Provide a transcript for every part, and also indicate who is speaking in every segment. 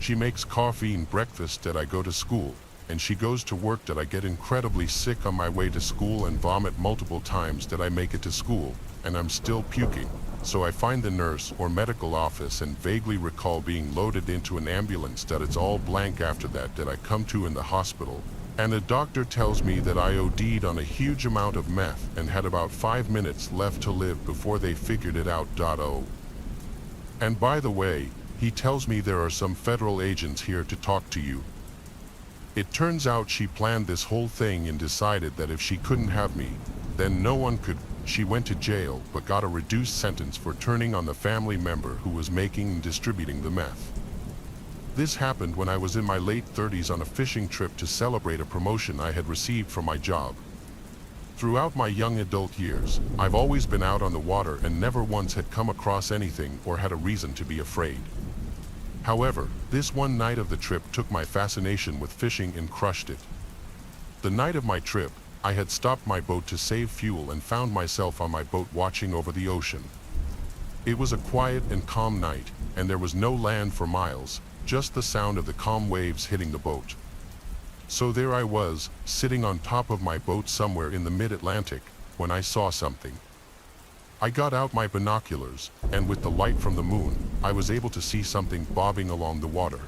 Speaker 1: She makes coffee and breakfast that I go to school, and she goes to work that I get incredibly sick on my way to school and vomit multiple times that I make it to school, and I'm still puking. So I find the nurse or medical office and vaguely recall being loaded into an ambulance that it's all blank after that I come to in the hospital. And the doctor tells me that I OD'd on a huge amount of meth and had about 5 minutes left to live before they figured it out. And by the way, he tells me there are some federal agents here to talk to you. It turns out she planned this whole thing and decided that if she couldn't have me, then no one could. She went to jail but got a reduced sentence for turning on the family member who was making and distributing the meth. This happened when I was in my late 30s on a fishing trip to celebrate a promotion I had received from my job. Throughout my young adult years, I've always been out on the water and never once had come across anything or had a reason to be afraid. However, this one night of the trip took my fascination with fishing and crushed it. The night of my trip, I had stopped my boat to save fuel and found myself on my boat watching over the ocean. It was a quiet and calm night, and there was no land for miles, just the sound of the calm waves hitting the boat. So there I was, sitting on top of my boat somewhere in the mid-Atlantic, when I saw something. I got out my binoculars, and with the light from the moon, I was able to see something bobbing along the water.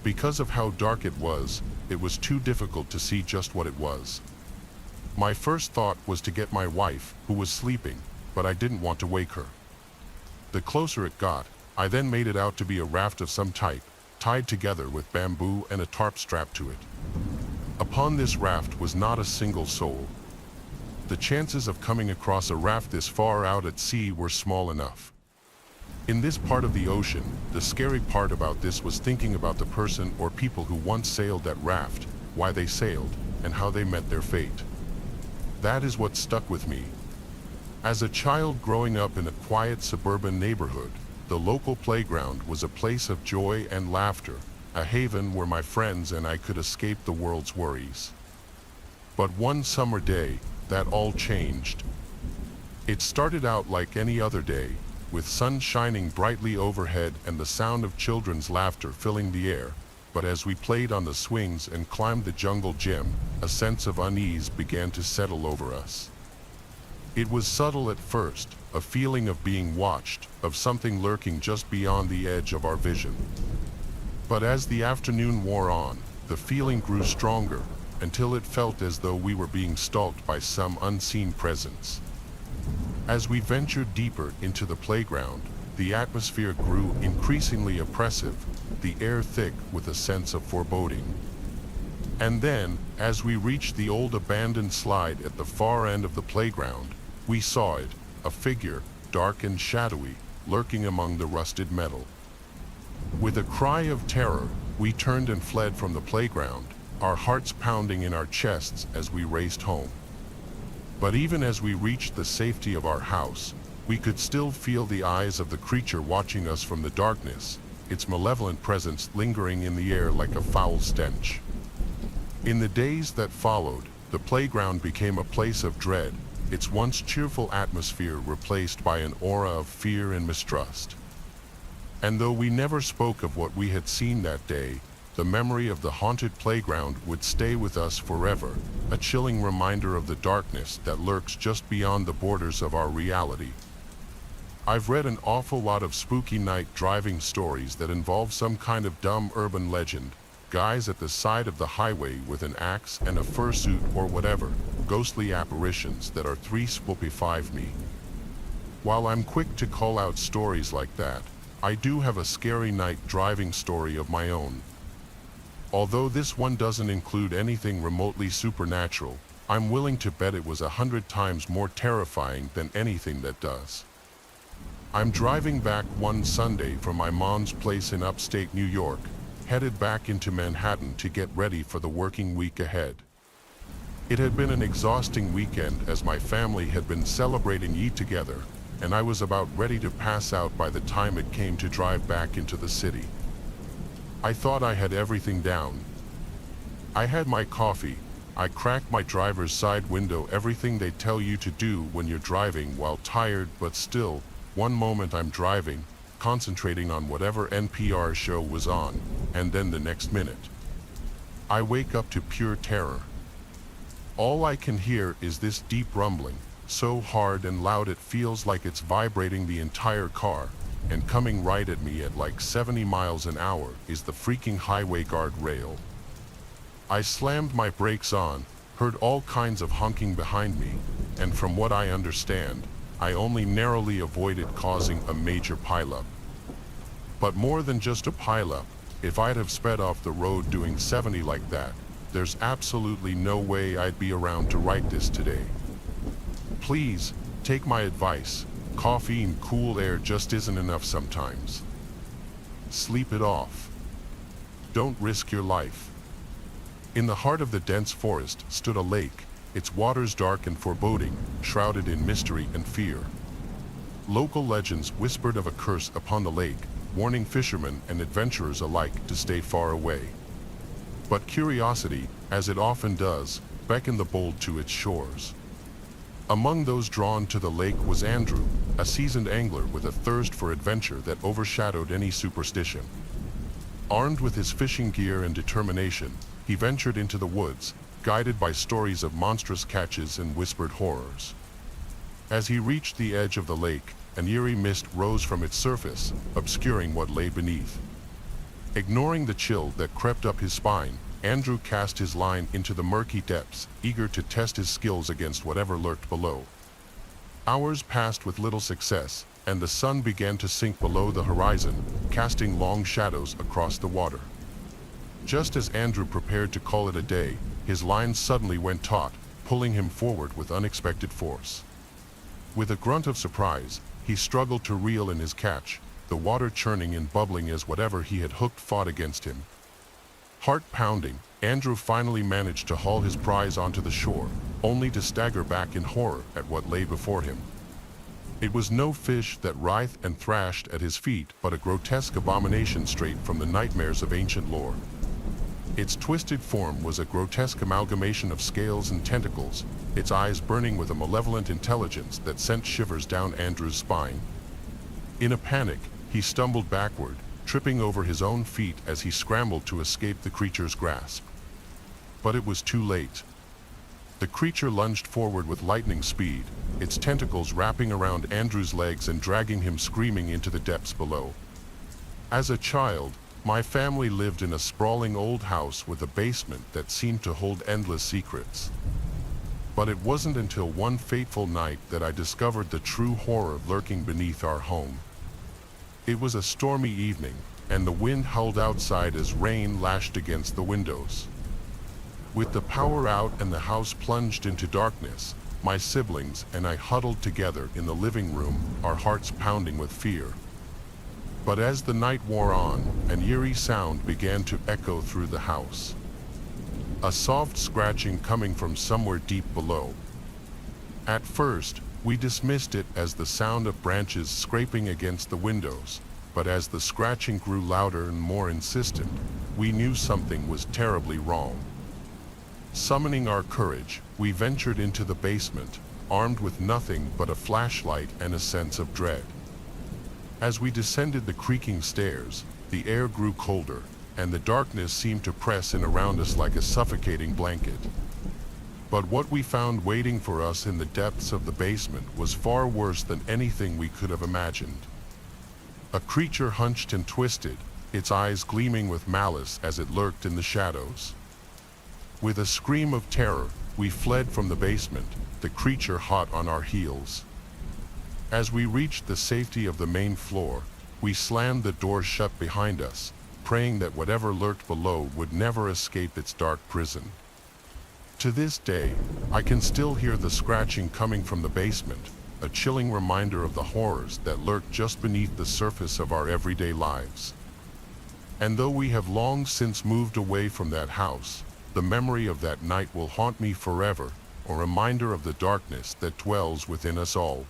Speaker 1: Because of how dark it was too difficult to see just what it was. My first thought was to get my wife, who was sleeping, but I didn't want to wake her. The closer it got, I then made it out to be a raft of some type, tied together with bamboo and a tarp strapped to it. Upon this raft was not a single soul. The chances of coming across a raft this far out at sea were small enough. In this part of the ocean, the scary part about this was thinking about the person or people who once sailed that raft, why they sailed, and how they met their fate. That is what stuck with me. As a child growing up in a quiet suburban neighborhood, the local playground was a place of joy and laughter, a haven where my friends and I could escape the world's worries. But one summer day, that all changed. It started out like any other day, with sun shining brightly overhead and the sound of children's laughter filling the air, but as we played on the swings and climbed the jungle gym, a sense of unease began to settle over us. It was subtle at first, a feeling of being watched, of something lurking just beyond the edge of our vision. But as the afternoon wore on, the feeling grew stronger, until it felt as though we were being stalked by some unseen presence. As we ventured deeper into the playground, the atmosphere grew increasingly oppressive, the air thick with a sense of foreboding. And then, as we reached the old abandoned slide at the far end of the playground, we saw it, a figure, dark and shadowy, lurking among the rusted metal. With a cry of terror, we turned and fled from the playground, our hearts pounding in our chests as we raced home. But even as we reached the safety of our house, we could still feel the eyes of the creature watching us from the darkness, its malevolent presence lingering in the air like a foul stench. In the days that followed, the playground became a place of dread, its once cheerful atmosphere replaced by an aura of fear and mistrust. And though we never spoke of what we had seen that day, the memory of the haunted playground would stay with us forever, a chilling reminder of the darkness that lurks just beyond the borders of our reality. I've read an awful lot of spooky night driving stories that involve some kind of dumb urban legend, guys at the side of the highway with an axe and a fursuit or whatever, ghostly apparitions that are 3-5 me. While I'm quick to call out stories like that, I do have a scary night driving story of my own. Although this one doesn't include anything remotely supernatural, I'm willing to bet it was 100 times more terrifying than anything that does. I'm driving back one Sunday from my mom's place in upstate New York, headed back into Manhattan to get ready for the working week ahead. It had been an exhausting weekend as my family had been celebrating Eid together, and I was about ready to pass out by the time it came to drive back into the city. I thought I had everything down. I had my coffee, I cracked my driver's side window, everything they tell you to do when you're driving while tired, but still, one moment I'm driving, concentrating on whatever NPR show was on, and then the next minute, I wake up to pure terror. All I can hear is this deep rumbling, so hard and loud it feels like it's vibrating the entire car, and coming right at me at like 70 miles an hour is the freaking highway guard rail. I slammed my brakes on, heard all kinds of honking behind me, and from what I understand, I only narrowly avoided causing a major pileup. But more than just a pileup, if I'd have sped off the road doing 70 like that, there's absolutely no way I'd be around to write this today. Please, take my advice. Coffee and cool air just isn't enough sometimes. Sleep it off. Don't risk your life. In the heart of the dense forest stood a lake, its waters dark and foreboding, shrouded in mystery and fear. Local legends whispered of a curse upon the lake, warning fishermen and adventurers alike to stay far away. But curiosity, as it often does, beckoned the bold to its shores. Among those drawn to the lake was Andrew, a seasoned angler with a thirst for adventure that overshadowed any superstition. Armed with his fishing gear and determination, he ventured into the woods, guided by stories of monstrous catches and whispered horrors. As he reached the edge of the lake, an eerie mist rose from its surface, obscuring what lay beneath. Ignoring the chill that crept up his spine, Andrew cast his line into the murky depths, eager to test his skills against whatever lurked below. Hours passed with little success, and the sun began to sink below the horizon, casting long shadows across the water. Just as Andrew prepared to call it a day, his line suddenly went taut, pulling him forward with unexpected force. With a grunt of surprise, he struggled to reel in his catch, the water churning and bubbling as whatever he had hooked fought against him. Heart pounding, Andrew finally managed to haul his prize onto the shore, only to stagger back in horror at what lay before him. It was no fish that writhed and thrashed at his feet, but a grotesque abomination straight from the nightmares of ancient lore. Its twisted form was a grotesque amalgamation of scales and tentacles, its eyes burning with a malevolent intelligence that sent shivers down Andrew's spine. In a panic, he stumbled backward, tripping over his own feet as he scrambled to escape the creature's grasp. But it was too late. The creature lunged forward with lightning speed, its tentacles wrapping around Andrew's legs and dragging him screaming into the depths below. As a child, my family lived in a sprawling old house with a basement that seemed to hold endless secrets. But it wasn't until one fateful night that I discovered the true horror lurking beneath our home. It was a stormy evening, and the wind howled outside as rain lashed against the windows. With the power out and the house plunged into darkness, my siblings and I huddled together in the living room, our hearts pounding with fear. But as the night wore on, an eerie sound began to echo through the house. A soft scratching coming from somewhere deep below. At first, we dismissed it as the sound of branches scraping against the windows, but as the scratching grew louder and more insistent, we knew something was terribly wrong. Summoning our courage, we ventured into the basement, armed with nothing but a flashlight and a sense of dread. As we descended the creaking stairs, the air grew colder, and the darkness seemed to press in around us like a suffocating blanket. But what we found waiting for us in the depths of the basement was far worse than anything we could have imagined. A creature hunched and twisted, its eyes gleaming with malice as it lurked in the shadows. With a scream of terror, we fled from the basement, the creature hot on our heels. As we reached the safety of the main floor, we slammed the door shut behind us, praying that whatever lurked below would never escape its dark prison. To this day, I can still hear the scratching coming from the basement, a chilling reminder of the horrors that lurk just beneath the surface of our everyday lives. And though we have long since moved away from that house, the memory of that night will haunt me forever, a reminder of the darkness that dwells within us all.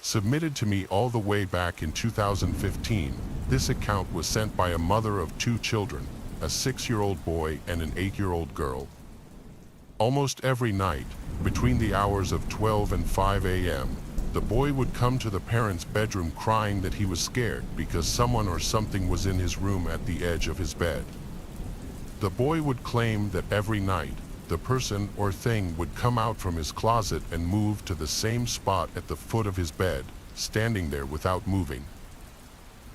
Speaker 1: Submitted to me all the way back in 2015, this account was sent by a mother of 2 children, a 6-year-old boy and an 8-year-old girl. Almost every night, between the hours of 12 and 5 a.m., the boy would come to the parents' bedroom crying that he was scared because someone or something was in his room at the edge of his bed. The boy would claim that every night, the person or thing would come out from his closet and move to the same spot at the foot of his bed, standing there without moving.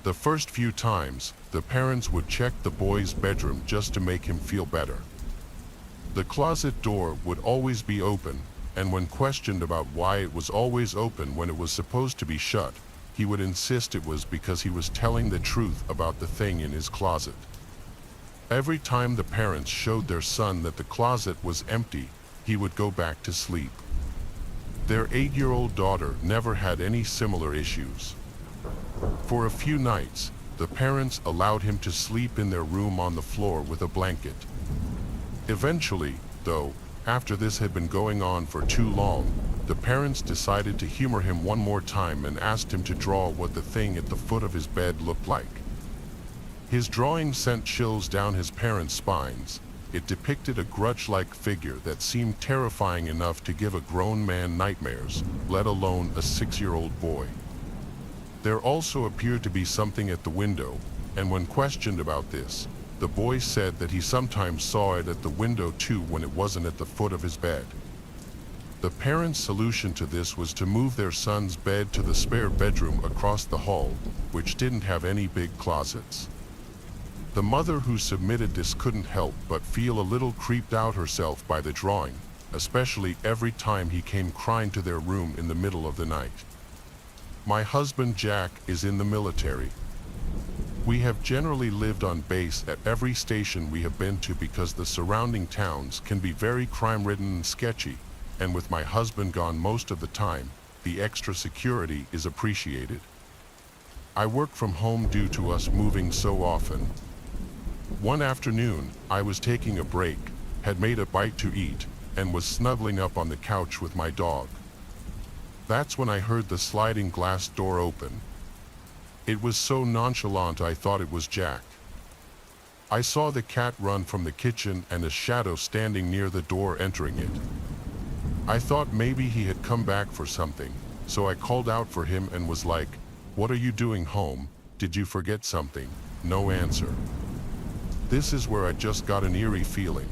Speaker 1: The first few times, the parents would check the boy's bedroom just to make him feel better. The closet door would always be open, and when questioned about why it was always open when it was supposed to be shut, he would insist it was because he was telling the truth about the thing in his closet. Every time the parents showed their son that the closet was empty, he would go back to sleep. Their 8-year-old daughter never had any similar issues. For a few nights, the parents allowed him to sleep in their room on the floor with a blanket. Eventually, though, after this had been going on for too long, the parents decided to humor him one more time and asked him to draw what the thing at the foot of his bed looked like. His drawing sent chills down his parents' spines. It depicted a grudge-like figure that seemed terrifying enough to give a grown man nightmares, let alone a 6-year-old boy. There also appeared to be something at the window, and when questioned about this, the boy said that he sometimes saw it at the window too when it wasn't at the foot of his bed. The parents' solution to this was to move their son's bed to the spare bedroom across the hall, which didn't have any big closets. The mother who submitted this couldn't help but feel a little creeped out herself by the drawing, especially every time he came crying to their room in the middle of the night. My husband Jack is in the military. We have generally lived on base at every station we have been to because the surrounding towns can be very crime-ridden and sketchy, and with my husband gone most of the time, the extra security is appreciated. I work from home due to us moving so often. One afternoon, I was taking a break, had made a bite to eat, and was snuggling up on the couch with my dog. That's when I heard the sliding glass door open. It was so nonchalant I thought it was Jack. I saw the cat run from the kitchen and a shadow standing near the door entering it. I thought maybe he had come back for something, so I called out for him and was like, "What are you doing home? Did you forget something?" No answer. This is where I just got an eerie feeling.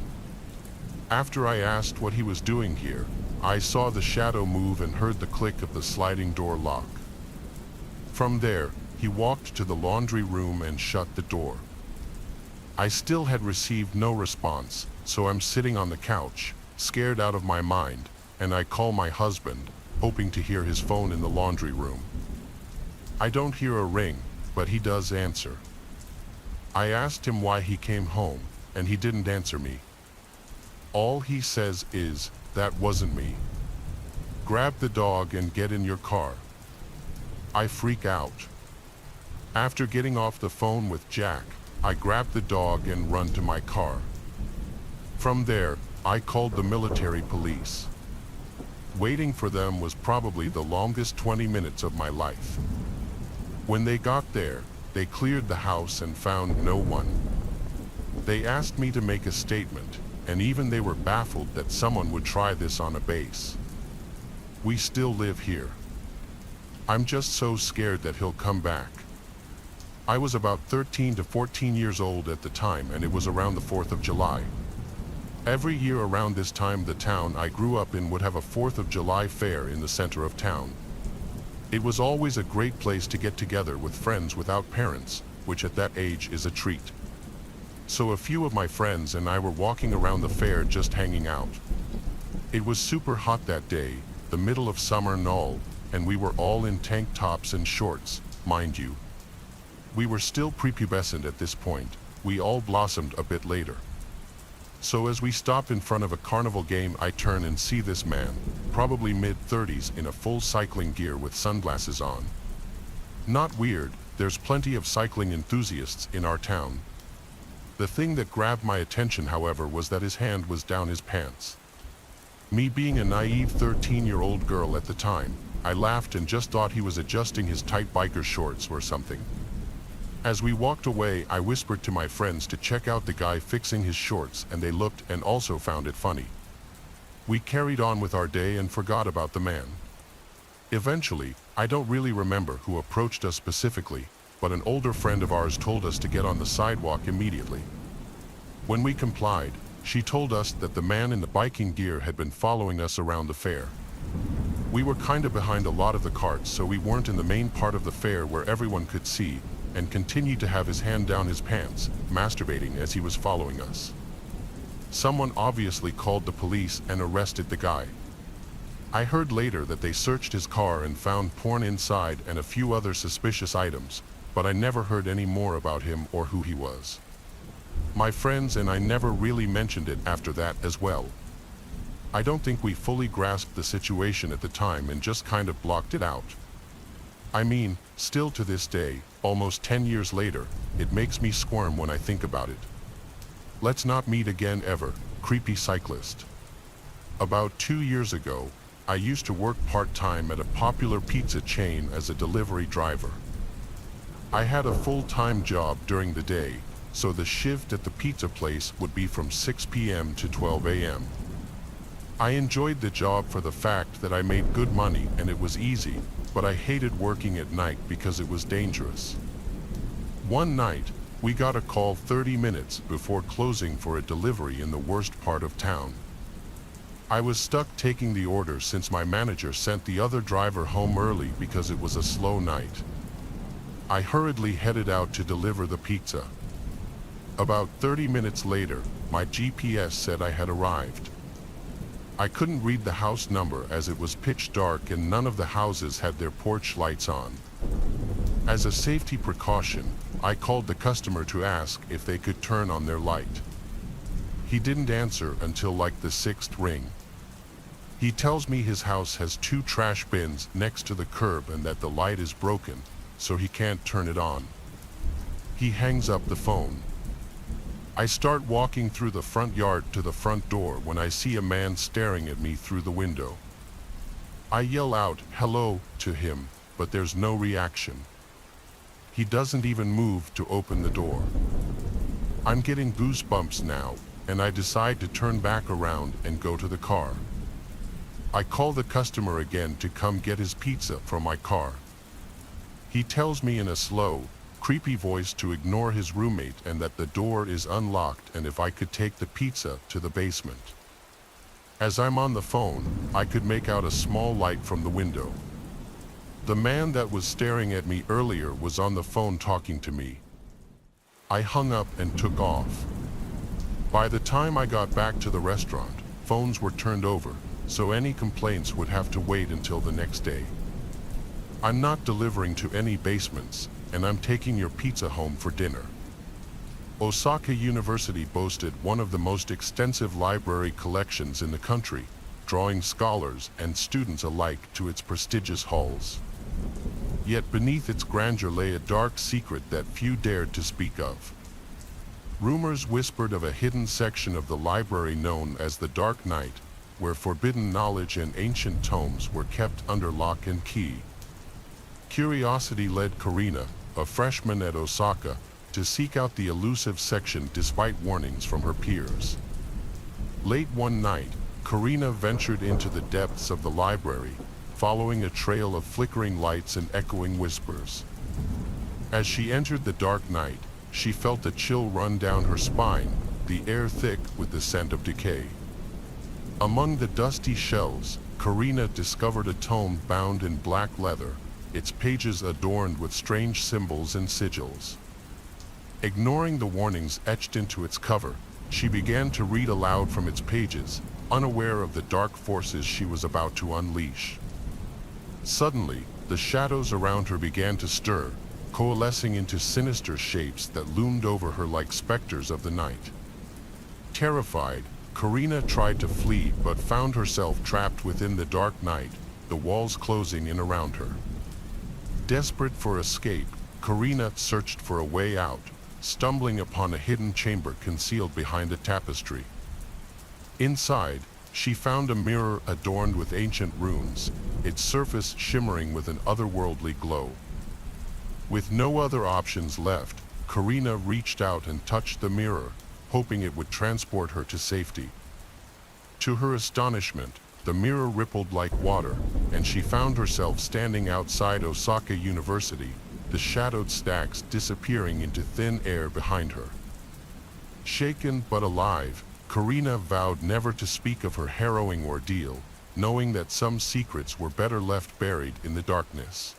Speaker 1: After I asked what he was doing here, I saw the shadow move and heard the click of the sliding door lock. From there, he walked to the laundry room and shut the door. I still had received no response, so I'm sitting on the couch, scared out of my mind, and I call my husband, hoping to hear his phone in the laundry room. I don't hear a ring, but he does answer. I asked him why he came home, and he didn't answer me. All he says is, "That wasn't me. Grab the dog and get in your car." I freak out. After getting off the phone with Jack, I grab the dog and run to my car. From there, I called the military police. Waiting for them was probably the longest 20 minutes of my life. When they got there, they cleared the house and found no one. They asked me to make a statement, and even they were baffled that someone would try this on a base. We still live here. I'm just so scared that he'll come back. I was about 13 to 14 years old at the time, and it was around the 4th of July. Every year around this time, the town I grew up in would have a 4th of July fair in the center of town. It was always a great place to get together with friends without parents, which at that age is a treat. So a few of my friends and I were walking around the fair just hanging out. It was super hot that day, the middle of summer and all, and we were all in tank tops and shorts, mind you. We were still prepubescent at this point. We all blossomed a bit later. So as we stop in front of a carnival game, I turn and see this man, probably mid-30s, in a full cycling gear with sunglasses on. Not weird, there's plenty of cycling enthusiasts in our town. The thing that grabbed my attention, however, was that his hand was down his pants. Me being a naive 13-year-old girl at the time, I laughed and just thought he was adjusting his tight biker shorts or something. As we walked away, I whispered to my friends to check out the guy fixing his shorts, and they looked and also found it funny. We carried on with our day and forgot about the man. Eventually, I don't really remember who approached us specifically, but an older friend of ours told us to get on the sidewalk immediately. When we complied, she told us that the man in the biking gear had been following us around the fair. We were kinda behind a lot of the carts, so we weren't in the main part of the fair where everyone could see, and continued to have his hand down his pants, masturbating as he was following us. Someone obviously called the police and arrested the guy. I heard later that they searched his car and found porn inside and a few other suspicious items, but I never heard any more about him or who he was. My friends and I never really mentioned it after that as well. I don't think we fully grasped the situation at the time and just kind of blocked it out. I mean, still to this day, almost 10 years later, it makes me squirm when I think about it. Let's not meet again ever, creepy cyclist. About 2 years ago, I used to work part-time at a popular pizza chain as a delivery driver. I had a full-time job during the day, so the shift at the pizza place would be from 6 p.m. to 12 a.m. I enjoyed the job for the fact that I made good money and it was easy, but I hated working at night because it was dangerous. One night, we got a call 30 minutes before closing for a delivery in the worst part of town. I was stuck taking the order since my manager sent the other driver home early because it was a slow night. I hurriedly headed out to deliver the pizza. About 30 minutes later, my GPS said I had arrived. I couldn't read the house number as it was pitch dark and none of the houses had their porch lights on. As a safety precaution, I called the customer to ask if they could turn on their light. He didn't answer until like the 6th ring. He tells me his house has 2 trash bins next to the curb and that the light is broken, so he can't turn it on. He hangs up the phone. I start walking through the front yard to the front door when I see a man staring at me through the window. I yell out, "Hello," to him, but there's no reaction. He doesn't even move to open the door. I'm getting goosebumps now, and I decide to turn back around and go to the car. I call the customer again to come get his pizza from my car. He tells me in a slow, creepy voice to ignore his roommate and that the door is unlocked and if I could take the pizza to the basement. As I'm on the phone, I could make out a small light from the window. The man that was staring at me earlier was on the phone talking to me. I hung up and took off. By the time I got back to the restaurant, phones were turned over, so any complaints would have to wait until the next day. I'm not delivering to any basements, and I'm taking your pizza home for dinner. Osaka University boasted one of the most extensive library collections in the country, drawing scholars and students alike to its prestigious halls. Yet beneath its grandeur lay a dark secret that few dared to speak of. Rumors whispered of a hidden section of the library known as the Dark Night, where forbidden knowledge and ancient tomes were kept under lock and key. Curiosity led Karina, a freshman at Osaka, to seek out the elusive section despite warnings from her peers. Late one night, Karina ventured into the depths of the library, following a trail of flickering lights and echoing whispers. As she entered the dark night, she felt a chill run down her spine, the air thick with the scent of decay. Among the dusty shelves, Karina discovered a tome bound in black leather, its pages adorned with strange symbols and sigils. Ignoring the warnings etched into its cover, she began to read aloud from its pages, unaware of the dark forces she was about to unleash. Suddenly, the shadows around her began to stir, coalescing into sinister shapes that loomed over her like specters of the night. Terrified, Karina tried to flee but found herself trapped within the dark night, the walls closing in around her. Desperate for escape, Karina searched for a way out, stumbling upon a hidden chamber concealed behind a tapestry. Inside, she found a mirror adorned with ancient runes, its surface shimmering with an otherworldly glow. With no other options left, Karina reached out and touched the mirror, hoping it would transport her to safety. To her astonishment, the mirror rippled like water, and she found herself standing outside Osaka University, the shadowed stacks disappearing into thin air behind her. Shaken but alive, Karina vowed never to speak of her harrowing ordeal, knowing that some secrets were better left buried in the darkness.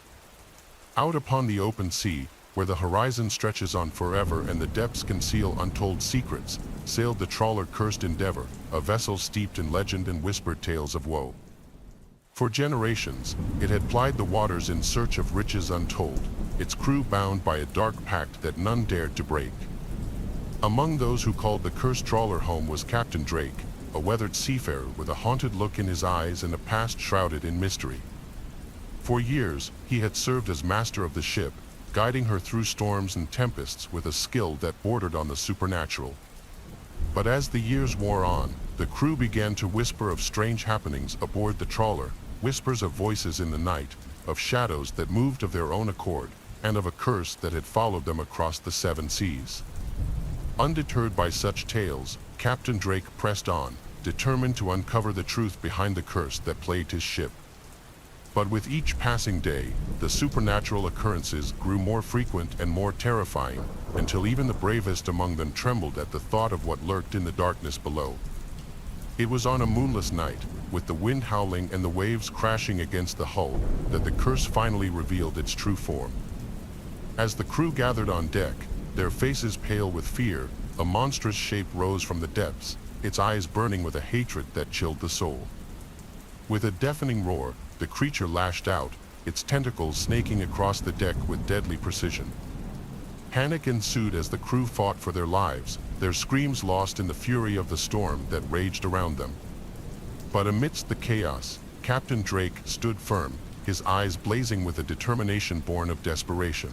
Speaker 1: Out upon the open sea, where the horizon stretches on forever and the depths conceal untold secrets, sailed the trawler-cursed Endeavor, a vessel steeped in legend and whispered tales of woe. For generations, it had plied the waters in search of riches untold, its crew bound by a dark pact that none dared to break. Among those who called the cursed trawler home was Captain Drake, a weathered seafarer with a haunted look in his eyes and a past shrouded in mystery. For years, he had served as master of the ship, guiding her through storms and tempests with a skill that bordered on the supernatural. But as the years wore on, the crew began to whisper of strange happenings aboard the trawler, whispers of voices in the night, of shadows that moved of their own accord, and of a curse that had followed them across the seven seas. Undeterred by such tales, Captain Drake pressed on, determined to uncover the truth behind the curse that plagued his ship. But with each passing day, the supernatural occurrences grew more frequent and more terrifying, until even the bravest among them trembled at the thought of what lurked in the darkness below. It was on a moonless night, with the wind howling and the waves crashing against the hull, that the curse finally revealed its true form. As the crew gathered on deck, their faces pale with fear, a monstrous shape rose from the depths, its eyes burning with a hatred that chilled the soul. With a deafening roar, the creature lashed out, its tentacles snaking across the deck with deadly precision. Panic ensued as the crew fought for their lives, their screams lost in the fury of the storm that raged around them. But amidst the chaos, Captain Drake stood firm, his eyes blazing with a determination born of desperation.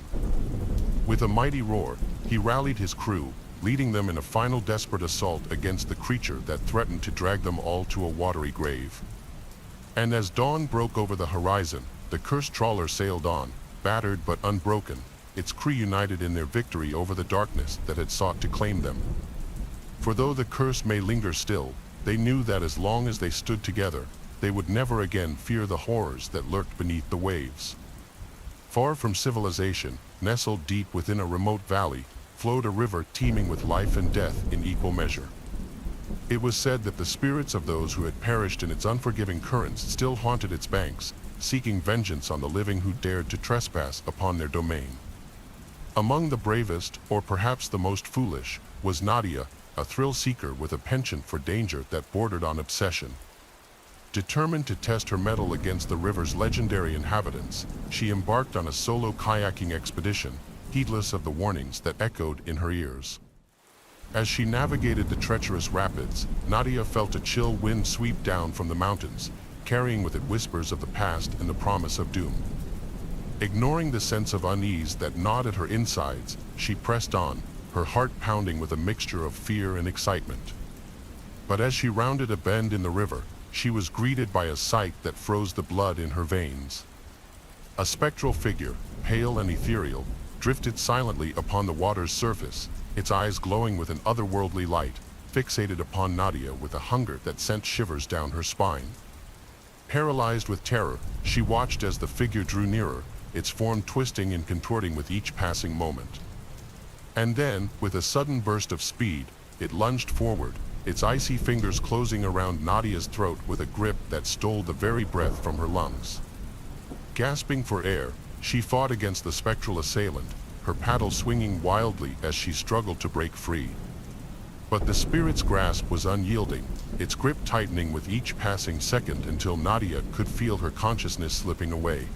Speaker 1: With a mighty roar, he rallied his crew, leading them in a final desperate assault against the creature that threatened to drag them all to a watery grave. And as dawn broke over the horizon, the cursed trawler sailed on, battered but unbroken, its crew united in their victory over the darkness that had sought to claim them. For though the curse may linger still, they knew that as long as they stood together, they would never again fear the horrors that lurked beneath the waves. Far from civilization, nestled deep within a remote valley, flowed a river teeming with life and death in equal measure. It was said that the spirits of those who had perished in its unforgiving currents still haunted its banks, seeking vengeance on the living who dared to trespass upon their domain. Among the bravest, or perhaps the most foolish, was Nadia, a thrill-seeker with a penchant for danger that bordered on obsession. Determined to test her mettle against the river's legendary inhabitants, she embarked on a solo kayaking expedition, heedless of the warnings that echoed in her ears. As she navigated the treacherous rapids, Nadia felt a chill wind sweep down from the mountains, carrying with it whispers of the past and the promise of doom. Ignoring the sense of unease that gnawed at her insides, she pressed on, her heart pounding with a mixture of fear and excitement. But as she rounded a bend in the river, she was greeted by a sight that froze the blood in her veins. A spectral figure, pale and ethereal, drifted silently upon the water's surface, its eyes glowing with an otherworldly light, fixated upon Nadia with a hunger that sent shivers down her spine. Paralyzed with terror, she watched as the figure drew nearer, its form twisting and contorting with each passing moment. And then, with a sudden burst of speed, it lunged forward, its icy fingers closing around Nadia's throat with a grip that stole the very breath from her lungs. Gasping for air, she fought against the spectral assailant, her paddle swinging wildly as she struggled to break free. But the spirit's grasp was unyielding, its grip tightening with each passing second until Nadia could feel her consciousness slipping away.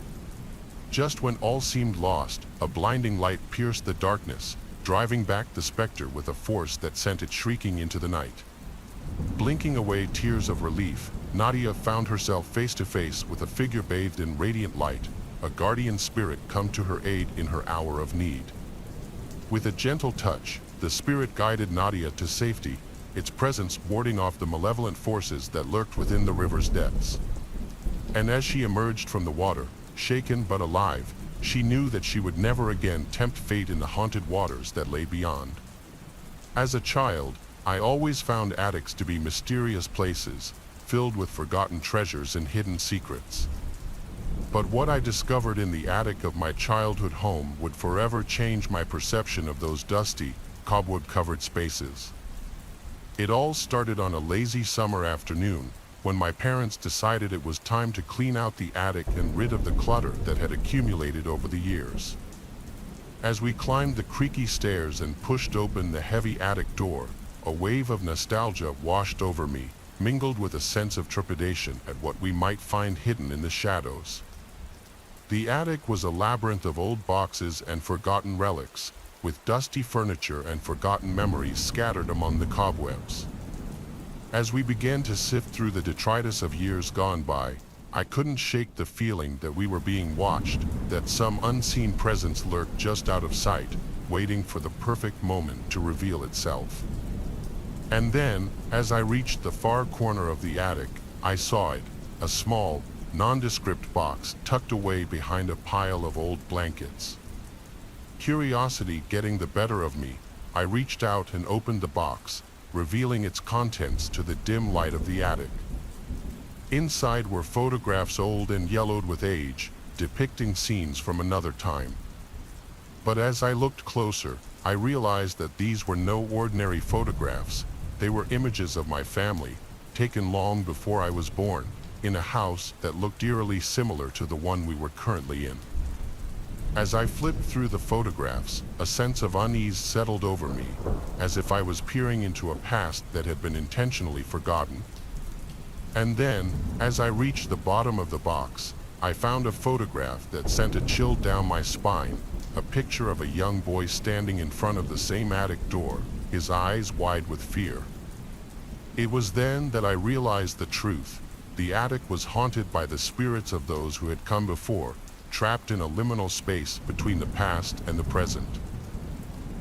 Speaker 1: Just when all seemed lost, a blinding light pierced the darkness, driving back the specter with a force that sent it shrieking into the night. Blinking away tears of relief, Nadia found herself face to face with a figure bathed in radiant light, a guardian spirit come to her aid in her hour of need. With a gentle touch, the spirit guided Nadia to safety, its presence warding off the malevolent forces that lurked within the river's depths. And as she emerged from the water, shaken but alive, she knew that she would never again tempt fate in the haunted waters that lay beyond. As a child, I always found attics to be mysterious places, filled with forgotten treasures and hidden secrets. But what I discovered in the attic of my childhood home would forever change my perception of those dusty, cobweb-covered spaces. It all started on a lazy summer afternoon, when my parents decided it was time to clean out the attic and rid of the clutter that had accumulated over the years. As we climbed the creaky stairs and pushed open the heavy attic door, a wave of nostalgia washed over me, mingled with a sense of trepidation at what we might find hidden in the shadows. The attic was a labyrinth of old boxes and forgotten relics, with dusty furniture and forgotten memories scattered among the cobwebs. As we began to sift through the detritus of years gone by, I couldn't shake the feeling that we were being watched, that some unseen presence lurked just out of sight, waiting for the perfect moment to reveal itself. And then, as I reached the far corner of the attic, I saw it, a small, nondescript box tucked away behind a pile of old blankets. Curiosity getting the better of me, I reached out and opened the box, revealing its contents to the dim light of the attic. Inside were photographs old and yellowed with age, depicting scenes from another time. But as I looked closer, I realized that these were no ordinary photographs. They were images of my family, taken long before I was born, in a house that looked eerily similar to the one we were currently in. As I flipped through the photographs, a sense of unease settled over me, as if I was peering into a past that had been intentionally forgotten. And then, as I reached the bottom of the box, I found a photograph that sent a chill down my spine, a picture of a young boy standing in front of the same attic door, his eyes wide with fear. It was then that I realized the truth. The attic was haunted by the spirits of those who had come before, trapped in a liminal space between the past and the present.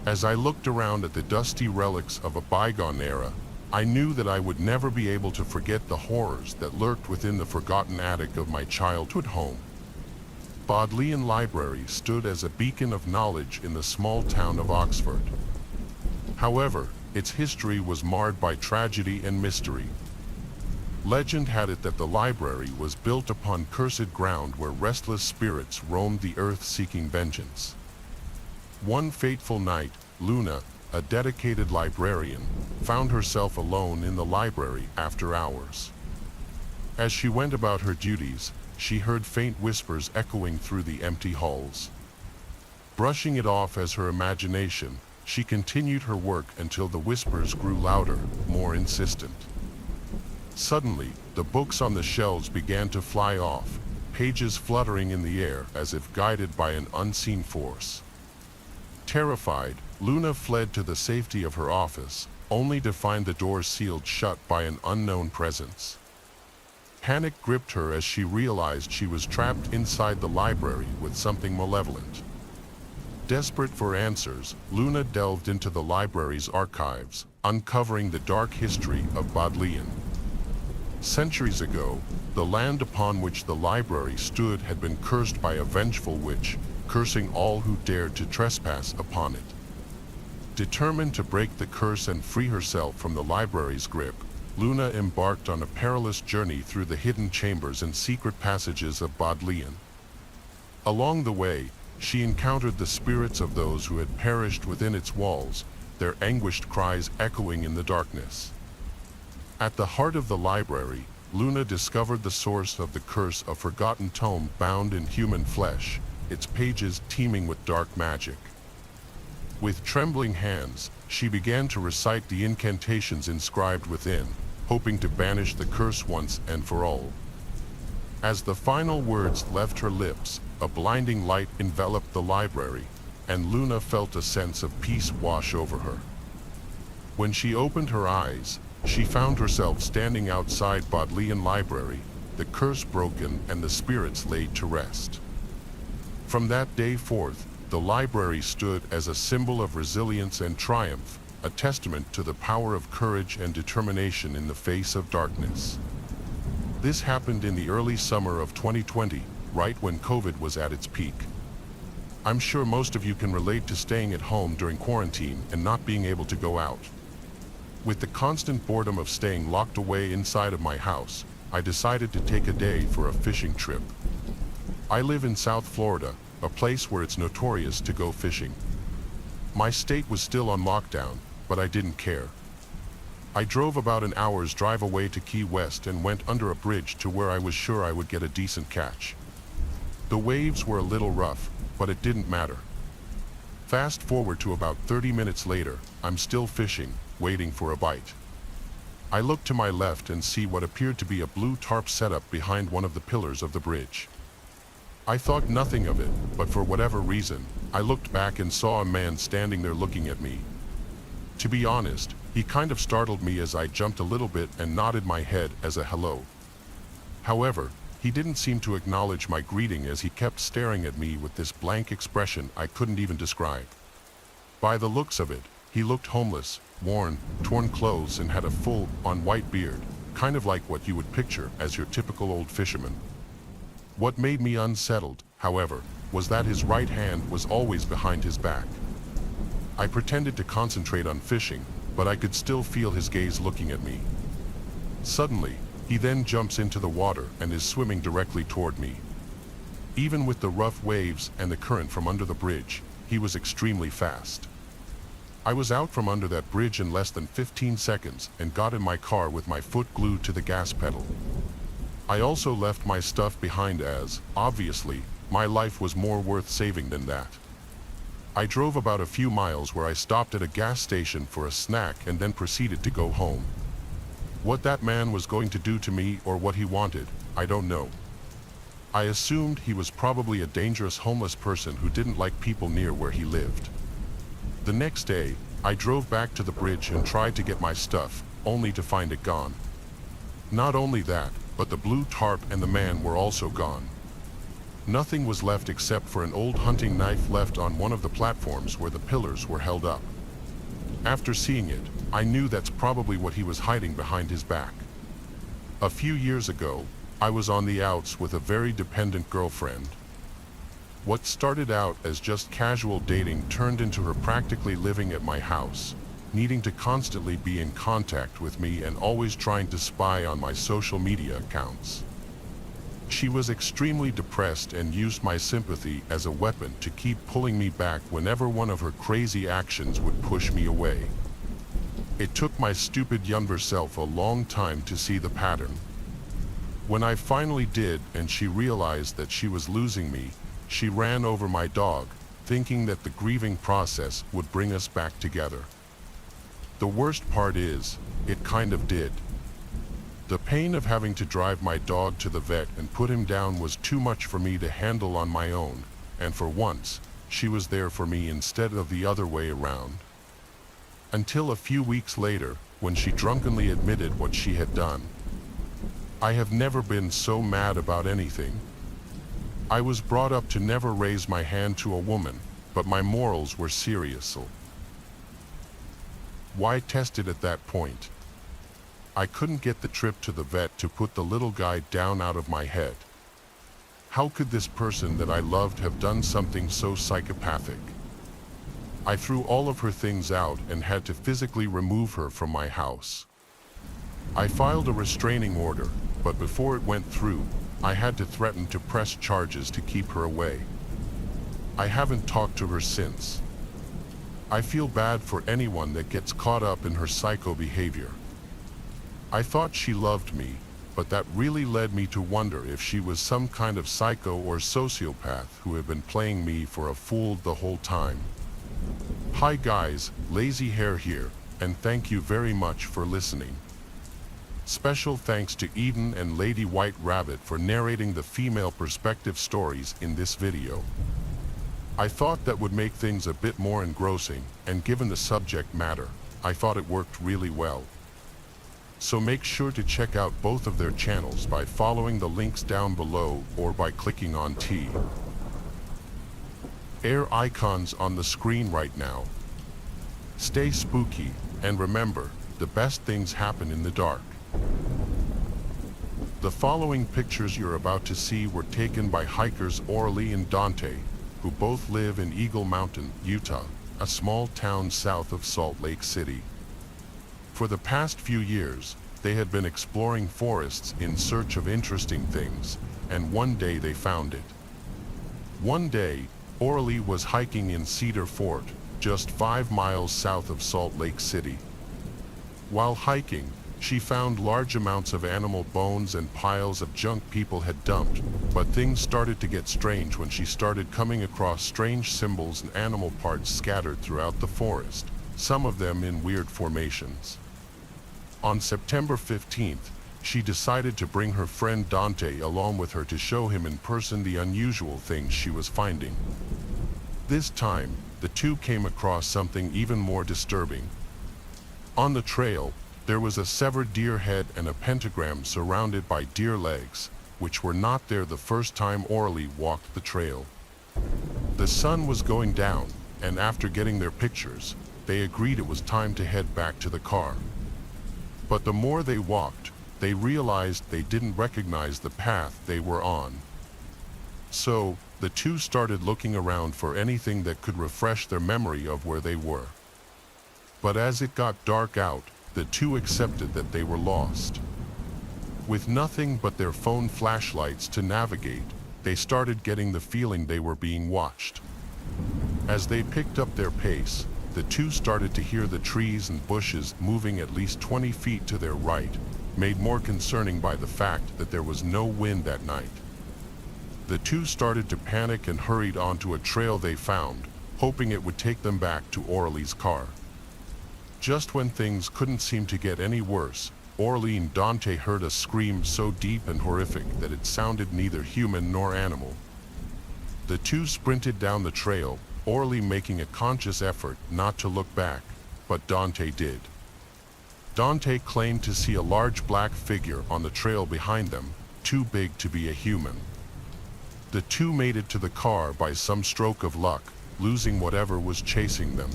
Speaker 1: As I looked around at the dusty relics of a bygone era, I knew that I would never be able to forget the horrors that lurked within the forgotten attic of my childhood home. Bodleian Library stood as a beacon of knowledge in the small town of Oxford. However, its history was marred by tragedy and mystery. Legend had it that the library was built upon cursed ground where restless spirits roamed the earth seeking vengeance. One fateful night, Luna, a dedicated librarian, found herself alone in the library after hours. As she went about her duties, she heard faint whispers echoing through the empty halls. Brushing it off as her imagination, she continued her work until the whispers grew louder, more insistent. Suddenly, the books on the shelves began to fly off, pages fluttering in the air as if guided by an unseen force. Terrified, Luna fled to the safety of her office, only to find the door sealed shut by an unknown presence. Panic gripped her as she realized she was trapped inside the library with something malevolent. Desperate for answers, Luna delved into the library's archives, uncovering the dark history of Bodleian. Centuries ago, the land upon which the library stood had been cursed by a vengeful witch, cursing all who dared to trespass upon it. Determined to break the curse and free herself from the library's grip, Luna embarked on a perilous journey through the hidden chambers and secret passages of Bodleian. Along the way, she encountered the spirits of those who had perished within its walls, their anguished cries echoing in the darkness. At the heart of the library, Luna discovered the source of the curse, a forgotten tome bound in human flesh, its pages teeming with dark magic. With trembling hands, she began to recite the incantations inscribed within, hoping to banish the curse once and for all. As the final words left her lips, a blinding light enveloped the library, and Luna felt a sense of peace wash over her. When she opened her eyes, she found herself standing outside Bodleian Library, the curse broken and the spirits laid to rest. From that day forth, the library stood as a symbol of resilience and triumph, a testament to the power of courage and determination in the face of darkness. This happened in the early summer of 2020, right when COVID was at its peak. I'm sure most of you can relate to staying at home during quarantine and not being able to go out. With the constant boredom of staying locked away inside of my house, I decided to take a day for a fishing trip. I live in South Florida, a place where it's notorious to go fishing. My state was still on lockdown, but I didn't care. I drove about an hour's drive away to Key West and went under a bridge to where I was sure I would get a decent catch. The waves were a little rough, but it didn't matter. Fast forward to about 30 minutes later, I'm still fishing, waiting for a bite. I look to my left and see what appeared to be a blue tarp setup behind one of the pillars of the bridge. I thought nothing of it, but for whatever reason, I looked back and saw a man standing there looking at me. To be honest, he kind of startled me as I jumped a little bit and nodded my head as a hello. However, he didn't seem to acknowledge my greeting as he kept staring at me with this blank expression I couldn't even describe. By the looks of it, he looked homeless, worn, torn clothes and had a full-on white beard, kind of like what you would picture as your typical old fisherman. What made me unsettled, however, was that his right hand was always behind his back. I pretended to concentrate on fishing, but I could still feel his gaze looking at me. Suddenly, he then jumps into the water and is swimming directly toward me. Even with the rough waves and the current from under the bridge, he was extremely fast. I was out from under that bridge in less than 15 seconds and got in my car with my foot glued to the gas pedal. I also left my stuff behind as, obviously, my life was more worth saving than that. I drove about a few miles where I stopped at a gas station for a snack and then proceeded to go home. What that man was going to do to me or what he wanted, I don't know. I assumed he was probably a dangerous homeless person who didn't like people near where he lived. The next day, I drove back to the bridge and tried to get my stuff, only to find it gone. Not only that, but the blue tarp and the man were also gone. Nothing was left except for an old hunting knife left on one of the platforms where the pillars were held up. After seeing it, I knew that's probably what he was hiding behind his back. A few years ago, I was on the outs with a very dependent girlfriend. What started out as just casual dating turned into her practically living at my house, needing to constantly be in contact with me and always trying to spy on my social media accounts. She was extremely depressed and used my sympathy as a weapon to keep pulling me back whenever one of her crazy actions would push me away. It took my stupid younger self a long time to see the pattern. When I finally did and she realized that she was losing me, she ran over my dog, thinking that the grieving process would bring us back together. The worst part is, it kind of did. The pain of having to drive my dog to the vet and put him down was too much for me to handle on my own, and for once, she was there for me instead of the other way around. Until a few weeks later, when she drunkenly admitted what she had done. I have never been so mad about anything. I was brought up to never raise my hand to a woman, but my morals were serious. Why test it at that point? I couldn't get the trip to the vet to put the little guy down out of my head. How could this person that I loved have done something so psychopathic? I threw all of her things out and had to physically remove her from my house. I filed a restraining order, but before it went through, I had to threaten to press charges to keep her away. I haven't talked to her since. I feel bad for anyone that gets caught up in her psycho behavior. I thought she loved me, but that really led me to wonder if she was some kind of psycho or sociopath who had been playing me for a fool the whole time. Hi guys, Lazy Hair here, and thank you very much for listening. Special thanks to Eden and Lady White Rabbit for narrating the female perspective stories in this video. I thought that would make things a bit more engrossing, and given the subject matter, I thought it worked really well. So make sure to check out both of their channels by following the links down below or by clicking on air icons on the screen right now. Stay spooky, and remember, the best things happen in the dark. The following pictures you're about to see were taken by hikers Orly and Dante, who both live in Eagle Mountain, Utah, a small town south of Salt Lake City. For the past few years, they had been exploring forests in search of interesting things, and one day they found it. One day, Orly was hiking in Cedar Fort, just 5 miles south of Salt Lake City. While hiking, she found large amounts of animal bones and piles of junk people had dumped, but things started to get strange when she started coming across strange symbols and animal parts scattered throughout the forest, some of them in weird formations. On September 15th, she decided to bring her friend Dante along with her to show him in person the unusual things she was finding. This time, the two came across something even more disturbing. On the trail, there was a severed deer head and a pentagram surrounded by deer legs, which were not there the first time Orly walked the trail. The sun was going down, and after getting their pictures, they agreed it was time to head back to the car. But the more they walked, they realized they didn't recognize the path they were on. So, the two started looking around for anything that could refresh their memory of where they were. But as it got dark out, the two accepted that they were lost. With nothing but their phone flashlights to navigate, they started getting the feeling they were being watched. As they picked up their pace, the two started to hear the trees and bushes moving at least 20 feet to their right, made more concerning by the fact that there was no wind that night. The two started to panic and hurried onto a trail they found, hoping it would take them back to Orly's car. Just when things couldn't seem to get any worse, Orly and Dante heard a scream so deep and horrific that it sounded neither human nor animal. The two sprinted down the trail, Orly making a conscious effort not to look back, but Dante did. Dante claimed to see a large black figure on the trail behind them, too big to be a human. The two made it to the car by some stroke of luck, losing whatever was chasing them.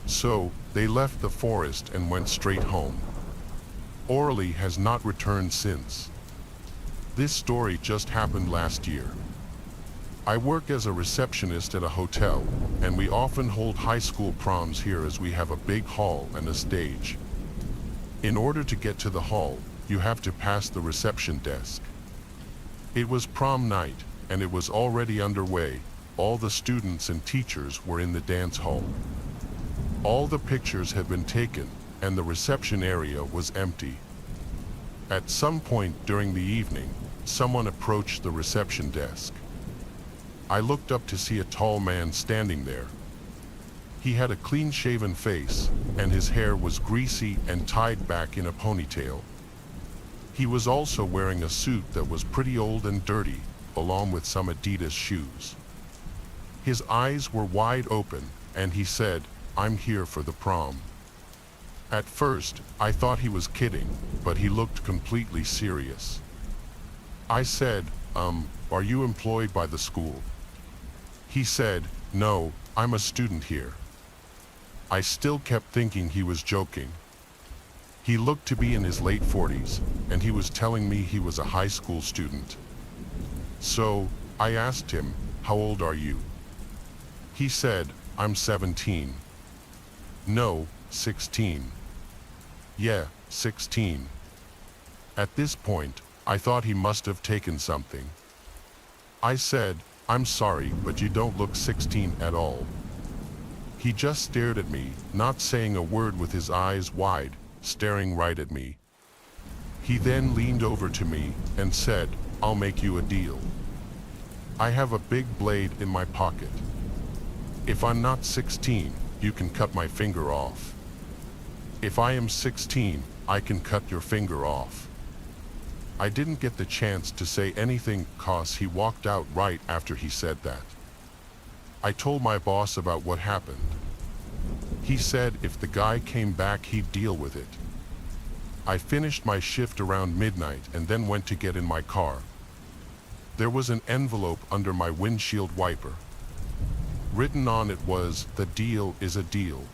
Speaker 1: So, they left the forest and went straight home. Orly has not returned since. This story just happened last year. I work as a receptionist at a hotel, and we often hold high school proms here as we have a big hall and a stage. In order to get to the hall, you have to pass the reception desk. It was prom night, and it was already underway. All the students and teachers were in the dance hall. All the pictures had been taken, and the reception area was empty. At some point during the evening, someone approached the reception desk. I looked up to see a tall man standing there. He had a clean-shaven face, and his hair was greasy and tied back in a ponytail. He was also wearing a suit that was pretty old and dirty, along with some Adidas shoes. His eyes were wide open, and he said, "I'm here for the prom." At first, I thought he was kidding, but he looked completely serious. I said, "Are you employed by the school?" He said, "No, I'm a student here." I still kept thinking he was joking. He looked to be in his late 40s, and he was telling me he was a high school student. So, I asked him, "How old are you?" He said, "I'm 17. "No, 16. "Yeah, 16. At this point, I thought he must have taken something. I said, "I'm sorry, but you don't look 16 at all." He just stared at me, not saying a word, with his eyes wide, staring right at me. He then leaned over to me and said, "I'll make you a deal. I have a big blade in my pocket. If I'm not 16, you can cut my finger off. If I am 16, I can cut your finger off." I didn't get the chance to say anything cause he walked out right after he said that. I told my boss about what happened. He said if the guy came back he'd deal with it. I finished my shift around midnight and then went to get in my car. There was an envelope under my windshield wiper. Written on it was, "The deal is a deal."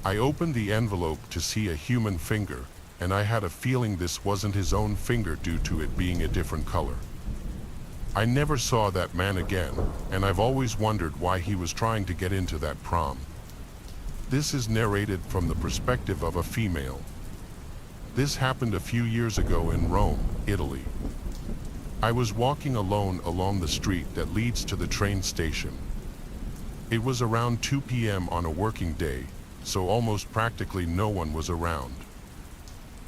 Speaker 1: I opened the envelope to see a human finger, and I had a feeling this wasn't his own finger due to it being a different color. I never saw that man again, and I've always wondered why he was trying to get into that prom. This is narrated from the perspective of a female. This happened a few years ago in Rome, Italy. I was walking alone along the street that leads to the train station. It was around 2 p.m. on a working day, so almost practically no one was around.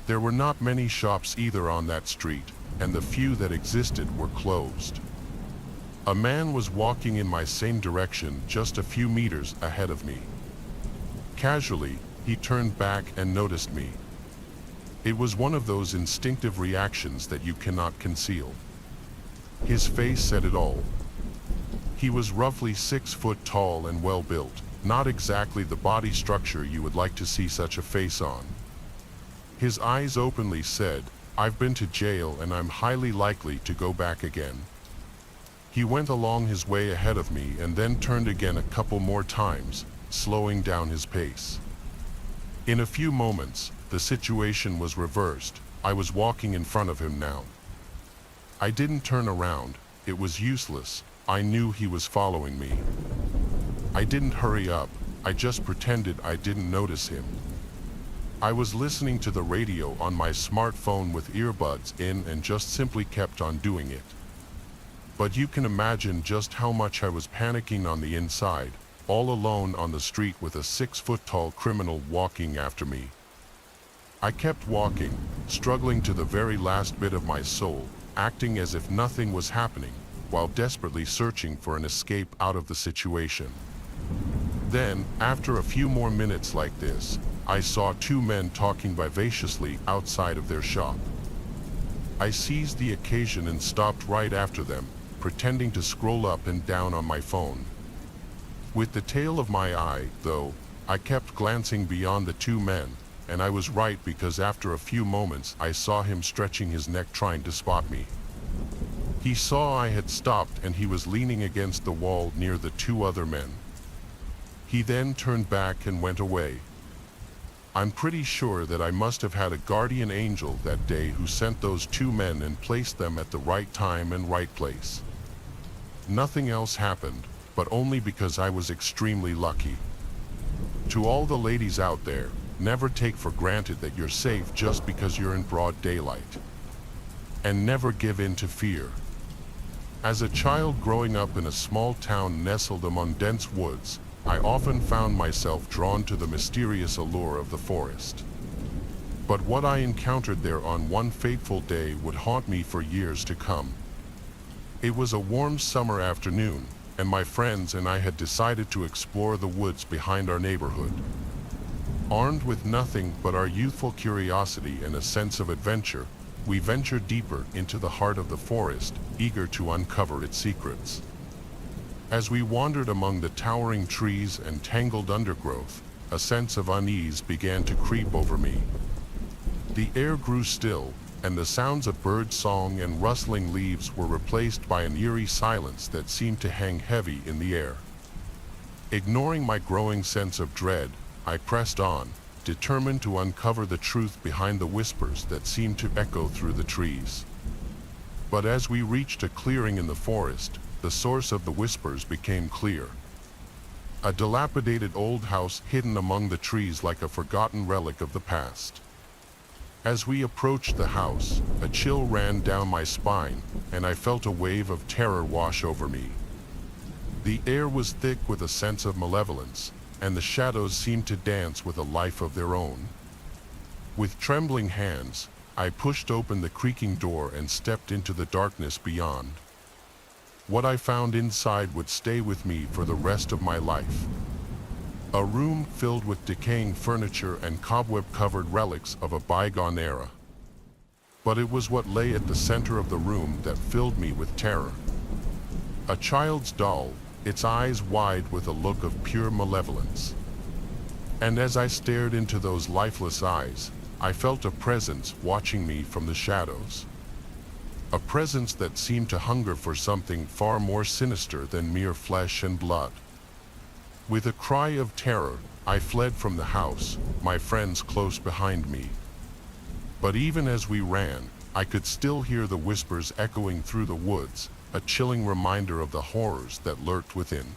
Speaker 1: There were not many shops either on that street, and the few that existed were closed. A man was walking in my same direction just a few meters ahead of me. Casually, he turned back and noticed me. It was one of those instinctive reactions that you cannot conceal. His face said it all. He was roughly 6 foot tall and well built, not exactly the body structure you would like to see such a face on. His eyes openly said, "I've been to jail and I'm highly likely to go back again." He went along his way ahead of me and then turned again a couple more times, slowing down his pace. In a few moments, the situation was reversed. I was walking in front of him now. I didn't turn around. It was useless. I knew he was following me. I didn't hurry up. I just pretended I didn't notice him. I was listening to the radio on my smartphone with earbuds in and just simply kept on doing it. But you can imagine just how much I was panicking on the inside, all alone on the street with a 6-foot-tall criminal walking after me. I kept walking, struggling to the very last bit of my soul, acting as if nothing was happening, while desperately searching for an escape out of the situation. Then, after a few more minutes like this, I saw 2 men talking vivaciously outside of their shop. I seized the occasion and stopped right after them, pretending to scroll up and down on my phone. With the tail of my eye, though, I kept glancing beyond the 2 men, and I was right because after a few moments I saw him stretching his neck trying to spot me. He saw I had stopped and he was leaning against the wall near the 2 other men. He then turned back and went away. I'm pretty sure that I must have had a guardian angel that day who sent those 2 men and placed them at the right time and right place. Nothing else happened, but only because I was extremely lucky. To all the ladies out there, never take for granted that you're safe just because you're in broad daylight. And never give in to fear. As a child growing up in a small town nestled among dense woods, I often found myself drawn to the mysterious allure of the forest. But what I encountered there on one fateful day would haunt me for years to come. It was a warm summer afternoon, and my friends and I had decided to explore the woods behind our neighborhood. Armed with nothing but our youthful curiosity and a sense of adventure, we ventured deeper into the heart of the forest, eager to uncover its secrets. As we wandered among the towering trees and tangled undergrowth, a sense of unease began to creep over me. The air grew still, and the sounds of bird song and rustling leaves were replaced by an eerie silence that seemed to hang heavy in the air. Ignoring my growing sense of dread, I pressed on, determined to uncover the truth behind the whispers that seemed to echo through the trees. But as we reached a clearing in the forest, the source of the whispers became clear. A dilapidated old house hidden among the trees like a forgotten relic of the past. As we approached the house, a chill ran down my spine, and I felt a wave of terror wash over me. The air was thick with a sense of malevolence, and the shadows seemed to dance with a life of their own. With trembling hands, I pushed open the creaking door and stepped into the darkness beyond. What I found inside would stay with me for the rest of my life. A room filled with decaying furniture and cobweb-covered relics of a bygone era. But it was what lay at the center of the room that filled me with terror. A child's doll, its eyes wide with a look of pure malevolence. And as I stared into those lifeless eyes, I felt a presence watching me from the shadows. A presence that seemed to hunger for something far more sinister than mere flesh and blood. With a cry of terror, I fled from the house, my friends close behind me. But even as we ran, I could still hear the whispers echoing through the woods, a chilling reminder of the horrors that lurked within.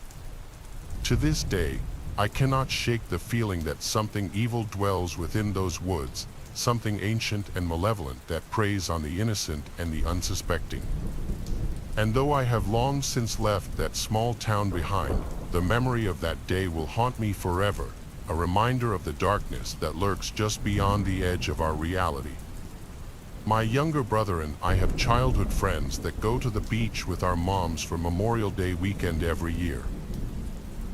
Speaker 1: To this day, I cannot shake the feeling that something evil dwells within those woods, something ancient and malevolent that preys on the innocent and the unsuspecting. And though I have long since left that small town behind, the memory of that day will haunt me forever, a reminder of the darkness that lurks just beyond the edge of our reality. My younger brother and I have childhood friends that go to the beach with our moms for Memorial Day weekend every year.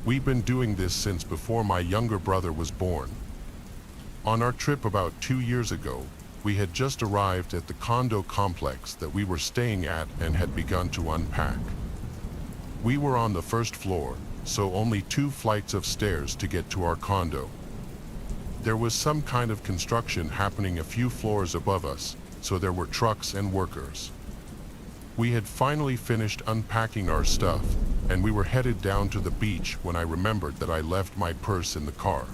Speaker 1: We've been doing this since before my younger brother was born. On our trip about 2 years ago, we had just arrived at the condo complex that we were staying at and had begun to unpack. We were on the first floor, so only 2 flights of stairs to get to our condo. There was some kind of construction happening a few floors above us, so there were trucks and workers. We had finally finished unpacking our stuff, and we were headed down to the beach when I remembered that I left my purse in the car.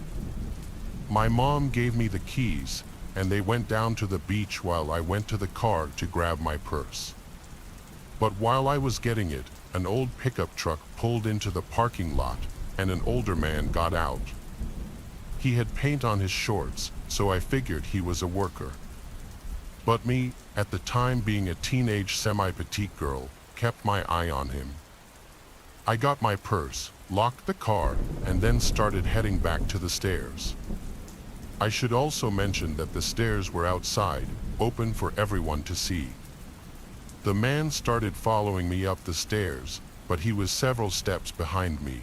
Speaker 1: My mom gave me the keys, and they went down to the beach while I went to the car to grab my purse. But while I was getting it, an old pickup truck pulled into the parking lot, and an older man got out. He had paint on his shorts, so I figured he was a worker. But me, at the time being a teenage semi-petite girl, kept my eye on him. I got my purse, locked the car, and then started heading back to the stairs. I should also mention that the stairs were outside, open for everyone to see. The man started following me up the stairs, but he was several steps behind me.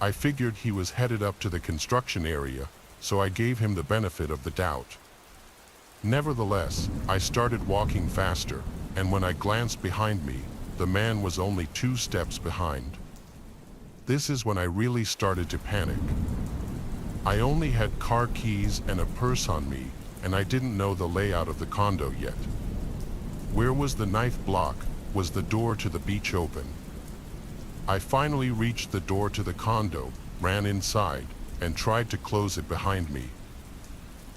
Speaker 1: I figured he was headed up to the construction area, so I gave him the benefit of the doubt. Nevertheless, I started walking faster, and when I glanced behind me, the man was only 2 steps behind. This is when I really started to panic. I only had car keys and a purse on me, and I didn't know the layout of the condo yet. Where was the ninth block? Was the door to the beach open? I finally reached the door to the condo, ran inside, and tried to close it behind me.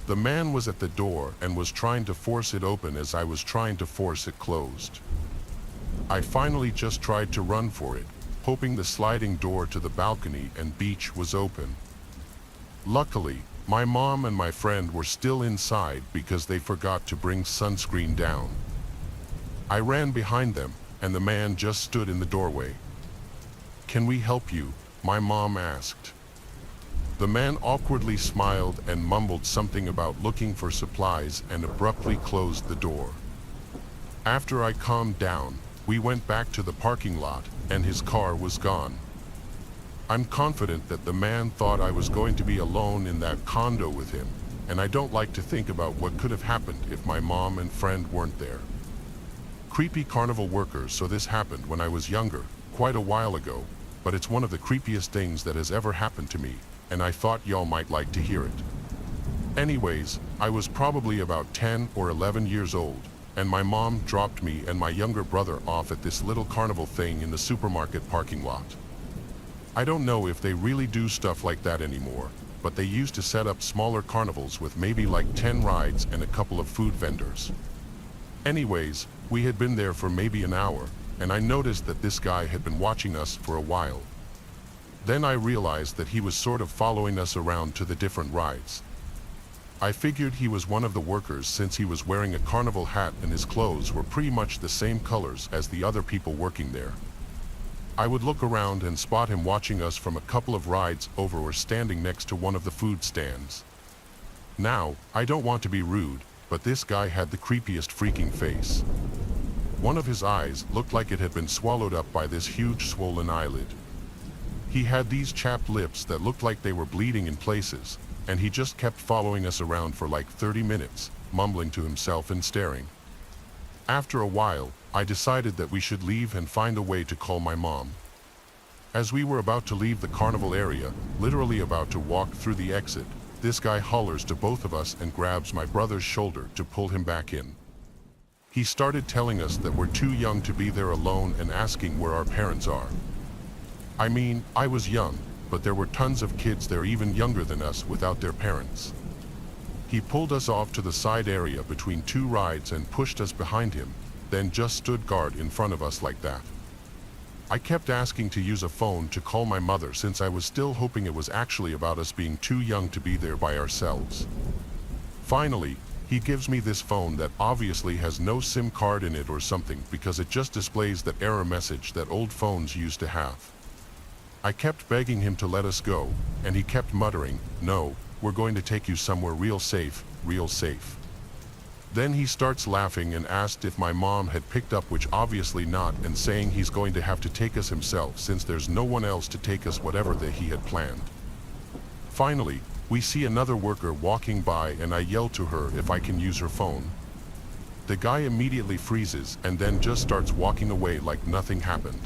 Speaker 1: The man was at the door and was trying to force it open as I was trying to force it closed. I finally just tried to run for it, hoping the sliding door to the balcony and beach was open. Luckily, my mom and my friend were still inside because they forgot to bring sunscreen down. I ran behind them, and the man just stood in the doorway. "Can we help you?" my mom asked. The man awkwardly smiled and mumbled something about looking for supplies and abruptly closed the door. After I calmed down, we went back to the parking lot, and his car was gone. I'm confident that the man thought I was going to be alone in that condo with him, and I don't like to think about what could have happened if my mom and friend weren't there. Creepy carnival workers, so this happened when I was younger, quite a while ago, but it's one of the creepiest things that has ever happened to me, and I thought y'all might like to hear it. Anyways, I was probably about 10 or 11 years old, and my mom dropped me and my younger brother off at this little carnival thing in the supermarket parking lot. I don't know if they really do stuff like that anymore, but they used to set up smaller carnivals with maybe like 10 rides and a couple of food vendors. Anyways, we had been there for maybe an hour, and I noticed that this guy had been watching us for a while. Then I realized that he was sort of following us around to the different rides. I figured he was one of the workers since he was wearing a carnival hat and his clothes were pretty much the same colors as the other people working there. I would look around and spot him watching us from a couple of rides over or standing next to one of the food stands. Now, I don't want to be rude, but this guy had the creepiest freaking face. One of his eyes looked like it had been swallowed up by this huge swollen eyelid. He had these chapped lips that looked like they were bleeding in places, and he just kept following us around for like 30 minutes, mumbling to himself and staring. After a while, I decided that we should leave and find a way to call my mom. As we were about to leave the carnival area, literally about to walk through the exit, this guy hollers to both of us and grabs my brother's shoulder to pull him back in. He started telling us that we're too young to be there alone and asking where our parents are. I mean, I was young, but there were tons of kids there even younger than us without their parents. He pulled us off to the side area between 2 rides and pushed us behind him, then just stood guard in front of us like that. I kept asking to use a phone to call my mother since I was still hoping it was actually about us being too young to be there by ourselves. Finally, he gives me this phone that obviously has no SIM card in it or something because it just displays that error message that old phones used to have. I kept begging him to let us go, and he kept muttering, "No, we're going to take you somewhere real safe, real safe." Then he starts laughing and asked if my mom had picked up, which obviously not, and saying he's going to have to take us himself since there's no one else to take us, whatever that he had planned. Finally, we see another worker walking by and I yell to her if I can use her phone. The guy immediately freezes and then just starts walking away like nothing happened.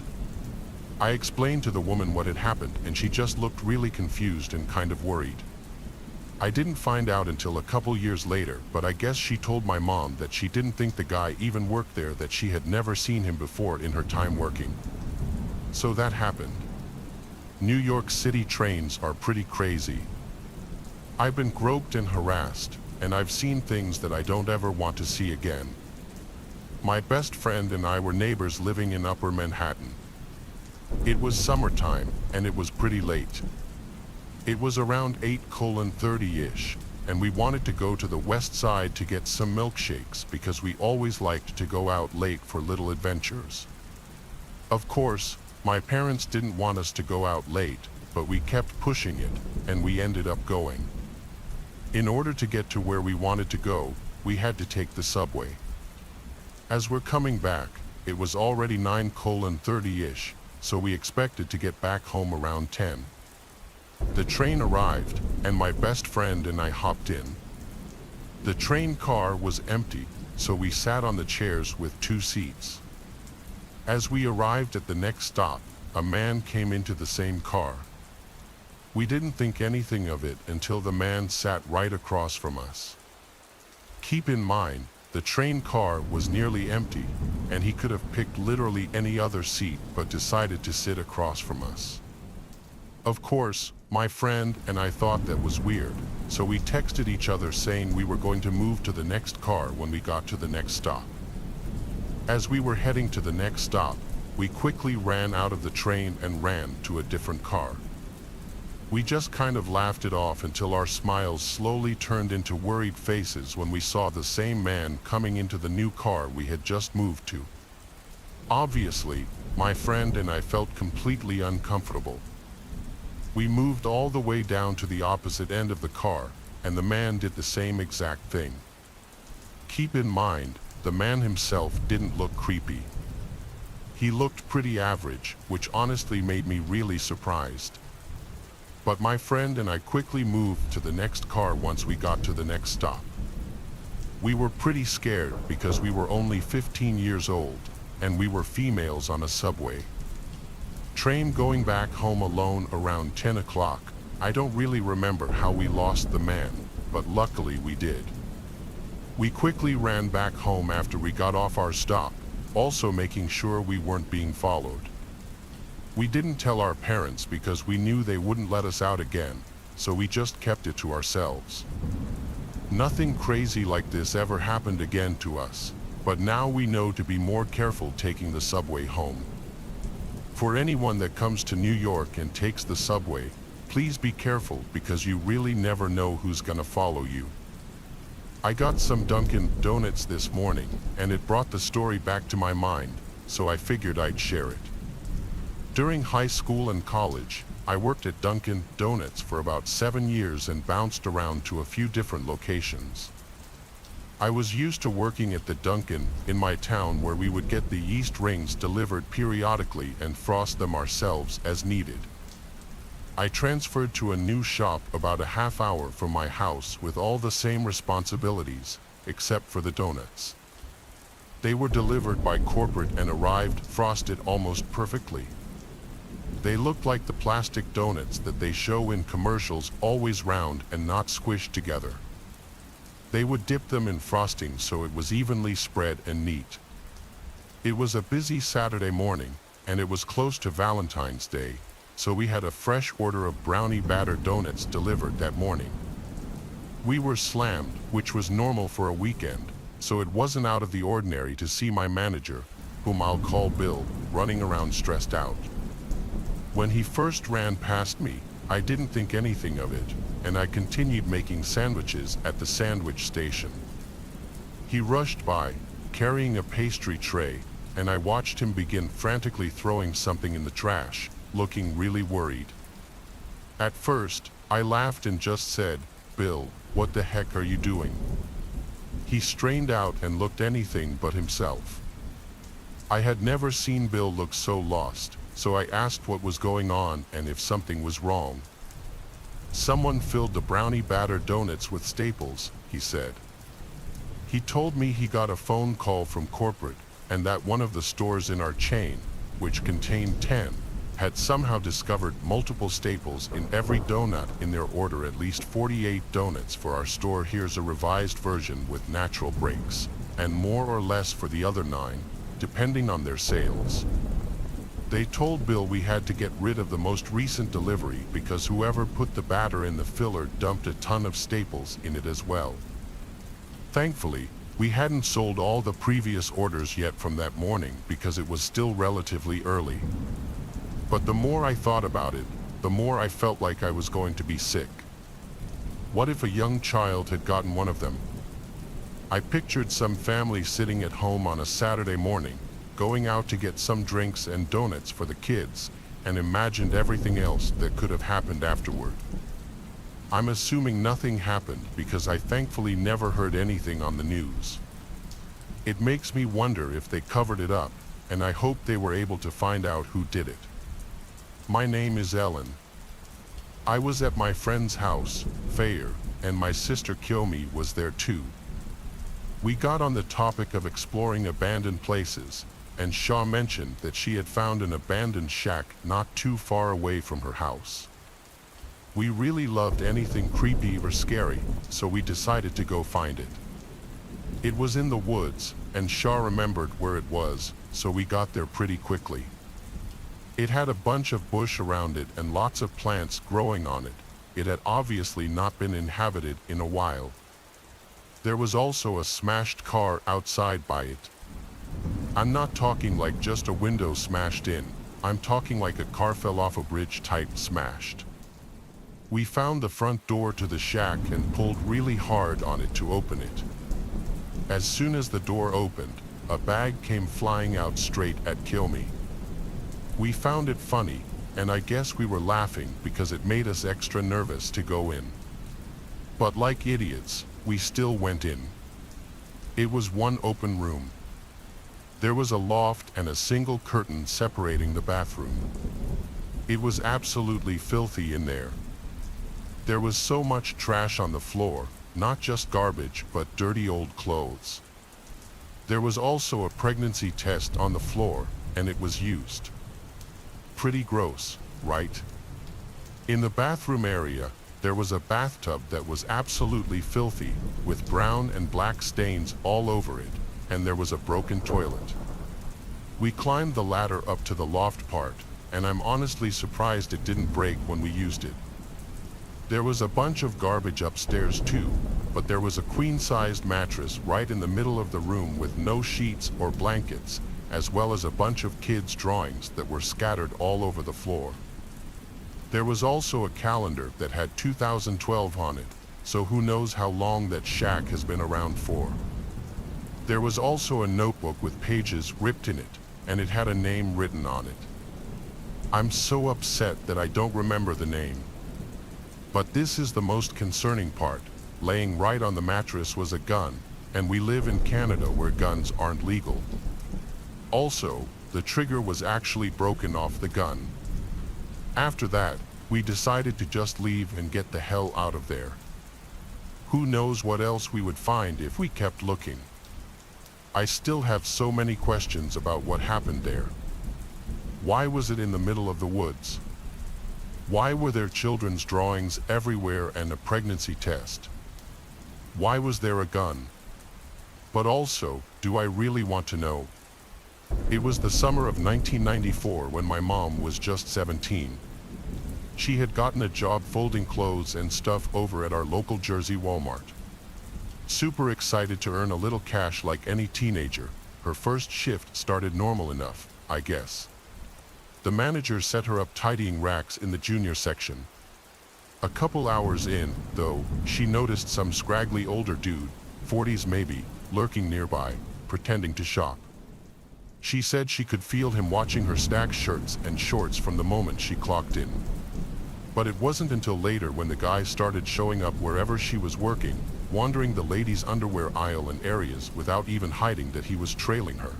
Speaker 1: I explained to the woman what had happened and she just looked really confused and kind of worried. I didn't find out until a couple years later, but I guess she told my mom that she didn't think the guy even worked there, that she had never seen him before in her time working. So that happened. New York City trains are pretty crazy. I've been groped and harassed, and I've seen things that I don't ever want to see again. My best friend and I were neighbors living in Upper Manhattan. It was summertime, and it was pretty late. It was around 8:30-ish, and we wanted to go to the west side to get some milkshakes because we always liked to go out late for little adventures. Of course, my parents didn't want us to go out late, but we kept pushing it, and we ended up going. In order to get to where we wanted to go, we had to take the subway. As we're coming back, it was already 9:30-ish, so we expected to get back home around 10. The train arrived, and my best friend and I hopped in. The train car was empty, so we sat on the chairs with 2 seats. As we arrived at the next stop, a man came into the same car. We didn't think anything of it until the man sat right across from us. Keep in mind, the train car was nearly empty, and he could have picked literally any other seat but decided to sit across from us. Of course, my friend and I thought that was weird, so we texted each other saying we were going to move to the next car when we got to the next stop. As we were heading to the next stop, we quickly ran out of the train and ran to a different car. We just kind of laughed it off until our smiles slowly turned into worried faces when we saw the same man coming into the new car we had just moved to. Obviously, my friend and I felt completely uncomfortable. We moved all the way down to the opposite end of the car, and the man did the same exact thing. Keep in mind, the man himself didn't look creepy. He looked pretty average, which honestly made me really surprised. But my friend and I quickly moved to the next car once we got to the next stop. We were pretty scared because we were only 15 years old, and we were females on a subway. Train going back home alone around 10 o'clock. I don't really remember how we lost the man, but luckily we did. We quickly ran back home after we got off our stop, also making sure we weren't being followed. We didn't tell our parents because we knew they wouldn't let us out again, so we just kept it to ourselves. Nothing crazy like this ever happened again to us, but now we know to be more careful taking the subway home. For anyone that comes to New York and takes the subway, please be careful because you really never know who's gonna follow you. I got some Dunkin' Donuts this morning, and it brought the story back to my mind, so I figured I'd share it. During high school and college, I worked at Dunkin' Donuts for about 7 years and bounced around to a few different locations. I was used to working at the Dunkin' in my town where we would get the yeast rings delivered periodically and frost them ourselves as needed. I transferred to a new shop about a half hour from my house with all the same responsibilities, except for the donuts. They were delivered by corporate and arrived frosted almost perfectly. They looked like the plastic donuts that they show in commercials, always round and not squished together. They would dip them in frosting so it was evenly spread and neat. It was a busy Saturday morning, and it was close to Valentine's Day, so we had a fresh order of brownie batter donuts delivered that morning. We were slammed, which was normal for a weekend, so it wasn't out of the ordinary to see my manager, whom I'll call Bill, running around stressed out. When he first ran past me, I didn't think anything of it, and I continued making sandwiches at the sandwich station. He rushed by, carrying a pastry tray, and I watched him begin frantically throwing something in the trash, looking really worried. At first, I laughed and just said, "Bill, what the heck are you doing?" He strained out and looked anything but himself. I had never seen Bill look so lost, so I asked what was going on and if something was wrong. "Someone filled the brownie batter donuts with staples," he said. He told me he got a phone call from corporate and that one of the stores in our chain, which contained 10, had somehow discovered multiple staples in every donut in their order. At least 48 donuts for our store. Here's a revised version with natural breaks, and more or less for the other 9, depending on their sales. They told Bill we had to get rid of the most recent delivery because whoever put the batter in the filler dumped a ton of staples in it as well. Thankfully, we hadn't sold all the previous orders yet from that morning because it was still relatively early. But the more I thought about it, the more I felt like I was going to be sick. What if a young child had gotten one of them? I pictured some family sitting at home on a Saturday morning, going out to get some drinks and donuts for the kids, and imagined everything else that could have happened afterward. I'm assuming nothing happened because I thankfully never heard anything on the news. It makes me wonder if they covered it up, and I hope they were able to find out who did it. My name is Ellen. I was at my friend's house, Fayer, and my sister Kyomi was there too. We got on the topic of exploring abandoned places, and Shaw mentioned that she had found an abandoned shack not too far away from her house. We really loved anything creepy or scary, so we decided to go find it. It was in the woods, and Shaw remembered where it was, so we got there pretty quickly. It had a bunch of bush around it and lots of plants growing on it. It had obviously not been inhabited in a while. There was also a smashed car outside by it. I'm not talking like just a window smashed in, I'm talking like a car fell off a bridge type smashed. We found the front door to the shack and pulled really hard on it to open it. As soon as the door opened, a bag came flying out straight at Kyomi. We found it funny, and I guess we were laughing because it made us extra nervous to go in. But like idiots, we still went in. It was one open room. There was a loft and a single curtain separating the bathroom. It was absolutely filthy in there. There was so much trash on the floor, not just garbage, but dirty old clothes. There was also a pregnancy test on the floor, and it was used. Pretty gross, right? In the bathroom area, there was a bathtub that was absolutely filthy, with brown and black stains all over it, and there was a broken toilet. We climbed the ladder up to the loft part, and I'm honestly surprised it didn't break when we used it. There was a bunch of garbage upstairs too, but there was a queen-sized mattress right in the middle of the room with no sheets or blankets, as well as a bunch of kids' drawings that were scattered all over the floor. There was also a calendar that had 2012 on it, so who knows how long that shack has been around for. There was also a notebook with pages ripped in it, and it had a name written on it. I'm so upset that I don't remember the name. But this is the most concerning part. Laying right on the mattress was a gun, and we live in Canada where guns aren't legal. Also, the trigger was actually broken off the gun. After that, we decided to just leave and get the hell out of there. Who knows what else we would find if we kept looking. I still have so many questions about what happened there. Why was it in the middle of the woods? Why were there children's drawings everywhere and a pregnancy test? Why was there a gun? But also, do I really want to know? It was the summer of 1994 when my mom was just 17. She had gotten a job folding clothes and stuff over at our local Jersey Walmart. Super excited to earn a little cash like any teenager, her first shift started normal enough, I guess. The manager set her up tidying racks in the junior section. A couple hours in, though, she noticed some scraggly older dude, 40s maybe, lurking nearby, pretending to shop. She said she could feel him watching her stack shirts and shorts from the moment she clocked in. But it wasn't until later when the guy started showing up wherever she was working, wandering the ladies' underwear aisle and areas without even hiding that he was trailing her.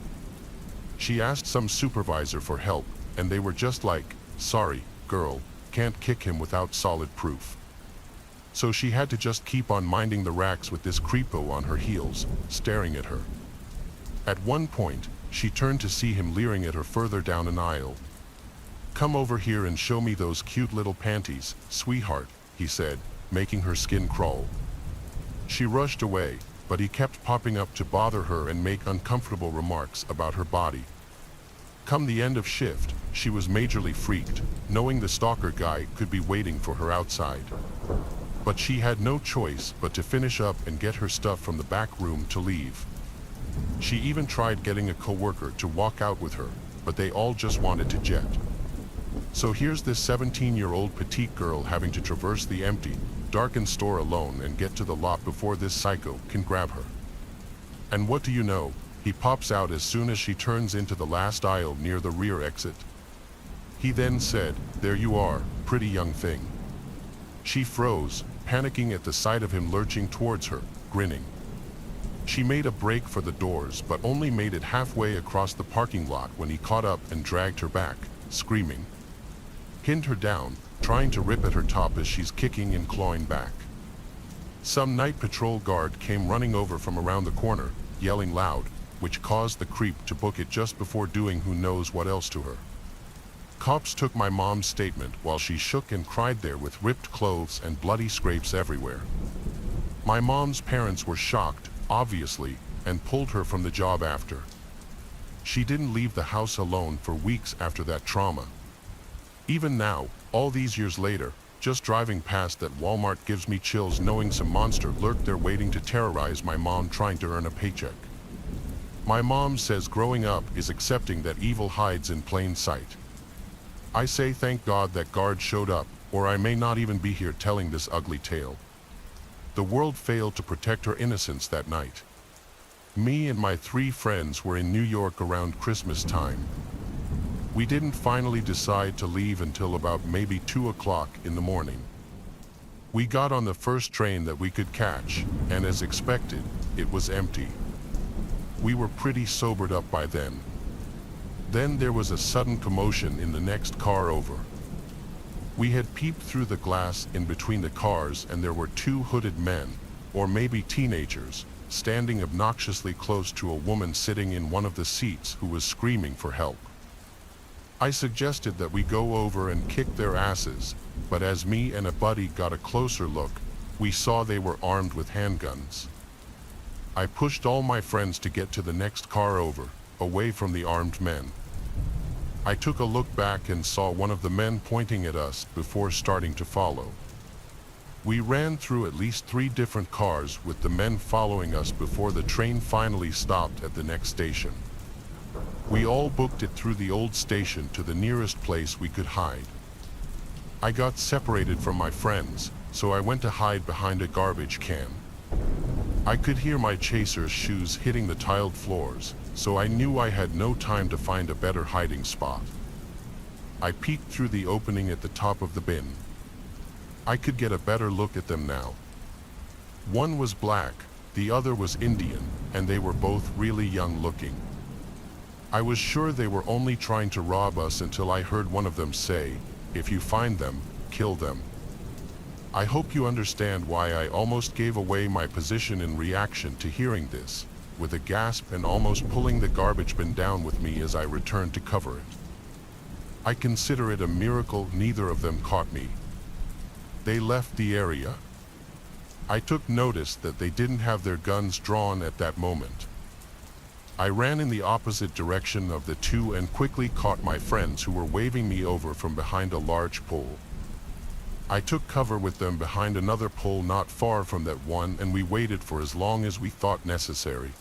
Speaker 1: She asked some supervisor for help, and they were just like, "Sorry, girl, can't kick him without solid proof." So she had to just keep on minding the racks with this creepo on her heels, staring at her. At one point, she turned to see him leering at her further down an aisle. "Come over here and show me those cute little panties, sweetheart," he said, making her skin crawl. She rushed away, but he kept popping up to bother her and make uncomfortable remarks about her body. Come the end of shift, she was majorly freaked, knowing the stalker guy could be waiting for her outside. But she had no choice but to finish up and get her stuff from the back room to leave. She even tried getting a coworker to walk out with her, but they all just wanted to jet. So here's this 17-year-old petite girl having to traverse the empty, darkened store alone and get to the lot before this psycho can grab her. And what do you know? He pops out as soon as she turns into the last aisle near the rear exit. He then said, "There you are, pretty young thing." She froze, panicking at the sight of him lurching towards her, grinning. She made a break for the doors but only made it halfway across the parking lot when he caught up and dragged her back, screaming. Pinned her down, trying to rip at her top as she's kicking and clawing back. Some night patrol guard came running over from around the corner, yelling loud, which caused the creep to book it just before doing who knows what else to her. Cops took my mom's statement while she shook and cried there with ripped clothes and bloody scrapes everywhere. My mom's parents were shocked, obviously, and pulled her from the job after. She didn't leave the house alone for weeks after that trauma. Even now, all these years later, just driving past that Walmart gives me chills knowing some monster lurked there waiting to terrorize my mom trying to earn a paycheck. My mom says growing up is accepting that evil hides in plain sight. I say thank God that guard showed up, or I may not even be here telling this ugly tale. The world failed to protect her innocence that night. Me and my 3 friends were in New York around Christmas time. We didn't finally decide to leave until about maybe 2 o'clock in the morning. We got on the first train that we could catch, and as expected, it was empty. We were pretty sobered up by then. Then there was a sudden commotion in the next car over. We had peeped through the glass in between the cars and there were 2 hooded men, or maybe teenagers, standing obnoxiously close to a woman sitting in one of the seats who was screaming for help. I suggested that we go over and kick their asses, but as me and a buddy got a closer look, we saw they were armed with handguns. I pushed all my friends to get to the next car over, away from the armed men. I took a look back and saw one of the men pointing at us before starting to follow. We ran through at least 3 different cars with the men following us before the train finally stopped at the next station. We all booked it through the old station to the nearest place we could hide. I got separated from my friends, so I went to hide behind a garbage can. I could hear my chaser's shoes hitting the tiled floors, so I knew I had no time to find a better hiding spot. I peeked through the opening at the top of the bin. I could get a better look at them now. One was black, the other was Indian, and they were both really young looking. I was sure they were only trying to rob us until I heard one of them say, "If you find them, kill them." I hope you understand why I almost gave away my position in reaction to hearing this, with a gasp and almost pulling the garbage bin down with me as I returned to cover it. I consider it a miracle neither of them caught me. They left the area. I took notice that they didn't have their guns drawn at that moment. I ran in the opposite direction of the 2 and quickly caught my friends who were waving me over from behind a large pole. I took cover with them behind another pole not far from that one and we waited for as long as we thought necessary.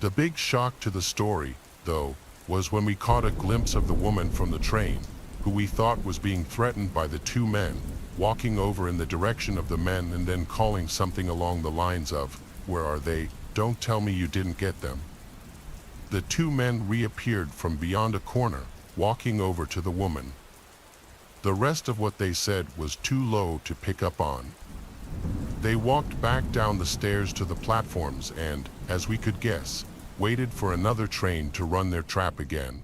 Speaker 1: The big shock to the story, though, was when we caught a glimpse of the woman from the train, who we thought was being threatened by the two men, walking over in the direction of the men and then calling something along the lines of, "Where are they? Don't tell me you didn't get them." The two men reappeared from beyond a corner, walking over to the woman. The rest of what they said was too low to pick up on. They walked back down the stairs to the platforms and, as we could guess, waited for another train to run their trap again.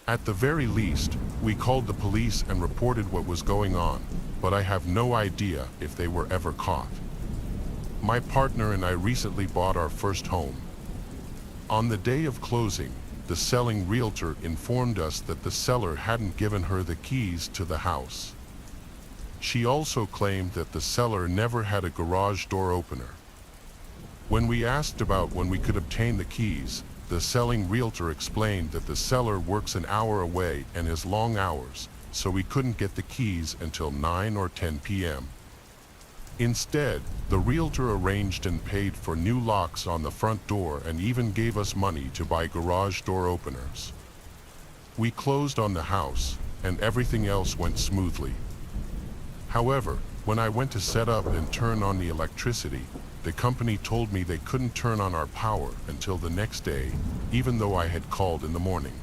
Speaker 1: At the very least, we called the police and reported what was going on, but I have no idea if they were ever caught. My partner and I recently bought our first home. On the day of closing, the selling realtor informed us that the seller hadn't given her the keys to the house. She also claimed that the seller never had a garage door opener. When we asked about when we could obtain the keys, the selling realtor explained that the seller works an hour away and has long hours, so we couldn't get the keys until 9 or 10 p.m. Instead, the realtor arranged and paid for new locks on the front door and even gave us money to buy garage door openers. We closed on the house, and everything else went smoothly. However, when I went to set up and turn on the electricity, the company told me they couldn't turn on our power until the next day, even though I had called in the morning.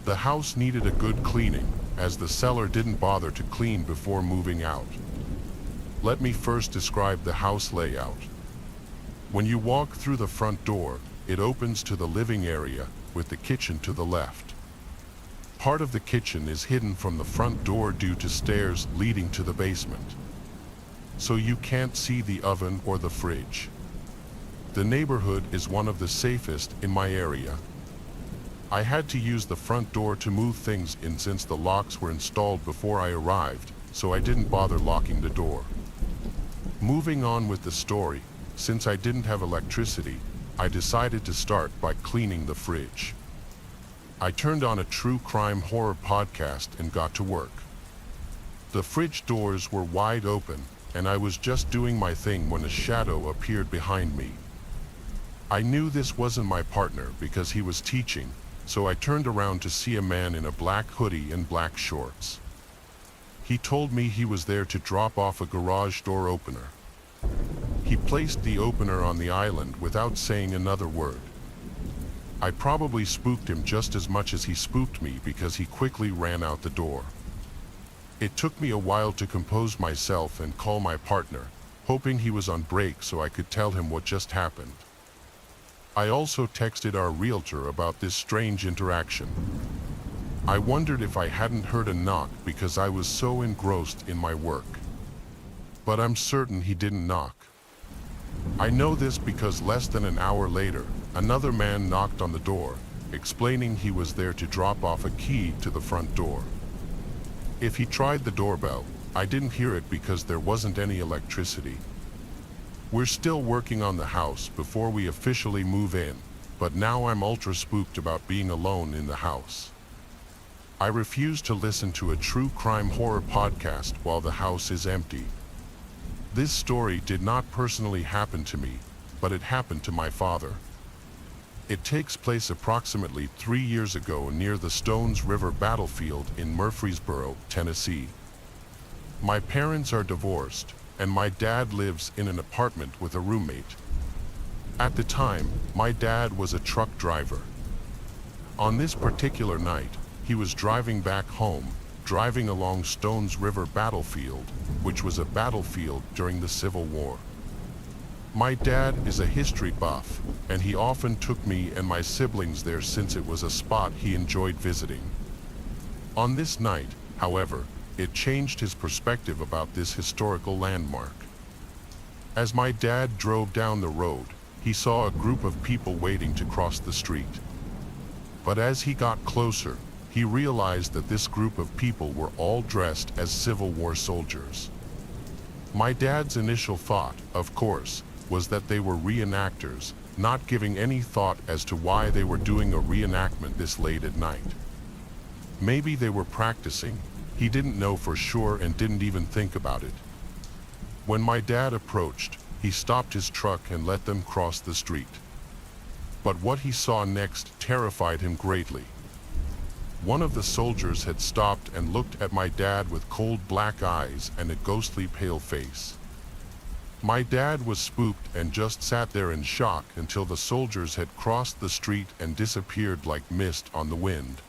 Speaker 1: The house needed a good cleaning, as the seller didn't bother to clean before moving out. Let me first describe the house layout. When you walk through the front door, it opens to the living area, with the kitchen to the left. Part of the kitchen is hidden from the front door due to stairs leading to the basement, so you can't see the oven or the fridge. The neighborhood is one of the safest in my area. I had to use the front door to move things in since the locks were installed before I arrived, so I didn't bother locking the door. Moving on with the story, since I didn't have electricity, I decided to start by cleaning the fridge. I turned on a true crime horror podcast and got to work. The fridge doors were wide open, and I was just doing my thing when a shadow appeared behind me. I knew this wasn't my partner because he was teaching, so I turned around to see a man in a black hoodie and black shorts. He told me he was there to drop off a garage door opener. He placed the opener on the island without saying another word. I probably spooked him just as much as he spooked me because he quickly ran out the door. It took me a while to compose myself and call my partner, hoping he was on break so I could tell him what just happened. I also texted our realtor about this strange interaction. I wondered if I hadn't heard a knock because I was so engrossed in my work. But I'm certain he didn't knock. I know this because less than an hour later, another man knocked on the door, explaining he was there to drop off a key to the front door. If he tried the doorbell, I didn't hear it because there wasn't any electricity. We're still working on the house before we officially move in, but now I'm ultra spooked about being alone in the house. I refuse to listen to a true crime horror podcast while the house is empty. This story did not personally happen to me, but it happened to my father. It takes place approximately 3 years ago near the Stones River battlefield in Murfreesboro, Tennessee. My parents are divorced, and my dad lives in an apartment with a roommate. At the time, my dad was a truck driver. On this particular night, he was driving back home, driving along Stones River battlefield, which was a battlefield during the Civil War. My dad is a history buff, and he often took me and my siblings there since it was a spot he enjoyed visiting. On this night, however, it changed his perspective about this historical landmark. As my dad drove down the road, he saw a group of people waiting to cross the street. But as he got closer, he realized that this group of people were all dressed as Civil War soldiers. My dad's initial thought, of course, was that they were reenactors, not giving any thought as to why they were doing a reenactment this late at night. Maybe they were practicing. He didn't know for sure and didn't even think about it. When my dad approached, he stopped his truck and let them cross the street. But what he saw next terrified him greatly. One of the soldiers had stopped and looked at my dad with cold black eyes and a ghostly pale face. My dad was spooked and just sat there in shock until the soldiers had crossed the street and disappeared like mist on the wind.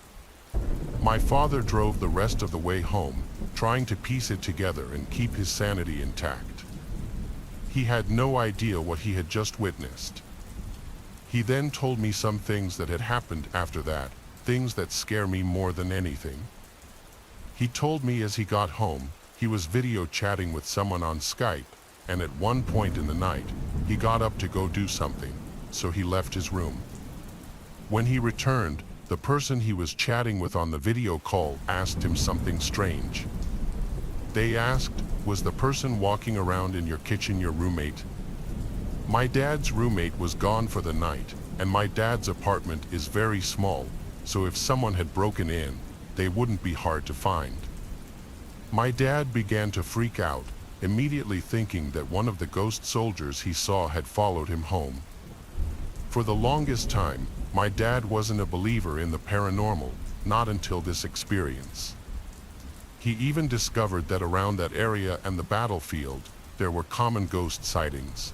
Speaker 1: My father drove the rest of the way home, trying to piece it together and keep his sanity intact. He had no idea what he had just witnessed. He then told me some things that had happened after that, things that scare me more than anything. He told me as he got home, he was video chatting with someone on Skype, and at one point in the night, he got up to go do something, so he left his room. When he returned, the person he was chatting with on the video call asked him something strange. They asked, "Was the person walking around in your kitchen your roommate?" My dad's roommate was gone for the night, and my dad's apartment is very small, so if someone had broken in, they wouldn't be hard to find. My dad began to freak out, immediately thinking that one of the ghost soldiers he saw had followed him home. For the longest time, my dad wasn't a believer in the paranormal, not until this experience. He even discovered that around that area and the battlefield, there were common ghost sightings.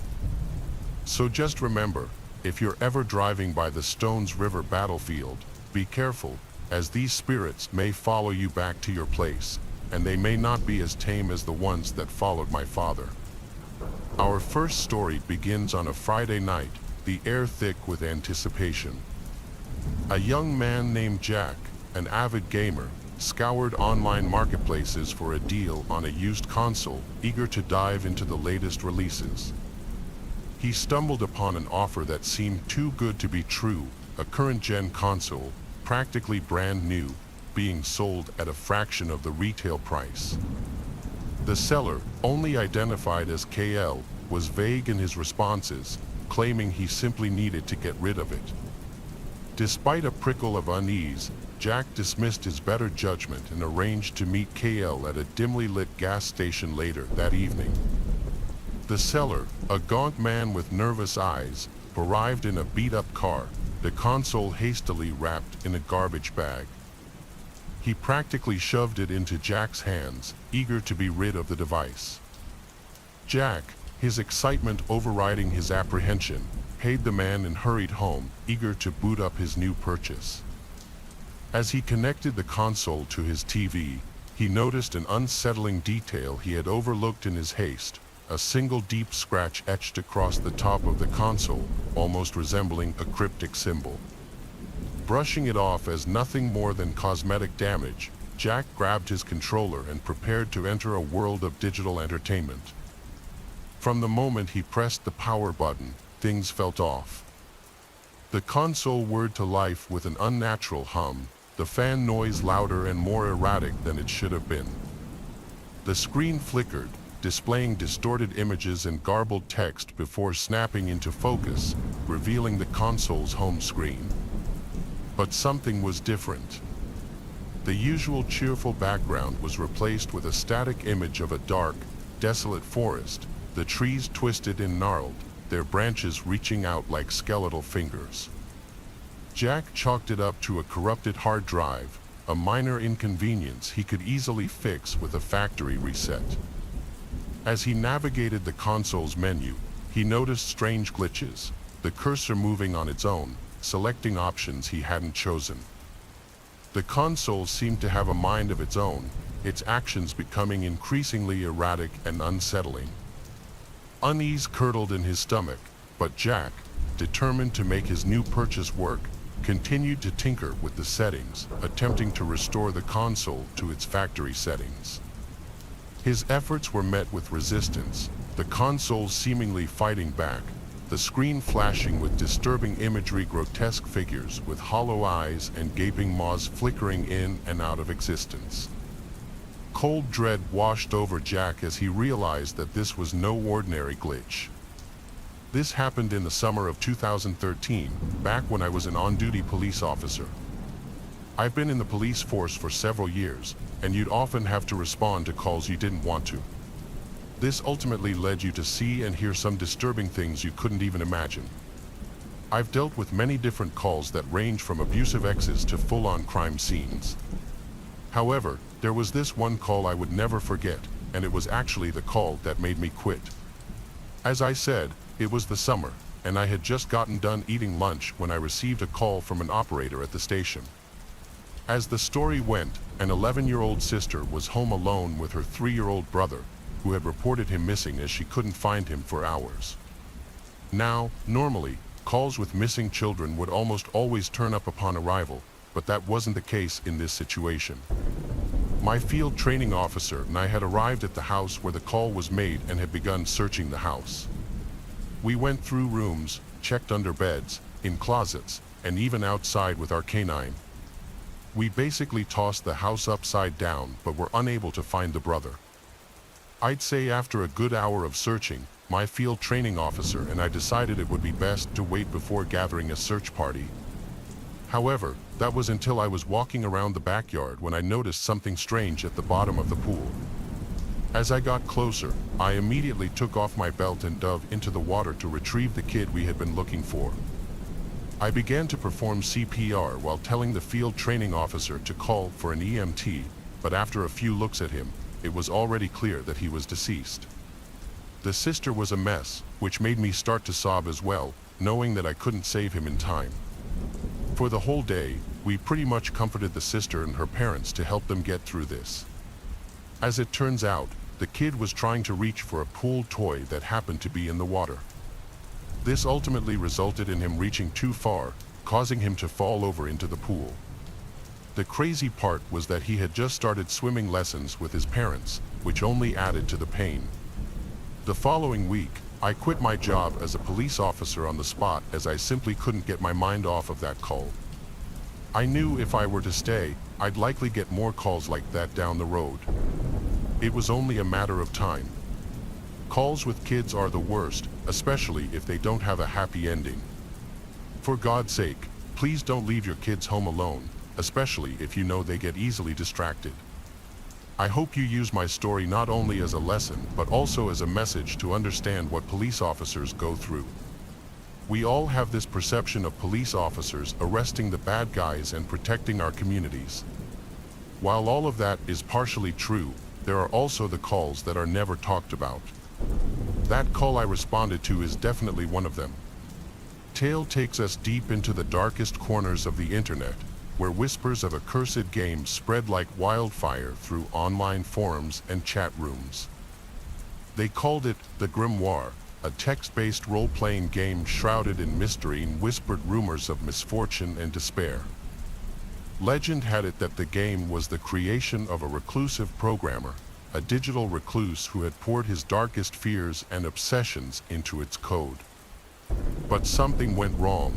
Speaker 1: So just remember, if you're ever driving by the Stones River battlefield, be careful, as these spirits may follow you back to your place, and they may not be as tame as the ones that followed my father. Our first story begins on a Friday night, the air thick with anticipation. A young man named Jack, an avid gamer, scoured online marketplaces for a deal on a used console, eager to dive into the latest releases. He stumbled upon an offer that seemed too good to be true, a current-gen console, practically brand new, being sold at a fraction of the retail price. The seller, only identified as KL, was vague in his responses, claiming he simply needed to get rid of it. Despite a prickle of unease, Jack dismissed his better judgment and arranged to meet KL at a dimly lit gas station later that evening. The seller, a gaunt man with nervous eyes, arrived in a beat-up car, the console hastily wrapped in a garbage bag. He practically shoved it into Jack's hands, eager to be rid of the device. Jack, his excitement overriding his apprehension, paid the man and hurried home, eager to boot up his new purchase. As he connected the console to his TV, he noticed an unsettling detail he had overlooked in his haste, a single deep scratch etched across the top of the console, almost resembling a cryptic symbol. Brushing it off as nothing more than cosmetic damage, Jack grabbed his controller and prepared to enter a world of digital entertainment. From the moment he pressed the power button, things felt off. The console whirred to life with an unnatural hum, the fan noise louder and more erratic than it should have been. The screen flickered, displaying distorted images and garbled text before snapping into focus, revealing the console's home screen. But something was different. The usual cheerful background was replaced with a static image of a dark, desolate forest, the trees twisted and gnarled, their branches reaching out like skeletal fingers. Jack chalked it up to a corrupted hard drive, a minor inconvenience he could easily fix with a factory reset. As he navigated the console's menu, he noticed strange glitches, the cursor moving on its own, selecting options he hadn't chosen. The console seemed to have a mind of its own, its actions becoming increasingly erratic and unsettling. Unease curdled in his stomach, but Jack, determined to make his new purchase work, continued to tinker with the settings, attempting to restore the console to its factory settings. His efforts were met with resistance, the console seemingly fighting back, the screen flashing with disturbing imagery, grotesque figures with hollow eyes and gaping maws flickering in and out of existence. Cold dread washed over Jack as he realized that this was no ordinary glitch. This happened in the summer of 2013, back when I was an on-duty police officer. I've been in the police force for several years, and you'd often have to respond to calls you didn't want to. This ultimately led you to see and hear some disturbing things you couldn't even imagine. I've dealt with many different calls that range from abusive exes to full-on crime scenes. However, there was this one call I would never forget, and it was actually the call that made me quit. As I said, it was the summer, and I had just gotten done eating lunch when I received a call from an operator at the station. As the story went, an 11-year-old sister was home alone with her 3-year-old brother, who had reported him missing as she couldn't find him for hours. Now, normally, calls with missing children would almost always turn up upon arrival, but that wasn't the case in this situation. My field training officer and I had arrived at the house where the call was made and had begun searching the house. We went through rooms, checked under beds, in closets, and even outside with our canine. We basically tossed the house upside down, but were unable to find the brother. I'd say after a good hour of searching, my field training officer and I decided it would be best to wait before gathering a search party. However, that was until I was walking around the backyard when I noticed something strange at the bottom of the pool. As I got closer, I immediately took off my belt and dove into the water to retrieve the kid we had been looking for. I began to perform CPR while telling the field training officer to call for an EMT, but after a few looks at him, it was already clear that he was deceased. The sister was a mess, which made me start to sob as well, knowing that I couldn't save him in time. For the whole day, we pretty much comforted the sister and her parents to help them get through this. As it turns out, the kid was trying to reach for a pool toy that happened to be in the water. This ultimately resulted in him reaching too far, causing him to fall over into the pool. The crazy part was that he had just started swimming lessons with his parents, which only added to the pain. The following week, I quit my job as a police officer on the spot as I simply couldn't get my mind off of that call. I knew if I were to stay, I'd likely get more calls like that down the road. It was only a matter of time. Calls with kids are the worst, especially if they don't have a happy ending. For God's sake, please don't leave your kids home alone, especially if you know they get easily distracted. I hope you use my story not only as a lesson, but also as a message to understand what police officers go through. We all have this perception of police officers arresting the bad guys and protecting our communities. While all of that is partially true, there are also the calls that are never talked about. That call I responded to is definitely one of them. Tale takes us deep into the darkest corners of the internet, where whispers of a cursed game spread like wildfire through online forums and chat rooms. They called it the Grimoire, a text-based role-playing game shrouded in mystery and whispered rumors of misfortune and despair. Legend had it that the game was the creation of a reclusive programmer, a digital recluse who had poured his darkest fears and obsessions into its code. But something went wrong.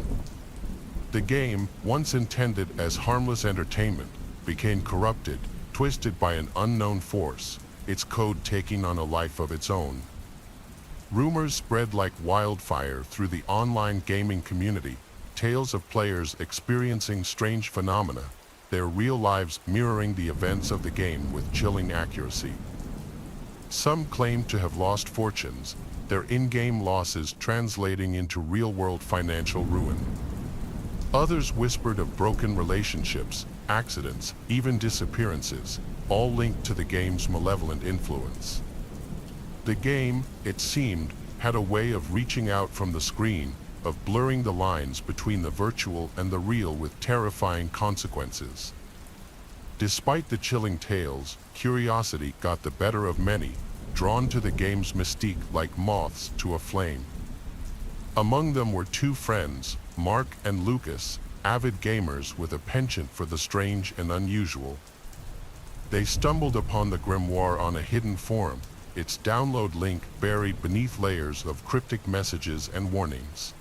Speaker 1: The game, once intended as harmless entertainment, became corrupted, twisted by an unknown force, its code taking on a life of its own. Rumors spread like wildfire through the online gaming community, tales of players experiencing strange phenomena, their real lives mirroring the events of the game with chilling accuracy. Some claimed to have lost fortunes, their in-game losses translating into real-world financial ruin. Others whispered of broken relationships, accidents, even disappearances, all linked to the game's malevolent influence. The game, it seemed, had a way of reaching out from the screen, of blurring the lines between the virtual and the real with terrifying consequences. Despite the chilling tales, curiosity got the better of many, drawn to the game's mystique like moths to a flame. Among them were two friends, Mark and Lucas, avid gamers with a penchant for the strange and unusual. They stumbled upon the Grimoire on a hidden forum, its download link buried beneath layers of cryptic messages and warnings.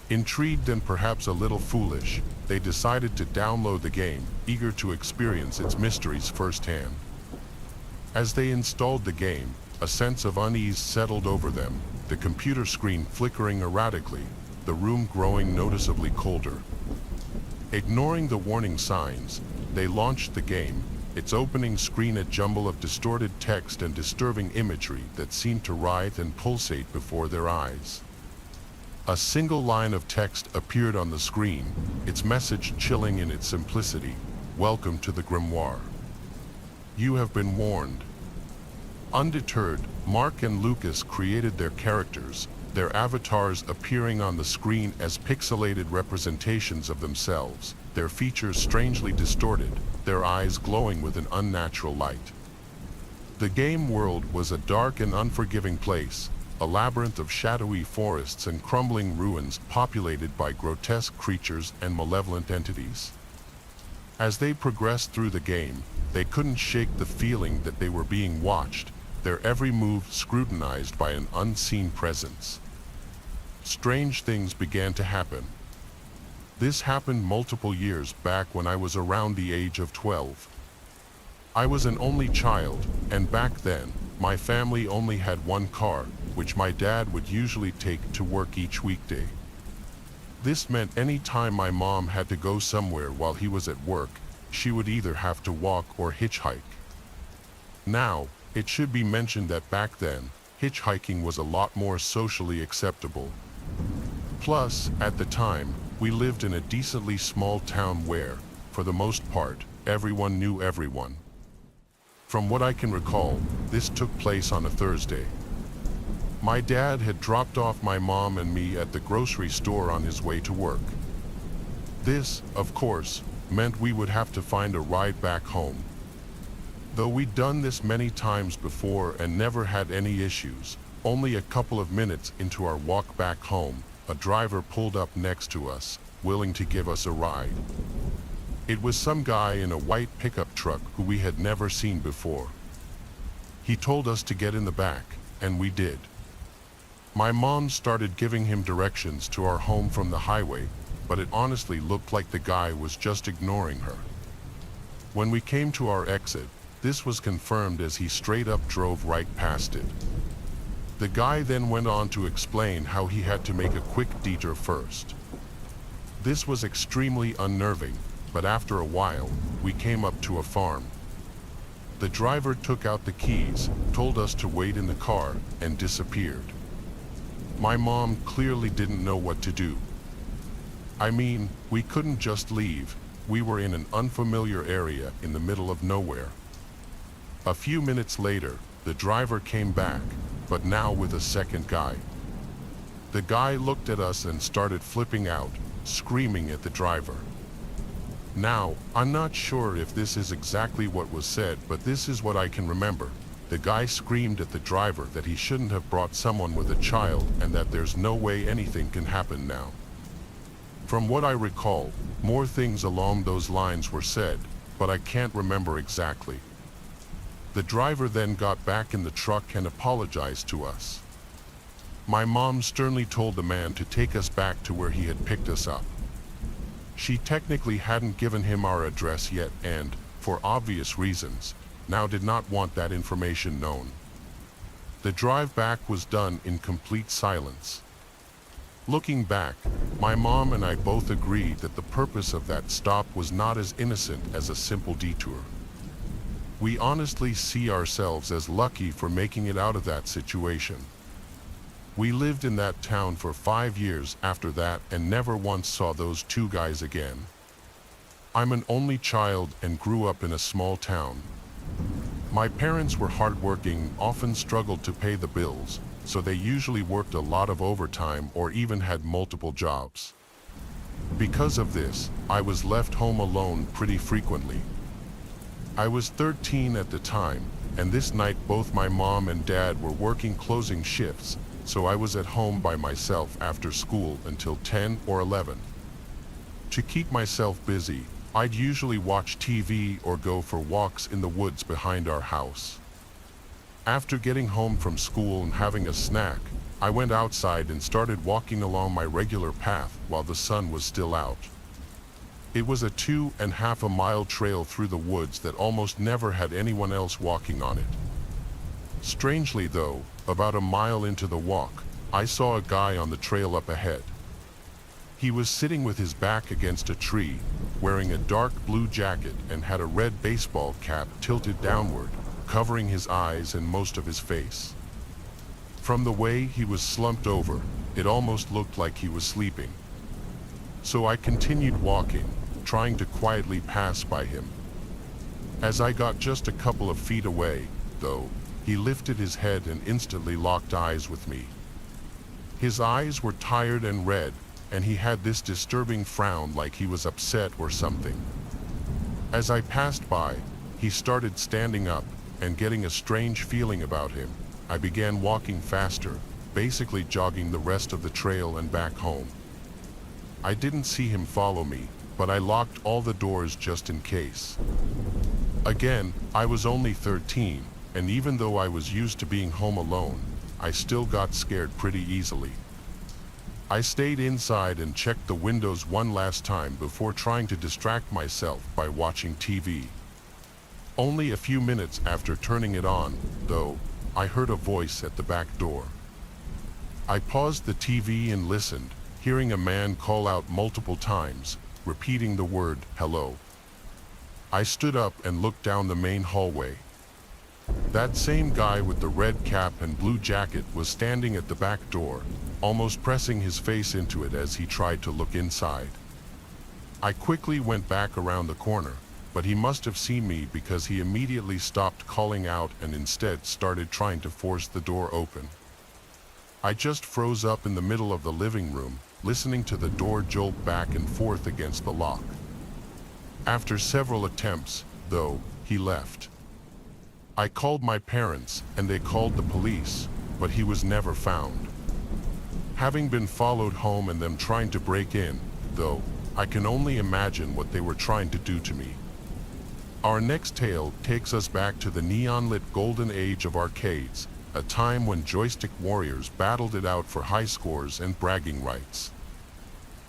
Speaker 1: Intrigued and perhaps a little foolish, they decided to download the game, eager to experience its mysteries firsthand. As they installed the game, a sense of unease settled over them, the computer screen flickering erratically, the room growing noticeably colder. Ignoring the warning signs, they launched the game, its opening screen a jumble of distorted text and disturbing imagery that seemed to writhe and pulsate before their eyes. A single line of text appeared on the screen, its message chilling in its simplicity. Welcome to the grimoire. You have been warned. Undeterred, Mark and Lucas created their characters, their avatars appearing on the screen as pixelated representations of themselves, their features strangely distorted, their eyes glowing with an unnatural light. The game world was a dark and unforgiving place, a labyrinth of shadowy forests and crumbling ruins populated by grotesque creatures and malevolent entities. As they progressed through the game, they couldn't shake the feeling that they were being watched, their every move scrutinized by an unseen presence. Strange things began to happen. This happened multiple years back when I was around the age of 12. I was an only child, and back then, my family only had one car, which my dad would usually take to work each weekday. This meant any time my mom had to go somewhere while he was at work, she would either have to walk or hitchhike. Now, it should be mentioned that back then, hitchhiking was a lot more socially acceptable. Plus, at the time, we lived in a decently small town where, for the most part, everyone knew everyone. From what I can recall, this took place on a Thursday. My dad had dropped off my mom and me at the grocery store on his way to work. This, of course, meant we would have to find a ride back home. Though we'd done this many times before and never had any issues, only a couple of minutes into our walk back home, a driver pulled up next to us, willing to give us a ride. It was some guy in a white pickup truck who we had never seen before. He told us to get in the back, and we did. My mom started giving him directions to our home from the highway, but it honestly looked like the guy was just ignoring her. When we came to our exit, this was confirmed as he straight up drove right past it. The guy then went on to explain how he had to make a quick detour first. This was extremely unnerving, but after a while, we came up to a farm. The driver took out the keys, told us to wait in the car, and disappeared. My mom clearly didn't know what to do. I mean, we couldn't just leave. We were in an unfamiliar area in the middle of nowhere. A few minutes later, the driver came back, but now with a second guy. The guy looked at us and started flipping out, screaming at the driver. Now, I'm not sure if this is exactly what was said, but this is what I can remember. The guy screamed at the driver that he shouldn't have brought someone with a child and that there's no way anything can happen now. From what I recall, more things along those lines were said, but I can't remember exactly. The driver then got back in the truck and apologized to us. My mom sternly told the man to take us back to where he had picked us up. She technically hadn't given him our address yet and, for obvious reasons, now did not want that information known. The drive back was done in complete silence. Looking back, my mom and I both agreed that the purpose of that stop was not as innocent as a simple detour. We honestly see ourselves as lucky for making it out of that situation. We lived in that town for 5 years after that and never once saw those two guys again. I'm an only child and grew up in a small town. My parents were hardworking, often struggled to pay the bills, so they usually worked a lot of overtime or even had multiple jobs. Because of this, I was left home alone pretty frequently. I was 13 at the time, and this night both my mom and dad were working closing shifts, so I was at home by myself after school until 10 or 11. To keep myself busy, I'd usually watch TV or go for walks in the woods behind our house. After getting home from school and having a snack, I went outside and started walking along my regular path while the sun was still out. It was a 2.5 mile trail through the woods that almost never had anyone else walking on it. Strangely though, about a mile into the walk, I saw a guy on the trail up ahead. He was sitting with his back against a tree, wearing a dark blue jacket and had a red baseball cap tilted downward, covering his eyes and most of his face. From the way he was slumped over, It almost looked like he was sleeping. So I continued walking, trying to quietly pass by him. As I got just a couple of feet away, though, he lifted his head and instantly locked eyes with me. His eyes were tired and red, and he had this disturbing frown like he was upset or something. As I passed by, he started standing up, and getting a strange feeling about him, I began walking faster, basically jogging the rest of the trail and back home. I didn't see him follow me, but I locked all the doors just in case. Again, I was only 13, and even though I was used to being home alone, I still got scared pretty easily. I stayed inside and checked the windows one last time before trying to distract myself by watching TV. Only a few minutes after turning it on, though, I heard a voice at the back door. I paused the TV and listened, hearing a man call out multiple times, repeating the word, "Hello." I stood up and looked down the main hallway. That same guy with the red cap and blue jacket was standing at the back door, almost pressing his face into it as he tried to look inside. I quickly went back around the corner, but he must have seen me because he immediately stopped calling out and instead started trying to force the door open. I just froze up in the middle of the living room, listening to the door jolt back and forth against the lock. After several attempts, though, he left. I called my parents, and they called the police, but he was never found. Having been followed home and them trying to break in, though, I can only imagine what they were trying to do to me. Our next tale takes us back to the neon-lit golden age of arcades, a time when joystick warriors battled it out for high scores and bragging rights.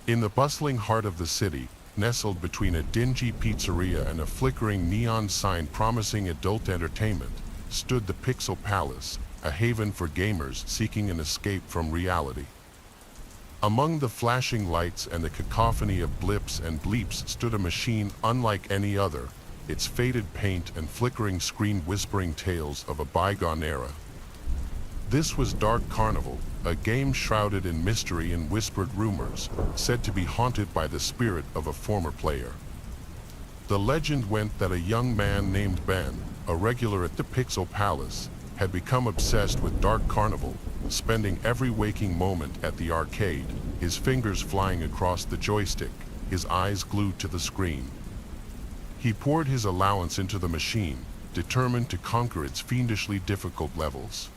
Speaker 1: In the bustling heart of the city, nestled between a dingy pizzeria and a flickering neon sign promising adult entertainment, stood the Pixel Palace, a haven for gamers seeking an escape from reality. Among the flashing lights and the cacophony of blips and bleeps stood a machine unlike any other, its faded paint and flickering screen whispering tales of a bygone era. This was Dark Carnival, a game shrouded in mystery and whispered rumors, said to be haunted by the spirit of a former player. The legend went that a young man named Ben, a regular at the Pixel Palace, had become obsessed with Dark Carnival, spending every waking moment at the arcade, his fingers flying across the joystick, his eyes glued to the screen. He poured his allowance into the machine, determined to conquer its fiendishly difficult levels.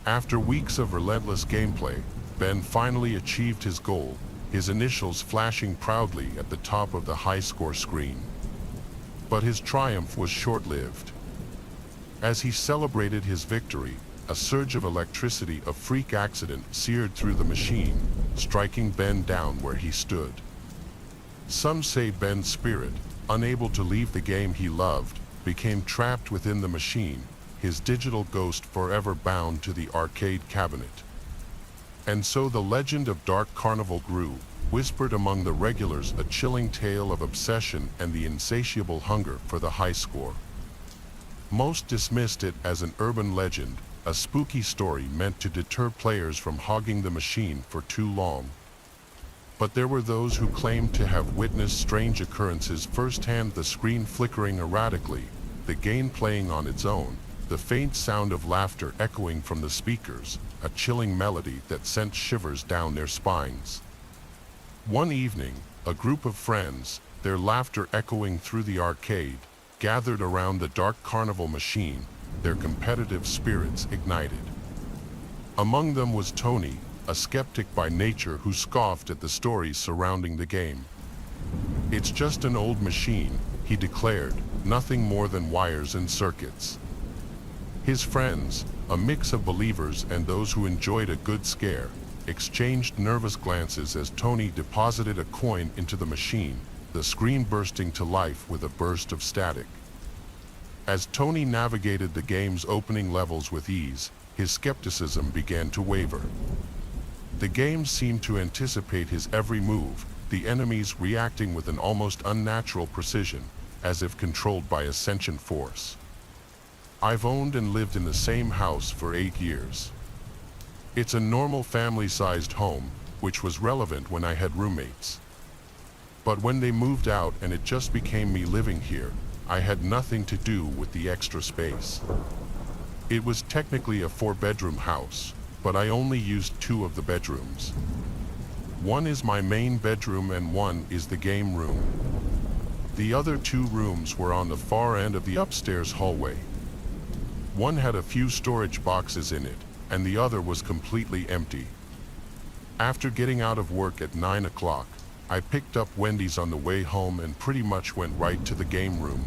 Speaker 1: After weeks of relentless gameplay, Ben finally achieved his goal, his initials flashing proudly at the top of the high-score screen. But his triumph was short-lived. As he celebrated his victory, a surge of electricity, a freak accident, seared through the machine, striking Ben down where he stood. Some say Ben's spirit, unable to leave the game he loved, became trapped within the machine, his digital ghost forever bound to the arcade cabinet. And so the legend of Dark Carnival grew, whispered among the regulars, a chilling tale of obsession and the insatiable hunger for the high score. Most dismissed it as an urban legend, a spooky story meant to deter players from hogging the machine for too long. But there were those who claimed to have witnessed strange occurrences firsthand, the screen flickering erratically, the game playing on its own, the faint sound of laughter echoing from the speakers, a chilling melody that sent shivers down their spines. One evening, a group of friends, their laughter echoing through the arcade, gathered around the Dark Carnival machine, their competitive spirits ignited. Among them was Tony, a skeptic by nature who scoffed at the stories surrounding the game. "It's just an old machine," he declared, "nothing more than wires and circuits." His friends, a mix of believers and those who enjoyed a good scare, exchanged nervous glances as Tony deposited a coin into the machine, the screen bursting to life with a burst of static. As Tony navigated the game's opening levels with ease, his skepticism began to waver. The game seemed to anticipate his every move, the enemies reacting with an almost unnatural precision, as if controlled by a sentient force. "I've owned and lived in the same house for 8 years. It's a normal family-sized home, which was relevant when I had roommates. But when they moved out and it just became me living here, I had nothing to do with the extra space. It was technically a 4-bedroom house, but I only used 2 of the bedrooms. One is my main bedroom and one is the game room. The other 2 rooms were on the far end of the upstairs hallway. One had a few storage boxes in it, and the other was completely empty. After getting out of work at 9 o'clock, I picked up Wendy's on the way home and pretty much went right to the game room.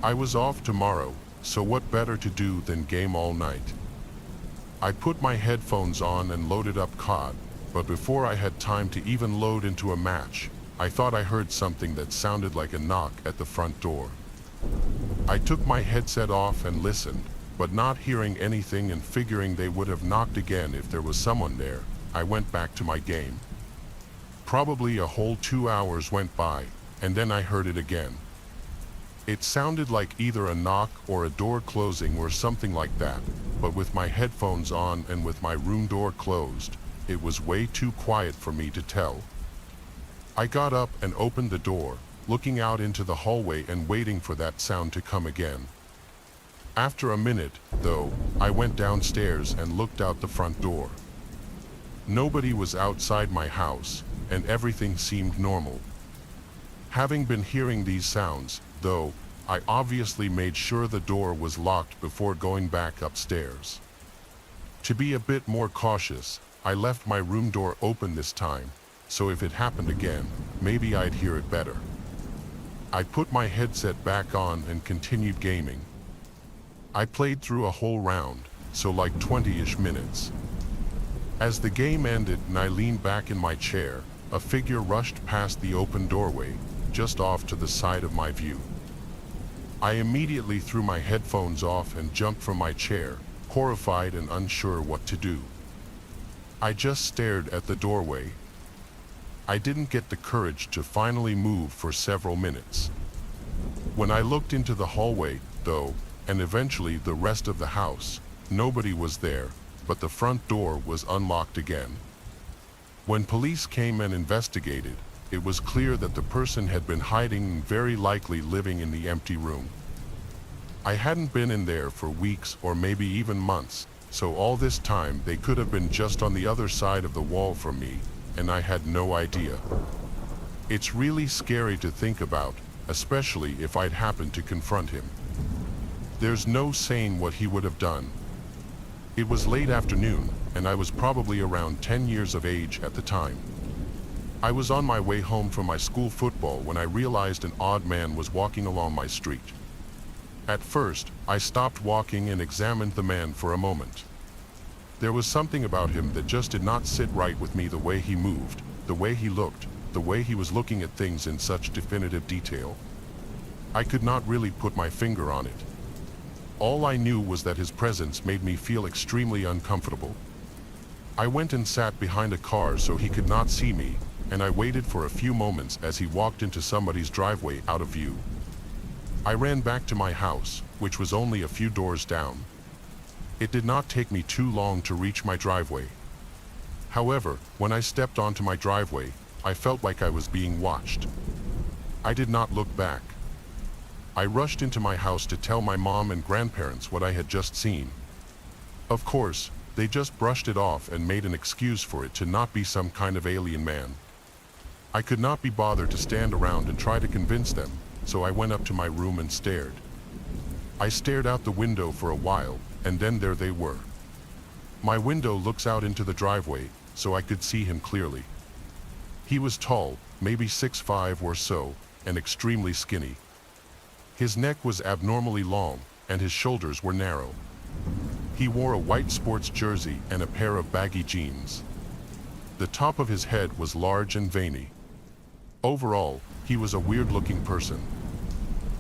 Speaker 1: I was off tomorrow, so what better to do than game all night? I put my headphones on and loaded up COD, but before I had time to even load into a match, I thought I heard something that sounded like a knock at the front door. I took my headset off and listened, but not hearing anything and figuring they would have knocked again if there was someone there, I went back to my game. Probably a whole 2 hours went by, and then I heard it again. It sounded like either a knock or a door closing or something like that, but with my headphones on and with my room door closed, it was way too quiet for me to tell. I got up and opened the door, looking out into the hallway and waiting for that sound to come again. After a minute, though, I went downstairs and looked out the front door. Nobody was outside my house, and everything seemed normal. Having been hearing these sounds, though, I obviously made sure the door was locked before going back upstairs. To be a bit more cautious, I left my room door open this time, so if it happened again, maybe I'd hear it better. I put my headset back on and continued gaming. I played through a whole round, so like 20-ish minutes. As the game ended and I leaned back in my chair, a figure rushed past the open doorway, just off to the side of my view. I immediately threw my headphones off and jumped from my chair, horrified and unsure what to do. I just stared at the doorway. I didn't get the courage to finally move for several minutes. When I looked into the hallway, though, and eventually the rest of the house, nobody was there, but the front door was unlocked again. When police came and investigated, it was clear that the person had been hiding and very likely living in the empty room. I hadn't been in there for weeks or maybe even months, so all this time they could have been just on the other side of the wall from me, and I had no idea. It's really scary to think about, especially if I'd happened to confront him. There's no saying what he would have done. It was late afternoon, and I was probably around 10 years of age at the time. I was on my way home from my school football when I realized an odd man was walking along my street. At first, I stopped walking and examined the man for a moment. There was something about him that just did not sit right with me, the way he moved, the way he looked, the way he was looking at things in such definitive detail. I could not really put my finger on it. All I knew was that his presence made me feel extremely uncomfortable. I went and sat behind a car so he could not see me, and I waited for a few moments as he walked into somebody's driveway out of view. I ran back to my house, which was only a few doors down. It did not take me too long to reach my driveway. However, when I stepped onto my driveway, I felt like I was being watched. I did not look back. I rushed into my house to tell my mom and grandparents what I had just seen. Of course, they just brushed it off and made an excuse for it to not be some kind of alien man. I could not be bothered to stand around and try to convince them, so I went up to my room and stared. I stared out the window for a while, and then there they were. My window looks out into the driveway, so I could see him clearly. He was tall, maybe 6'5" or so, and extremely skinny. His neck was abnormally long, and his shoulders were narrow. He wore a white sports jersey and a pair of baggy jeans. The top of his head was large and veiny. Overall, he was a weird-looking person.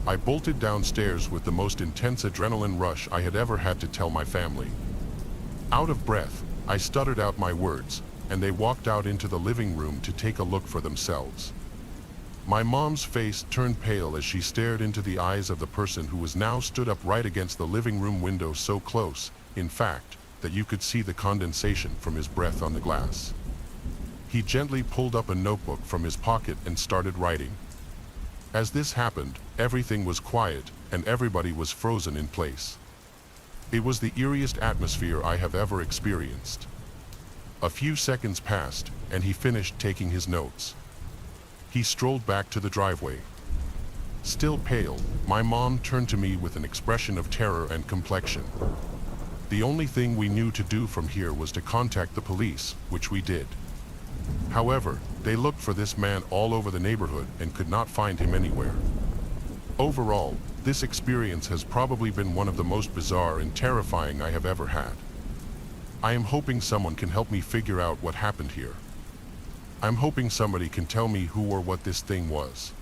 Speaker 1: I bolted downstairs with the most intense adrenaline rush I had ever had to tell my family. Out of breath, I stuttered out my words, and they walked out into the living room to take a look for themselves. My mom's face turned pale as she stared into the eyes of the person who was now stood up right against the living room window, so close, in fact, that you could see the condensation from his breath on the glass. He gently pulled up a notebook from his pocket and started writing. As this happened, everything was quiet and everybody was frozen in place. It was the eeriest atmosphere I have ever experienced. A few seconds passed and he finished taking his notes. He strolled back to the driveway. Still pale, my mom turned to me with an expression of terror and complexion. The only thing we knew to do from here was to contact the police, which we did. However, they looked for this man all over the neighborhood and could not find him anywhere. Overall, this experience has probably been one of the most bizarre and terrifying I have ever had. I am hoping someone can help me figure out what happened here. I'm hoping somebody can tell me who or what this thing was.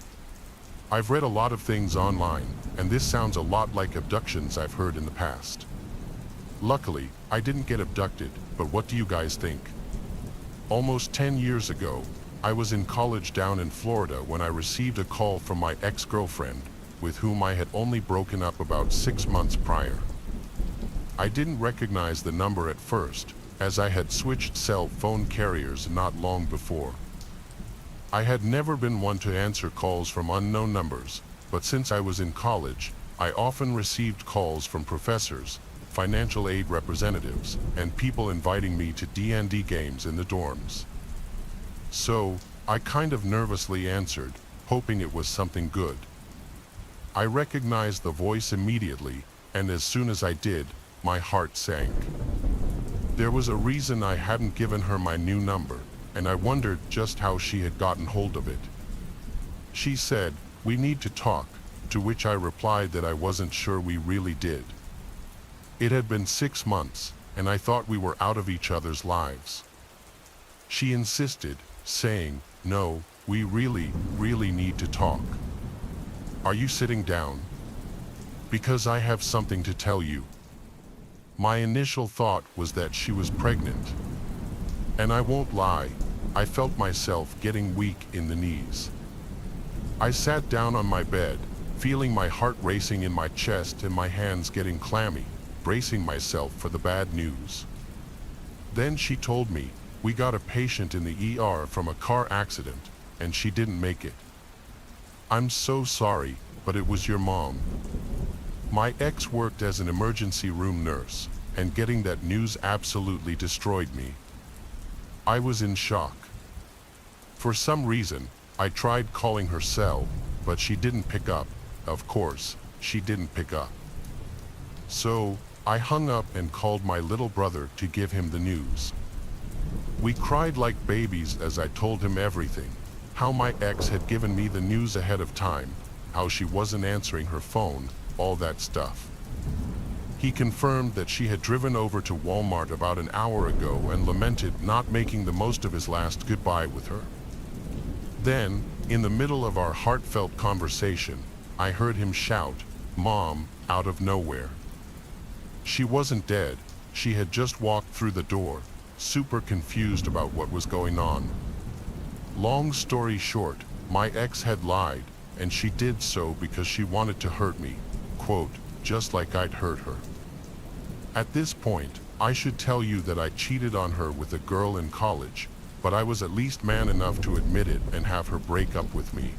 Speaker 1: I've read a lot of things online, and this sounds a lot like abductions I've heard in the past. Luckily, I didn't get abducted, but what do you guys think? Almost 10 years ago, I was in college down in Florida when I received a call from my ex-girlfriend, with whom I had only broken up about 6 months prior. I didn't recognize the number at first, as I had switched cell phone carriers not long before. I had never been one to answer calls from unknown numbers, but since I was in college, I often received calls from professors, financial aid representatives, and people inviting me to D&D games in the dorms. So, I kind of nervously answered, hoping it was something good. I recognized the voice immediately, and as soon as I did, my heart sank. There was a reason I hadn't given her my new number, and I wondered just how she had gotten hold of it. She said, "We need to talk," to which I replied that I wasn't sure we really did. It had been 6 months, and I thought we were out of each other's lives. She insisted, saying, "No, we really need to talk. Are you sitting down? Because I have something to tell you." My initial thought was that she was pregnant. And I won't lie, I felt myself getting weak in the knees. I sat down on my bed, feeling my heart racing in my chest and my hands getting clammy, bracing myself for the bad news. Then she told me, "We got a patient in the ER from a car accident, and she didn't make it. I'm so sorry, but it was your mom." My ex worked as an emergency room nurse, and getting that news absolutely destroyed me. I was in shock. For some reason, I tried calling her cell, but she didn't pick up. Of course, she didn't pick up. So, I hung up and called my little brother to give him the news. We cried like babies as I told him everything, how my ex had given me the news ahead of time, how she wasn't answering her phone, all that stuff. He confirmed that she had driven over to Walmart about an hour ago and lamented not making the most of his last goodbye with her. Then, in the middle of our heartfelt conversation, I heard him shout, "Mom," out of nowhere. She wasn't dead, she had just walked through the door, super confused about what was going on. Long story short, my ex had lied, and she did so because she wanted to hurt me, quote, just like I'd hurt her. At this point, I should tell you that I cheated on her with a girl in college, but I was at least man enough to admit it and have her break up with me.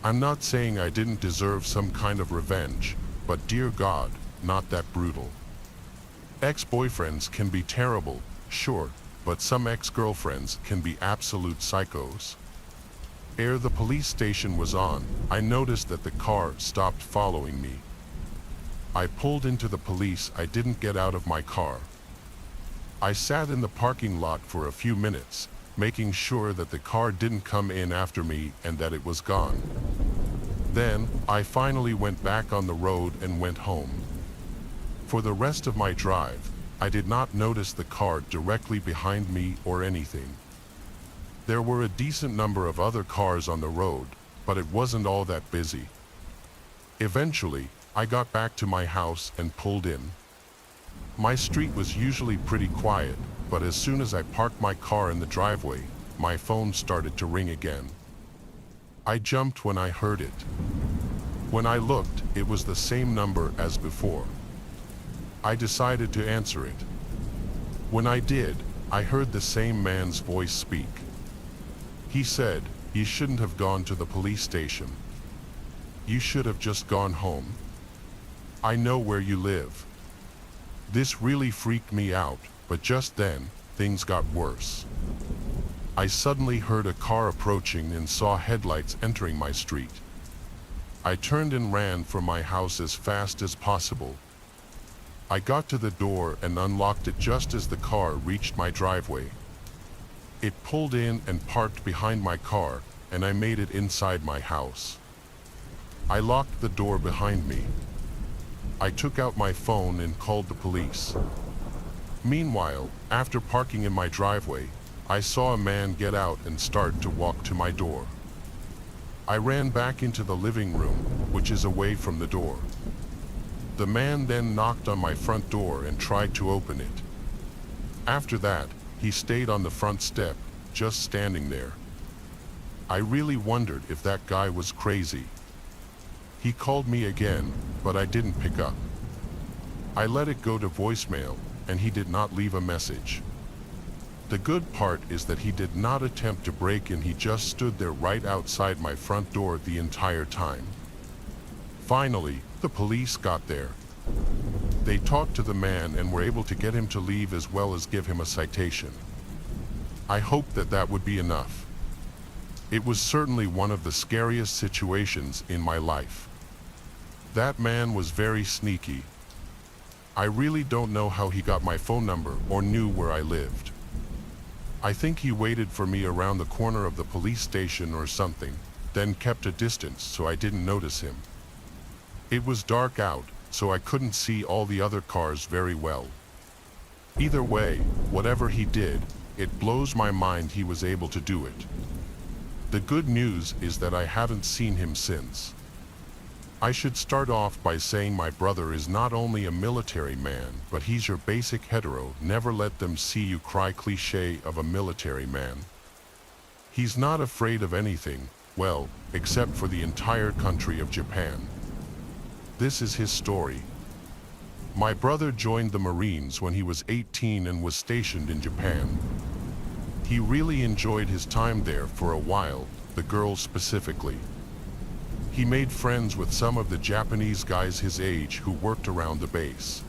Speaker 1: I'm not saying I didn't deserve some kind of revenge, but dear God, not that brutal. Ex-boyfriends can be terrible, sure, but some ex-girlfriends can be absolute psychos. Ere the police station was on, I noticed that the car stopped following me. I pulled into the police. I didn't get out of my car. I sat in the parking lot for a few minutes, making sure that the car didn't come in after me and that it was gone. Then, I finally went back on the road and went home. For the rest of my drive, I did not notice the car directly behind me or anything. There were a decent number of other cars on the road, but it wasn't all that busy. Eventually, I got back to my house and pulled in. My street was usually pretty quiet, but as soon as I parked my car in the driveway, my phone started to ring again. I jumped when I heard it. When I looked, it was the same number as before. I decided to answer it, When I did, I heard the same man's voice speak. He said, "You shouldn't have gone to the police station. You should have just gone home. I know where you live." This really freaked me out, but just then, things got worse. I suddenly heard a car approaching and saw headlights entering my street. I turned and ran for my house as fast as possible. I got to the door and unlocked it just as the car reached my driveway. It pulled in and parked behind my car, and I made it inside my house. I locked the door behind me. I took out my phone and called the police. Meanwhile, after parking in my driveway, I saw a man get out and start to walk to my door. I ran back into the living room, which is away from the door. The man then knocked on my front door and tried to open it. After that, he stayed on the front step, just standing there. I really wondered if that guy was crazy. He called me again, but I didn't pick up. I let it go to voicemail, and he did not leave a message. The good part is that he did not attempt to break in, he just stood there right outside my front door the entire time. Finally, the police got there. They talked to the man and were able to get him to leave as well as give him a citation. I hoped that that would be enough. It was certainly one of the scariest situations in my life. That man was very sneaky. I really don't know how he got my phone number or knew where I lived. I think he waited for me around the corner of the police station or something, then kept a distance so I didn't notice him. It was dark out, so I couldn't see all the other cars very well. Either way, whatever he did, it blows my mind he was able to do it. The good news is that I haven't seen him since. I should start off by saying my brother is not only a military man, but he's your basic hetero, never let them see you cry cliché of a military man. He's not afraid of anything, well, except for the entire country of Japan. This is his story. My brother joined the Marines when he was 18 and was stationed in Japan. He really enjoyed his time there for a while, the girls specifically. He made friends with some of the Japanese guys his age who worked around the base.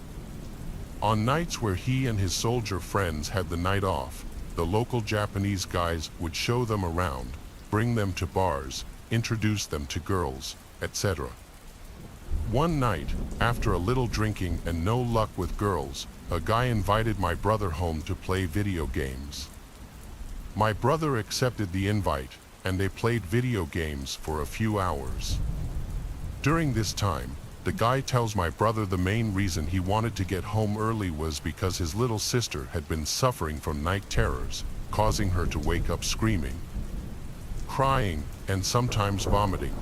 Speaker 1: On nights where he and his soldier friends had the night off, the local Japanese guys would show them around, bring them to bars, introduce them to girls, etc. One night, after a little drinking and no luck with girls, a guy invited my brother home to play video games. My brother accepted the invite, and they played video games for a few hours. During this time, the guy tells my brother the main reason he wanted to get home early was because his little sister had been suffering from night terrors, causing her to wake up screaming, crying, and sometimes vomiting.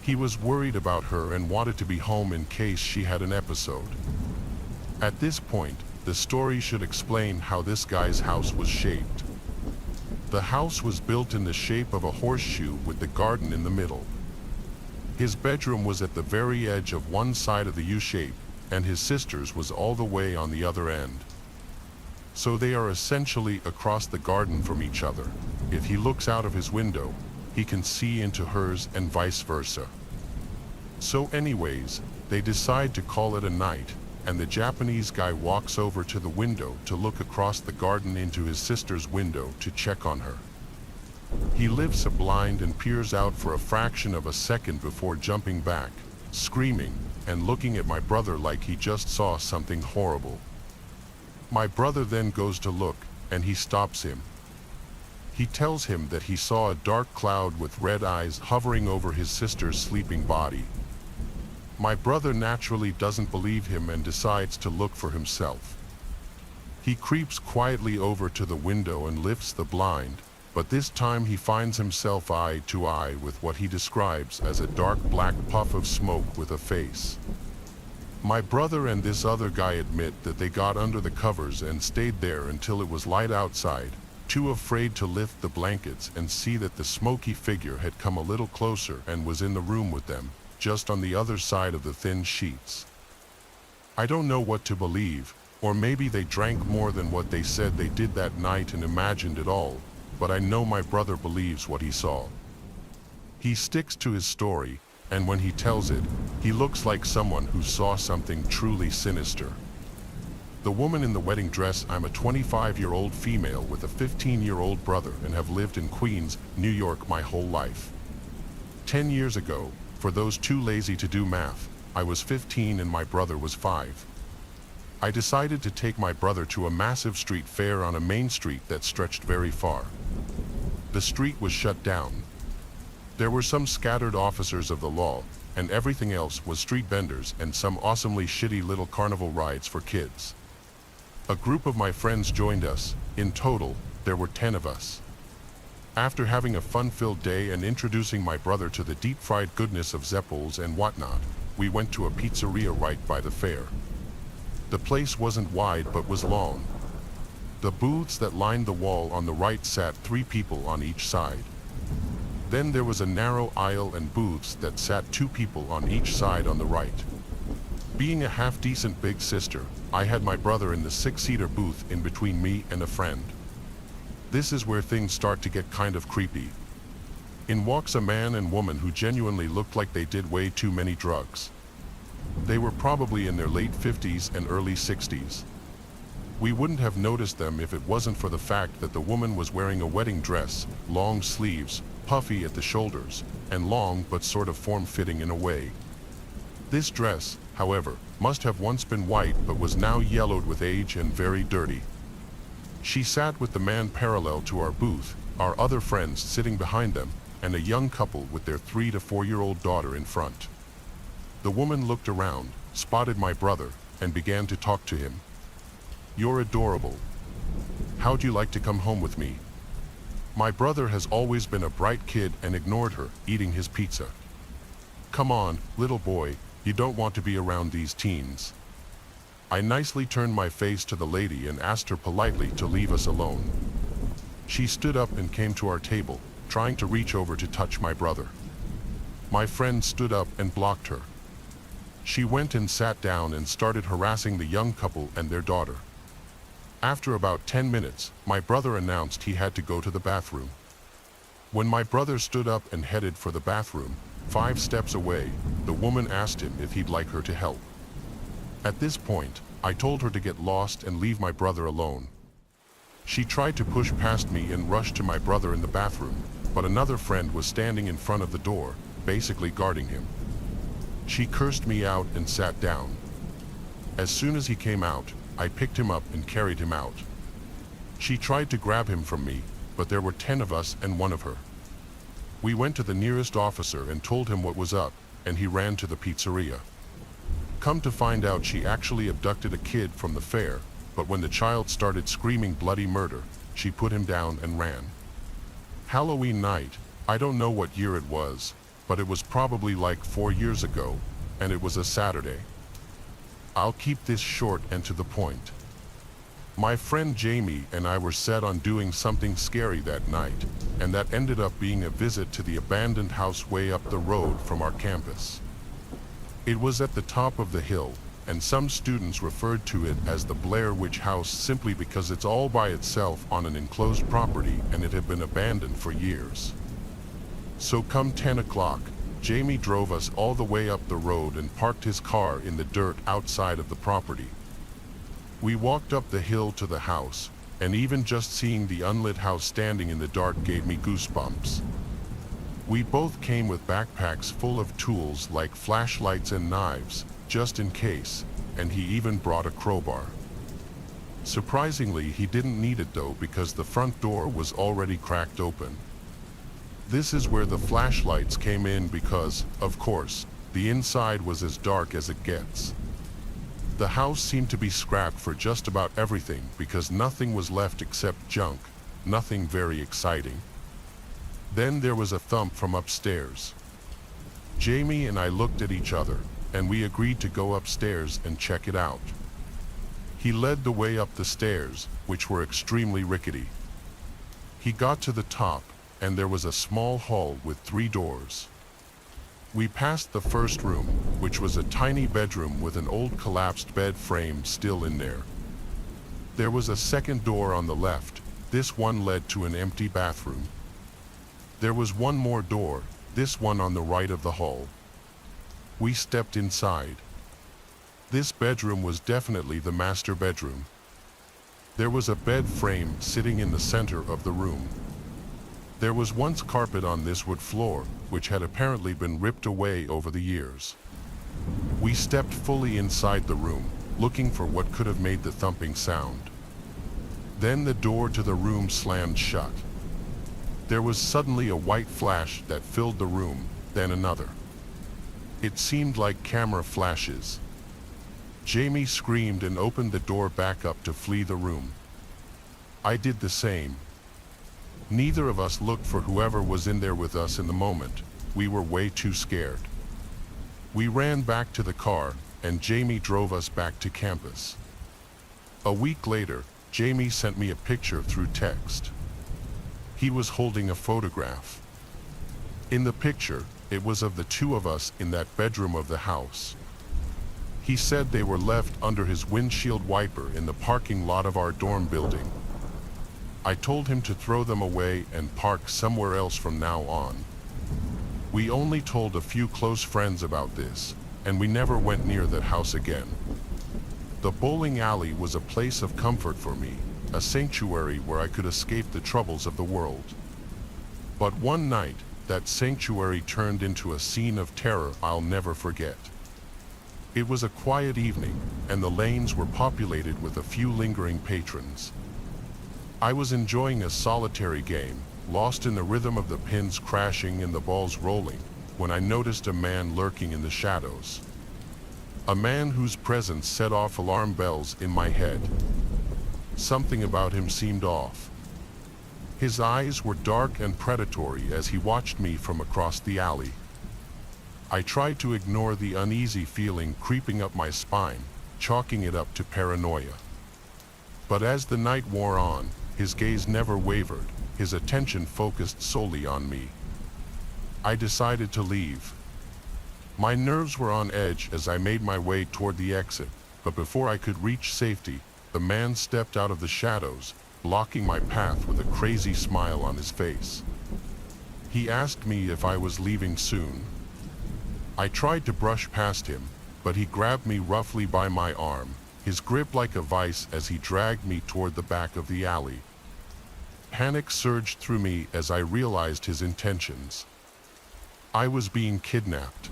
Speaker 1: He was worried about her and wanted to be home in case she had an episode. At this point, the story should explain how this guy's house was shaped. The house was built in the shape of a horseshoe with the garden in the middle. His bedroom was at the very edge of one side of the U-shape, and his sister's was all the way on the other end. So they are essentially across the garden from each other. If he looks out of his window, he can see into hers and vice versa. So anyways, they decide to call it a night, and the Japanese guy walks over to the window to look across the garden into his sister's window to check on her. He lifts a blind and peers out for a fraction of a second before jumping back, screaming, and looking at my brother like he just saw something horrible. My brother then goes to look, and he stops him. He tells him that he saw a dark cloud with red eyes hovering over his sister's sleeping body. My brother naturally doesn't believe him and decides to look for himself. He creeps quietly over to the window and lifts the blind, but this time he finds himself eye to eye with what he describes as a dark black puff of smoke with a face. My brother and this other guy admit that they got under the covers and stayed there until it was light outside, too afraid to lift the blankets and see that the smoky figure had come a little closer and was in the room with them, just on the other side of the thin sheets. I don't know what to believe, Or maybe they drank more than what they said they did that night and imagined it all, but I know my brother believes what he saw. He sticks to his story, and when he tells it, he looks like someone who saw something truly sinister. The woman in the wedding dress. I'm a 25-year-old female with a 15-year-old brother and have lived in Queens, New York my whole life. 10 years ago, for those too lazy to do math, I was 15 and my brother was 5. I decided to take my brother to a massive street fair on a main street that stretched very far. The street was shut down. There were some scattered officers of the law, and everything else was street vendors and some awesomely shitty little carnival rides for kids. A group of my friends joined us. In total, there were 10 of us. After having a fun-filled day and introducing my brother to the deep-fried goodness of zeppels and whatnot, we went to a pizzeria right by the fair. The place wasn't wide but was long. The booths that lined the wall on the right sat 3 people on each side. Then there was a narrow aisle and booths that sat 2 people on each side on the right. Being a half-decent big sister, I had my brother in the 6-seater booth in between me and a friend. This is where things start to get kind of creepy. In walks a man and woman who genuinely looked like they did way too many drugs. They were probably in their late 50s and early 60s. We wouldn't have noticed them if it wasn't for the fact that the woman was wearing a wedding dress, long sleeves, puffy at the shoulders, and long but sort of form-fitting in a way. This dress, however, must have once been white but was now yellowed with age and very dirty. She sat with the man parallel to our booth, our other friends sitting behind them, and a young couple with their 3 to 4-year-old daughter in front. The woman looked around, spotted my brother, and began to talk to him. "You're adorable. How'd you like to come home with me?" My brother has always been a bright kid and ignored her, eating his pizza. "Come on, little boy, you don't want to be around these teens." I nicely turned my face to the lady and asked her politely to leave us alone. She stood up and came to our table, trying to reach over to touch my brother. My friend stood up and blocked her. She went and sat down and started harassing the young couple and their daughter. After about 10 minutes, my brother announced he had to go to the bathroom. When my brother stood up and headed for the bathroom, 5 steps away, the woman asked him if he'd like her to help. At this point, I told her to get lost and leave my brother alone. She tried to push past me and rush to my brother in the bathroom, but another friend was standing in front of the door, basically guarding him. She cursed me out and sat down. As soon as he came out, I picked him up and carried him out. She tried to grab him from me, but there were 10 of us and 1 of her. We went to the nearest officer and told him what was up, and he ran to the pizzeria. Come to find out, she actually abducted a kid from the fair, but when the child started screaming bloody murder, she put him down and ran. Halloween night, I don't know what year it was, but it was probably like 4 years ago, and it was a Saturday. I'll keep this short and to the point. My friend Jamie and I were set on doing something scary that night, and that ended up being a visit to the abandoned house way up the road from our campus. It was at the top of the hill, and some students referred to it as the Blair Witch House simply because it's all by itself on an enclosed property and it had been abandoned for years. So come 10 o'clock, Jamie drove us all the way up the road and parked his car in the dirt outside of the property. We walked up the hill to the house, and even just seeing the unlit house standing in the dark gave me goosebumps. We both came with backpacks full of tools like flashlights and knives, just in case, and he even brought a crowbar. Surprisingly, he didn't need it though because the front door was already cracked open. This is where the flashlights came in because, of course, the inside was as dark as it gets. The house seemed to be scrapped for just about everything because nothing was left except junk, nothing very exciting. Then there was a thump from upstairs. Jamie and I looked at each other, and we agreed to go upstairs and check it out. He led the way up the stairs, which were extremely rickety. He got to the top, and there was a small hall with 3 doors. We passed the first room, which was a tiny bedroom with an old collapsed bed frame still in there, There was a second door on the left. This one led to an empty bathroom. There was one more door, this one on the right of the hall. We stepped inside. This bedroom was definitely the master bedroom. There was a bed frame sitting in the center of the room. There was once carpet on this wood floor, which had apparently been ripped away over the years. We stepped fully inside the room, looking for what could have made the thumping sound. Then the door to the room slammed shut. There was suddenly a white flash that filled the room, then another. It seemed like camera flashes. Jamie screamed and opened the door back up to flee the room. I did the same. Neither of us looked for whoever was in there with us in the moment. We were way too scared. We ran back to the car, and Jamie drove us back to campus. A week later, Jamie sent me a picture through text. He was holding a photograph. In the picture, it was of the two of us in that bedroom of the house. He said they were left under his windshield wiper in the parking lot of our dorm building. I told him to throw them away and park somewhere else from now on. We only told a few close friends about this, and we never went near that house again. The bowling alley was a place of comfort for me, a sanctuary where I could escape the troubles of the world. But one night, that sanctuary turned into a scene of terror I'll never forget. It was a quiet evening, and the lanes were populated with a few lingering patrons. I was enjoying a solitary game, lost in the rhythm of the pins crashing and the balls rolling, when I noticed a man lurking in the shadows. A man whose presence set off alarm bells in my head. Something about him seemed off. His eyes were dark and predatory as he watched me from across the alley. I tried to ignore the uneasy feeling creeping up my spine, chalking it up to paranoia. But as the night wore on, his gaze never wavered, his attention focused solely on me. I decided to leave. My nerves were on edge as I made my way toward the exit, but before I could reach safety, the man stepped out of the shadows, blocking my path with a crazy smile on his face. He asked me if I was leaving soon. I tried to brush past him, but he grabbed me roughly by my arm, his grip like a vice as he dragged me toward the back of the alley. Panic surged through me as I realized his intentions. I was being kidnapped.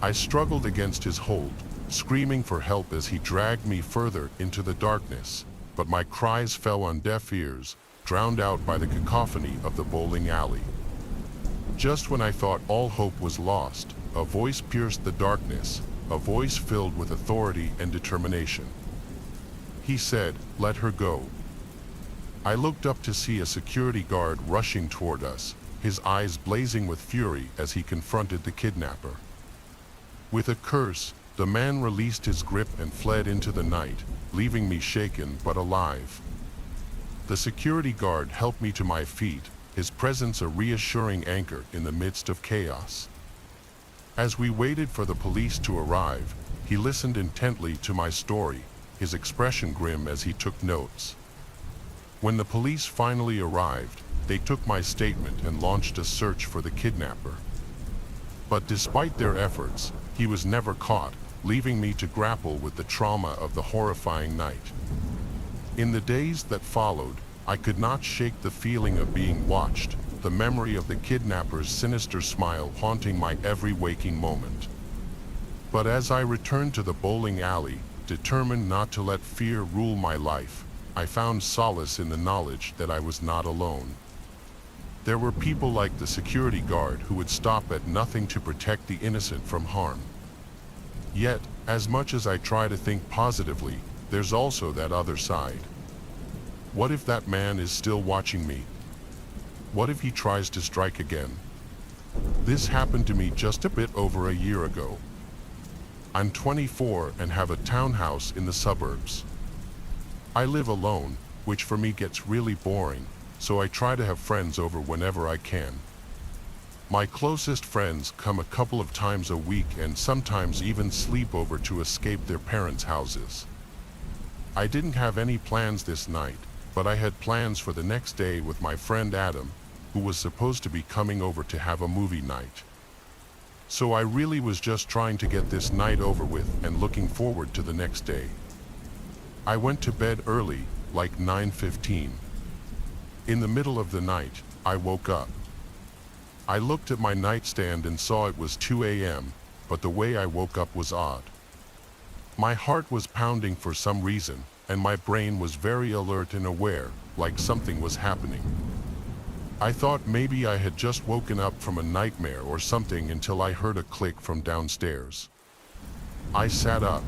Speaker 1: I struggled against his hold, screaming for help as he dragged me further into the darkness, but my cries fell on deaf ears, drowned out by the cacophony of the bowling alley. Just when I thought all hope was lost, a voice pierced the darkness, a voice filled with authority and determination. He said, "Let her go." I looked up to see a security guard rushing toward us, his eyes blazing with fury as he confronted the kidnapper. With a curse, the man released his grip and fled into the night, leaving me shaken but alive. The security guard helped me to my feet, his presence a reassuring anchor in the midst of chaos. As we waited for the police to arrive, he listened intently to my story, his expression grim as he took notes. When the police finally arrived, they took my statement and launched a search for the kidnapper. But despite their efforts, he was never caught, leaving me to grapple with the trauma of the horrifying night. In the days that followed, I could not shake the feeling of being watched, the memory of the kidnapper's sinister smile haunting my every waking moment. But as I returned to the bowling alley, determined not to let fear rule my life, I found solace in the knowledge that I was not alone. There were people like the security guard who would stop at nothing to protect the innocent from harm. Yet, as much as I try to think positively, there's also that other side. What if that man is still watching me? What if he tries to strike again? This happened to me just a bit over a year ago. I'm 24 and have a townhouse in the suburbs. I live alone, which for me gets really boring, so I try to have friends over whenever I can. My closest friends come a couple of times a week and sometimes even sleep over to escape their parents' houses. I didn't have any plans this night, but I had plans for the next day with my friend Adam, who was supposed to be coming over to have a movie night. So I really was just trying to get this night over with and looking forward to the next day. I went to bed early, like 9:15. In the middle of the night, I woke up. I looked at my nightstand and saw it was 2 a.m., but the way I woke up was odd. My heart was pounding for some reason, and my brain was very alert and aware, like something was happening. I thought maybe I had just woken up from a nightmare or something until I heard a click from downstairs. I sat up.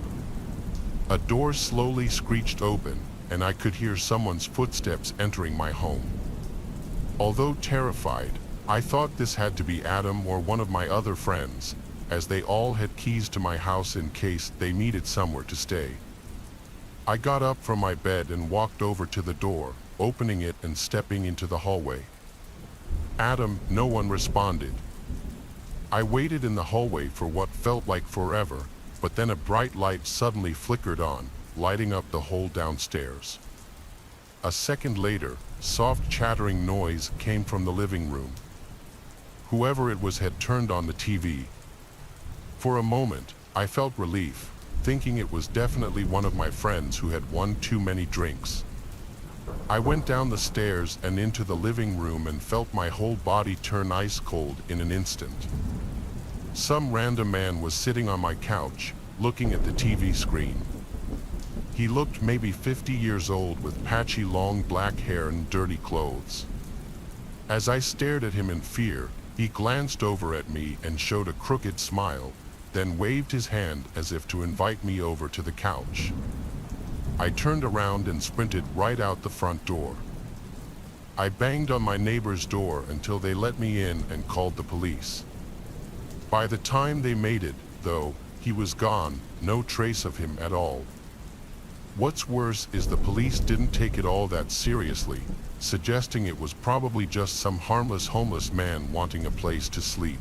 Speaker 1: A door slowly screeched open, and I could hear someone's footsteps entering my home. Although terrified, I thought this had to be Adam or one of my other friends, as they all had keys to my house in case they needed somewhere to stay. I got up from my bed and walked over to the door, opening it and stepping into the hallway. Adam, no one responded. I waited in the hallway for what felt like forever, but then a bright light suddenly flickered on, lighting up the whole downstairs. A second later, soft chattering noise came from the living room. Whoever it was had turned on the TV. For a moment, I felt relief, thinking it was definitely one of my friends who had one too many drinks. I went down the stairs and into the living room and felt my whole body turn ice cold in an instant. Some random man was sitting on my couch, looking at the TV screen. He looked maybe 50 years old with patchy long black hair and dirty clothes. As I stared at him in fear, he glanced over at me and showed a crooked smile, then waved his hand as if to invite me over to the couch. I turned around and sprinted right out the front door. I banged on my neighbor's door until they let me in and called the police. By the time they made it, though, he was gone, no trace of him at all. What's worse is the police didn't take it all that seriously, suggesting it was probably just some harmless homeless man wanting a place to sleep.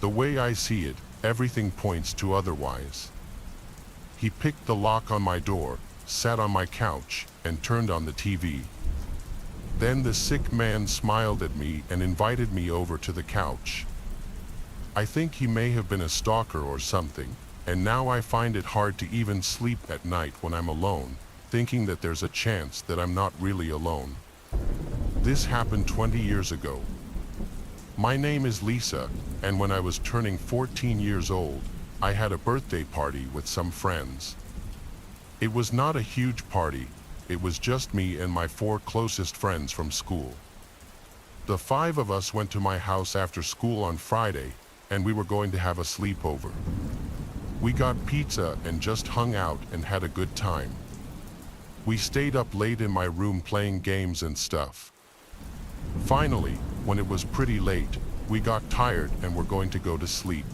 Speaker 1: The way I see it, everything points to otherwise. He picked the lock on my door, sat on my couch, and turned on the TV. Then the sick man smiled at me and invited me over to the couch. I think he may have been a stalker or something, and now I find it hard to even sleep at night when I'm alone, thinking that there's a chance that I'm not really alone. This happened 20 years ago. My name is Lisa, and when I was turning 14 years old, I had a birthday party with some friends. It was not a huge party, it was just me and my 4 closest friends from school. The 5 of us went to my house after school on Friday, and we were going to have a sleepover. We got pizza and just hung out and had a good time. We stayed up late in my room playing games and stuff. Finally, when it was pretty late, we got tired and were going to go to sleep.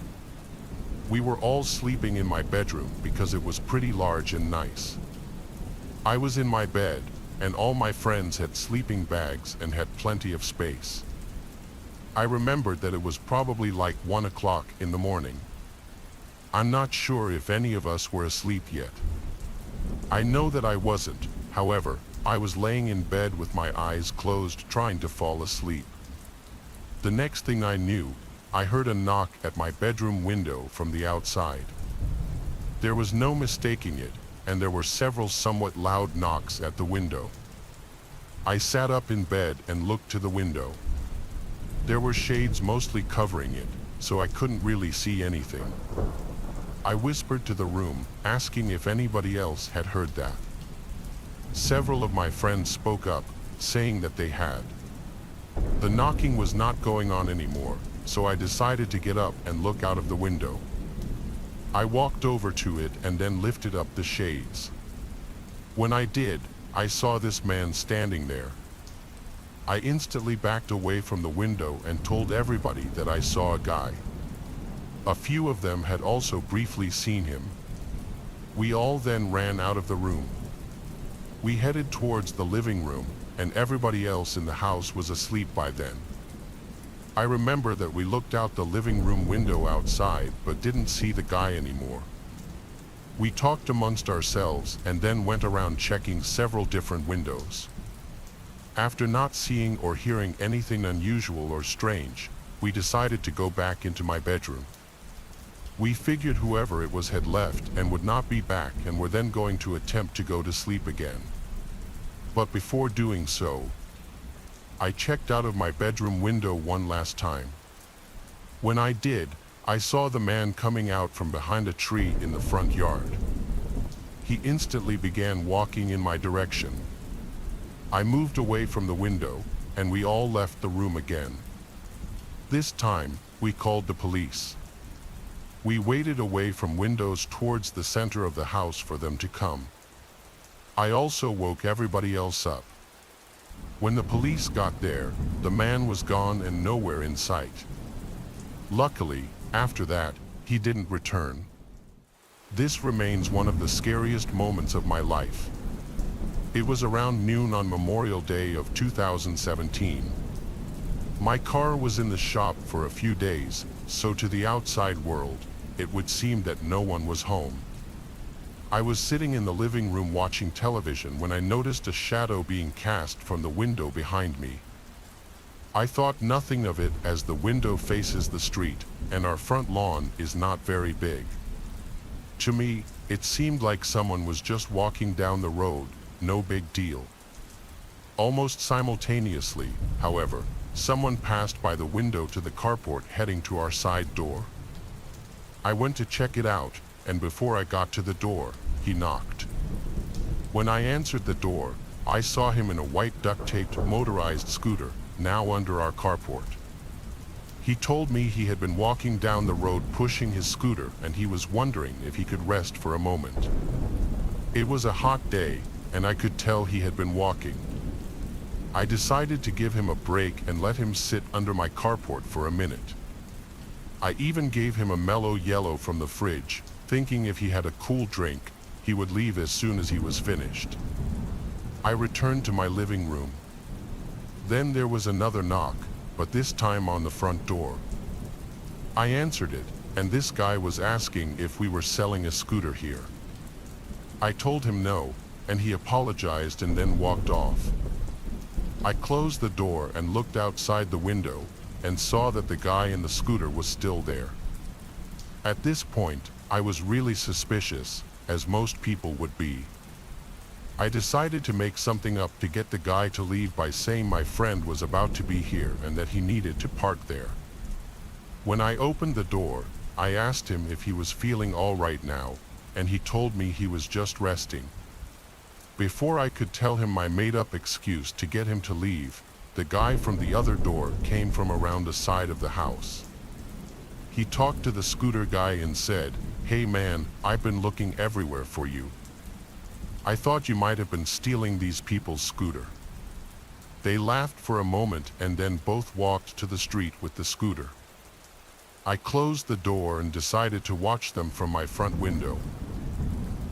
Speaker 1: We were all sleeping in my bedroom because it was pretty large and nice. I was in my bed, and all my friends had sleeping bags and had plenty of space. I remembered that it was probably like 1 o'clock in the morning. I'm not sure if any of us were asleep yet. I know that I wasn't, however, I was laying in bed with my eyes closed trying to fall asleep. The next thing I knew, I heard a knock at my bedroom window from the outside. There was no mistaking it, and there were several somewhat loud knocks at the window. I sat up in bed and looked to the window. There were shades mostly covering it, so I couldn't really see anything. I whispered to the room, asking if anybody else had heard that. Several of my friends spoke up, saying that they had. The knocking was not going on anymore, so I decided to get up and look out of the window. I walked over to it and then lifted up the shades. When I did, I saw this man standing there. I instantly backed away from the window and told everybody that I saw a guy. A few of them had also briefly seen him. We all then ran out of the room. We headed towards the living room, and everybody else in the house was asleep by then. I remember that we looked out the living room window outside but didn't see the guy anymore. We talked amongst ourselves and then went around checking several different windows. After not seeing or hearing anything unusual or strange, we decided to go back into my bedroom. We figured whoever it was had left and would not be back, and were then going to attempt to go to sleep again. But before doing so, I checked out of my bedroom window one last time. When I did, I saw the man coming out from behind a tree in the front yard. He instantly began walking in my direction. I moved away from the window, and we all left the room again. This time, we called the police. We waited away from windows towards the center of the house for them to come. I also woke everybody else up. When the police got there, the man was gone and nowhere in sight. Luckily, after that, he didn't return. This remains one of the scariest moments of my life. It was around noon on Memorial Day of 2017. My car was in the shop for a few days, so to the outside world, it would seem that no one was home. I was sitting in the living room watching television when I noticed a shadow being cast from the window behind me. I thought nothing of it, as the window faces the street, and our front lawn is not very big. To me, it seemed like someone was just walking down the road, no big deal. Almost simultaneously, however, someone passed by the window to the carport heading to our side door. I went to check it out, and before I got to the door, he knocked. When I answered the door, I saw him in a white duct-taped motorized scooter, now under our carport. He told me he had been walking down the road pushing his scooter, and he was wondering if he could rest for a moment. It was a hot day, and I could tell he had been walking. I decided to give him a break and let him sit under my carport for a minute. I even gave him a mellow yellow from the fridge, thinking if he had a cool drink, he would leave as soon as he was finished. I returned to my living room. Then there was another knock, but this time on the front door. I answered it, and this guy was asking if we were selling a scooter here. I told him no, and he apologized and then walked off. I closed the door and looked outside the window, and saw that the guy in the scooter was still there. At this point, I was really suspicious, as most people would be. I decided to make something up to get the guy to leave by saying my friend was about to be here and that he needed to park there. When I opened the door, I asked him if he was feeling all right now, and he told me he was just resting. Before I could tell him my made-up excuse to get him to leave, the guy from the other door came from around the side of the house. He talked to the scooter guy and said, "Hey man, I've been looking everywhere for you. I thought you might have been stealing these people's scooter." They laughed for a moment and then both walked to the street with the scooter. I closed the door and decided to watch them from my front window.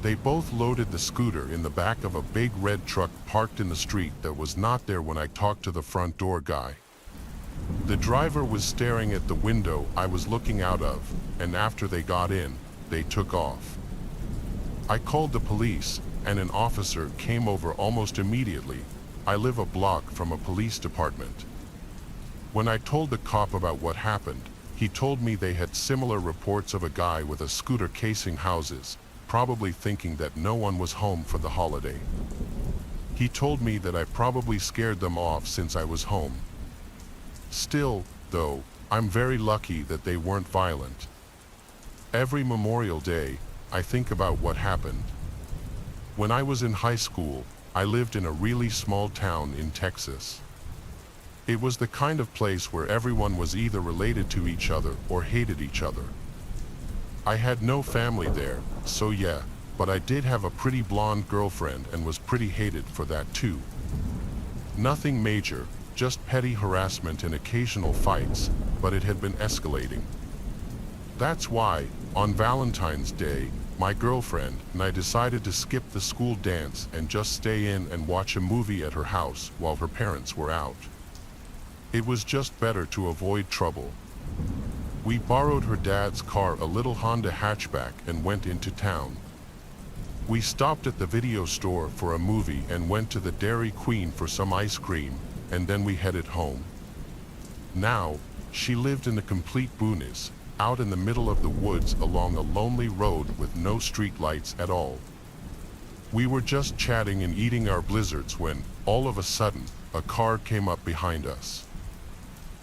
Speaker 1: They both loaded the scooter in the back of a big red truck parked in the street that was not there when I talked to the front door guy. The driver was staring at the window I was looking out of, and after they got in, they took off. I called the police, and an officer came over almost immediately. I live a block from a police department. When I told the cop about what happened, he told me they had similar reports of a guy with a scooter casing houses, probably thinking that no one was home for the holiday. He told me that I probably scared them off since I was home. Still, though, I'm very lucky that they weren't violent. Every Memorial Day, I think about what happened. When I was in high school, I lived in a really small town in Texas. It was the kind of place where everyone was either related to each other or hated each other. I had no family there, so yeah, but I did have a pretty blonde girlfriend and was pretty hated for that too. Nothing major, just petty harassment and occasional fights, but it had been escalating. That's why, on Valentine's Day, my girlfriend and I decided to skip the school dance and just stay in and watch a movie at her house while her parents were out. It was just better to avoid trouble. We borrowed her dad's car, a little Honda hatchback, and went into town. We stopped at the video store for a movie and went to the Dairy Queen for some ice cream, and then we headed home. Now, she lived in the complete boonies, out in the middle of the woods along a lonely road with no street lights at all. We were just chatting and eating our blizzards when, all of a sudden, a car came up behind us.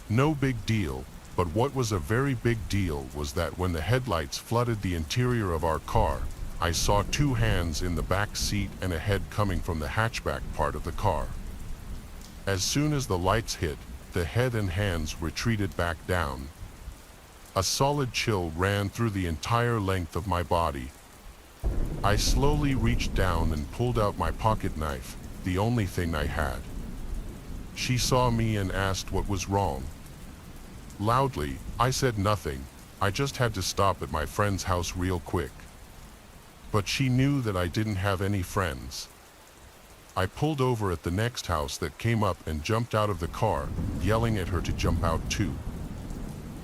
Speaker 1: No big deal, but what was a very big deal was that when the headlights flooded the interior of our car, I saw two hands in the back seat and a head coming from the hatchback part of the car. As soon as the lights hit, the head and hands retreated back down. A solid chill ran through the entire length of my body. I slowly reached down and pulled out my pocket knife, the only thing I had. She saw me and asked what was wrong. Loudly, I said nothing. I just had to stop at my friend's house real quick. But she knew that I didn't have any friends. I pulled over at the next house that came up and jumped out of the car, yelling at her to jump out too.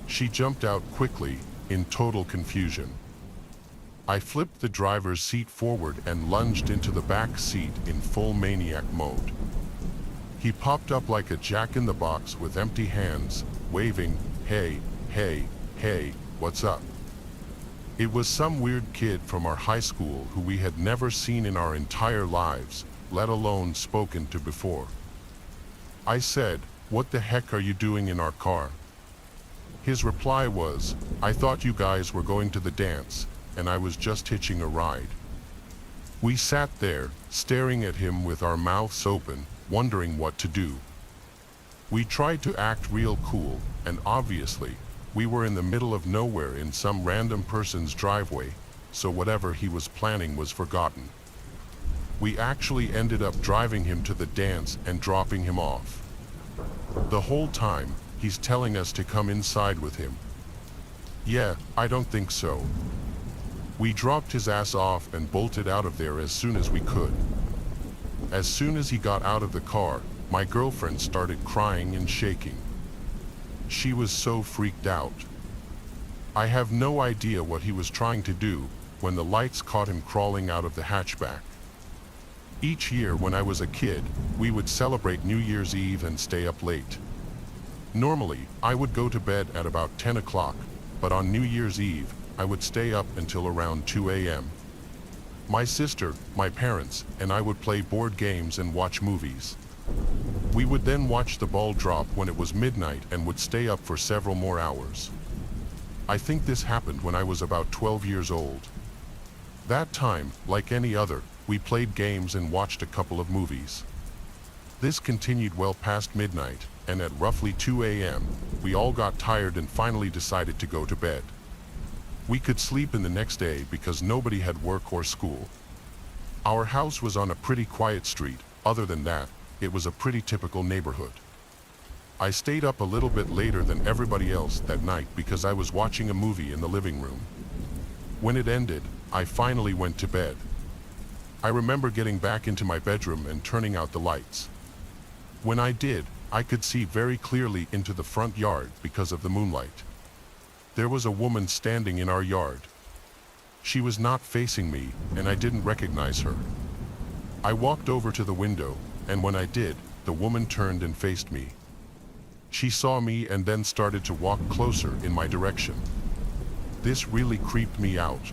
Speaker 1: She jumped out quickly, in total confusion. I flipped the driver's seat forward and lunged into the back seat in full maniac mode. He popped up like a jack-in-the-box with empty hands, waving, "Hey, hey, hey, what's up?" It was some weird kid from our high school who we had never seen in our entire lives, let alone spoken to before. I said, "What the heck are you doing in our car?" His reply was, "I thought you guys were going to the dance, and I was just hitching a ride." We sat there, staring at him with our mouths open, wondering what to do. We tried to act real cool, and obviously, we were in the middle of nowhere in some random person's driveway, so whatever he was planning was forgotten. We actually ended up driving him to the dance and dropping him off. The whole time, he's telling us to come inside with him. Yeah, I don't think so. We dropped his ass off and bolted out of there as soon as we could. As soon as he got out of the car, my girlfriend started crying and shaking. She was so freaked out. I have no idea what he was trying to do when the lights caught him crawling out of the hatchback. Each year when I was a kid, we would celebrate New Year's Eve and stay up late. Normally, I would go to bed at about 10 o'clock, but on New Year's Eve, I would stay up until around 2 a.m. My sister, my parents, and I would play board games and watch movies. We would then watch the ball drop when it was midnight and would stay up for several more hours. I think this happened when I was about 12 years old. That time, like any other, we played games and watched a couple of movies. This continued well past midnight, and at roughly 2 a.m., we all got tired and finally decided to go to bed. We could sleep in the next day because nobody had work or school. Our house was on a pretty quiet street. Other than that, it was a pretty typical neighborhood. I stayed up a little bit later than everybody else that night because I was watching a movie in the living room. When it ended, I finally went to bed. I remember getting back into my bedroom and turning out the lights. When I did, I could see very clearly into the front yard because of the moonlight. There was a woman standing in our yard. She was not facing me, and I didn't recognize her. I walked over to the window, and when I did, the woman turned and faced me. She saw me and then started to walk closer in my direction. This really creeped me out.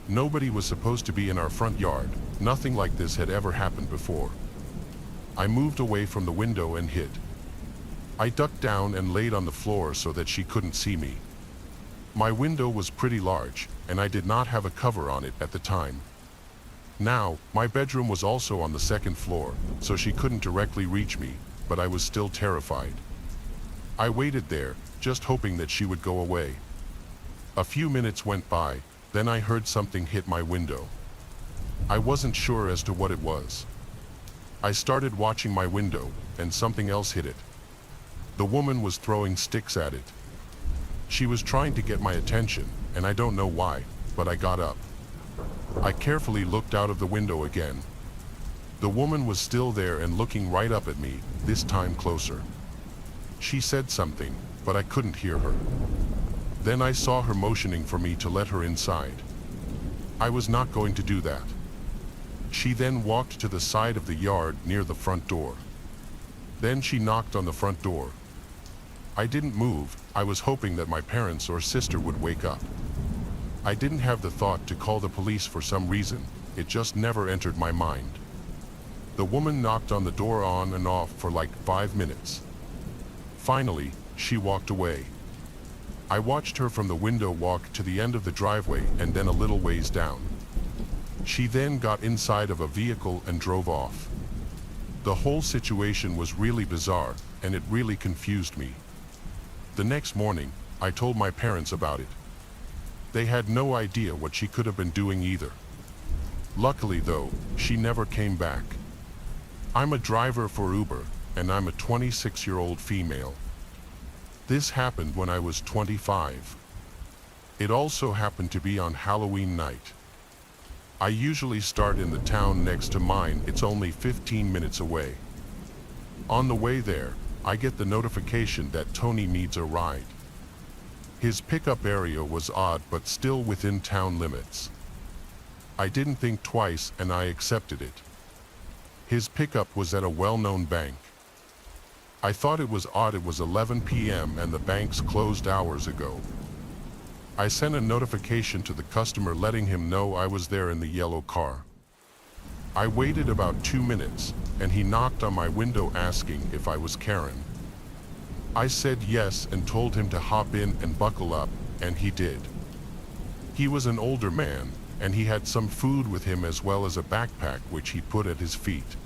Speaker 1: Nobody was supposed to be in our front yard. Nothing like this had ever happened before. I moved away from the window and hid. I ducked down and laid on the floor so that she couldn't see me. My window was pretty large, and I did not have a cover on it at the time. Now, my bedroom was also on the second floor, so she couldn't directly reach me, but I was still terrified. I waited there, just hoping that she would go away. A few minutes went by, then I heard something hit my window. I wasn't sure as to what it was. I started watching my window, and something else hit it. The woman was throwing sticks at it. She was trying to get my attention, and I don't know why, but I got up. I carefully looked out of the window again. The woman was still there and looking right up at me, this time closer. She said something, but I couldn't hear her. Then I saw her motioning for me to let her inside. I was not going to do that. She then walked to the side of the yard near the front door. Then she knocked on the front door. I didn't move. I was hoping that my parents or sister would wake up. I didn't have the thought to call the police for some reason. It just never entered my mind. The woman knocked on the door on and off for like 5 minutes. Finally, she walked away. I watched her from the window walk to the end of the driveway and then a little ways down. She then got inside of a vehicle and drove off. The whole situation was really bizarre, and it really confused me. The next morning, I told my parents about it. They had no idea what she could have been doing either. Luckily though, she never came back. I'm a driver for Uber, and I'm a 26-year-old female. This happened when I was 25. It also happened to be on Halloween night. I usually start in the town next to mine. It's only 15 minutes away. On the way there, I get the notification that Tony needs a ride. His pickup area was odd but still within town limits. I didn't think twice and I accepted it. His pickup was at a well-known bank. I thought it was odd it was 11 p.m. and the bank's closed hours ago. I sent a notification to the customer letting him know I was there in the yellow car. I waited about 2 minutes, and he knocked on my window asking if I was Karen. I said yes and told him to hop in and buckle up, and he did. He was an older man, and he had some food with him as well as a backpack which he put at his feet.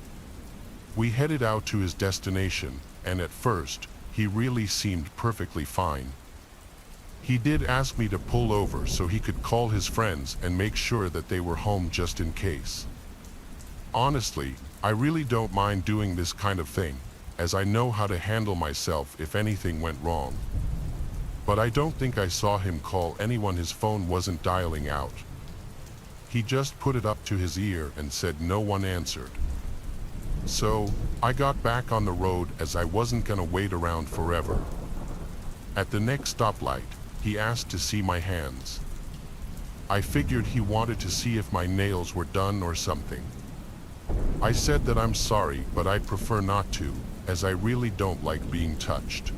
Speaker 1: We headed out to his destination, and at first, he really seemed perfectly fine. He did ask me to pull over so he could call his friends and make sure that they were home just in case. Honestly, I really don't mind doing this kind of thing, as I know how to handle myself if anything went wrong. But I don't think I saw him call anyone. His phone wasn't dialing out. He just put it up to his ear and said no one answered. So, I got back on the road as I wasn't gonna wait around forever. At the next stoplight, he asked to see my hands. I figured he wanted to see if my nails were done or something. I said that I'm sorry, but I prefer not to, as I really don't like being touched.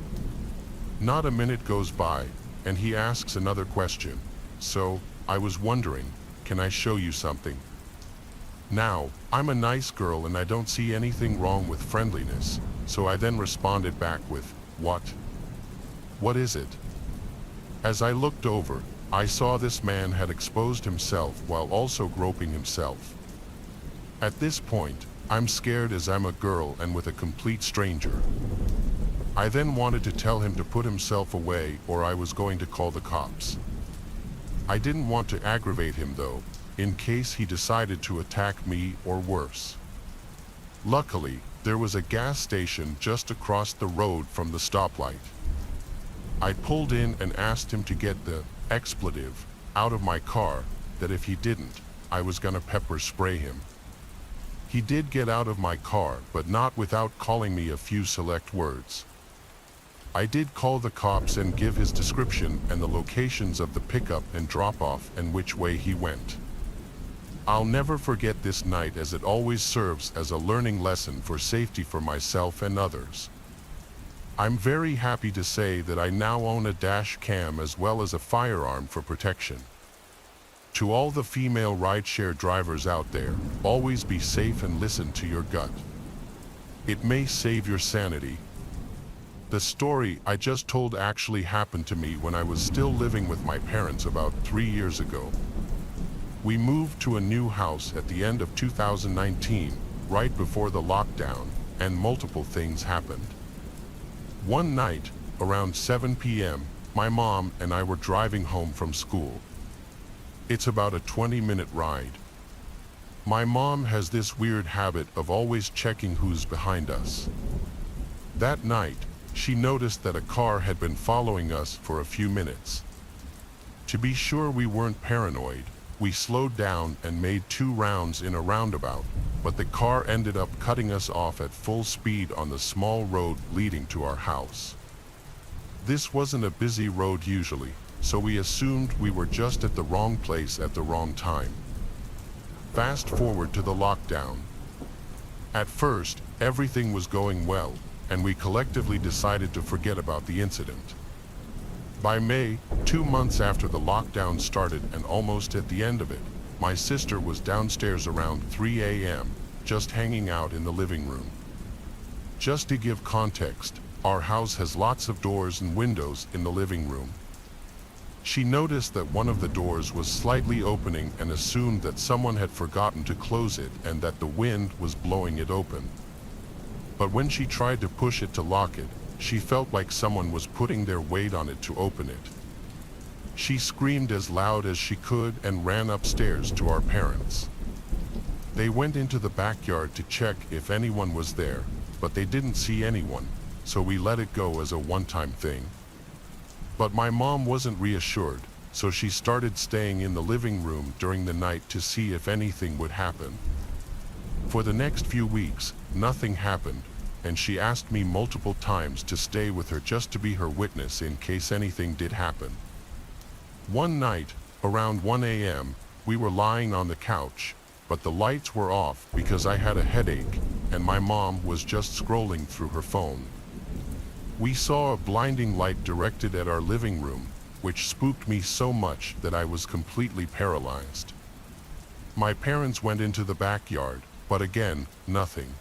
Speaker 1: Not a minute goes by, and he asks another question. So, I was wondering, can I show you something? Now, I'm a nice girl and I don't see anything wrong with friendliness, so I then responded back with, "What? What is it?" As I looked over, I saw this man had exposed himself while also groping himself. At this point, I'm scared as I'm a girl and with a complete stranger. I then wanted to tell him to put himself away or I was going to call the cops. I didn't want to aggravate him though, in case he decided to attack me or worse. Luckily, there was a gas station just across the road from the stoplight. I pulled in and asked him to get the expletive out of my car, that if he didn't, I was gonna pepper spray him. He did get out of my car, but not without calling me a few select words. I did call the cops and give his description and the locations of the pickup and drop-off and which way he went. I'll never forget this night as it always serves as a learning lesson for safety for myself and others. I'm very happy to say that I now own a dash cam as well as a firearm for protection. To all the female rideshare drivers out there, always be safe and listen to your gut. It may save your sanity. The story I just told actually happened to me when I was still living with my parents about 3 years ago. We moved to a new house at the end of 2019, right before the lockdown, and multiple things happened. One night, around 7 p.m., my mom and I were driving home from school. It's about a 20-minute ride. My mom has this weird habit of always checking who's behind us. That night, she noticed that a car had been following us for a few minutes. To be sure we weren't paranoid, we slowed down and made 2 rounds in a roundabout, but the car ended up cutting us off at full speed on the small road leading to our house. This wasn't a busy road usually, so we assumed we were just at the wrong place at the wrong time. Fast forward to the lockdown. At first, everything was going well, and we collectively decided to forget about the incident. By May, 2 months after the lockdown started and almost at the end of it, my sister was downstairs around 3 a.m., just hanging out in the living room. Just to give context, our house has lots of doors and windows in the living room. She noticed that one of the doors was slightly opening and assumed that someone had forgotten to close it and that the wind was blowing it open. But when she tried to push it to lock it, she felt like someone was putting their weight on it to open it. She screamed as loud as she could and ran upstairs to our parents. They went into the backyard to check if anyone was there, but they didn't see anyone, so we let it go as a one-time thing. But my mom wasn't reassured, so she started staying in the living room during the night to see if anything would happen. For the next few weeks, nothing happened, and she asked me multiple times to stay with her just to be her witness in case anything did happen. One night, around 1 a.m., we were lying on the couch, but the lights were off because I had a headache, and my mom was just scrolling through her phone. We saw a blinding light directed at our living room, which spooked me so much that I was completely paralyzed. My parents went into the backyard, but again, nothing.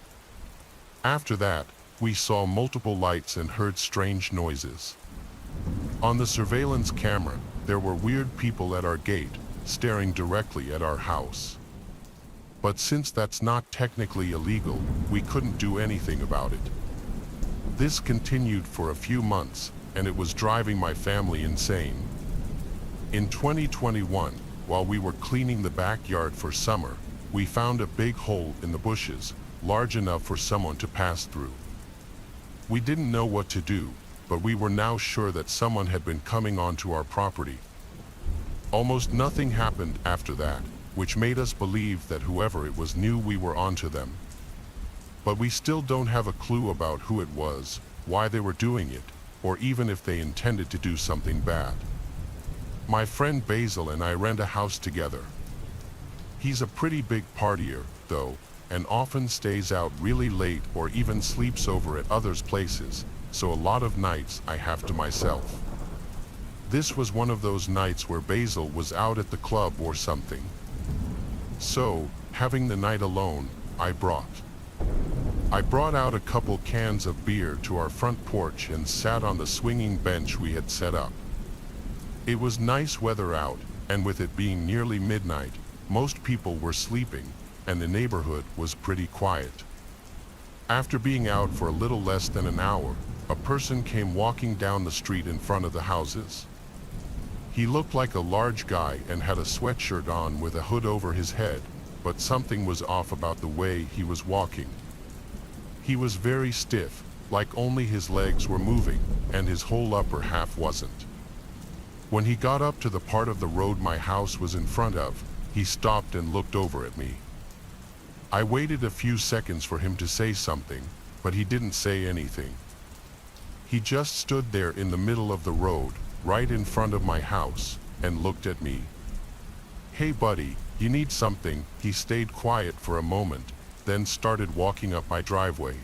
Speaker 1: After that, we saw multiple lights and heard strange noises. On the surveillance camera, there were weird people at our gate, staring directly at our house. But since that's not technically illegal, we couldn't do anything about it. This continued for a few months, and it was driving my family insane. In 2021, while we were cleaning the backyard for summer, we found a big hole in the bushes, large enough for someone to pass through. We didn't know what to do, but we were now sure that someone had been coming onto our property. Almost nothing happened after that, which made us believe that whoever it was knew we were onto them. But we still don't have a clue about who it was, why they were doing it, or even if they intended to do something bad. My friend Basil and I rent a house together. He's a pretty big partier, though, and often stays out really late or even sleeps over at others' places, so a lot of nights I have to myself. This was one of those nights where Basil was out at the club or something. So, having the night alone, I brought out a couple cans of beer to our front porch and sat on the swinging bench we had set up. It was nice weather out, and with it being nearly midnight, most people were sleeping, and the neighborhood was pretty quiet. After being out for a little less than an hour, a person came walking down the street in front of the houses. He looked like a large guy and had a sweatshirt on with a hood over his head, but something was off about the way he was walking. He was very stiff, like only his legs were moving, and his whole upper half wasn't. When he got up to the part of the road my house was in front of, he stopped and looked over at me. I waited a few seconds for him to say something, but he didn't say anything. He just stood there in the middle of the road, right in front of my house, and looked at me. "Hey buddy, you need something?" He stayed quiet for a moment, then started walking up my driveway.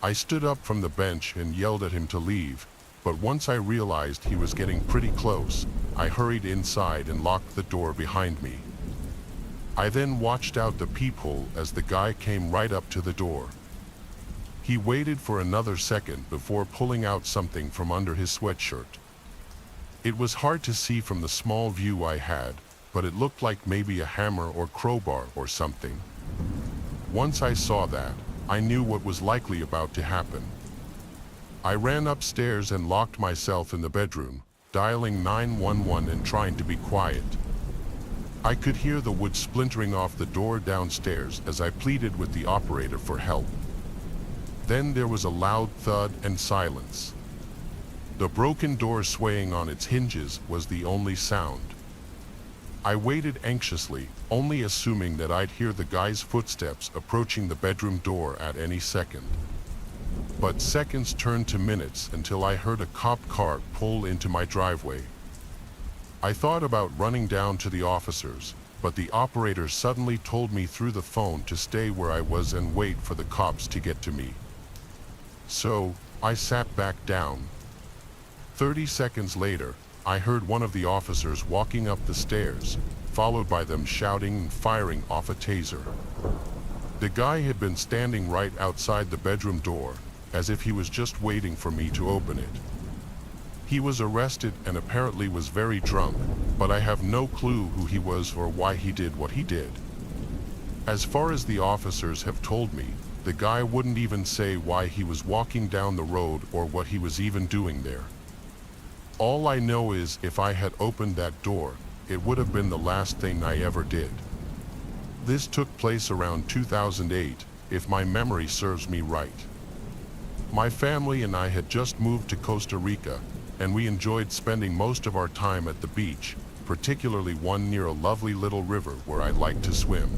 Speaker 1: I stood up from the bench and yelled at him to leave, but once I realized he was getting pretty close, I hurried inside and locked the door behind me. I then watched out the peephole as the guy came right up to the door. He waited for another second before pulling out something from under his sweatshirt. It was hard to see from the small view I had, but it looked like maybe a hammer or crowbar or something. Once I saw that, I knew what was likely about to happen. I ran upstairs and locked myself in the bedroom, dialing 911 and trying to be quiet. I could hear the wood splintering off the door downstairs as I pleaded with the operator for help. Then there was a loud thud and silence. The broken door swaying on its hinges was the only sound. I waited anxiously, only assuming that I'd hear the guy's footsteps approaching the bedroom door at any second. But seconds turned to minutes until I heard a cop car pull into my driveway. I thought about running down to the officers, but the operator suddenly told me through the phone to stay where I was and wait for the cops to get to me. So, I sat back down. 30 seconds later, I heard one of the officers walking up the stairs, followed by them shouting and firing off a taser. The guy had been standing right outside the bedroom door, as if he was just waiting for me to open it. He was arrested and apparently was very drunk, but I have no clue who he was or why he did what he did. As far as the officers have told me, the guy wouldn't even say why he was walking down the road or what he was even doing there. All I know is if I had opened that door, it would have been the last thing I ever did. This took place around 2008, if my memory serves me right. My family and I had just moved to Costa Rica, and we enjoyed spending most of our time at the beach, particularly one near a lovely little river where I liked to swim.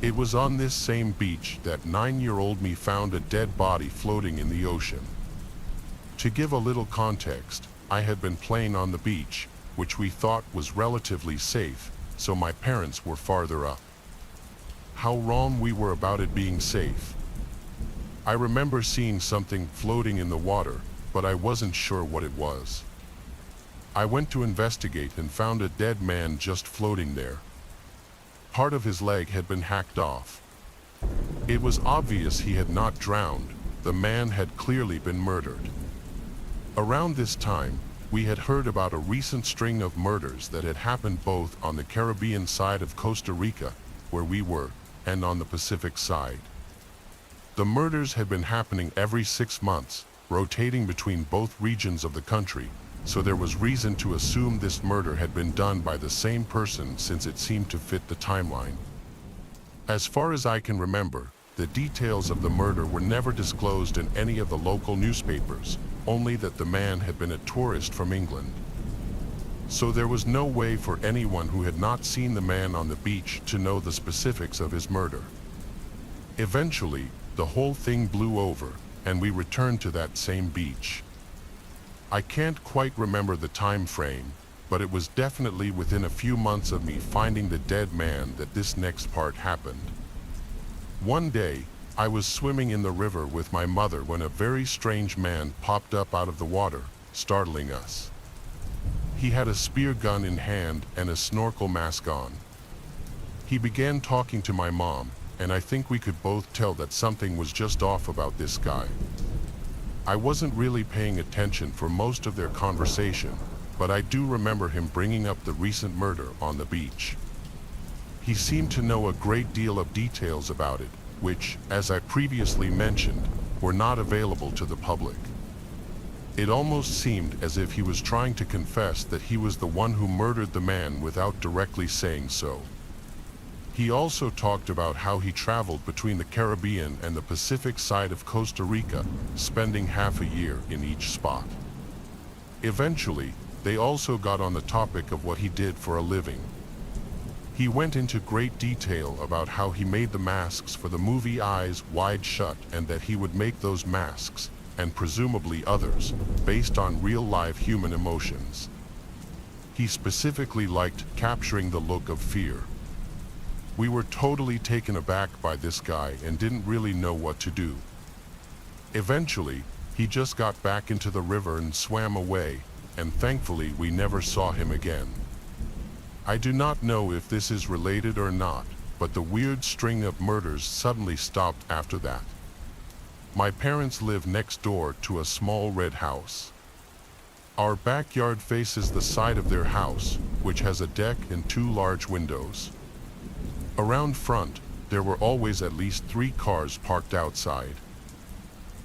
Speaker 1: It was on this same beach that 9-year-old me found a dead body floating in the ocean. To give a little context, I had been playing on the beach, which we thought was relatively safe, so my parents were farther up. How wrong we were about it being safe. I remember seeing something floating in the water, but I wasn't sure what it was. I went to investigate and found a dead man just floating there. Part of his leg had been hacked off. It was obvious he had not drowned. The man had clearly been murdered. Around this time, we had heard about a recent string of murders that had happened both on the Caribbean side of Costa Rica, where we were, and on the Pacific side. The murders had been happening every 6 months, rotating between both regions of the country, so there was reason to assume this murder had been done by the same person since it seemed to fit the timeline. As far as I can remember, the details of the murder were never disclosed in any of the local newspapers, only that the man had been a tourist from England. So there was no way for anyone who had not seen the man on the beach to know the specifics of his murder. Eventually, the whole thing blew over, and we returned to that same beach. I can't quite remember the time frame, but it was definitely within a few months of me finding the dead man that this next part happened. One day, I was swimming in the river with my mother when a very strange man popped up out of the water, startling us. He had a spear gun in hand and a snorkel mask on. He began talking to my mom, and I think we could both tell that something was just off about this guy. I wasn't really paying attention for most of their conversation, but I do remember him bringing up the recent murder on the beach. He seemed to know a great deal of details about it, which, as I previously mentioned, were not available to the public. It almost seemed as if he was trying to confess that he was the one who murdered the man without directly saying so. He also talked about how he traveled between the Caribbean and the Pacific side of Costa Rica, spending half a year in each spot. Eventually, they also got on the topic of what he did for a living. He went into great detail about how he made the masks for the movie Eyes Wide Shut and that he would make those masks, and presumably others, based on real-life human emotions. He specifically liked capturing the look of fear. We were totally taken aback by this guy and didn't really know what to do. Eventually, he just got back into the river and swam away, and thankfully we never saw him again. I do not know if this is related or not, but the weird string of murders suddenly stopped after that. My parents live next door to a small red house. Our backyard faces the side of their house, which has a deck and 2 large windows. Around front, there were always at least 3 cars parked outside.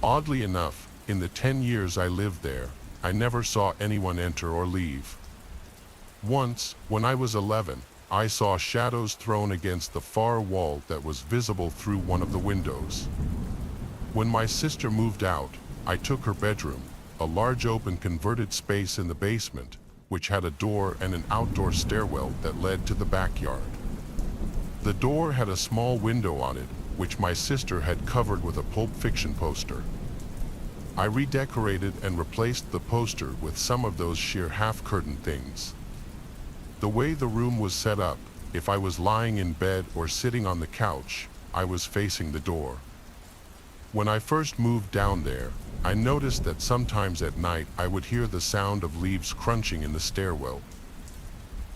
Speaker 1: Oddly enough, in the 10 years I lived there, I never saw anyone enter or leave. Once, when I was 11, I saw shadows thrown against the far wall that was visible through one of the windows. When my sister moved out, I took her bedroom, a large open converted space in the basement, which had a door and an outdoor stairwell that led to the backyard. The door had a small window on it, which my sister had covered with a Pulp Fiction poster. I redecorated and replaced the poster with some of those sheer half-curtain things. The way the room was set up, If I was lying in bed or sitting on the couch, I was facing the door. When I first moved down there, I noticed that sometimes at night I would hear the sound of leaves crunching in the stairwell.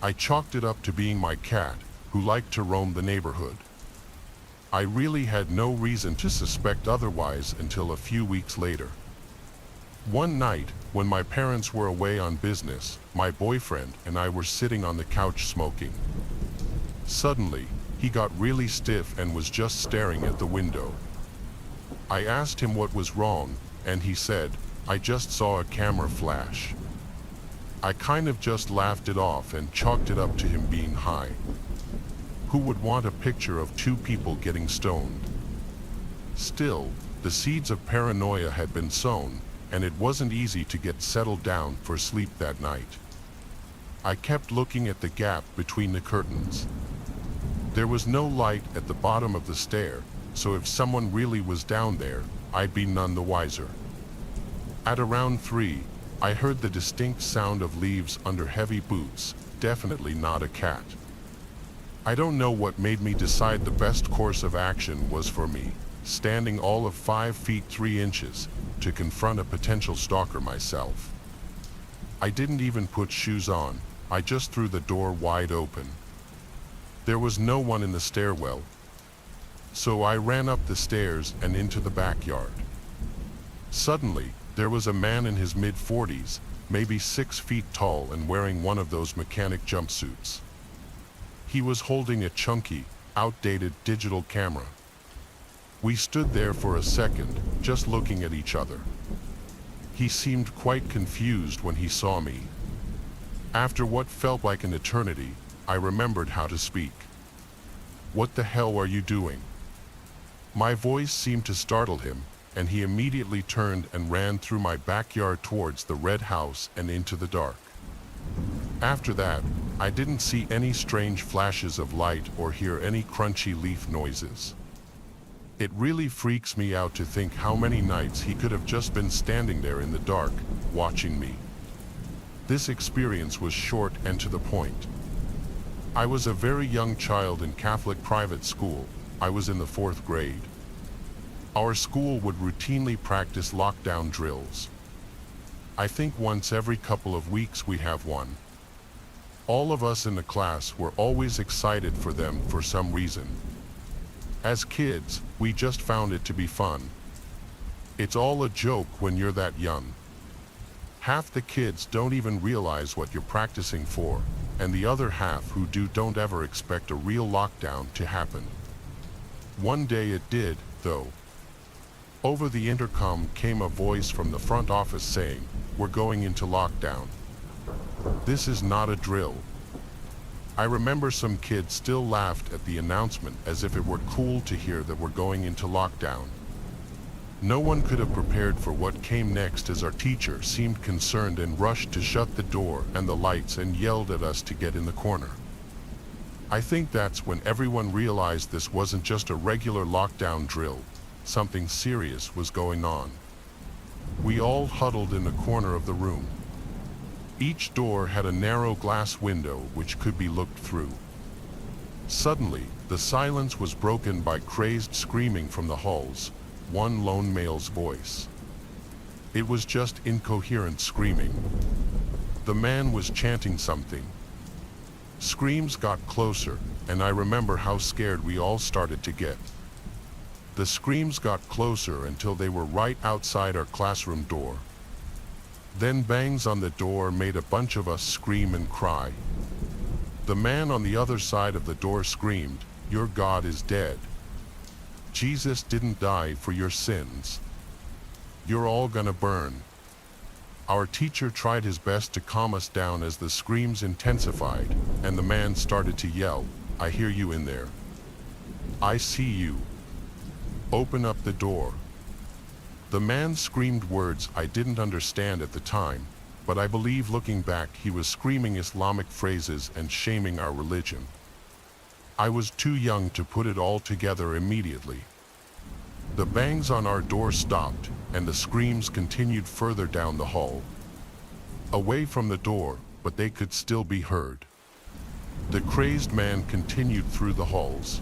Speaker 1: I chalked it up to being my cat, who liked to roam the neighborhood. I really had no reason to suspect otherwise until a few weeks later. One night, when my parents were away on business, my boyfriend and I were sitting on the couch smoking. Suddenly, he got really stiff and was just staring at the window. I asked him what was wrong, and he said, "I just saw a camera flash." I kind of just laughed it off and chalked it up to him being high. Who would want a picture of two people getting stoned? Still, the seeds of paranoia had been sown, and it wasn't easy to get settled down for sleep that night. I kept looking at the gap between the curtains. There was no light at the bottom of the stair, so if someone really was down there, I'd be none the wiser. At around 3, I heard the distinct sound of leaves under heavy boots, definitely not a cat. I don't know what made me decide the best course of action was for me, standing all of 5 feet 3 inches, to confront a potential stalker myself. I didn't even put shoes on, I just threw the door wide open. There was no one in the stairwell, so I ran up the stairs and into the backyard. Suddenly, there was a man in his mid-40s, maybe 6 feet tall and wearing one of those mechanic jumpsuits. He was holding a chunky, outdated digital camera. We stood there for a second, just looking at each other. He seemed quite confused when he saw me. After what felt like an eternity, I remembered how to speak. "What the hell are you doing?" My voice seemed to startle him, and he immediately turned and ran through my backyard towards the red house and into the dark. After that, I didn't see any strange flashes of light or hear any crunchy leaf noises. It really freaks me out to think how many nights he could have just been standing there in the dark, watching me. This experience was short and to the point. I was a very young child in Catholic private school. I was in the 4th grade. Our school would routinely practice lockdown drills. I think once every couple of weeks we have one. All of us in the class were always excited for them for some reason. As kids, we just found it to be fun. It's all a joke when you're that young. Half the kids don't even realize what you're practicing for, and the other half who do don't ever expect a real lockdown to happen. One day it did, though. Over the intercom came a voice from the front office saying, "We're going into lockdown. This is not a drill." I remember some kids still laughed at the announcement as if it were cool to hear that we're going into lockdown. No one could have prepared for what came next as our teacher seemed concerned and rushed to shut the door and the lights and yelled at us to get in the corner. I think that's when everyone realized this wasn't just a regular lockdown drill, something serious was going on. We all huddled in the corner of the room. Each door had a narrow glass window which could be looked through. Suddenly, the silence was broken by crazed screaming from the halls, one lone male's voice. It was just incoherent screaming. The man was chanting something. Screams got closer, and I remember how scared we all started to get. The screams got closer until they were right outside our classroom door. Then bangs on the door made a bunch of us scream and cry. The man on the other side of the door screamed, "Your God is dead. Jesus didn't die for your sins. You're all gonna burn." Our teacher tried his best to calm us down as the screams intensified, and the man started to yell, "I hear you in there. I see you. Open up the door." The man screamed words I didn't understand at the time, but I believe looking back he was screaming Islamic phrases and shaming our religion. I was too young to put it all together immediately. The bangs on our door stopped, and the screams continued further down the hall. Away from the door, but they could still be heard. The crazed man continued through the halls.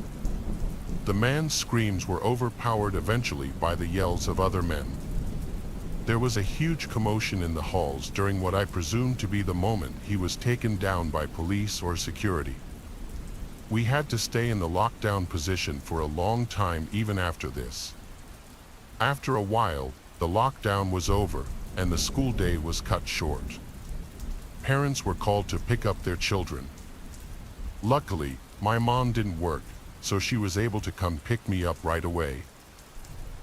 Speaker 1: The man's screams were overpowered eventually by the yells of other men. There was a huge commotion in the halls during what I presumed to be the moment he was taken down by police or security. We had to stay in the lockdown position for a long time even after this. After a while, the lockdown was over and the school day was cut short. Parents were called to pick up their children. Luckily, my mom didn't work, so she was able to come pick me up right away.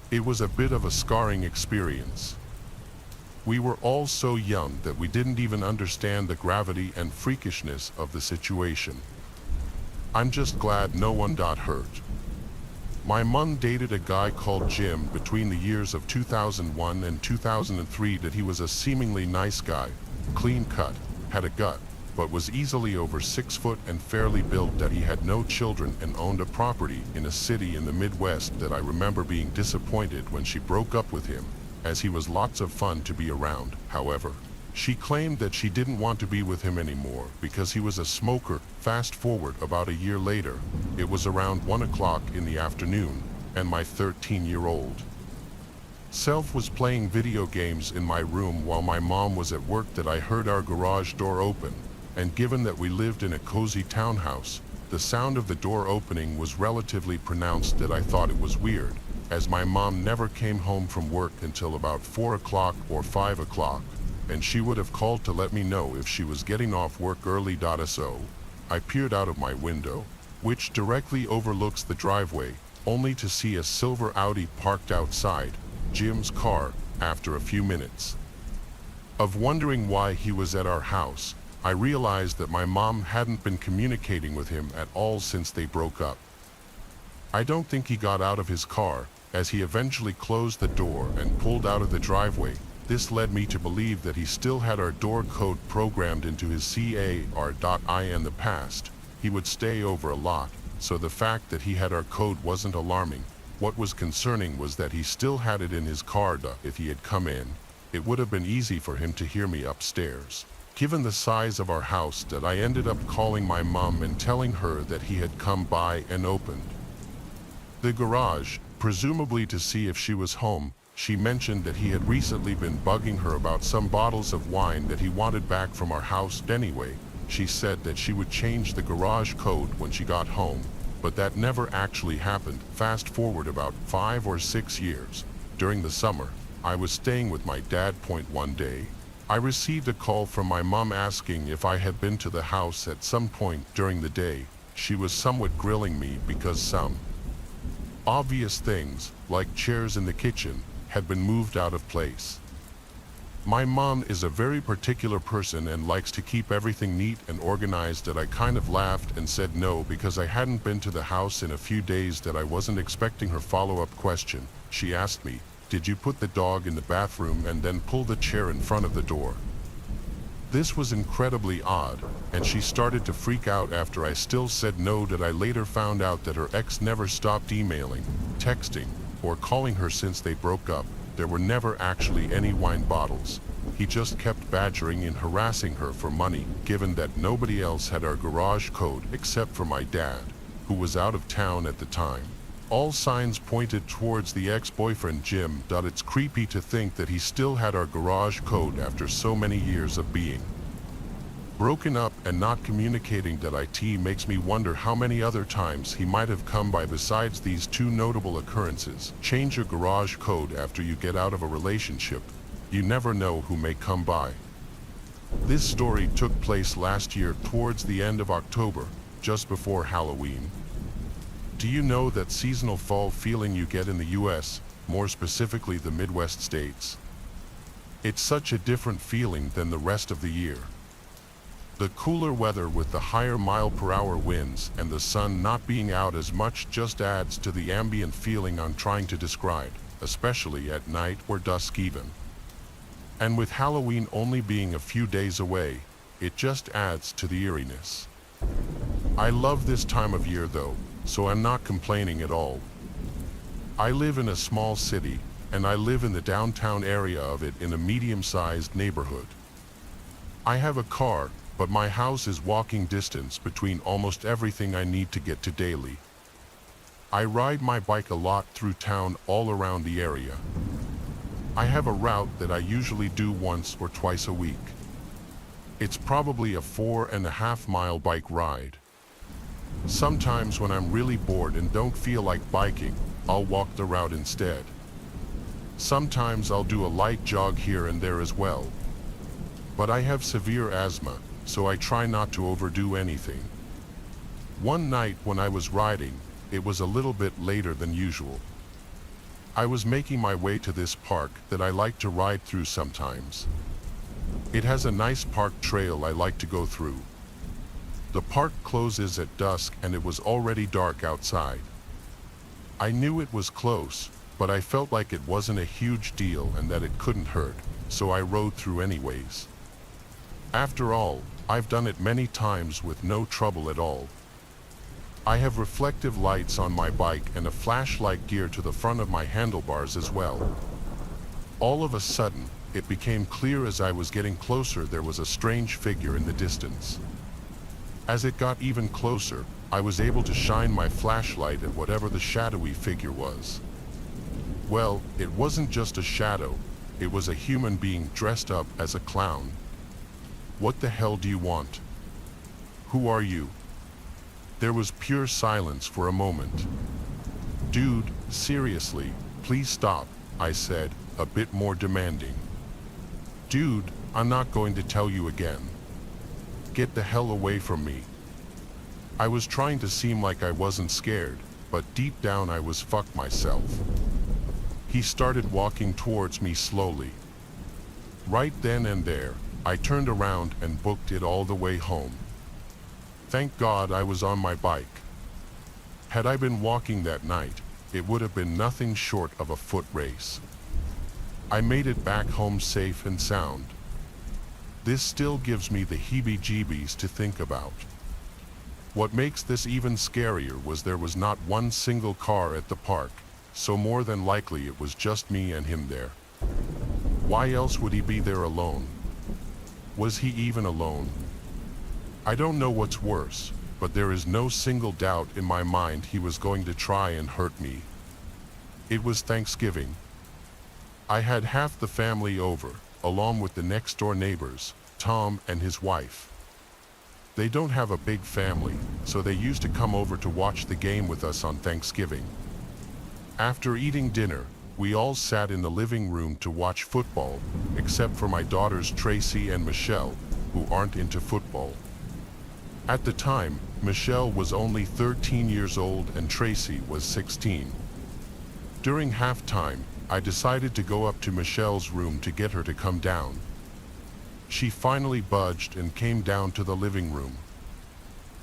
Speaker 1: It was a bit of a scarring experience. We were all so young that we didn't even understand the gravity and freakishness of the situation. I'm just glad no one got hurt. My mom dated a guy called Jim between the years of 2001 and 2003. That he was a seemingly nice guy, clean cut, had a gut, but was easily over 6 foot and fairly built. That he had no children and owned a property in a city in the Midwest. That I remember being disappointed when she broke up with him, as he was lots of fun to be around. However, she claimed that she didn't want to be with him anymore because he was a smoker. Fast forward about a year later, it was around 1 o'clock in the afternoon, and my 13-year-old self was playing video games in my room while my mom was at work. That I heard our garage door open, and given that we lived in a cozy townhouse, the sound of the door opening was relatively pronounced. That I thought it was weird, as my mom never came home from work until about 4 o'clock or 5 o'clock, and she would have called to let me know if she was getting off work early. So I peered out of my window, which directly overlooks the driveway, only to see a silver Audi parked outside Jim's car. After a few minutes of wondering why he was at our house, I realized that my mom hadn't been communicating with him at all since they broke up. I don't think he got out of his car, as he eventually closed the door and pulled out of the driveway. This led me to believe that he still had our door code programmed into his car. In the past, he would stay over a lot, so the fact that he had our code wasn't alarming. What was concerning was that he still had it in his car. If he had come in, it would have been easy for him to hear me upstairs. Given the size of our house, that I ended up calling my mom and telling her that he had come by and opened the garage, presumably to see if she was home. She mentioned that he had recently been bugging her about some bottles of wine that he wanted back from our house. Anyway, she said that she would change the garage code when she got home, but that never actually happened. Fast forward about 5 or 6 years. During the summer, I was staying with my dad. One day, I received a call from my mom asking if I had been to the house at some point during the day. She was somewhat grilling me because some obvious things, like chairs in the kitchen, had been moved out of place. My mom is a very particular person and likes to keep everything neat and organized. That I kind of laughed and said no because I hadn't been to the house in a few days. That I wasn't expecting her follow-up question. She asked me, "Did you put the dog in the bathroom and then pull the chair in front of the door?" This was incredibly odd, and she started to freak out after I still said no. That I later found out that her ex never stopped emailing, texting, or calling her since they broke up. There were never actually any wine bottles. He just kept badgering and harassing her for money. Given that nobody else had our garage code except for my dad, who was out of town at the time, all signs pointed towards the ex-boyfriend Jim. It's creepy to think that he still had our garage code after so many years of being broken up and not communicating. It makes me wonder how many other times he might have come by besides these two notable occurrences. Change your garage code after you get out of a relationship. You never know who may come by. This story took place last year towards the end of October, just before Halloween. Do you know that seasonal fall feeling you get in the US, more specifically the Midwest states? It's such a different feeling than the rest of the year. The cooler weather with the higher mile-per-hour winds and the sun not being out as much just adds to the ambient feeling I'm trying to describe, especially at night or dusk even. And with Halloween only being a few days away, it just adds to the eeriness. I love this time of year though, so I'm not complaining at all. I live in a small city, and I live in the downtown area of it in a medium-sized neighborhood. I have a car, but my house is walking distance between almost everything I need to get to daily. I ride my bike a lot through town all around the area. I have a route that I usually do once or twice a week. It's probably a 4.5-mile bike ride. Sometimes when I'm really bored and don't feel like biking, I'll walk the route instead. Sometimes I'll do a light jog here and there as well. But I have severe asthma, so I try not to overdo anything. One night when I was riding, it was a little bit later than usual. I was making my way to this park that I like to ride through sometimes. It has a nice park trail I like to go through. The park closes at dusk and it was already dark outside. I knew it was close, but I felt like it wasn't a huge deal and that it couldn't hurt, so I rode through anyways. After all, I've done it many times with no trouble at all. I have reflective lights on my bike and a flashlight gear to the front of my handlebars as well. All of a sudden, it became clear as I was getting closer there was a strange figure in the distance. As it got even closer, I was able to shine my flashlight at whatever the shadowy figure was. Well, it wasn't just a shadow, it was a human being dressed up as a clown. What the hell do you want? Who are you? There was pure silence for a moment. Dude, seriously, please stop, I said, a bit more demanding. Dude, I'm not going to tell you again. Get the hell away from me. I was trying to seem like I wasn't scared, but deep down I was fucked myself. He started walking towards me slowly. Right then and there, I turned around and booked it all the way home. Thank God I was on my bike. Had I been walking that night, it would have been nothing short of a foot race. I made it back home safe and sound. This still gives me the heebie-jeebies to think about. What makes this even scarier was there was not one single car at the park, so more than likely it was just me and him there. Why else would he be there alone? Was he even alone? I don't know what's worse, but there is no single doubt in my mind he was going to try and hurt me. It was Thanksgiving. I had half the family over, along with the next-door neighbors, Tom and his wife. They don't have a big family, so they used to come over to watch the game with us on Thanksgiving. After eating dinner, we all sat in the living room to watch football, except for my daughters Tracy and Michelle, who aren't into football. At the time, Michelle was only 13 years old and Tracy was 16. During halftime, I decided to go up to Michelle's room to get her to come down. She finally budged and came down to the living room.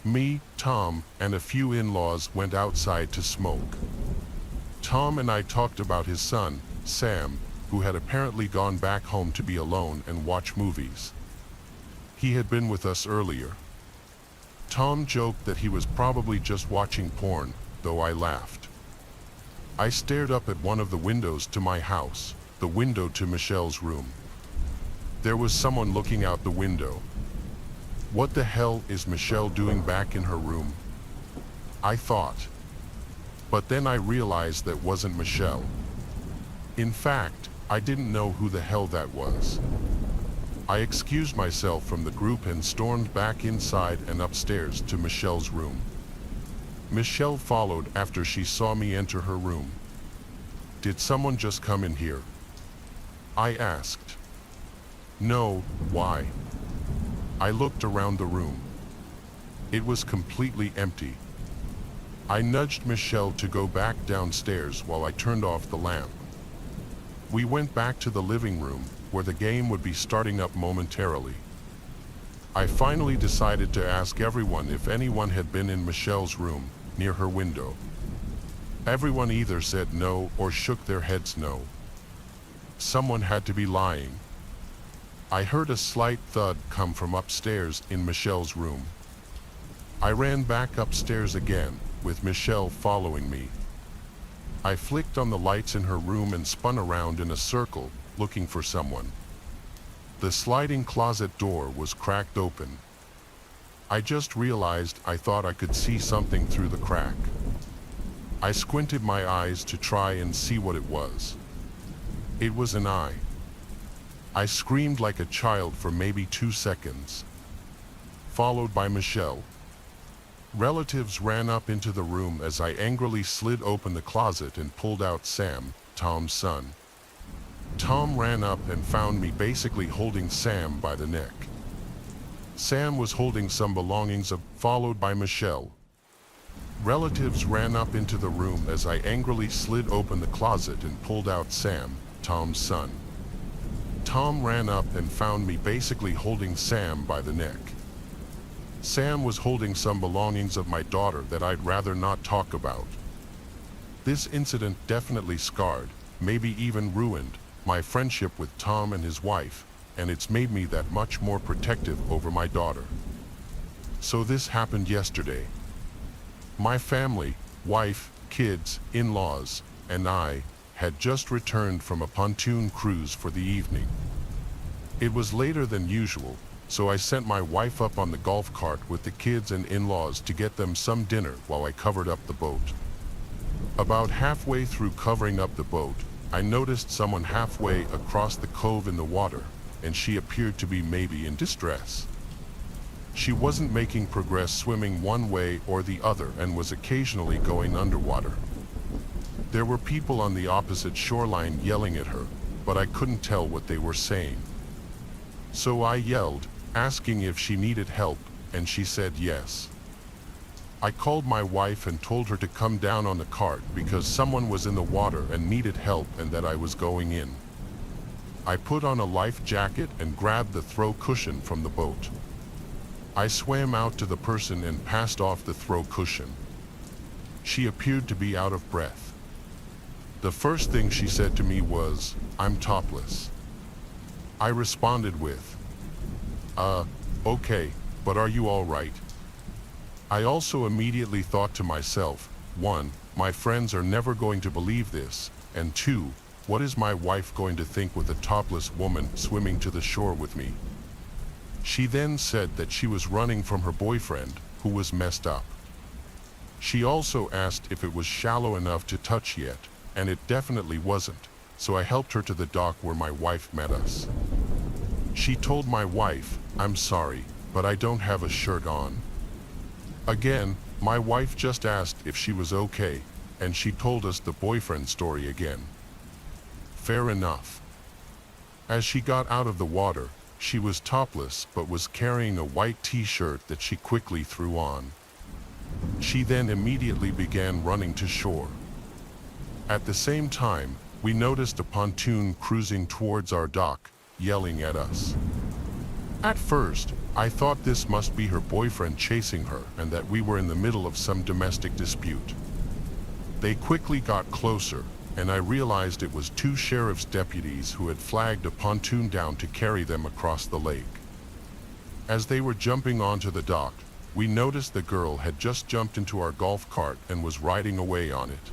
Speaker 1: Me, Tom, and a few in-laws went outside to smoke. Tom and I talked about his son, Sam, who had apparently gone back home to be alone and watch movies. He had been with us earlier. Tom joked that he was probably just watching porn, though I laughed. I stared up at one of the windows to my house, the window to Michelle's room. There was someone looking out the window. What the hell is Michelle doing back in her room? I thought. But then I realized that wasn't Michelle. In fact, I didn't know who the hell that was. I excused myself from the group and stormed back inside and upstairs to Michelle's room. Michelle followed after she saw me enter her room. Did someone just come in here? I asked. No, why? I looked around the room. It was completely empty. I nudged Michelle to go back downstairs while I turned off the lamp. We went back to the living room, where the game would be starting up momentarily. I finally decided to ask everyone if anyone had been in Michelle's room, near her window. Everyone either said no or shook their heads no. Someone had to be lying. I heard a slight thud come from upstairs in Michelle's room. I ran back upstairs again, with Michelle following me. I flicked on the lights in her room and spun around in a circle, looking for someone. The sliding closet door was cracked open. I just realized I thought I could see something through the crack. I squinted my eyes to try and see what it was. It was an eye. I screamed like a child for maybe 2 seconds, followed by Michelle. Relatives ran up into the room as I angrily slid open the closet and pulled out Sam, Tom's son. Tom ran up and found me basically holding Sam by the neck. Sam was holding some belongings followed by Michelle. Relatives ran up into the room as I angrily slid open the closet and pulled out Sam, Tom's son. Tom ran up and found me basically holding Sam by the neck. Sam was holding some belongings of my daughter that I'd rather not talk about. This incident definitely scarred, maybe even ruined, my friendship with Tom and his wife, and it's made me that much more protective over my daughter. So this happened yesterday. My family, wife, kids, in-laws, and I had just returned from a pontoon cruise for the evening. It was later than usual, so I sent my wife up on the golf cart with the kids and in-laws to get them some dinner while I covered up the boat. About halfway through covering up the boat, I noticed someone halfway across the cove in the water, and she appeared to be maybe in distress. She wasn't making progress swimming one way or the other and was occasionally going underwater. There were people on the opposite shoreline yelling at her, but I couldn't tell what they were saying. So I yelled, asking if she needed help, and she said yes. I called my wife and told her to come down on the cart because someone was in the water and needed help and that I was going in. I put on a life jacket and grabbed the throw cushion from the boat. I swam out to the person and passed off the throw cushion. She appeared to be out of breath. The first thing she said to me was, "I'm topless." I responded with, okay, but are you all right?" I also immediately thought to myself, 1, my friends are never going to believe this, and 2, what is my wife going to think with a topless woman swimming to the shore with me? She then said that she was running from her boyfriend, who was messed up. She also asked if it was shallow enough to touch yet, and it definitely wasn't, so I helped her to the dock where my wife met us. She told my wife, "I'm sorry, but I don't have a shirt on." Again, my wife just asked if she was okay, and she told us the boyfriend story again. Fair enough. As she got out of the water, she was topless but was carrying a white t-shirt that she quickly threw on. She then immediately began running to shore. At the same time, we noticed a pontoon cruising towards our dock, yelling at us. At first, I thought this must be her boyfriend chasing her and that we were in the middle of some domestic dispute. They quickly got closer, and I realized it was 2 sheriff's deputies who had flagged a pontoon down to carry them across the lake. As they were jumping onto the dock, we noticed the girl had just jumped into our golf cart and was riding away on it.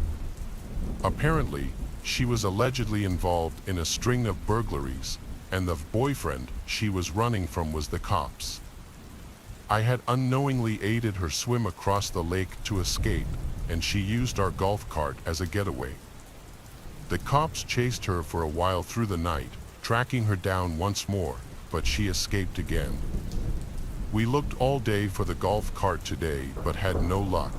Speaker 1: Apparently, she was allegedly involved in a string of burglaries, and the boyfriend she was running from was the cops. I had unknowingly aided her swim across the lake to escape, and she used our golf cart as a getaway. The cops chased her for a while through the night, tracking her down once more, but she escaped again. We looked all day for the golf cart today, but had no luck.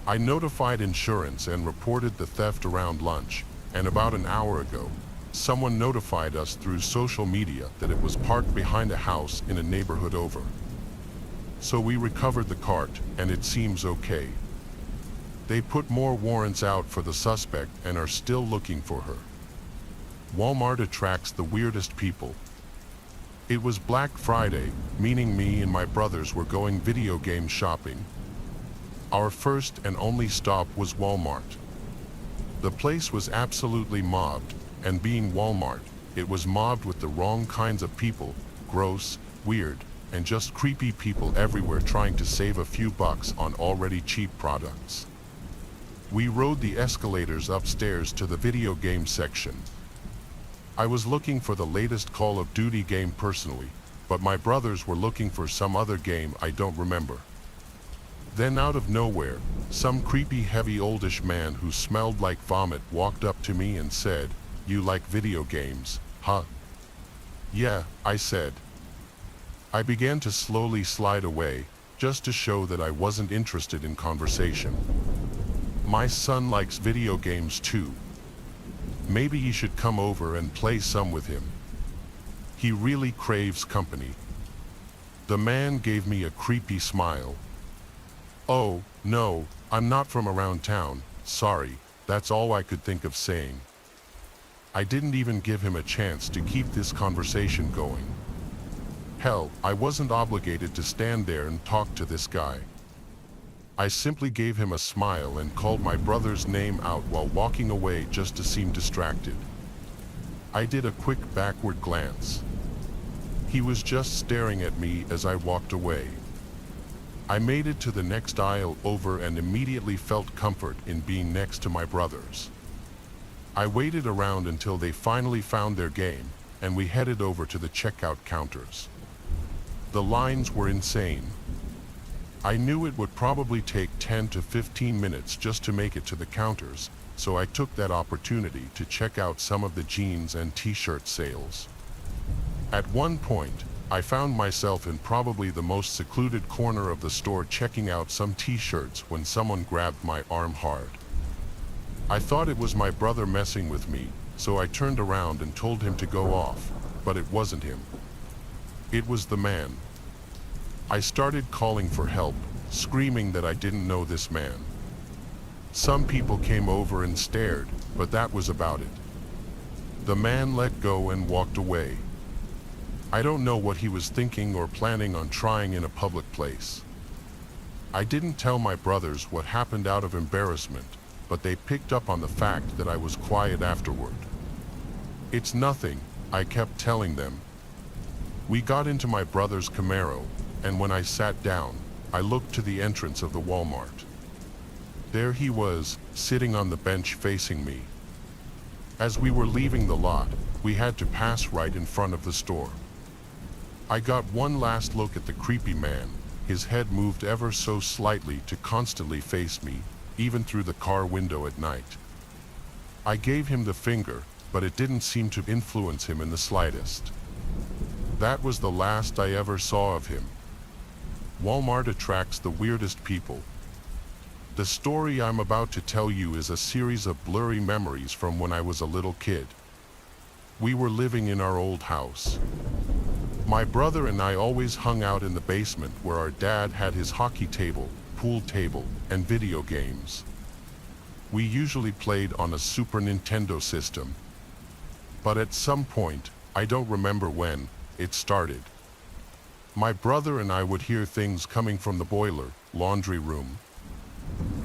Speaker 1: I notified insurance and reported the theft around lunch, and about an hour ago, someone notified us through social media that it was parked behind a house in a neighborhood over. So we recovered the cart, and it seems okay. They put more warrants out for the suspect and are still looking for her. Walmart attracts the weirdest people. It was Black Friday, meaning me and my brothers were going video game shopping. Our first and only stop was Walmart. The place was absolutely mobbed, and being Walmart, it was mobbed with the wrong kinds of people, gross, weird, and just creepy people everywhere trying to save a few bucks on already cheap products. We rode the escalators upstairs to the video game section. I was looking for the latest Call of Duty game personally, but my brothers were looking for some other game I don't remember. Then out of nowhere, some creepy heavy oldish man who smelled like vomit walked up to me and said, "You like video games, huh?" "Yeah," I said. I began to slowly slide away, just to show that I wasn't interested in conversation. "My son likes video games too. Maybe you should come over and play some with him. He really craves company." The man gave me a creepy smile. "Oh, no, I'm not from around town, sorry," that's all I could think of saying. I didn't even give him a chance to keep this conversation going. Hell, I wasn't obligated to stand there and talk to this guy. I simply gave him a smile and called my brother's name out while walking away just to seem distracted. I did a quick backward glance. He was just staring at me as I walked away. I made it to the next aisle over and immediately felt comfort in being next to my brothers. I waited around until they finally found their game, and we headed over to the checkout counters. The lines were insane. I knew it would probably take 10 to 15 minutes just to make it to the counters, so I took that opportunity to check out some of the jeans and t-shirt sales. At one point, I found myself in probably the most secluded corner of the store checking out some t-shirts when someone grabbed my arm hard. I thought it was my brother messing with me, so I turned around and told him to go off, but it wasn't him. It was the man. I started calling for help, screaming that I didn't know this man. Some people came over and stared, but that was about it. The man let go and walked away. I don't know what he was thinking or planning on trying in a public place. I didn't tell my brothers what happened out of embarrassment, but they picked up on the fact that I was quiet afterward. "It's nothing," I kept telling them. We got into my brother's Camaro, and when I sat down, I looked to the entrance of the Walmart. There he was, sitting on the bench facing me. As we were leaving the lot, we had to pass right in front of the store. I got one last look at the creepy man. His head moved ever so slightly to constantly face me, even through the car window at night. I gave him the finger, but it didn't seem to influence him in the slightest. That was the last I ever saw of him. Walmart attracts the weirdest people. The story I'm about to tell you is a series of blurry memories from when I was a little kid. We were living in our old house. My brother and I always hung out in the basement where our dad had his hockey table, pool table, and video games. We usually played on a Super Nintendo system. But at some point, I don't remember when, it started. My brother and I would hear things coming from the boiler, laundry room.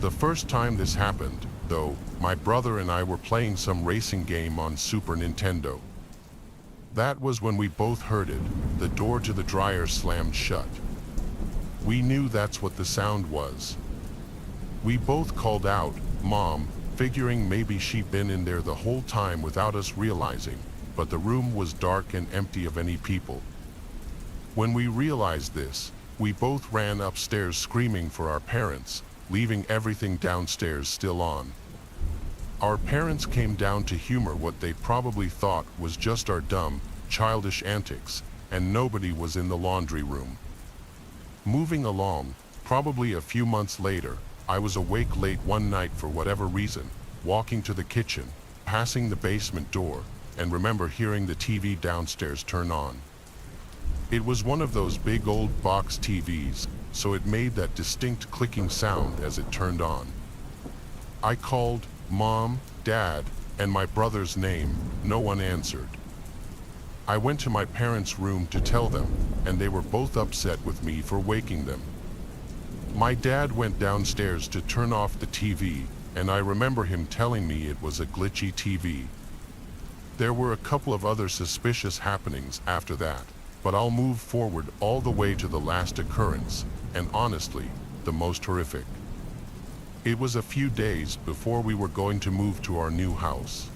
Speaker 1: The first time this happened, though, my brother and I were playing some racing game on Super Nintendo. That was when we both heard it, the door to the dryer slammed shut. We knew that's what the sound was. We both called out, "Mom," figuring maybe she'd been in there the whole time without us realizing, but the room was dark and empty of any people. When we realized this, we both ran upstairs screaming for our parents, leaving everything downstairs still on. Our parents came down to humor what they probably thought was just our dumb, childish antics, and nobody was in the laundry room. Moving along, probably a few months later, I was awake late one night for whatever reason, walking to the kitchen, passing the basement door, and remember hearing the TV downstairs turn on. It was one of those big old box TVs, so it made that distinct clicking sound as it turned on. I called Mom, Dad, and my brother's name. No one answered. I went to my parents' room to tell them, and they were both upset with me for waking them. My dad went downstairs to turn off the TV, and I remember him telling me it was a glitchy TV. There were a couple of other suspicious happenings after that, but I'll move forward all the way to the last occurrence, and honestly, the most horrific. It was a few days before we were going to move to our new house.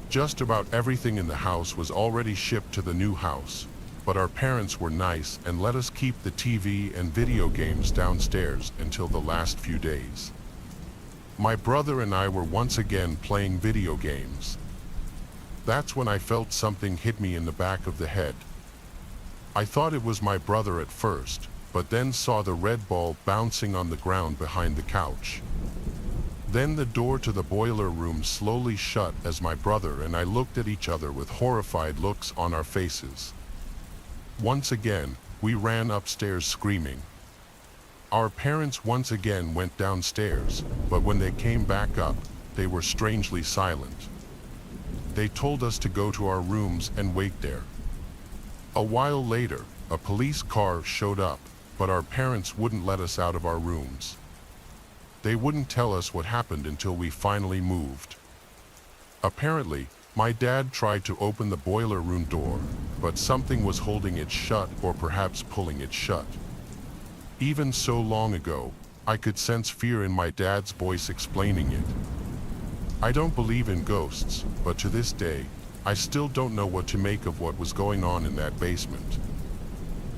Speaker 1: Just about everything in the house was already shipped to the new house. but our parents were nice and let us keep the TV and video games downstairs until the last few days. My brother and I were once again playing video games. That's when I felt something hit me in the back of the head. I thought it was my brother at first, but then saw the red ball bouncing on the ground behind the couch. Then the door to the boiler room slowly shut as my brother and I looked at each other with horrified looks on our faces. Once again, we ran upstairs screaming. Our parents once again went downstairs, but when they came back up, they were strangely silent. They told us to go to our rooms and wait there. A while later, a police car showed up, but our parents wouldn't let us out of our rooms. They wouldn't tell us what happened until we finally moved. Apparently, my dad tried to open the boiler room door, but something was holding it shut or perhaps pulling it shut. Even so long ago, I could sense fear in my dad's voice explaining it. I don't believe in ghosts, but to this day, I still don't know what to make of what was going on in that basement.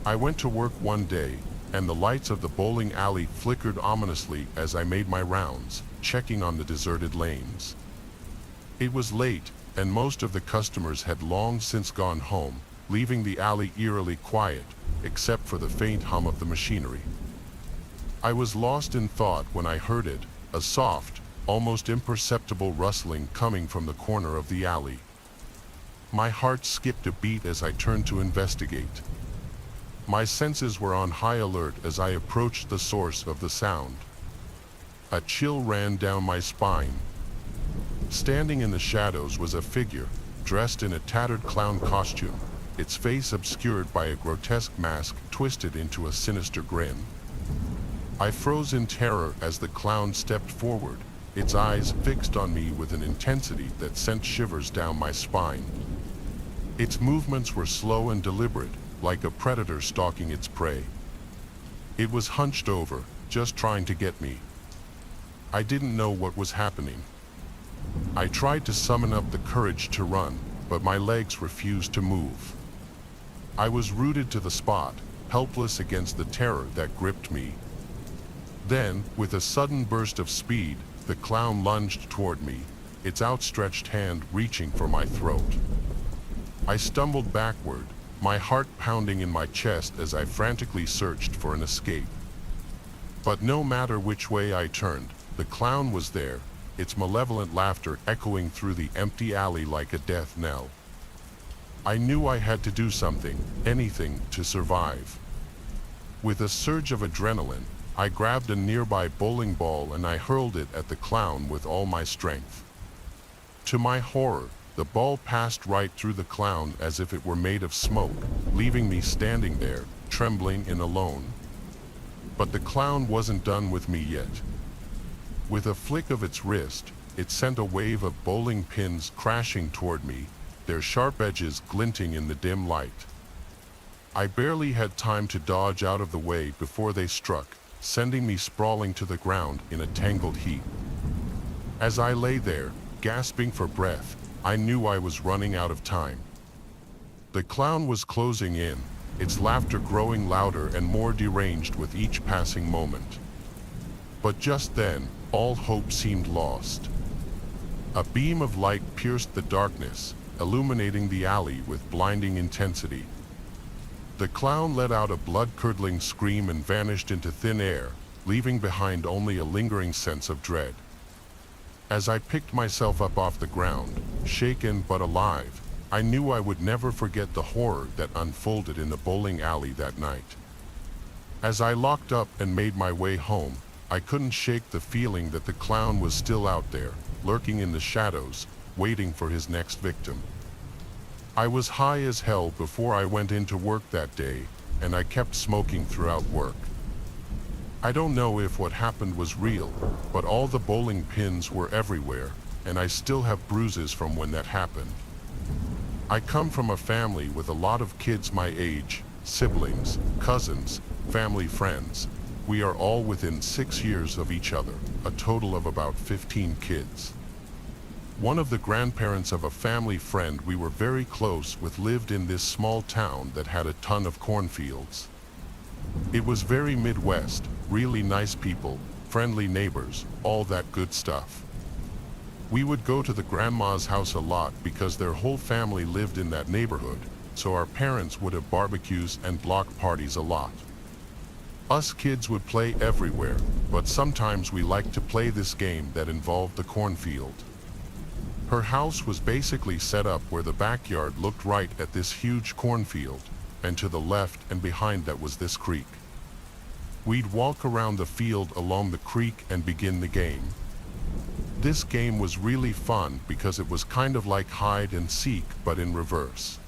Speaker 1: I went to work one day, and the lights of the bowling alley flickered ominously as I made my rounds, checking on the deserted lanes. It was late, and most of the customers had long since gone home, leaving the alley eerily quiet, except for the faint hum of the machinery. I was lost in thought when I heard it, a soft, almost imperceptible rustling coming from the corner of the alley. My heart skipped a beat as I turned to investigate. My senses were on high alert as I approached the source of the sound. A chill ran down my spine. Standing in the shadows was a figure, dressed in a tattered clown costume, its face obscured by a grotesque mask twisted into a sinister grin. I froze in terror as the clown stepped forward, its eyes fixed on me with an intensity that sent shivers down my spine. Its movements were slow and deliberate, like a predator stalking its prey. It was hunched over, just trying to get me. I didn't know what was happening. I tried to summon up the courage to run, but my legs refused to move. I was rooted to the spot, helpless against the terror that gripped me. Then, with a sudden burst of speed, the clown lunged toward me, its outstretched hand reaching for my throat. I stumbled backward, my heart pounding in my chest as I frantically searched for an escape. But no matter which way I turned, the clown was there, its malevolent laughter echoing through the empty alley like a death knell. I knew I had to do something, anything, to survive. With a surge of adrenaline, I grabbed a nearby bowling ball and I hurled it at the clown with all my strength. To my horror, the ball passed right through the clown as if it were made of smoke, leaving me standing there, trembling and alone. But the clown wasn't done with me yet. With a flick of its wrist, it sent a wave of bowling pins crashing toward me, their sharp edges glinting in the dim light. I barely had time to dodge out of the way before they struck, sending me sprawling to the ground in a tangled heap. As I lay there, gasping for breath, I knew I was running out of time. The clown was closing in, its laughter growing louder and more deranged with each passing moment. But just then, all hope seemed lost. A beam of light pierced the darkness, illuminating the alley with blinding intensity. The clown let out a blood-curdling scream and vanished into thin air, leaving behind only a lingering sense of dread. As I picked myself up off the ground, shaken but alive, I knew I would never forget the horror that unfolded in the bowling alley that night. As I locked up and made my way home, I couldn't shake the feeling that the clown was still out there, lurking in the shadows, waiting for his next victim. I was high as hell before I went into work that day, and I kept smoking throughout work. I don't know if what happened was real, but all the bowling pins were everywhere, and I still have bruises from when that happened. I come from a family with a lot of kids my age, siblings, cousins, family friends. We are all within 6 years of each other, a total of about 15 kids. One of the grandparents of a family friend we were very close with lived in this small town that had a ton of cornfields. It was very Midwest, really nice people, friendly neighbors, all that good stuff. We would go to the grandma's house a lot because their whole family lived in that neighborhood, so our parents would have barbecues and block parties a lot. Us kids would play everywhere, but sometimes we liked to play this game that involved the cornfield. Her house was basically set up where the backyard looked right at this huge cornfield, and to the left and behind that was this creek. We'd walk around the field along the creek and begin the game. This game was really fun because it was kind of like hide and seek but in reverse.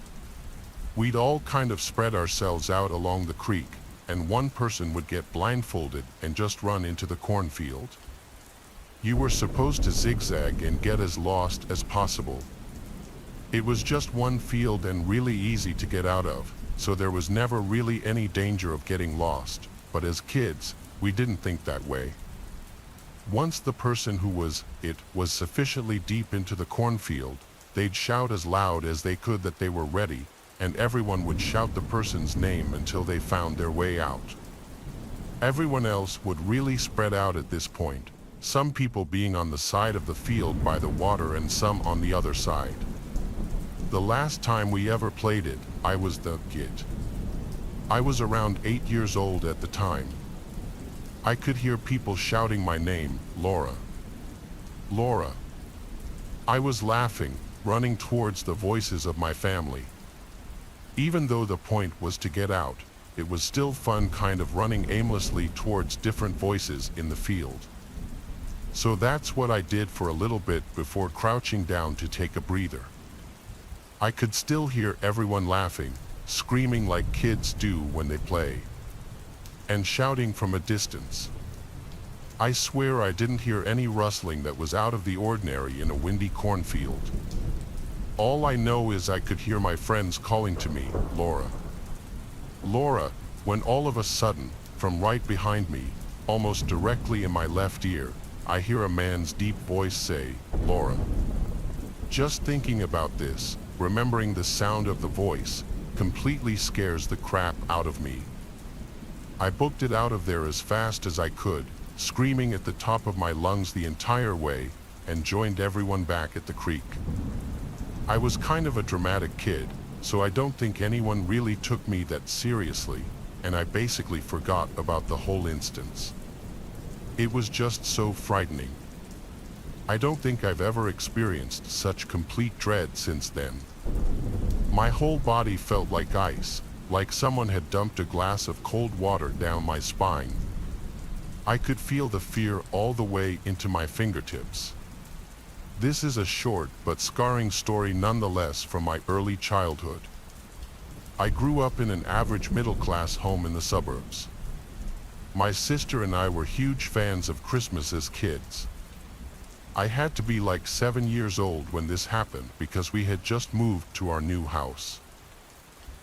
Speaker 1: We'd all kind of spread ourselves out along the creek, and one person would get blindfolded and just run into the cornfield. You were supposed to zigzag and get as lost as possible. It was just one field and really easy to get out of, so there was never really any danger of getting lost, but as kids, we didn't think that way. Once the person who was sufficiently deep into the cornfield, they'd shout as loud as they could that they were ready, and everyone would shout the person's name until they found their way out. Everyone else would really spread out at this point, some people being on the side of the field by the water and some on the other side. The last time we ever played it, I was the kid. I was around 8 years old at the time. I could hear people shouting my name, Laura. Laura. I was laughing, running towards the voices of my family. Even though the point was to get out, it was still fun kind of running aimlessly towards different voices in the field. So that's what I did for a little bit before crouching down to take a breather. I could still hear everyone laughing, screaming like kids do when they play, and shouting from a distance. I swear I didn't hear any rustling that was out of the ordinary in a windy cornfield. All I know is I could hear my friends calling to me, Laura. Laura, when all of a sudden, from right behind me, almost directly in my left ear, I hear a man's deep voice say, Laura. Just thinking about this, remembering the sound of the voice, completely scares the crap out of me. I booked it out of there as fast as I could, screaming at the top of my lungs the entire way, and joined everyone back at the creek. I was kind of a dramatic kid, so I don't think anyone really took me that seriously, and I basically forgot about the whole instance. It was just so frightening. I don't think I've ever experienced such complete dread since then. My whole body felt like ice, like someone had dumped a glass of cold water down my spine. I could feel the fear all the way into my fingertips. This is a short but scarring story nonetheless from my early childhood. I grew up in an average middle-class home in the suburbs. My sister and I were huge fans of Christmas as kids. I had to be like 7 years old when this happened because we had just moved to our new house.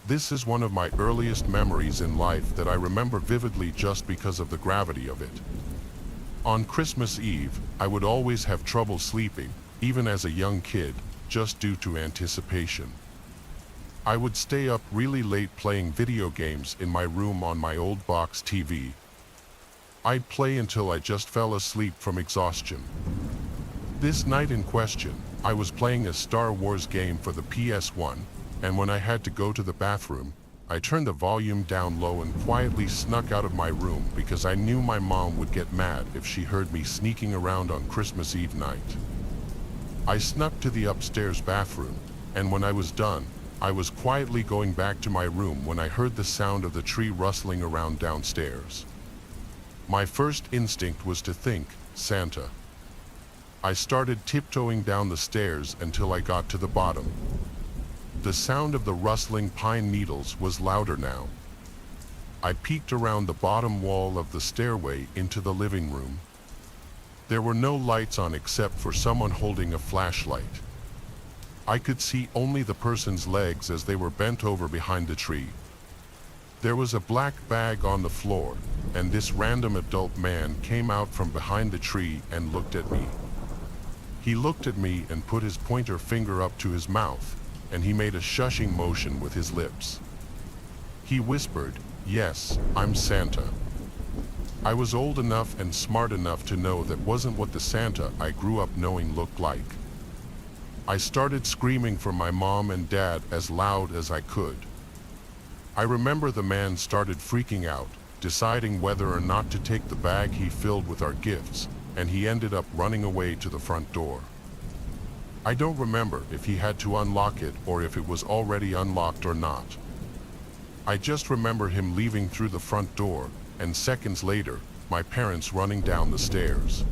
Speaker 1: This is one of my earliest memories in life that I remember vividly just because of the gravity of it. On Christmas Eve, I would always have trouble sleeping, even as a young kid, just due to anticipation. I would stay up really late playing video games in my room on my old box TV. I'd play until I just fell asleep from exhaustion. This night in question, I was playing a Star Wars game for the PS1, and when I had to go to the bathroom, I turned the volume down low and quietly snuck out of my room because I knew my mom would get mad if she heard me sneaking around on Christmas Eve night. I snuck to the upstairs bathroom, and when I was done, I was quietly going back to my room when I heard the sound of the tree rustling around downstairs. My first instinct was to think, Santa. I started tiptoeing down the stairs until I got to the bottom. The sound of the rustling pine needles was louder now. I peeked around the bottom wall of the stairway into the living room. There were no lights on except for someone holding a flashlight. I could see only the person's legs as they were bent over behind the tree. There was a black bag on the floor, and this random adult man came out from behind the tree and looked at me. He looked at me and put his pointer finger up to his mouth, and he made a shushing motion with his lips. He whispered, "Yes, I'm Santa." I was old enough and smart enough to know that wasn't what the Santa I grew up knowing looked like. I started screaming for my mom and dad as loud as I could. I remember the man started freaking out, deciding whether or not to take the bag he filled with our gifts, and he ended up running away to the front door. I don't remember if he had to unlock it or if it was already unlocked or not. I just remember him leaving through the front door, and seconds later, my parents running down the stairs.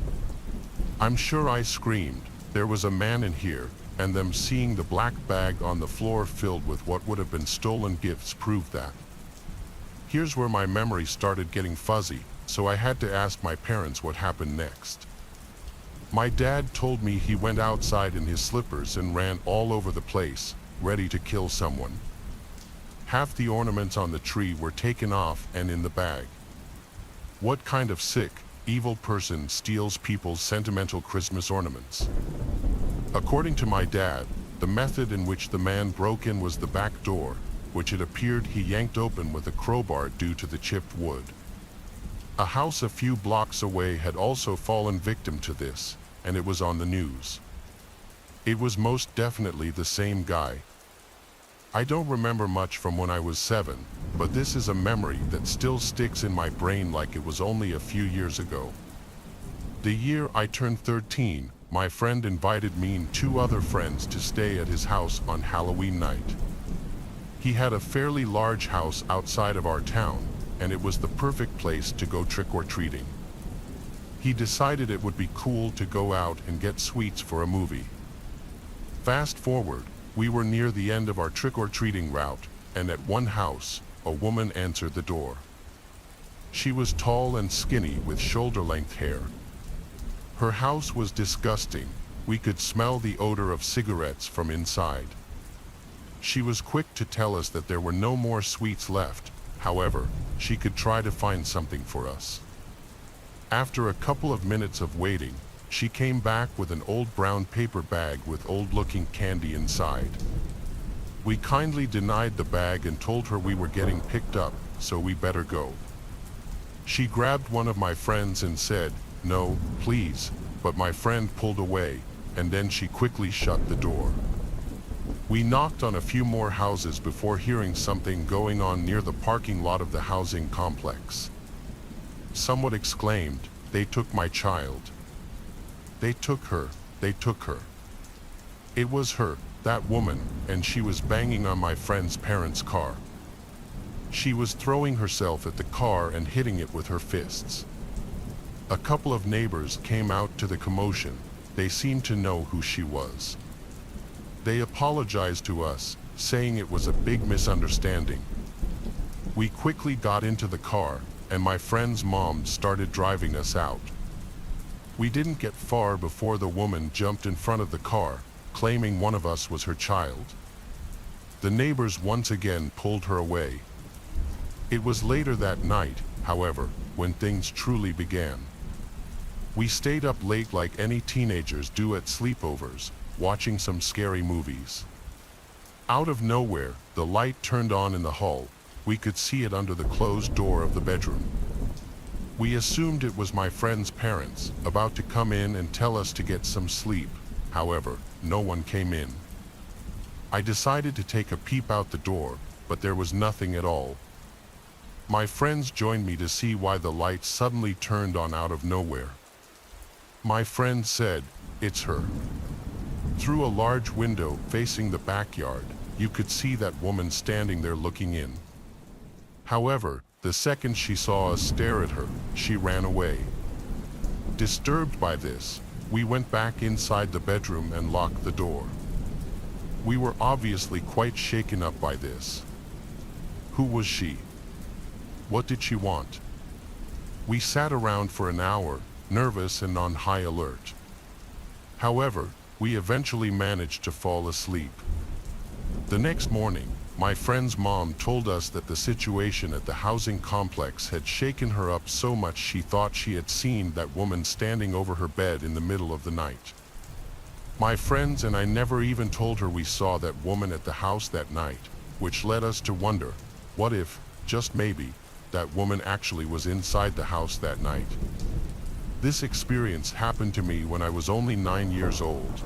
Speaker 1: I'm sure I screamed, "There was a man in here," and them seeing the black bag on the floor filled with what would have been stolen gifts proved that. Here's where my memory started getting fuzzy, so I had to ask my parents what happened next. My dad told me he went outside in his slippers and ran all over the place, ready to kill someone. Half the ornaments on the tree were taken off and in the bag. What kind of sick, evil person steals people's sentimental Christmas ornaments? According to my dad, the method in which the man broke in was the back door, which it appeared he yanked open with a crowbar due to the chipped wood. A house a few blocks away had also fallen victim to this, and it was on the news. It was most definitely the same guy. I don't remember much from when I was 7, but this is a memory that still sticks in my brain like it was only a few years ago. The year I turned 13, my friend invited me and 2 other friends to stay at his house on Halloween night. He had a fairly large house outside of our town, and it was the perfect place to go trick-or-treating. He decided it would be cool to go out and get sweets for a movie. Fast forward, we were near the end of our trick-or-treating route, and at one house, a woman answered the door. She was tall and skinny with shoulder-length hair. Her house was disgusting. We could smell the odor of cigarettes from inside. She was quick to tell us that there were no more sweets left. However, she could try to find something for us. After a couple of minutes of waiting, she came back with an old brown paper bag with old-looking candy inside. We kindly denied the bag and told her we were getting picked up, so we better go. She grabbed one of my friends and said, "No, please," but my friend pulled away, and then she quickly shut the door. We knocked on a few more houses before hearing something going on near the parking lot of the housing complex. Someone exclaimed, "They took my child. They took her, they took her." It was her, that woman, and she was banging on my friend's parents' car. She was throwing herself at the car and hitting it with her fists. A couple of neighbors came out to the commotion. They seemed to know who she was. They apologized to us, saying it was a big misunderstanding. We quickly got into the car, and my friend's mom started driving us out. We didn't get far before the woman jumped in front of the car, claiming one of us was her child. The neighbors once again pulled her away. It was later that night, however, when things truly began. We stayed up late like any teenagers do at sleepovers, watching some scary movies. Out of nowhere, the light turned on in the hall. We could see it under the closed door of the bedroom. We assumed it was my friend's parents, about to come in and tell us to get some sleep. However, no one came in. I decided to take a peep out the door, but there was nothing at all. My friends joined me to see why the light suddenly turned on out of nowhere. My friend said, "It's her." Through a large window facing the backyard, you could see that woman standing there looking in. However, the second she saw us stare at her, she ran away. Disturbed by this, we went back inside the bedroom and locked the door. We were obviously quite shaken up by this. Who was she? What did she want? We sat around for an hour, nervous and on high alert. However, we eventually managed to fall asleep. The next morning, my friend's mom told us that the situation at the housing complex had shaken her up so much she thought she had seen that woman standing over her bed in the middle of the night. My friends and I never even told her we saw that woman at the house that night, which led us to wonder, what if, just maybe, that woman actually was inside the house that night? This experience happened to me when I was only 9 years old.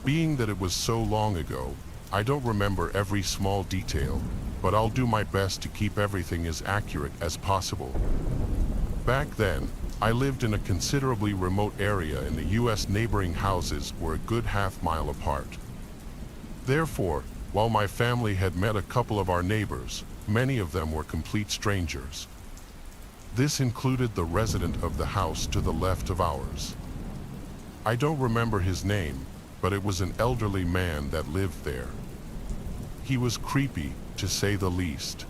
Speaker 1: Being that it was so long ago, I don't remember every small detail, but I'll do my best to keep everything as accurate as possible. Back then, I lived in a considerably remote area and the US neighboring houses were a good half-mile apart. Therefore, while my family had met a couple of our neighbors, many of them were complete strangers. This included the resident of the house to the left of ours. I don't remember his name, but it was an elderly man that lived there. He was creepy, to say the least.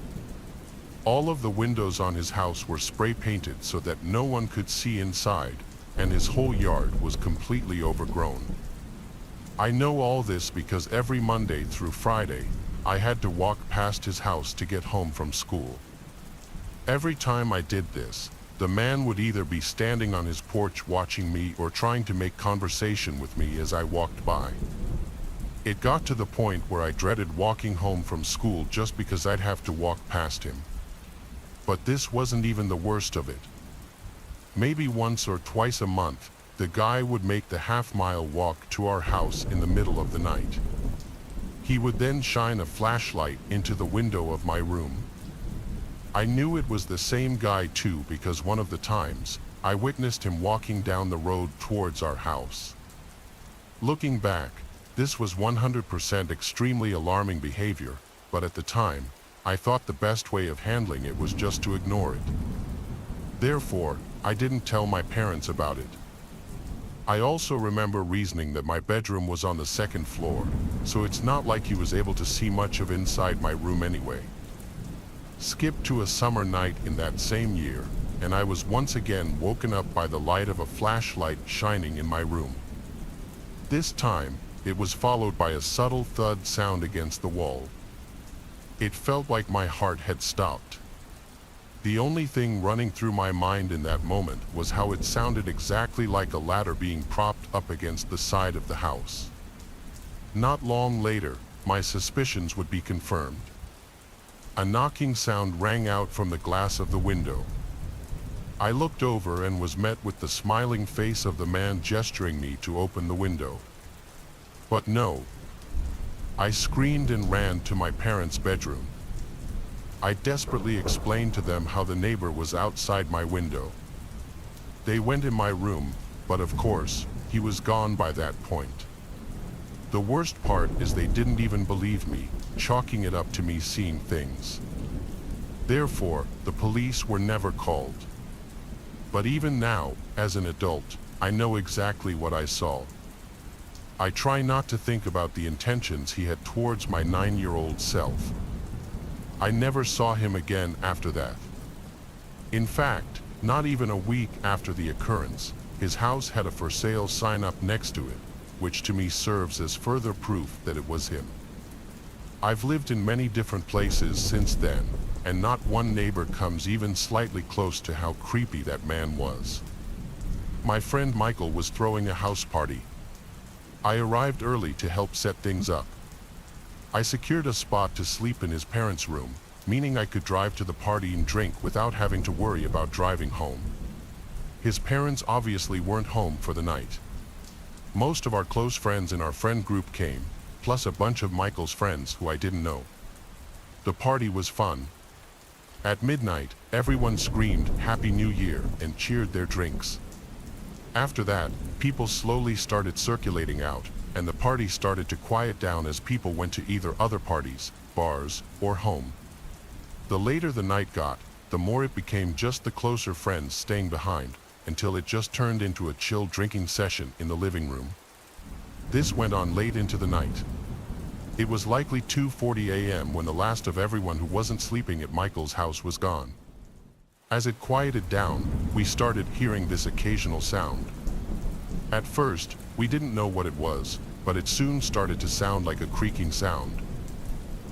Speaker 1: All of the windows on his house were spray painted so that no one could see inside, and his whole yard was completely overgrown. I know all this because every Monday through Friday, I had to walk past his house to get home from school. Every time I did this, the man would either be standing on his porch watching me or trying to make conversation with me as I walked by. It got to the point where I dreaded walking home from school just because I'd have to walk past him. But this wasn't even the worst of it. Maybe once or twice a month, the guy would make the half-mile walk to our house in the middle of the night. He would then shine a flashlight into the window of my room. I knew it was the same guy too because one of the times, I witnessed him walking down the road towards our house. Looking back, this was 100% extremely alarming behavior, but at the time, I thought the best way of handling it was just to ignore it. Therefore, I didn't tell my parents about it. I also remember reasoning that my bedroom was on the second floor, so it's not like he was able to see much of inside my room anyway. Skip to a summer night in that same year, and I was once again woken up by the light of a flashlight shining in my room. This time, it was followed by a subtle thud sound against the wall. It felt like my heart had stopped. The only thing running through my mind in that moment was how it sounded exactly like a ladder being propped up against the side of the house. Not long later, my suspicions would be confirmed. A knocking sound rang out from the glass of the window. I looked over and was met with the smiling face of the man gesturing me to open the window. But no. I screamed and ran to my parents' bedroom. I desperately explained to them how the neighbor was outside my window. They went in my room, but of course, he was gone by that point. The worst part is they didn't even believe me, chalking it up to me seeing things. Therefore, the police were never called. But even now, as an adult, I know exactly what I saw. I try not to think about the intentions he had towards my 9-year-old self. I never saw him again after that. In fact, not even a week after the occurrence, his house had a for sale sign up next to it, which to me serves as further proof that it was him. I've lived in many different places since then, and not one neighbor comes even slightly close to how creepy that man was. My friend Michael was throwing a house party. I arrived early to help set things up. I secured a spot to sleep in his parents' room, meaning I could drive to the party and drink without having to worry about driving home. His parents obviously weren't home for the night. Most of our close friends in our friend group came, plus a bunch of Michael's friends who I didn't know. The party was fun. At midnight, everyone screamed "Happy New Year" and cheered their drinks. After that, people slowly started circulating out, and the party started to quiet down as people went to either other parties, bars, or home. The later the night got, the more it became just the closer friends staying behind, until it just turned into a chill drinking session in the living room. This went on late into the night. It was likely 2:40 a.m. when the last of everyone who wasn't sleeping at Michael's house was gone. As it quieted down, we started hearing this occasional sound. At first, we didn't know what it was, but it soon started to sound like a creaking sound.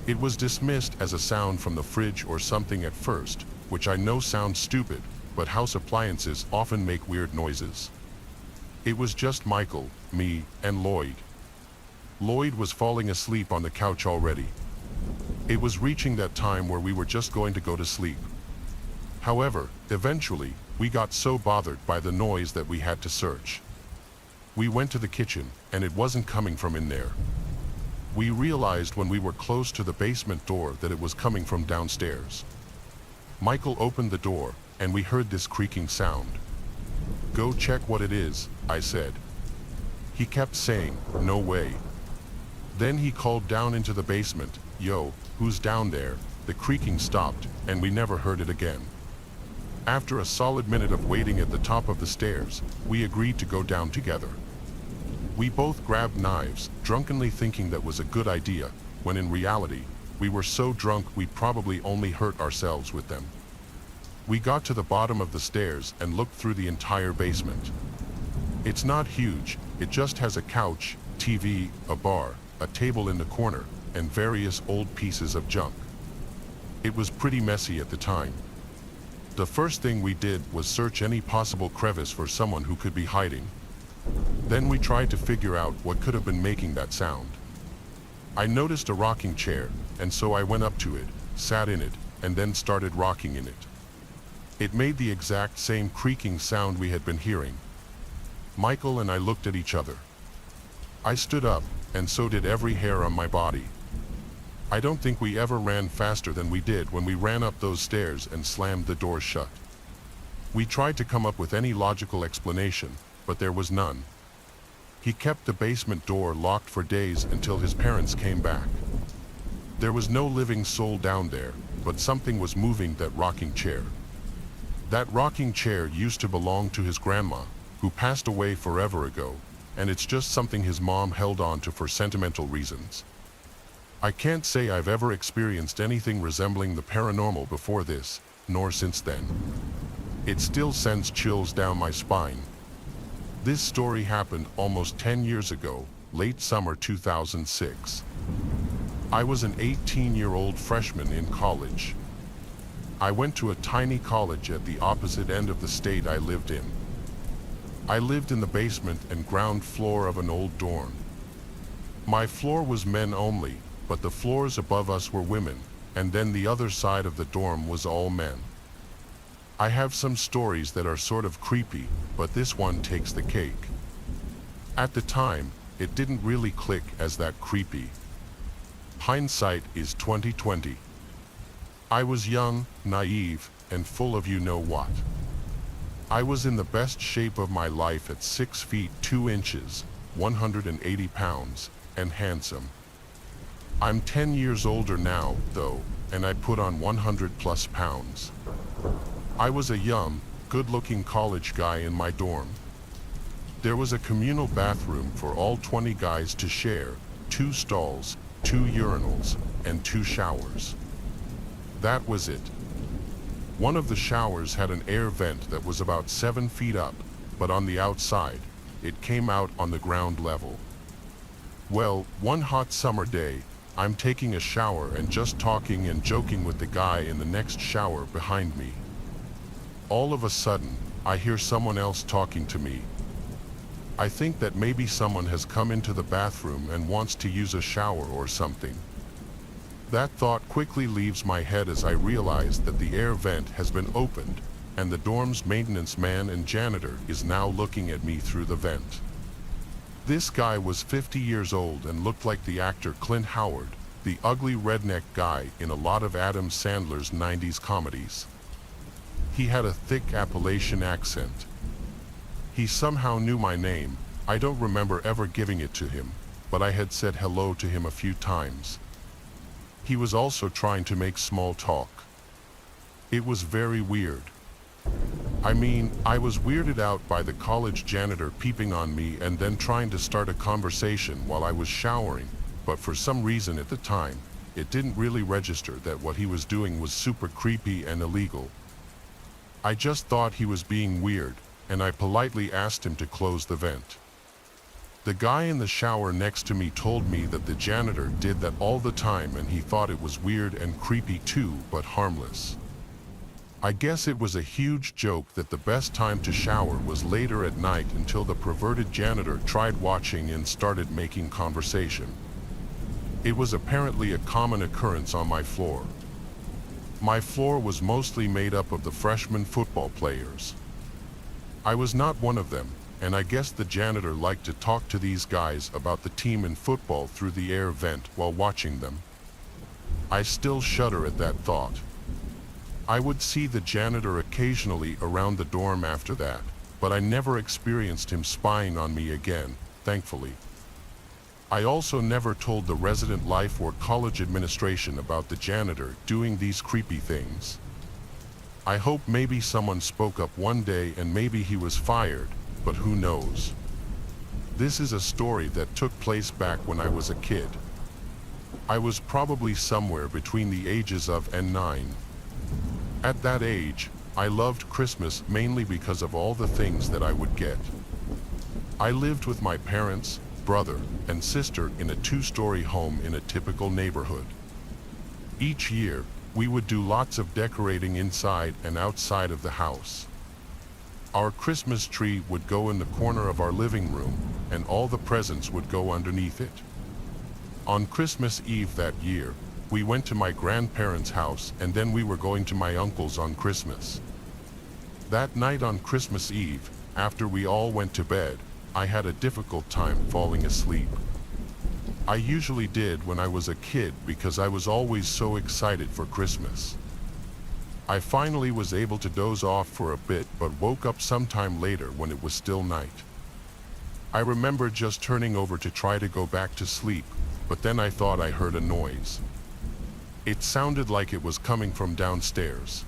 Speaker 1: It was dismissed as a sound from the fridge or something at first, which I know sounds stupid, but house appliances often make weird noises. It was just Michael, me, and Lloyd. Lloyd was falling asleep on the couch already. It was reaching that time where we were just going to go to sleep. However, eventually, we got so bothered by the noise that we had to search. We went to the kitchen, and it wasn't coming from in there. We realized when we were close to the basement door that it was coming from downstairs. Michael opened the door, and we heard this creaking sound. "Go check what it is," I said. He kept saying, "No way." Then he called down into the basement, "Yo, who's down there?" The creaking stopped, and we never heard it again. After a solid minute of waiting at the top of the stairs, we agreed to go down together. We both grabbed knives, drunkenly thinking that was a good idea, when in reality, we were so drunk we'd probably only hurt ourselves with them. We got to the bottom of the stairs and looked through the entire basement. It's not huge, it just has a couch, TV, a bar, a table in the corner, and various old pieces of junk. It was pretty messy at the time. The first thing we did was search any possible crevice for someone who could be hiding. Then we tried to figure out what could have been making that sound. I noticed a rocking chair, and so I went up to it, sat in it, and then started rocking in it. It made the exact same creaking sound we had been hearing. Michael and I looked at each other. I stood up, and so did every hair on my body. I don't think we ever ran faster than we did when we ran up those stairs and slammed the door shut. We tried to come up with any logical explanation, but there was none. He kept the basement door locked for days until his parents came back. There was no living soul down there, but something was moving that rocking chair. That rocking chair used to belong to his grandma, who passed away forever ago, and it's just something his mom held on to for sentimental reasons. I can't say I've ever experienced anything resembling the paranormal before this, nor since then. It still sends chills down my spine. This story happened almost 10 years ago, late summer 2006. I was an 18-year-old freshman in college. I went to a tiny college at the opposite end of the state I lived in. I lived in the basement and ground floor of an old dorm. My floor was men only, but the floors above us were women, and then the other side of the dorm was all men. I have some stories that are sort of creepy, but this one takes the cake. At the time, it didn't really click as that creepy. Hindsight is 2020. I was young, naive, and full of you-know-what. I was in the best shape of my life at 6 feet 2 inches, 180 pounds, and handsome. I'm 10 years older now, though, and I put on 100+ pounds. I was a young, good-looking college guy in my dorm. There was a communal bathroom for all 20 guys to share, 2 stalls, 2 urinals, and 2 showers. That was it. One of the showers had an air vent that was about 7 feet up, but on the outside, it came out on the ground level. Well, one hot summer day, I'm taking a shower and just talking and joking with the guy in the next shower behind me. All of a sudden, I hear someone else talking to me. I think that maybe someone has come into the bathroom and wants to use a shower or something. That thought quickly leaves my head as I realize that the air vent has been opened, and the dorm's maintenance man and janitor is now looking at me through the vent. This guy was 50 years old and looked like the actor Clint Howard, the ugly redneck guy in a lot of Adam Sandler's 90s comedies. He had a thick Appalachian accent. He somehow knew my name. I don't remember ever giving it to him, but I had said hello to him a few times. He was also trying to make small talk. It was very weird. I mean, I was weirded out by the college janitor peeping on me and then trying to start a conversation while I was showering, but for some reason at the time, it didn't really register that what he was doing was super creepy and illegal. I just thought he was being weird, and I politely asked him to close the vent. The guy in the shower next to me told me that the janitor did that all the time and he thought it was weird and creepy too, but harmless. I guess it was a huge joke that the best time to shower was later at night until the perverted janitor tried watching and started making conversation. It was apparently a common occurrence on my floor. My floor was mostly made up of the freshman football players. I was not one of them, and I guess the janitor liked to talk to these guys about the team in football through the air vent while watching them. I still shudder at that thought. I would see the janitor occasionally around the dorm after that, but I never experienced him spying on me again, thankfully. I also never told the resident life or college administration about the janitor doing these creepy things. I hope maybe someone spoke up one day and maybe he was fired, but who knows? This is a story that took place back when I was a kid. I was probably somewhere between the ages of 8 and 9. At that age, I loved Christmas mainly because of all the things that I would get. I lived with my parents, brother, and sister in a 2-story home in a typical neighborhood. Each year, we would do lots of decorating inside and outside of the house. Our Christmas tree would go in the corner of our living room, and all the presents would go underneath it. On Christmas Eve that year, we went to my grandparents' house and then we were going to my uncle's on Christmas. That night on Christmas Eve, after we all went to bed, I had a difficult time falling asleep. I usually did when I was a kid because I was always so excited for Christmas. I finally was able to doze off for a bit but woke up sometime later when it was still night. I remember just turning over to try to go back to sleep, but then I thought I heard a noise. It sounded like it was coming from downstairs.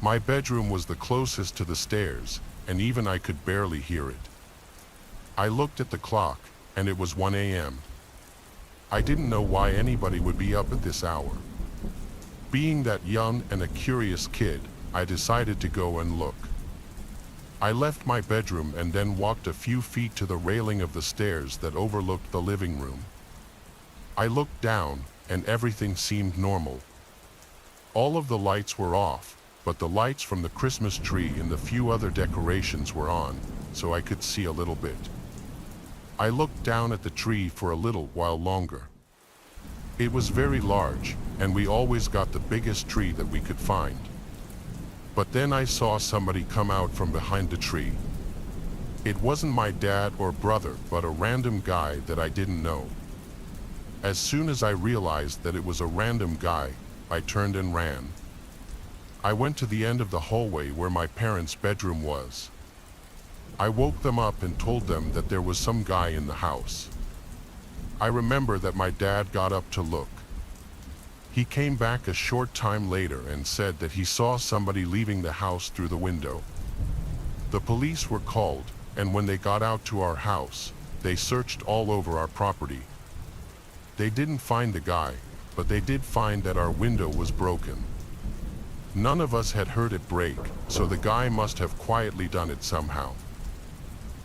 Speaker 1: My bedroom was the closest to the stairs, and even I could barely hear it. I looked at the clock, and it was 1 a.m. I didn't know why anybody would be up at this hour. Being that young and a curious kid, I decided to go and look. I left my bedroom and then walked a few feet to the railing of the stairs that overlooked the living room. I looked down, and everything seemed normal. All of the lights were off, but the lights from the Christmas tree and the few other decorations were on, so I could see a little bit. I looked down at the tree for a little while longer. It was very large, and we always got the biggest tree that we could find. But then I saw somebody come out from behind the tree. It wasn't my dad or brother, but a random guy that I didn't know. As soon as I realized that it was a random guy, I turned and ran. I went to the end of the hallway where my parents' bedroom was. I woke them up and told them that there was some guy in the house. I remember that my dad got up to look. He came back a short time later and said that he saw somebody leaving the house through the window. The police were called, and when they got out to our house, they searched all over our property. They didn't find the guy, but they did find that our window was broken. None of us had heard it break, so the guy must have quietly done it somehow.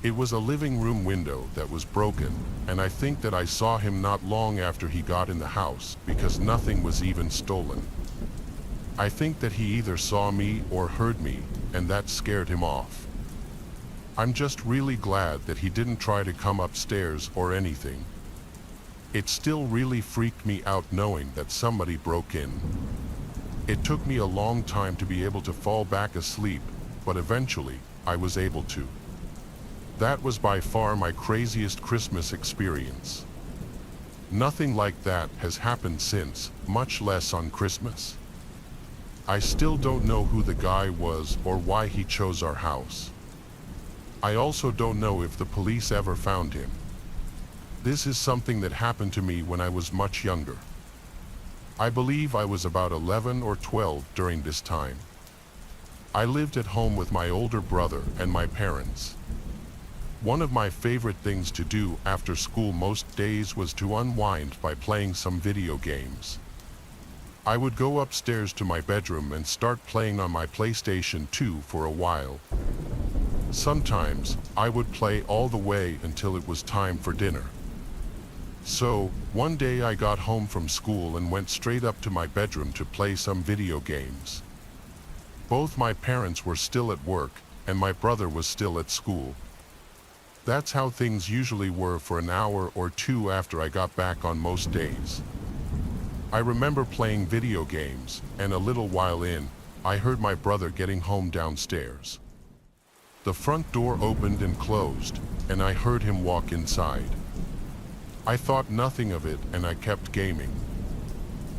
Speaker 1: It was a living room window that was broken, and I think that I saw him not long after he got in the house because nothing was even stolen. I think that he either saw me or heard me, and that scared him off. I'm just really glad that he didn't try to come upstairs or anything. It still really freaked me out knowing that somebody broke in. It took me a long time to be able to fall back asleep, but eventually, I was able to. That was by far my craziest Christmas experience. Nothing like that has happened since, much less on Christmas. I still don't know who the guy was or why he chose our house. I also don't know if the police ever found him. This is something that happened to me when I was much younger. I believe I was about 11 or 12 during this time. I lived at home with my older brother and my parents. One of my favorite things to do after school most days was to unwind by playing some video games. I would go upstairs to my bedroom and start playing on my PlayStation 2 for a while. Sometimes, I would play all the way until it was time for dinner. So, one day I got home from school and went straight up to my bedroom to play some video games. Both my parents were still at work, and my brother was still at school. That's how things usually were for an hour or two after I got back on most days. I remember playing video games, and a little while in, I heard my brother getting home downstairs. The front door opened and closed, and I heard him walk inside. I thought nothing of it, and I kept gaming.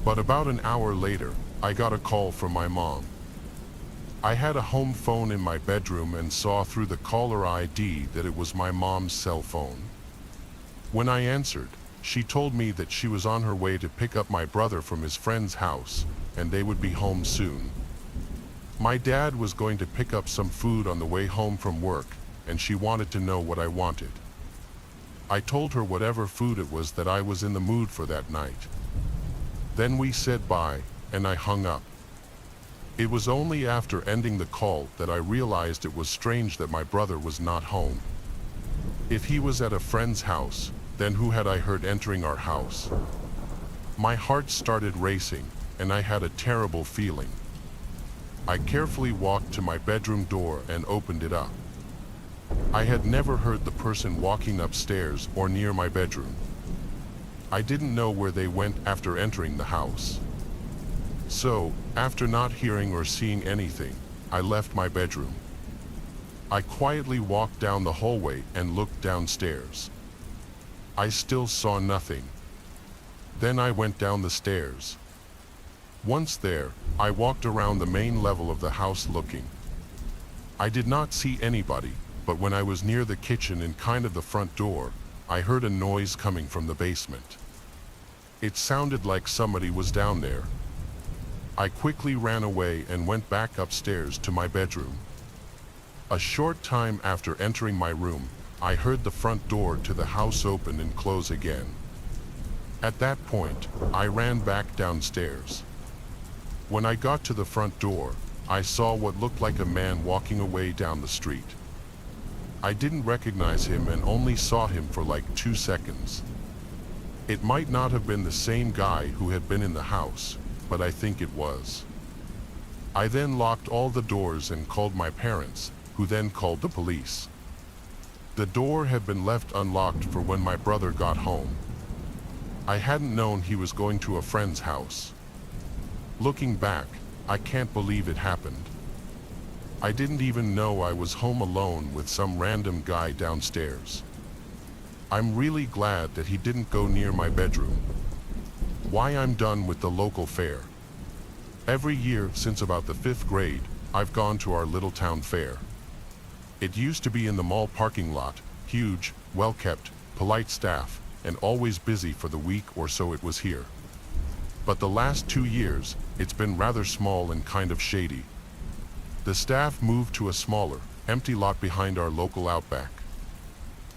Speaker 1: But about an hour later, I got a call from my mom. I had a home phone in my bedroom and saw through the caller ID that it was my mom's cell phone. When I answered, she told me that she was on her way to pick up my brother from his friend's house, and they would be home soon. My dad was going to pick up some food on the way home from work, and she wanted to know what I wanted. I told her whatever food it was that I was in the mood for that night. Then we said bye, and I hung up. It was only after ending the call that I realized it was strange that my brother was not home. If he was at a friend's house, then who had I heard entering our house? My heart started racing, and I had a terrible feeling. I carefully walked to my bedroom door and opened it up. I had never heard the person walking upstairs or near my bedroom. I didn't know where they went after entering the house. So, after not hearing or seeing anything, I left my bedroom. I quietly walked down the hallway and looked downstairs. I still saw nothing. Then I went down the stairs. Once there, I walked around the main level of the house looking. I did not see anybody, but when I was near the kitchen and kind of the front door, I heard a noise coming from the basement. It sounded like somebody was down there. I quickly ran away and went back upstairs to my bedroom. A short time after entering my room, I heard the front door to the house open and close again. At that point, I ran back downstairs. When I got to the front door, I saw what looked like a man walking away down the street. I didn't recognize him and only saw him for like 2 seconds. It might not have been the same guy who had been in the house, but I think it was. I then locked all the doors and called my parents, who then called the police. The door had been left unlocked for when my brother got home. I hadn't known he was going to a friend's house. Looking back, I can't believe it happened. I didn't even know I was home alone with some random guy downstairs. I'm really glad that he didn't go near my bedroom. Why I'm done with the local fair. Every year since about the 5th grade, I've gone to our little town fair. It used to be in the mall parking lot, huge, well-kept, polite staff, and always busy for the week or so it was here. But the last 2 years, it's been rather small and kind of shady. The staff moved to a smaller, empty lot behind our local Outback.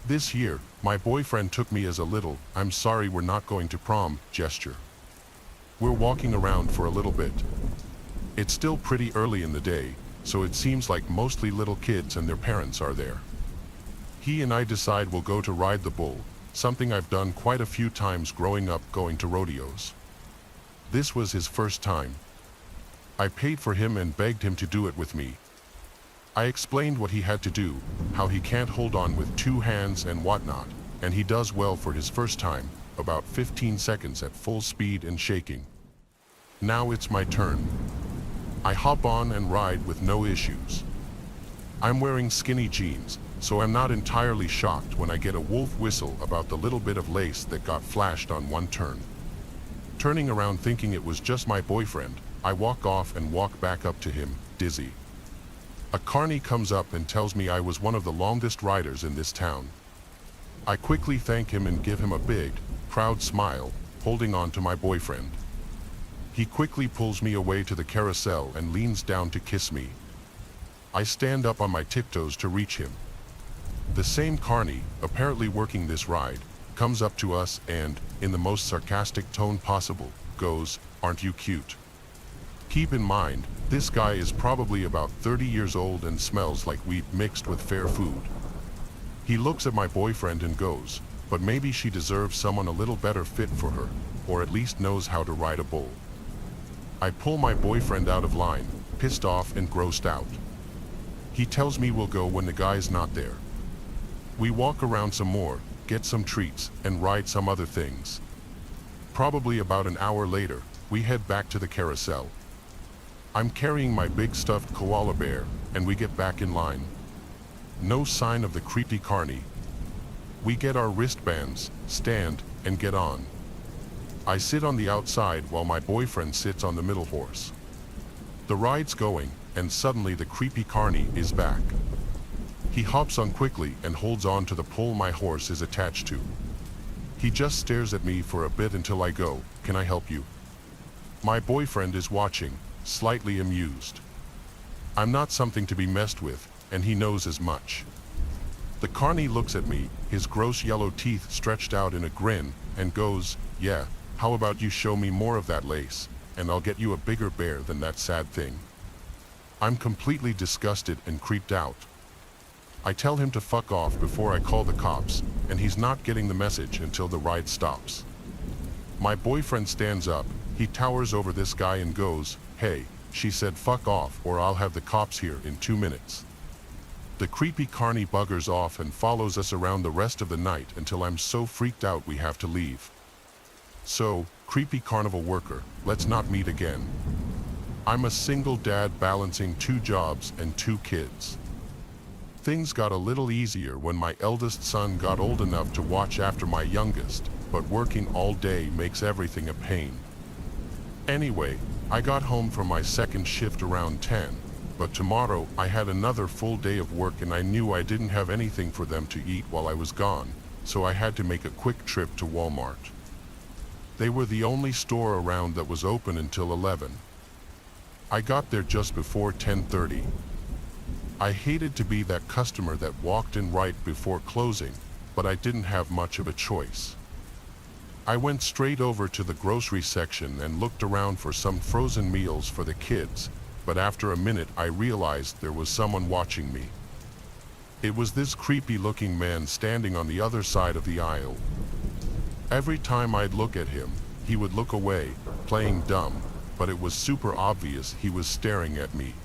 Speaker 1: This year, my boyfriend took me as a little, "I'm sorry we're not going to prom" gesture. We're walking around for a little bit. It's still pretty early in the day, so it seems like mostly little kids and their parents are there. He and I decide we'll go to ride the bull, something I've done quite a few times growing up going to rodeos. This was his first time. I paid for him and begged him to do it with me. I explained what he had to do, how he can't hold on with 2 hands and whatnot, and he does well for his first time, about 15 seconds at full speed and shaking. Now it's my turn. I hop on and ride with no issues. I'm wearing skinny jeans, so I'm not entirely shocked when I get a wolf whistle about the little bit of lace that got flashed on one turn. Turning around thinking it was just my boyfriend, I walk off and walk back up to him, dizzy. A carny comes up and tells me I was one of the longest riders in this town. I quickly thank him and give him a big, proud smile, holding on to my boyfriend. He quickly pulls me away to the carousel and leans down to kiss me. I stand up on my tiptoes to reach him. The same carny, apparently working this ride, comes up to us and, in the most sarcastic tone possible, goes, "Aren't you cute?" Keep in mind, this guy is probably about 30 years old and smells like weed mixed with fair food. He looks at my boyfriend and goes, "But maybe she deserves someone a little better fit for her, or at least knows how to ride a bull." I pull my boyfriend out of line, pissed off and grossed out. He tells me we'll go when the guy's not there. We walk around some more, get some treats, and ride some other things. Probably about an hour later, we head back to the carousel. I'm carrying my big stuffed koala bear, and we get back in line. No sign of the creepy carny. We get our wristbands, stand, and get on. I sit on the outside while my boyfriend sits on the middle horse. The ride's going, and suddenly the creepy carny is back. He hops on quickly and holds on to the pole my horse is attached to. He just stares at me for a bit until I go, "Can I help you?" My boyfriend is watching, slightly amused. I'm not something to be messed with, and he knows as much. The carny looks at me, his gross yellow teeth stretched out in a grin, and goes, "Yeah, how about you show me more of that lace, and I'll get you a bigger bear than that sad thing." I'm completely disgusted and creeped out. I tell him to fuck off before I call the cops, and he's not getting the message until the ride stops. My boyfriend stands up, he towers over this guy and goes, "Hey, she said fuck off or I'll have the cops here in 2 minutes." The creepy carny buggers off and follows us around the rest of the night until I'm so freaked out we have to leave. So, creepy carnival worker, let's not meet again. I'm a single dad balancing 2 jobs and 2 kids. Things got a little easier when my eldest son got old enough to watch after my youngest, but working all day makes everything a pain. Anyway, I got home from my second shift around 10, but tomorrow I had another full day of work and I knew I didn't have anything for them to eat while I was gone, so I had to make a quick trip to Walmart. They were the only store around that was open until 11. I got there just before 10:30. I hated to be that customer that walked in right before closing, but I didn't have much of a choice. I went straight over to the grocery section and looked around for some frozen meals for the kids, but after a minute I realized there was someone watching me. It was this creepy-looking man standing on the other side of the aisle. Every time I'd look at him, he would look away, playing dumb, but it was super obvious he was staring at me.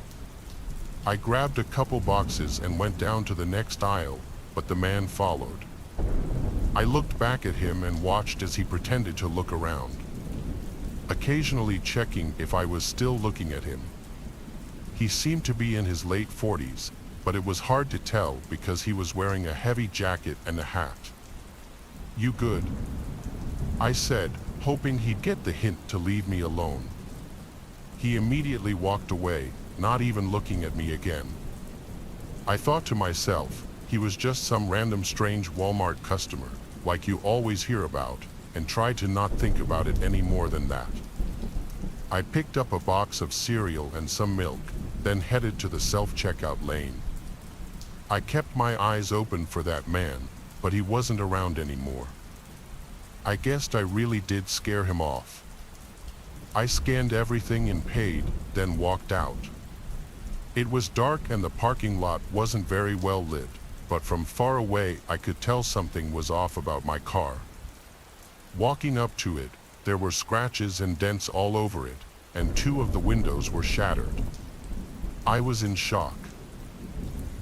Speaker 1: I grabbed a couple boxes and went down to the next aisle, but the man followed. I looked back at him and watched as he pretended to look around, occasionally checking if I was still looking at him. He seemed to be in his late 40s, but it was hard to tell because he was wearing a heavy jacket and a hat. "You good?" I said, hoping he'd get the hint to leave me alone. He immediately walked away, not even looking at me again. I thought to myself, he was just some random strange Walmart customer, like you always hear about, and tried to not think about it any more than that. I picked up a box of cereal and some milk, then headed to the self-checkout lane. I kept my eyes open for that man, but he wasn't around anymore. I guessed I really did scare him off. I scanned everything and paid, then walked out. It was dark and the parking lot wasn't very well lit, but from far away I could tell something was off about my car. Walking up to it, there were scratches and dents all over it, and 2 of the windows were shattered. I was in shock.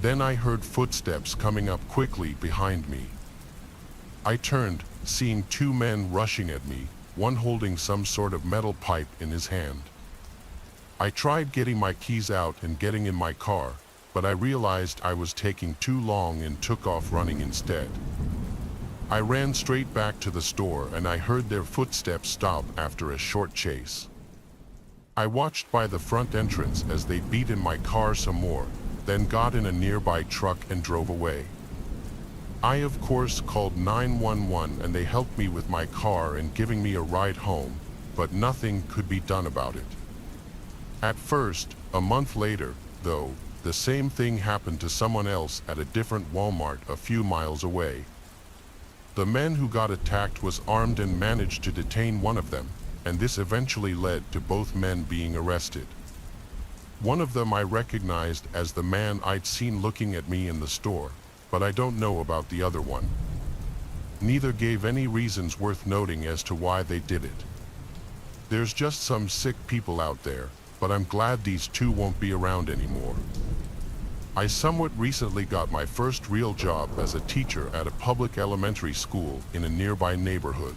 Speaker 1: Then I heard footsteps coming up quickly behind me. I turned, seeing 2 men rushing at me, one holding some sort of metal pipe in his hand. I tried getting my keys out and getting in my car, but I realized I was taking too long and took off running instead. I ran straight back to the store and I heard their footsteps stop after a short chase. I watched by the front entrance as they beat in my car some more, then got in a nearby truck and drove away. I of course called 911 and they helped me with my car and giving me a ride home, but nothing could be done about it. At first, a month later, though, the same thing happened to someone else at a different Walmart a few miles away. The man who got attacked was armed and managed to detain one of them, and this eventually led to both men being arrested. One of them I recognized as the man I'd seen looking at me in the store, but I don't know about the other one. Neither gave any reasons worth noting as to why they did it. There's just some sick people out there, but I'm glad these two won't be around anymore. I somewhat recently got my first real job as a teacher at a public elementary school in a nearby neighborhood.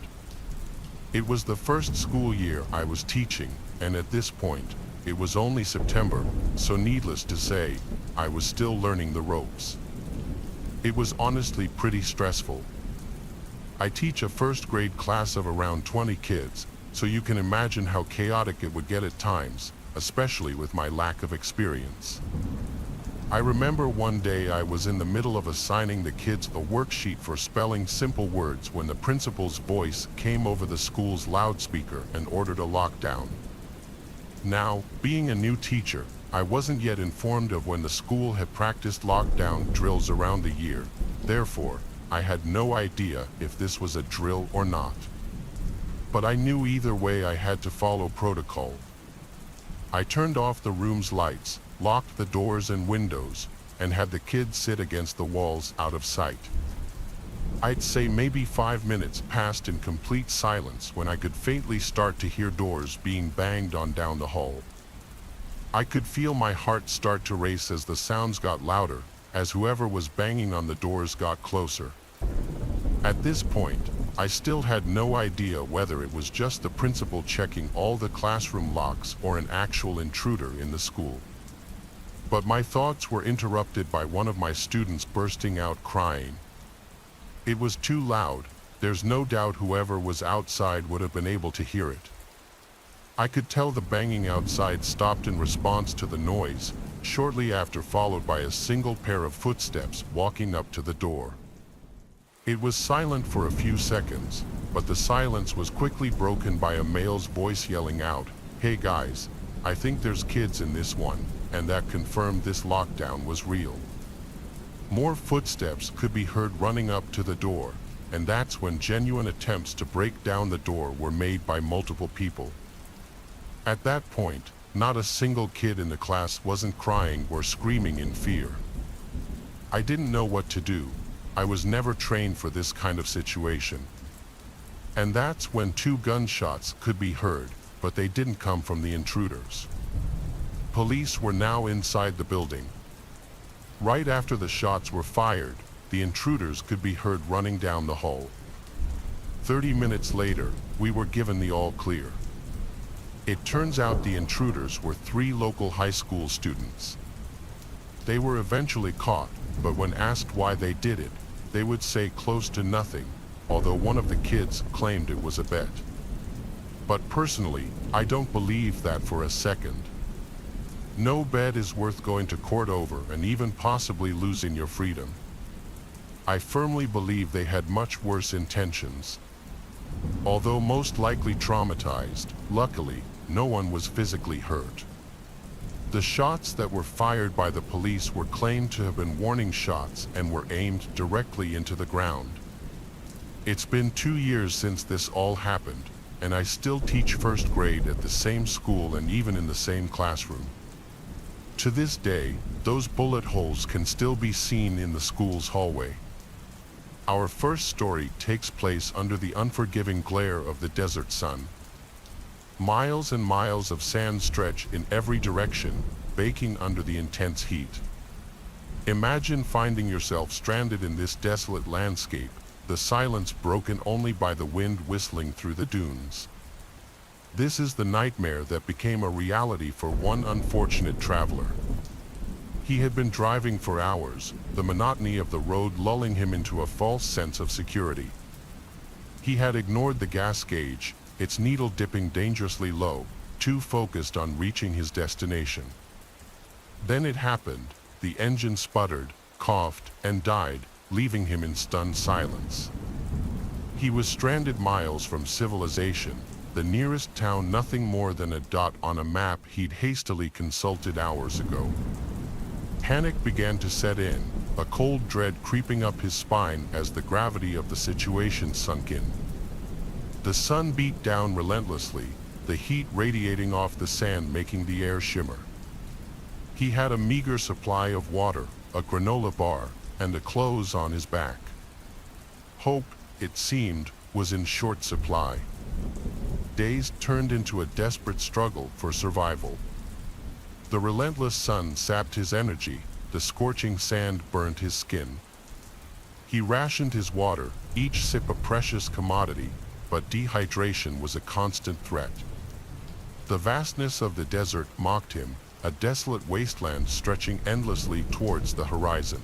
Speaker 1: It was the first school year I was teaching, and at this point, it was only September, so needless to say, I was still learning the ropes. It was honestly pretty stressful. I teach a first grade class of around 20 kids, so you can imagine how chaotic it would get at times, especially with my lack of experience. I remember one day I was in the middle of assigning the kids a worksheet for spelling simple words when the principal's voice came over the school's loudspeaker and ordered a lockdown. Now, being a new teacher, I wasn't yet informed of when the school had practiced lockdown drills around the year. Therefore, I had no idea if this was a drill or not. But I knew either way I had to follow protocol. I turned off the room's lights, locked the doors and windows, and had the kids sit against the walls out of sight. I'd say maybe 5 minutes passed in complete silence when I could faintly start to hear doors being banged on down the hall. I could feel my heart start to race as the sounds got louder, as whoever was banging on the doors got closer. At this point, I still had no idea whether it was just the principal checking all the classroom locks or an actual intruder in the school. But my thoughts were interrupted by one of my students bursting out crying. It was too loud. There's no doubt whoever was outside would have been able to hear it. I could tell the banging outside stopped in response to the noise, shortly after followed by a single pair of footsteps walking up to the door. It was silent for a few seconds, but the silence was quickly broken by a male's voice yelling out, "Hey guys, I think there's kids in this one," and that confirmed this lockdown was real. More footsteps could be heard running up to the door, and that's when genuine attempts to break down the door were made by multiple people. At that point, not a single kid in the class wasn't crying or screaming in fear. I didn't know what to do. I was never trained for this kind of situation. And that's when 2 gunshots could be heard, but they didn't come from the intruders. Police were now inside the building. Right after the shots were fired, the intruders could be heard running down the hall. 30 minutes later, we were given the all clear. It turns out the intruders were 3 local high school students. They were eventually caught, but when asked why they did it, they would say close to nothing, although one of the kids claimed it was a bet. But personally, I don't believe that for a second. No bet is worth going to court over and even possibly losing your freedom. I firmly believe they had much worse intentions. Although most likely traumatized, luckily, no one was physically hurt. The shots that were fired by the police were claimed to have been warning shots and were aimed directly into the ground. It's been 2 years since this all happened, and I still teach first grade at the same school and even in the same classroom. To this day, those bullet holes can still be seen in the school's hallway. Our first story takes place under the unforgiving glare of the desert sun. Miles and miles of sand stretch in every direction, baking under the intense heat. Imagine finding yourself stranded in this desolate landscape, the silence broken only by the wind whistling through the dunes. This is the nightmare that became a reality for one unfortunate traveler. He had been driving for hours, the monotony of the road lulling him into a false sense of security. He had ignored the gas gauge, its needle dipping dangerously low, too focused on reaching his destination. Then it happened. The engine sputtered, coughed, and died, leaving him in stunned silence. He was stranded miles from civilization, the nearest town nothing more than a dot on a map he'd hastily consulted hours ago. Panic began to set in, a cold dread creeping up his spine as the gravity of the situation sunk in. The sun beat down relentlessly, the heat radiating off the sand making the air shimmer. He had a meager supply of water, a granola bar, and the clothes on his back. Hope, it seemed, was in short supply. Days turned into a desperate struggle for survival. The relentless sun sapped his energy, the scorching sand burned his skin. He rationed his water, each sip a precious commodity, but dehydration was a constant threat. The vastness of the desert mocked him, a desolate wasteland stretching endlessly towards the horizon.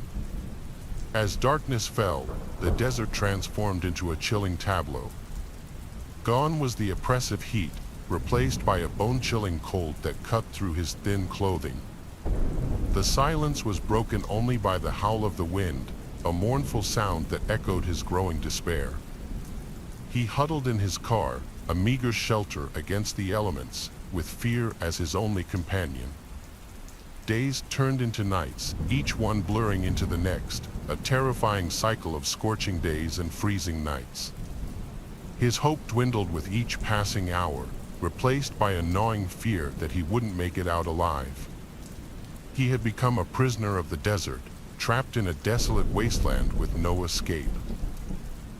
Speaker 1: As darkness fell, the desert transformed into a chilling tableau. Gone was the oppressive heat, replaced by a bone-chilling cold that cut through his thin clothing. The silence was broken only by the howl of the wind, a mournful sound that echoed his growing despair. He huddled in his car, a meager shelter against the elements, with fear as his only companion. Days turned into nights, each one blurring into the next, a terrifying cycle of scorching days and freezing nights. His hope dwindled with each passing hour, replaced by a gnawing fear that he wouldn't make it out alive. He had become a prisoner of the desert, trapped in a desolate wasteland with no escape.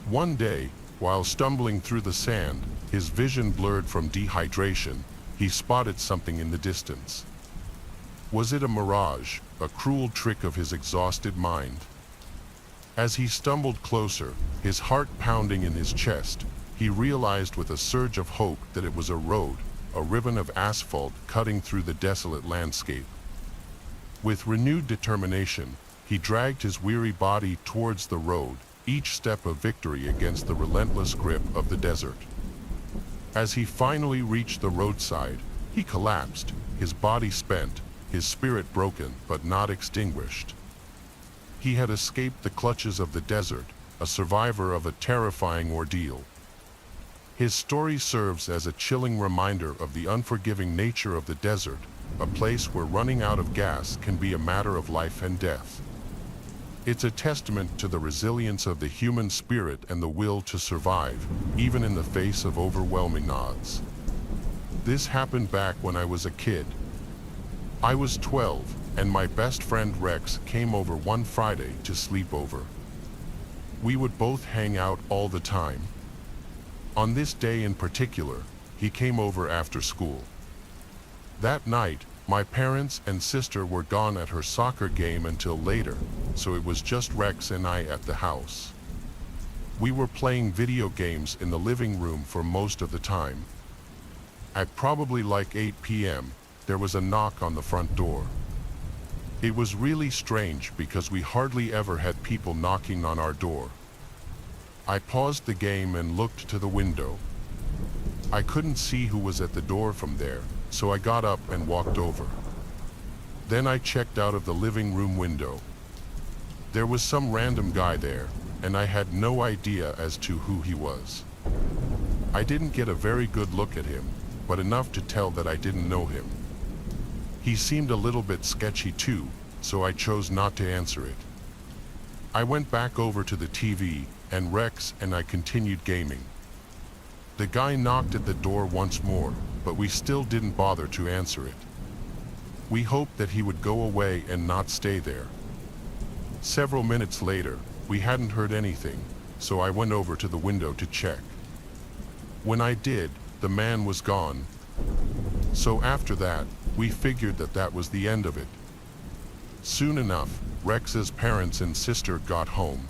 Speaker 1: One day, while stumbling through the sand, his vision blurred from dehydration, he spotted something in the distance. Was it a mirage, a cruel trick of his exhausted mind? As he stumbled closer, his heart pounding in his chest, he realized with a surge of hope that it was a road, a ribbon of asphalt cutting through the desolate landscape. With renewed determination, he dragged his weary body towards the road, each step a victory against the relentless grip of the desert. As he finally reached the roadside, he collapsed, his body spent, his spirit broken but not extinguished. He had escaped the clutches of the desert, a survivor of a terrifying ordeal. His story serves as a chilling reminder of the unforgiving nature of the desert, a place where running out of gas can be a matter of life and death. It's a testament to the resilience of the human spirit and the will to survive, even in the face of overwhelming odds. This happened back when I was a kid. I was 12, and my best friend Rex came over one Friday to sleep over. We would both hang out all the time. On this day in particular, he came over after school. That night, my parents and sister were gone at her soccer game until later, so it was just Rex and I at the house. We were playing video games in the living room for most of the time. At probably like 8 p.m., there was a knock on the front door. It was really strange because we hardly ever had people knocking on our door. I paused the game and looked to the window. I couldn't see who was at the door from there, so I got up and walked over. Then I checked out of the living room window. There was some random guy there, and I had no idea as to who he was. I didn't get a very good look at him, but enough to tell that I didn't know him. He seemed a little bit sketchy too, so I chose not to answer it. I went back over to the TV, and Rex and I continued gaming. The guy knocked at the door once more, but we still didn't bother to answer it. We hoped that he would go away and not stay there. Several minutes later, we hadn't heard anything, so I went over to the window to check. When I did, the man was gone. So after that, we figured that that was the end of it. Soon enough, Rex's parents and sister got home.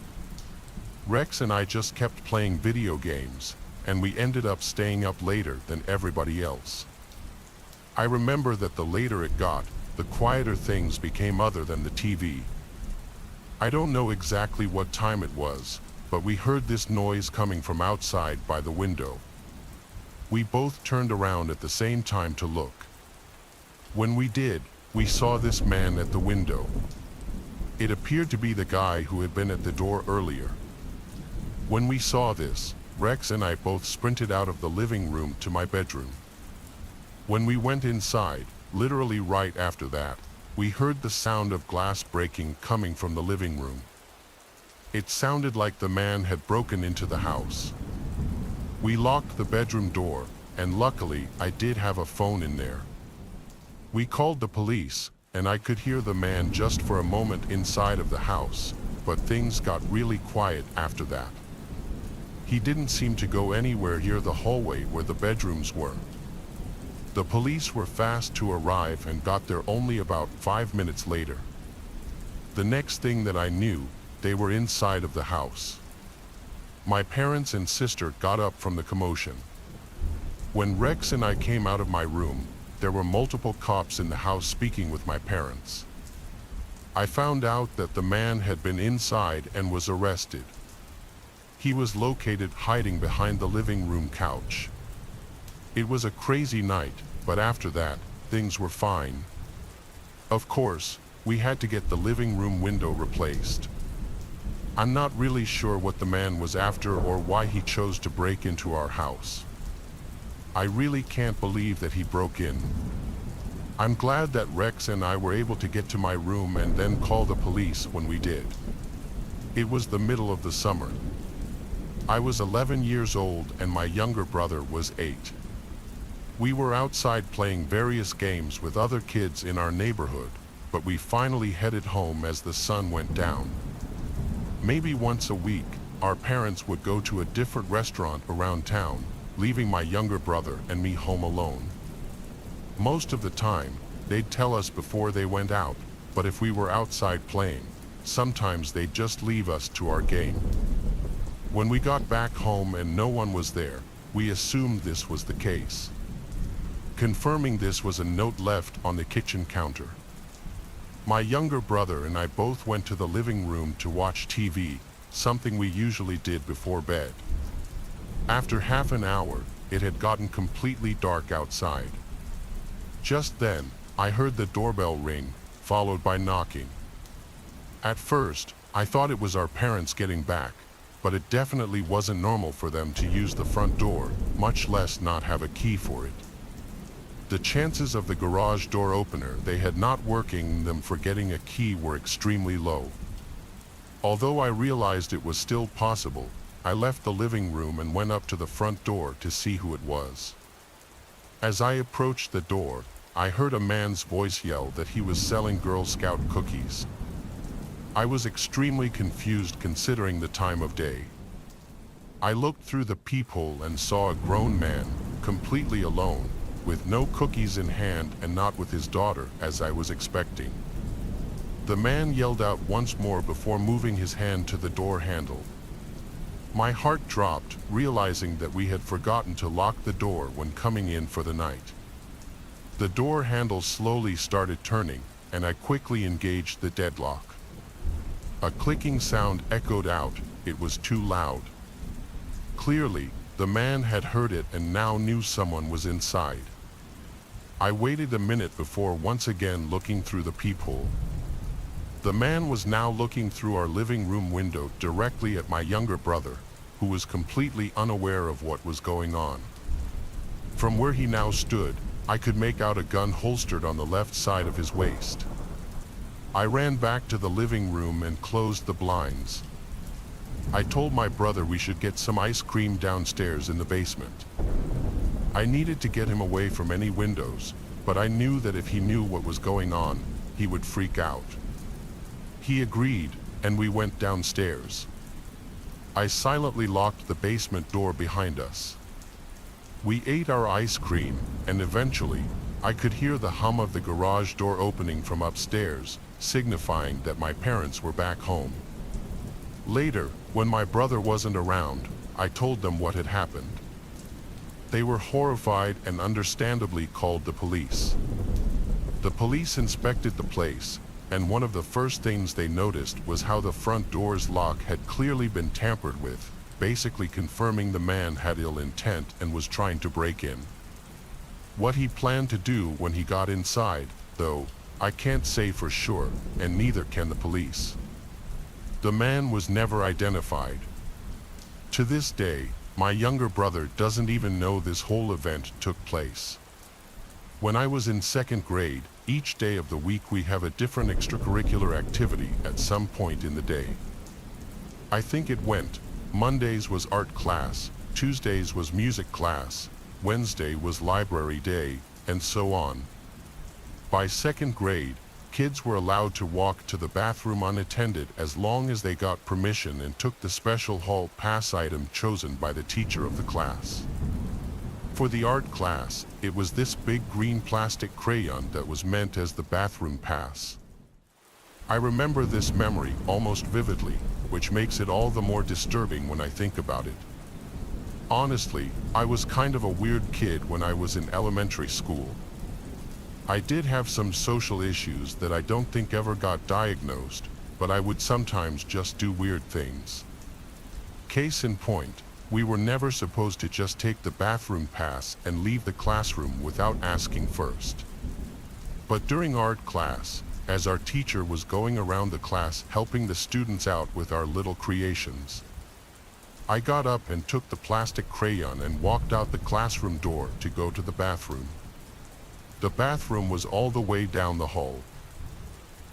Speaker 1: Rex and I just kept playing video games, and we ended up staying up later than everybody else. I remember that the later it got, the quieter things became other than the TV. I don't know exactly what time it was, but we heard this noise coming from outside by the window. We both turned around at the same time to look. When we did, we saw this man at the window. It appeared to be the guy who had been at the door earlier. When we saw this, Rex and I both sprinted out of the living room to my bedroom. When we went inside, literally right after that, we heard the sound of glass breaking coming from the living room. It sounded like the man had broken into the house. We locked the bedroom door, and luckily I did have a phone in there. We called the police, and I could hear the man just for a moment inside of the house, but things got really quiet after that. He didn't seem to go anywhere near the hallway where the bedrooms were. The police were fast to arrive and got there only about 5 minutes later. The next thing that I knew, they were inside of the house. My parents and sister got up from the commotion. When Rex and I came out of my room, there were multiple cops in the house speaking with my parents. I found out that the man had been inside and was arrested. He was located hiding behind the living room couch. It was a crazy night, but after that, things were fine. Of course, we had to get the living room window replaced. I'm not really sure what the man was after or why he chose to break into our house. I really can't believe that he broke in. I'm glad that Rex and I were able to get to my room and then call the police when we did. It was the middle of the summer. I was 11 years old and my younger brother was 8. We were outside playing various games with other kids in our neighborhood, but we finally headed home as the sun went down. Maybe once a week, our parents would go to a different restaurant around town, leaving my younger brother and me home alone. Most of the time, they'd tell us before they went out, but if we were outside playing, sometimes they'd just leave us to our game. When we got back home and no one was there, we assumed this was the case. Confirming this was a note left on the kitchen counter. My younger brother and I both went to the living room to watch TV, something we usually did before bed. After half an hour, it had gotten completely dark outside. Just then, I heard the doorbell ring, followed by knocking. At first, I thought it was our parents getting back, but it definitely wasn't normal for them to use the front door, much less not have a key for it. The chances of the garage door opener they had not working them for getting a key were extremely low. Although I realized it was still possible, I left the living room and went up to the front door to see who it was. As I approached the door, I heard a man's voice yell that he was selling Girl Scout cookies. I was extremely confused considering the time of day. I looked through the peephole and saw a grown man, completely alone, with no cookies in hand and not with his daughter, as I was expecting. The man yelled out once more before moving his hand to the door handle. My heart dropped, realizing that we had forgotten to lock the door when coming in for the night. The door handle slowly started turning, and I quickly engaged the deadlock. A clicking sound echoed out. It was too loud. Clearly, the man had heard it and now knew someone was inside. I waited a minute before once again looking through the peephole. The man was now looking through our living room window directly at my younger brother, who was completely unaware of what was going on. From where he now stood, I could make out a gun holstered on the left side of his waist. I ran back to the living room and closed the blinds. I told my brother we should get some ice cream downstairs in the basement. I needed to get him away from any windows, but I knew that if he knew what was going on, he would freak out. He agreed, and we went downstairs. I silently locked the basement door behind us. We ate our ice cream, and eventually, I could hear the hum of the garage door opening from upstairs, signifying that my parents were back home. Later, when my brother wasn't around, I told them what had happened. They were horrified and understandably called the police. The police inspected the place, and one of the first things they noticed was how the front door's lock had clearly been tampered with, basically confirming the man had ill intent and was trying to break in. What he planned to do when he got inside, though, I can't say for sure, and neither can the police. The man was never identified. To this day, my younger brother doesn't even know this whole event took place. When I was in 2nd grade, each day of the week we have a different extracurricular activity at some point in the day. I think it went, Mondays was art class, Tuesdays was music class, Wednesday was library day, and so on. By 2nd grade, Kids were allowed to walk to the bathroom unattended as long as they got permission and took the special hall pass item chosen by the teacher of the class. For the art class, it was this big green plastic crayon that was meant as the bathroom pass. I remember this memory almost vividly, which makes it all the more disturbing when I think about it. Honestly, I was kind of a weird kid when I was in elementary school. I did have some social issues that I don't think ever got diagnosed, but I would sometimes just do weird things. Case in point, we were never supposed to just take the bathroom pass and leave the classroom without asking first. But during art class, as our teacher was going around the class helping the students out with our little creations, I got up and took the plastic crayon and walked out the classroom door to go to the bathroom. The bathroom was all the way down the hall.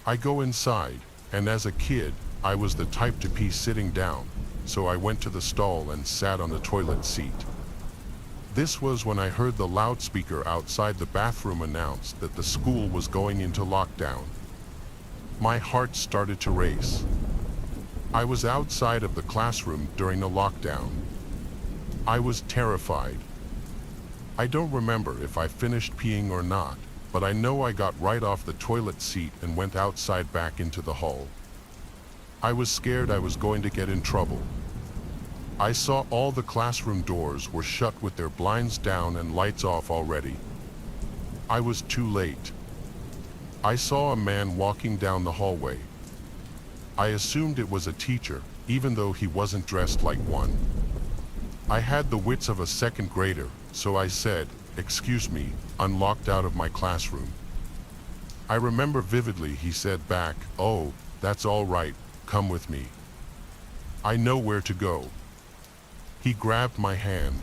Speaker 1: I go inside, and as a kid, I was the type to pee sitting down, so I went to the stall and sat on the toilet seat. This was when I heard the loudspeaker outside the bathroom announce that the school was going into lockdown. My heart started to race. I was outside of the classroom during the lockdown. I was terrified. I don't remember if I finished peeing or not, but I know I got right off the toilet seat and went outside back into the hall. I was scared I was going to get in trouble. I saw all the classroom doors were shut with their blinds down and lights off already. I was too late. I saw a man walking down the hallway. I assumed it was a teacher, even though he wasn't dressed like one. I had the wits of a second grader, so I said, "Excuse me," unlocked out of my classroom. I remember vividly he said back, "Oh, that's all right, come with me. I know where to go." He grabbed my hand,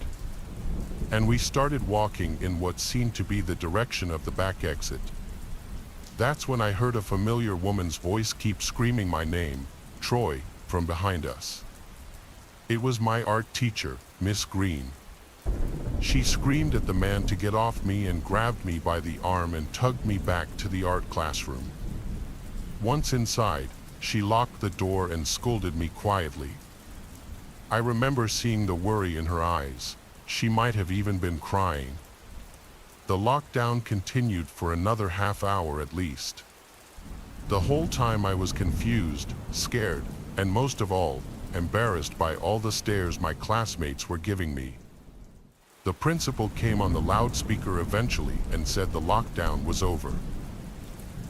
Speaker 1: and we started walking in what seemed to be the direction of the back exit. That's when I heard a familiar woman's voice keep screaming my name, Troy, from behind us. It was my art teacher, Miss Green. She screamed at the man to get off me and grabbed me by the arm and tugged me back to the art classroom. Once inside, she locked the door and scolded me quietly. I remember seeing the worry in her eyes. She might have even been crying. The lockdown continued for another half hour at least. The whole time I was confused, scared, and most of all, embarrassed by all the stares my classmates were giving me. The principal came on the loudspeaker eventually and said the lockdown was over.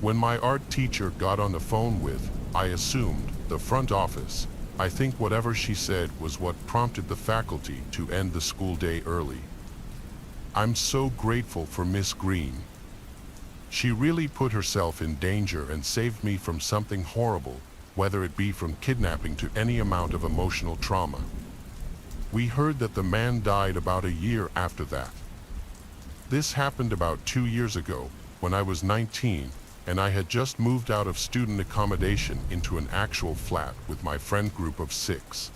Speaker 1: When my art teacher got on the phone with, I assumed, the front office, I think whatever she said was what prompted the faculty to end the school day early. I'm so grateful for Miss Green. She really put herself in danger and saved me from something horrible, whether it be from kidnapping to any amount of emotional trauma. We heard that the man died about a year after that. This happened about 2 years ago, when I was 19, and I had just moved out of student accommodation into an actual flat with my friend group of 6.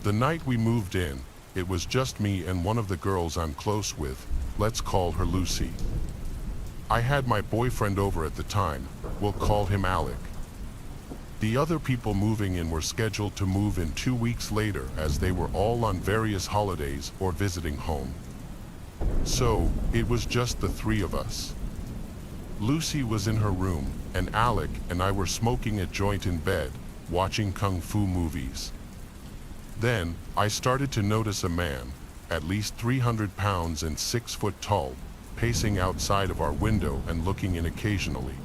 Speaker 1: The night we moved in, it was just me and one of the girls I'm close with, let's call her Lucy. I had my boyfriend over at the time, we'll call him Alec. The other people moving in were scheduled to move in 2 weeks later as they were all on various holidays or visiting home. So, it was just the 3 of us. Lucy was in her room, and Alec and I were smoking a joint in bed, watching kung fu movies. Then, I started to notice a man, at least 300 pounds and 6 foot tall, pacing outside of our window and looking in occasionally.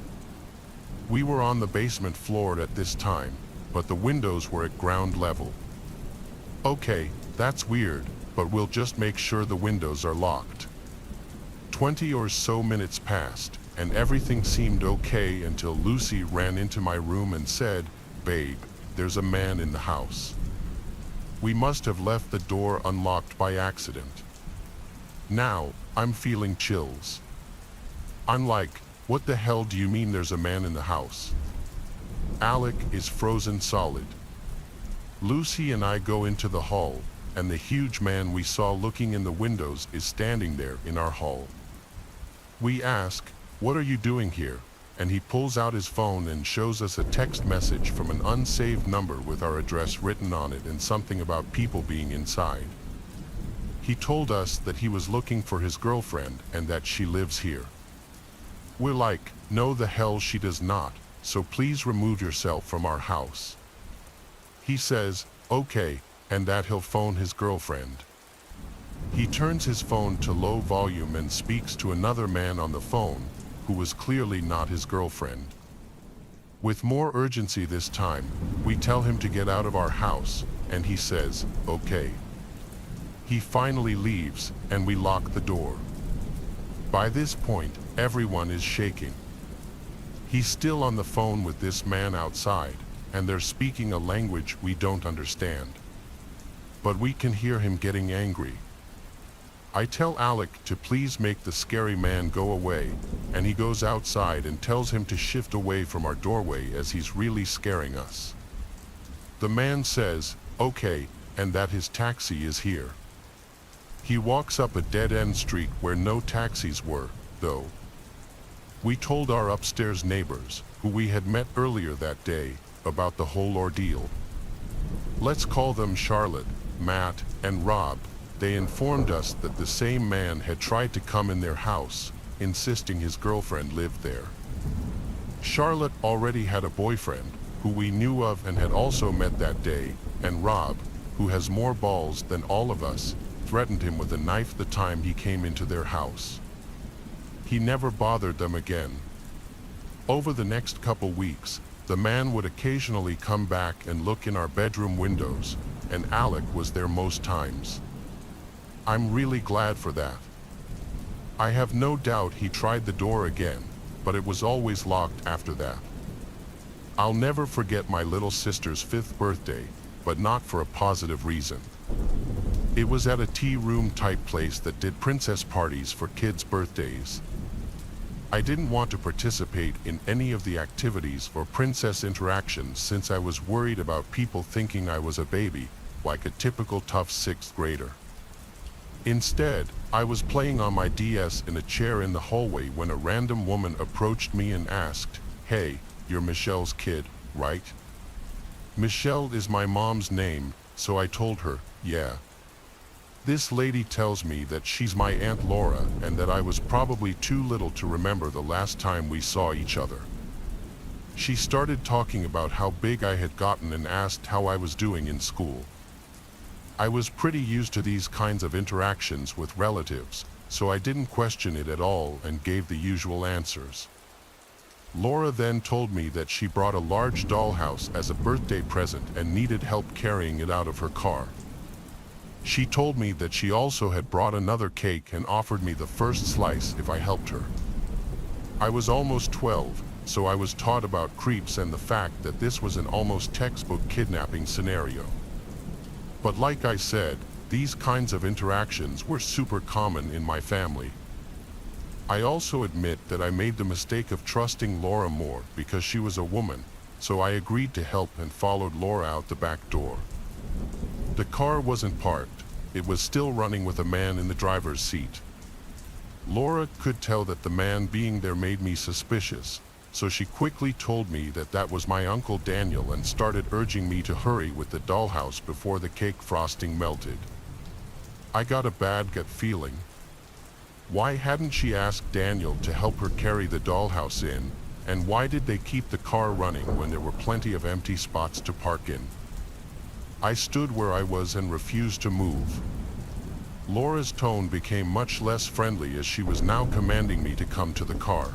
Speaker 1: We were on the basement floor at this time, but the windows were at ground level. Okay, that's weird, but we'll just make sure the windows are locked. 20 or so minutes passed, and everything seemed okay until Lucy ran into my room and said, "Babe, there's a man in the house." We must have left the door unlocked by accident. Now, I'm feeling chills. I'm like, what the hell do you mean there's a man in the house? Alec is frozen solid. Lucy and I go into the hall, and the huge man we saw looking in the windows is standing there in our hall. We ask, "What are you doing here?" and he pulls out his phone and shows us a text message from an unsaved number with our address written on it and something about people being inside. He told us that he was looking for his girlfriend and that she lives here. We're like, no the hell she does not, so please remove yourself from our house. He says, okay, and that he'll phone his girlfriend. He turns his phone to low volume and speaks to another man on the phone, who was clearly not his girlfriend. With more urgency this time, we tell him to get out of our house, and he says, okay. He finally leaves, and we lock the door. By this point, everyone is shaking. He's still on the phone with this man outside, and they're speaking a language we don't understand. But we can hear him getting angry. I tell Alec to please make the scary man go away, and he goes outside and tells him to shift away from our doorway as he's really scaring us. The man says, okay, and that his taxi is here. He walks up a dead-end street where no taxis were, though. We told our upstairs neighbors, who we had met earlier that day, about the whole ordeal. Let's call them Charlotte, Matt, and Rob. They informed us that the same man had tried to come in their house, insisting his girlfriend lived there. Charlotte already had a boyfriend, who we knew of and had also met that day, and Rob, who has more balls than all of us, threatened him with a knife the time he came into their house. He never bothered them again. Over the next couple weeks, the man would occasionally come back and look in our bedroom windows, and Alec was there most times. I'm really glad for that. I have no doubt he tried the door again, but it was always locked after that. I'll never forget my little sister's 5th birthday, but not for a positive reason. It was at a tea room type place that did princess parties for kids' birthdays. I didn't want to participate in any of the activities or princess interactions since I was worried about people thinking I was a baby, like a typical tough 6th grader. Instead, I was playing on my DS in a chair in the hallway when a random woman approached me and asked, "Hey, you're Michelle's kid, right?" Michelle is my mom's name, so I told her, yeah. This lady tells me that she's my Aunt Laura and that I was probably too little to remember the last time we saw each other. She started talking about how big I had gotten and asked how I was doing in school. I was pretty used to these kinds of interactions with relatives, so I didn't question it at all and gave the usual answers. Laura then told me that she brought a large dollhouse as a birthday present and needed help carrying it out of her car. She told me that she also had brought another cake and offered me the first slice if I helped her. I was almost 12, so I was taught about creeps and the fact that this was an almost textbook kidnapping scenario. But like I said, these kinds of interactions were super common in my family. I also admit that I made the mistake of trusting Laura more because she was a woman, so I agreed to help and followed Laura out the back door. The car wasn't parked, it was still running with a man in the driver's seat. Laura could tell that the man being there made me suspicious, so she quickly told me that that was my Uncle Daniel and started urging me to hurry with the dollhouse before the cake frosting melted. I got a bad gut feeling. Why hadn't she asked Daniel to help her carry the dollhouse in, and why did they keep the car running when there were plenty of empty spots to park in? I stood where I was and refused to move. Laura's tone became much less friendly as she was now commanding me to come to the car.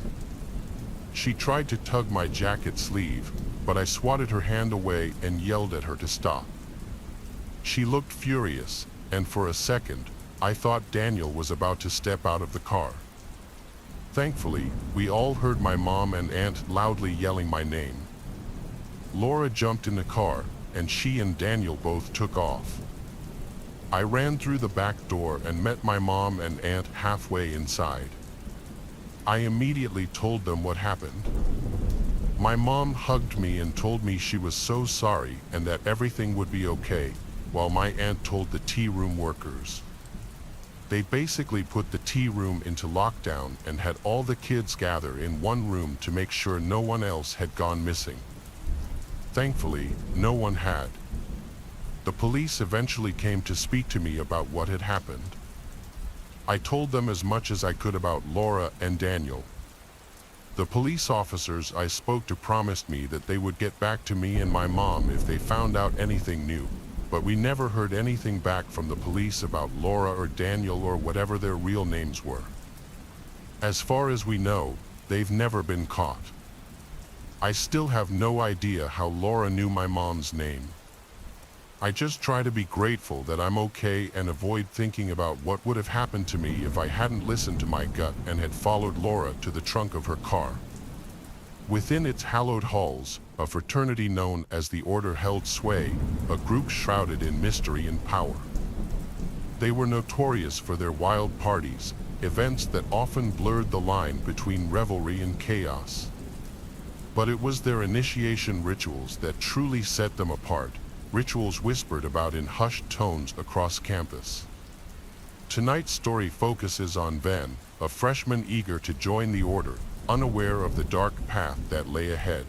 Speaker 1: She tried to tug my jacket sleeve, but I swatted her hand away and yelled at her to stop. She looked furious, and for a second, I thought Daniel was about to step out of the car. Thankfully, we all heard my mom and aunt loudly yelling my name. Laura jumped in the car, and she and Daniel both took off. I ran through the back door and met my mom and aunt halfway inside. I immediately told them what happened. My mom hugged me and told me she was so sorry and that everything would be okay, while my aunt told the tea room workers. They basically put the tea room into lockdown and had all the kids gather in one room to make sure no one else had gone missing. Thankfully, no one had. The police eventually came to speak to me about what had happened. I told them as much as I could about Laura and Daniel. The police officers I spoke to promised me that they would get back to me and my mom if they found out anything new, but we never heard anything back from the police about Laura or Daniel or whatever their real names were. As far as we know, they've never been caught. I still have no idea how Laura knew my mom's name. I just try to be grateful that I'm okay and avoid thinking about what would have happened to me if I hadn't listened to my gut and had followed Laura to the trunk of her car. Within its hallowed halls, a fraternity known as the Order held sway, a group shrouded in mystery and power. They were notorious for their wild parties, events that often blurred the line between revelry and chaos. But it was their initiation rituals that truly set them apart, rituals whispered about in hushed tones across campus. Tonight's story focuses on Ben, a freshman eager to join the Order, unaware of the dark path that lay ahead.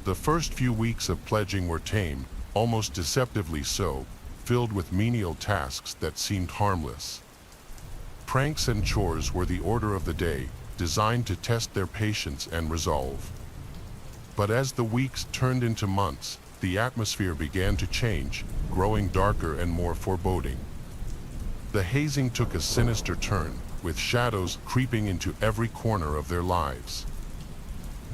Speaker 1: The first few weeks of pledging were tame, almost deceptively so, filled with menial tasks that seemed harmless. Pranks and chores were the order of the day, designed to test their patience and resolve. But as the weeks turned into months, the atmosphere began to change, growing darker and more foreboding. The hazing took a sinister turn, with shadows creeping into every corner of their lives.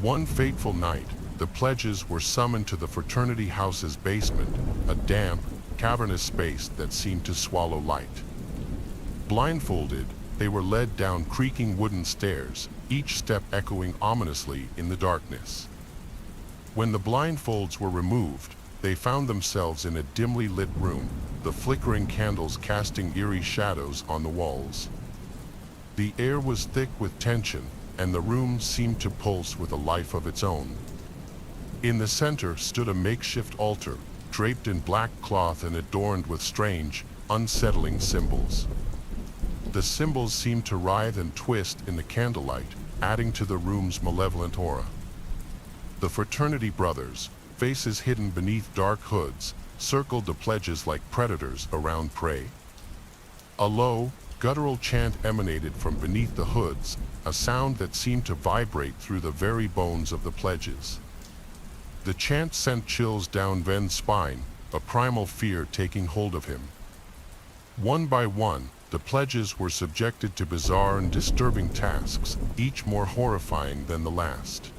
Speaker 1: One fateful night, the pledges were summoned to the fraternity house's basement, a damp, cavernous space that seemed to swallow light. Blindfolded, they were led down creaking wooden stairs, each step echoing ominously in the darkness. When the blindfolds were removed, they found themselves in a dimly lit room, the flickering candles casting eerie shadows on the walls. The air was thick with tension, and the room seemed to pulse with a life of its own. In the center stood a makeshift altar, draped in black cloth and adorned with strange, unsettling symbols. The symbols seemed to writhe and twist in the candlelight, adding to the room's malevolent aura. The fraternity brothers, faces hidden beneath dark hoods, circled the pledges like predators around prey. A low, guttural chant emanated from beneath the hoods, a sound that seemed to vibrate through the very bones of the pledges. The chant sent chills down Ven's spine, a primal fear taking hold of him. One by one, the pledges were subjected to bizarre and disturbing tasks, each more horrifying than the last.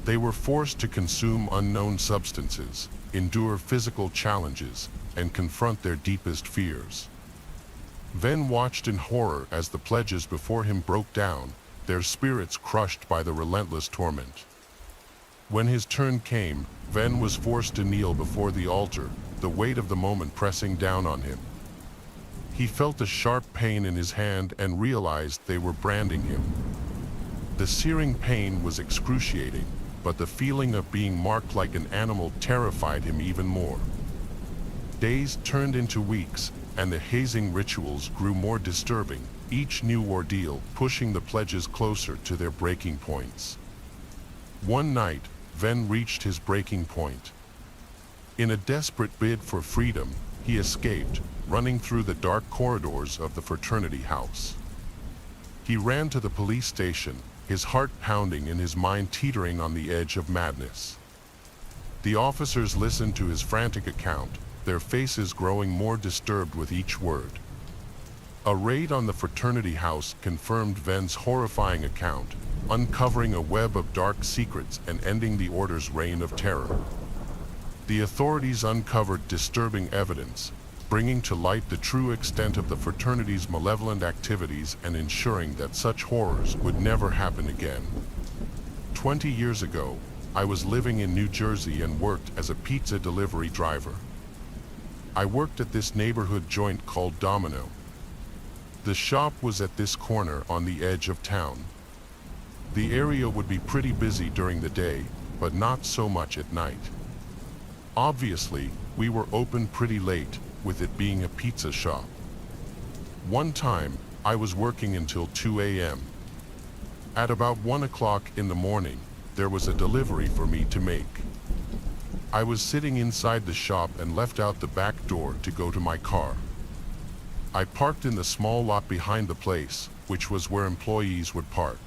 Speaker 1: They were forced to consume unknown substances, endure physical challenges, and confront their deepest fears. Ven watched in horror as the pledges before him broke down, their spirits crushed by the relentless torment. When his turn came, Ven was forced to kneel before the altar, the weight of the moment pressing down on him. He felt a sharp pain in his hand and realized they were branding him. The searing pain was excruciating, but the feeling of being marked like an animal terrified him even more. Days turned into weeks, and the hazing rituals grew more disturbing, each new ordeal pushing the pledges closer to their breaking points. One night, Ven reached his breaking point. In a desperate bid for freedom, he escaped, running through the dark corridors of the fraternity house. He ran to the police station, his heart pounding and his mind teetering on the edge of madness. The officers listened to his frantic account, their faces growing more disturbed with each word. A raid on the fraternity house confirmed Ven's horrifying account, uncovering a web of dark secrets and ending the Order's reign of terror. The authorities uncovered disturbing evidence, bringing to light the true extent of the fraternity's malevolent activities and ensuring that such horrors would never happen again. 20 years ago, I was living in New Jersey and worked as a pizza delivery driver. I worked at this neighborhood joint called Domino. The shop was at this corner on the edge of town. The area would be pretty busy during the day, but not so much at night. Obviously, we were open pretty late, with it being a pizza shop. One time, I was working until 2 a.m. At about 1 o'clock in the morning, there was a delivery for me to make. I was sitting inside the shop and left out the back door to go to my car. I parked in the small lot behind the place, which was where employees would park.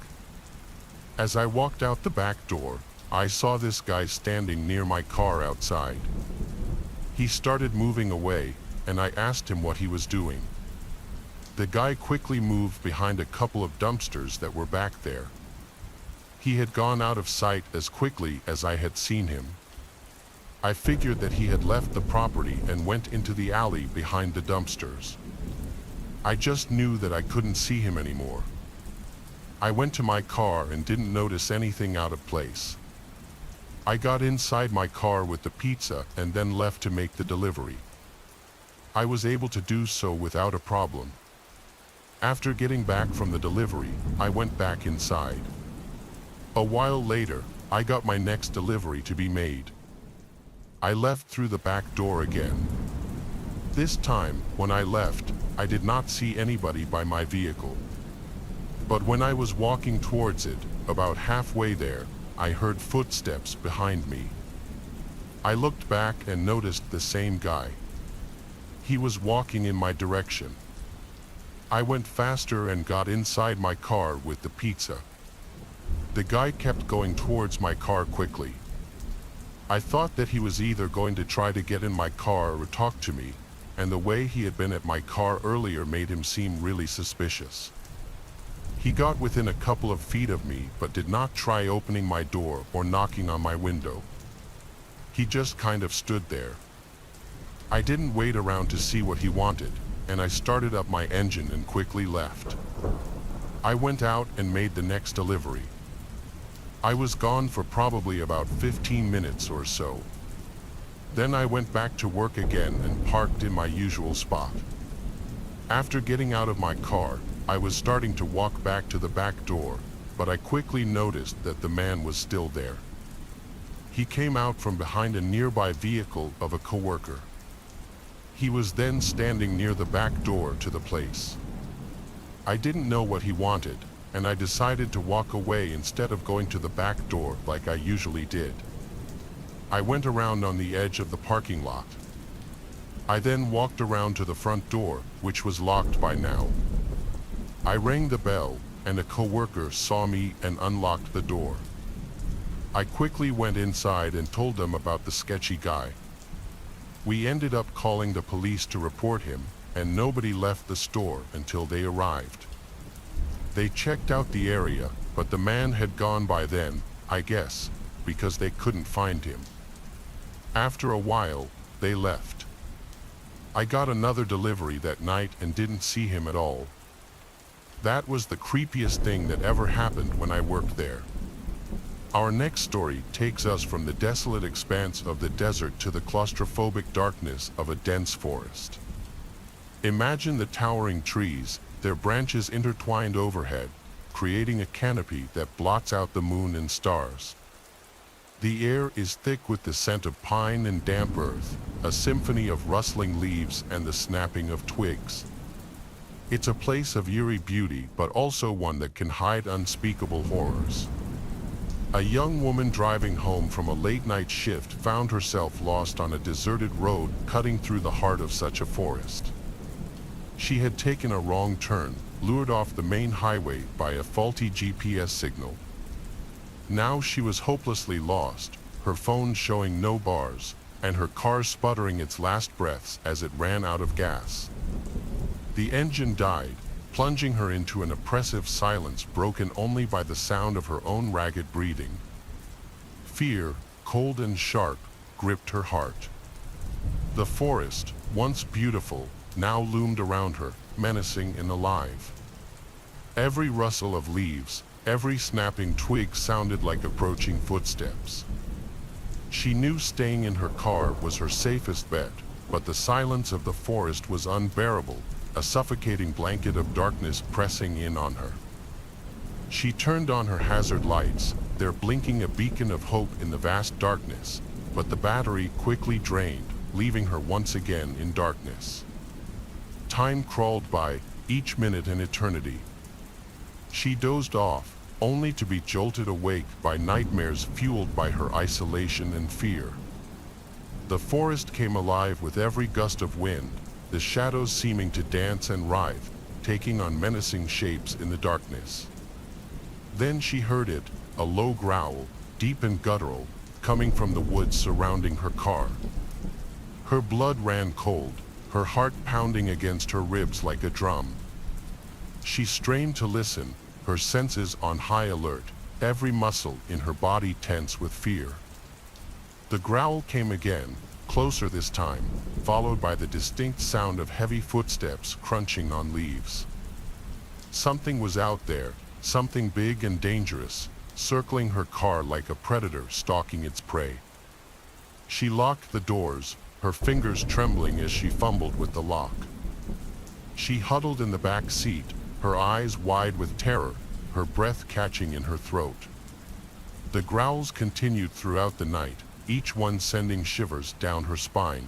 Speaker 1: As I walked out the back door, I saw this guy standing near my car outside. He started moving away, and I asked him what he was doing. The guy quickly moved behind a couple of dumpsters that were back there. He had gone out of sight as quickly as I had seen him. I figured that he had left the property and went into the alley behind the dumpsters. I just knew that I couldn't see him anymore. I went to my car and didn't notice anything out of place. I got inside my car with the pizza and then left to make the delivery. I was able to do so without a problem. After getting back from the delivery, I went back inside. A while later, I got my next delivery to be made. I left through the back door again. This time, when I left, I did not see anybody by my vehicle. But when I was walking towards it, about halfway there, I heard footsteps behind me. I looked back and noticed the same guy. He was walking in my direction. I went faster and got inside my car with the pizza. The guy kept going towards my car quickly. I thought that he was either going to try to get in my car or talk to me, and the way he had been at my car earlier made him seem really suspicious. He got within a couple of feet of me but did not try opening my door or knocking on my window. He just kind of stood there. I didn't wait around to see what he wanted, and I started up my engine and quickly left. I went out and made the next delivery. I was gone for probably about 15 minutes or so. Then I went back to work again and parked in my usual spot. After getting out of my car, I was starting to walk back to the back door, but I quickly noticed that the man was still there. He came out from behind a nearby vehicle of a coworker. He was then standing near the back door to the place. I didn't know what he wanted, and I decided to walk away instead of going to the back door like I usually did. I went around on the edge of the parking lot. I then walked around to the front door, which was locked by now. I rang the bell, and a coworker saw me and unlocked the door. I quickly went inside and told them about the sketchy guy. We ended up calling the police to report him, and nobody left the store until they arrived. They checked out the area, but the man had gone by then, I guess, because they couldn't find him. After a while, they left. I got another delivery that night and didn't see him at all. That was the creepiest thing that ever happened when I worked there. Our next story takes us from the desolate expanse of the desert to the claustrophobic darkness of a dense forest. Imagine the towering trees, their branches intertwined overhead, creating a canopy that blots out the moon and stars. The air is thick with the scent of pine and damp earth, a symphony of rustling leaves and the snapping of twigs. It's a place of eerie beauty, but also one that can hide unspeakable horrors. A young woman driving home from a late-night shift found herself lost on a deserted road cutting through the heart of such a forest. She had taken a wrong turn, lured off the main highway by a faulty GPS signal. Now she was hopelessly lost, her phone showing no bars, and her car sputtering its last breaths as it ran out of gas. The engine died, plunging her into an oppressive silence broken only by the sound of her own ragged breathing. Fear, cold and sharp, gripped her heart. The forest, once beautiful, now loomed around her, menacing and alive. Every rustle of leaves, every snapping twig sounded like approaching footsteps. She knew staying in her car was her safest bet, but the silence of the forest was unbearable, a suffocating blanket of darkness pressing in on her. She turned on her hazard lights, their blinking a beacon of hope in the vast darkness, but the battery quickly drained, leaving her once again in darkness. Time crawled by, each minute an eternity. She dozed off, only to be jolted awake by nightmares fueled by her isolation and fear. The forest came alive with every gust of wind, the shadows seeming to dance and writhe, taking on menacing shapes in the darkness. Then she heard it, a low growl, deep and guttural, coming from the woods surrounding her car. Her blood ran cold, her heart pounding against her ribs like a drum. She strained to listen, her senses on high alert, every muscle in her body tense with fear. The growl came again, closer this time, followed by the distinct sound of heavy footsteps crunching on leaves. Something was out there, something big and dangerous, circling her car like a predator stalking its prey. She locked the doors, her fingers trembling as she fumbled with the lock. She huddled in the back seat, her eyes wide with terror, her breath catching in her throat. The growls continued throughout the night, each one sending shivers down her spine.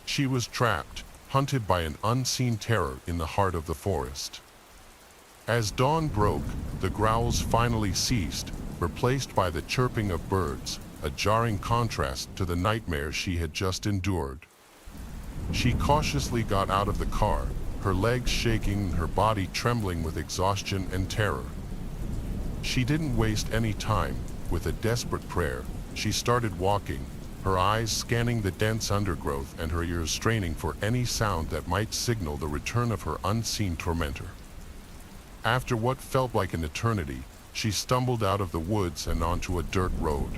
Speaker 1: She was trapped, hunted by an unseen terror in the heart of the forest. As dawn broke, the growls finally ceased, replaced by the chirping of birds, a jarring contrast to the nightmare she had just endured. She cautiously got out of the car, her legs shaking, her body trembling with exhaustion and terror. She didn't waste any time. With a desperate prayer, she started walking, her eyes scanning the dense undergrowth and her ears straining for any sound that might signal the return of her unseen tormentor. After what felt like an eternity, she stumbled out of the woods and onto a dirt road.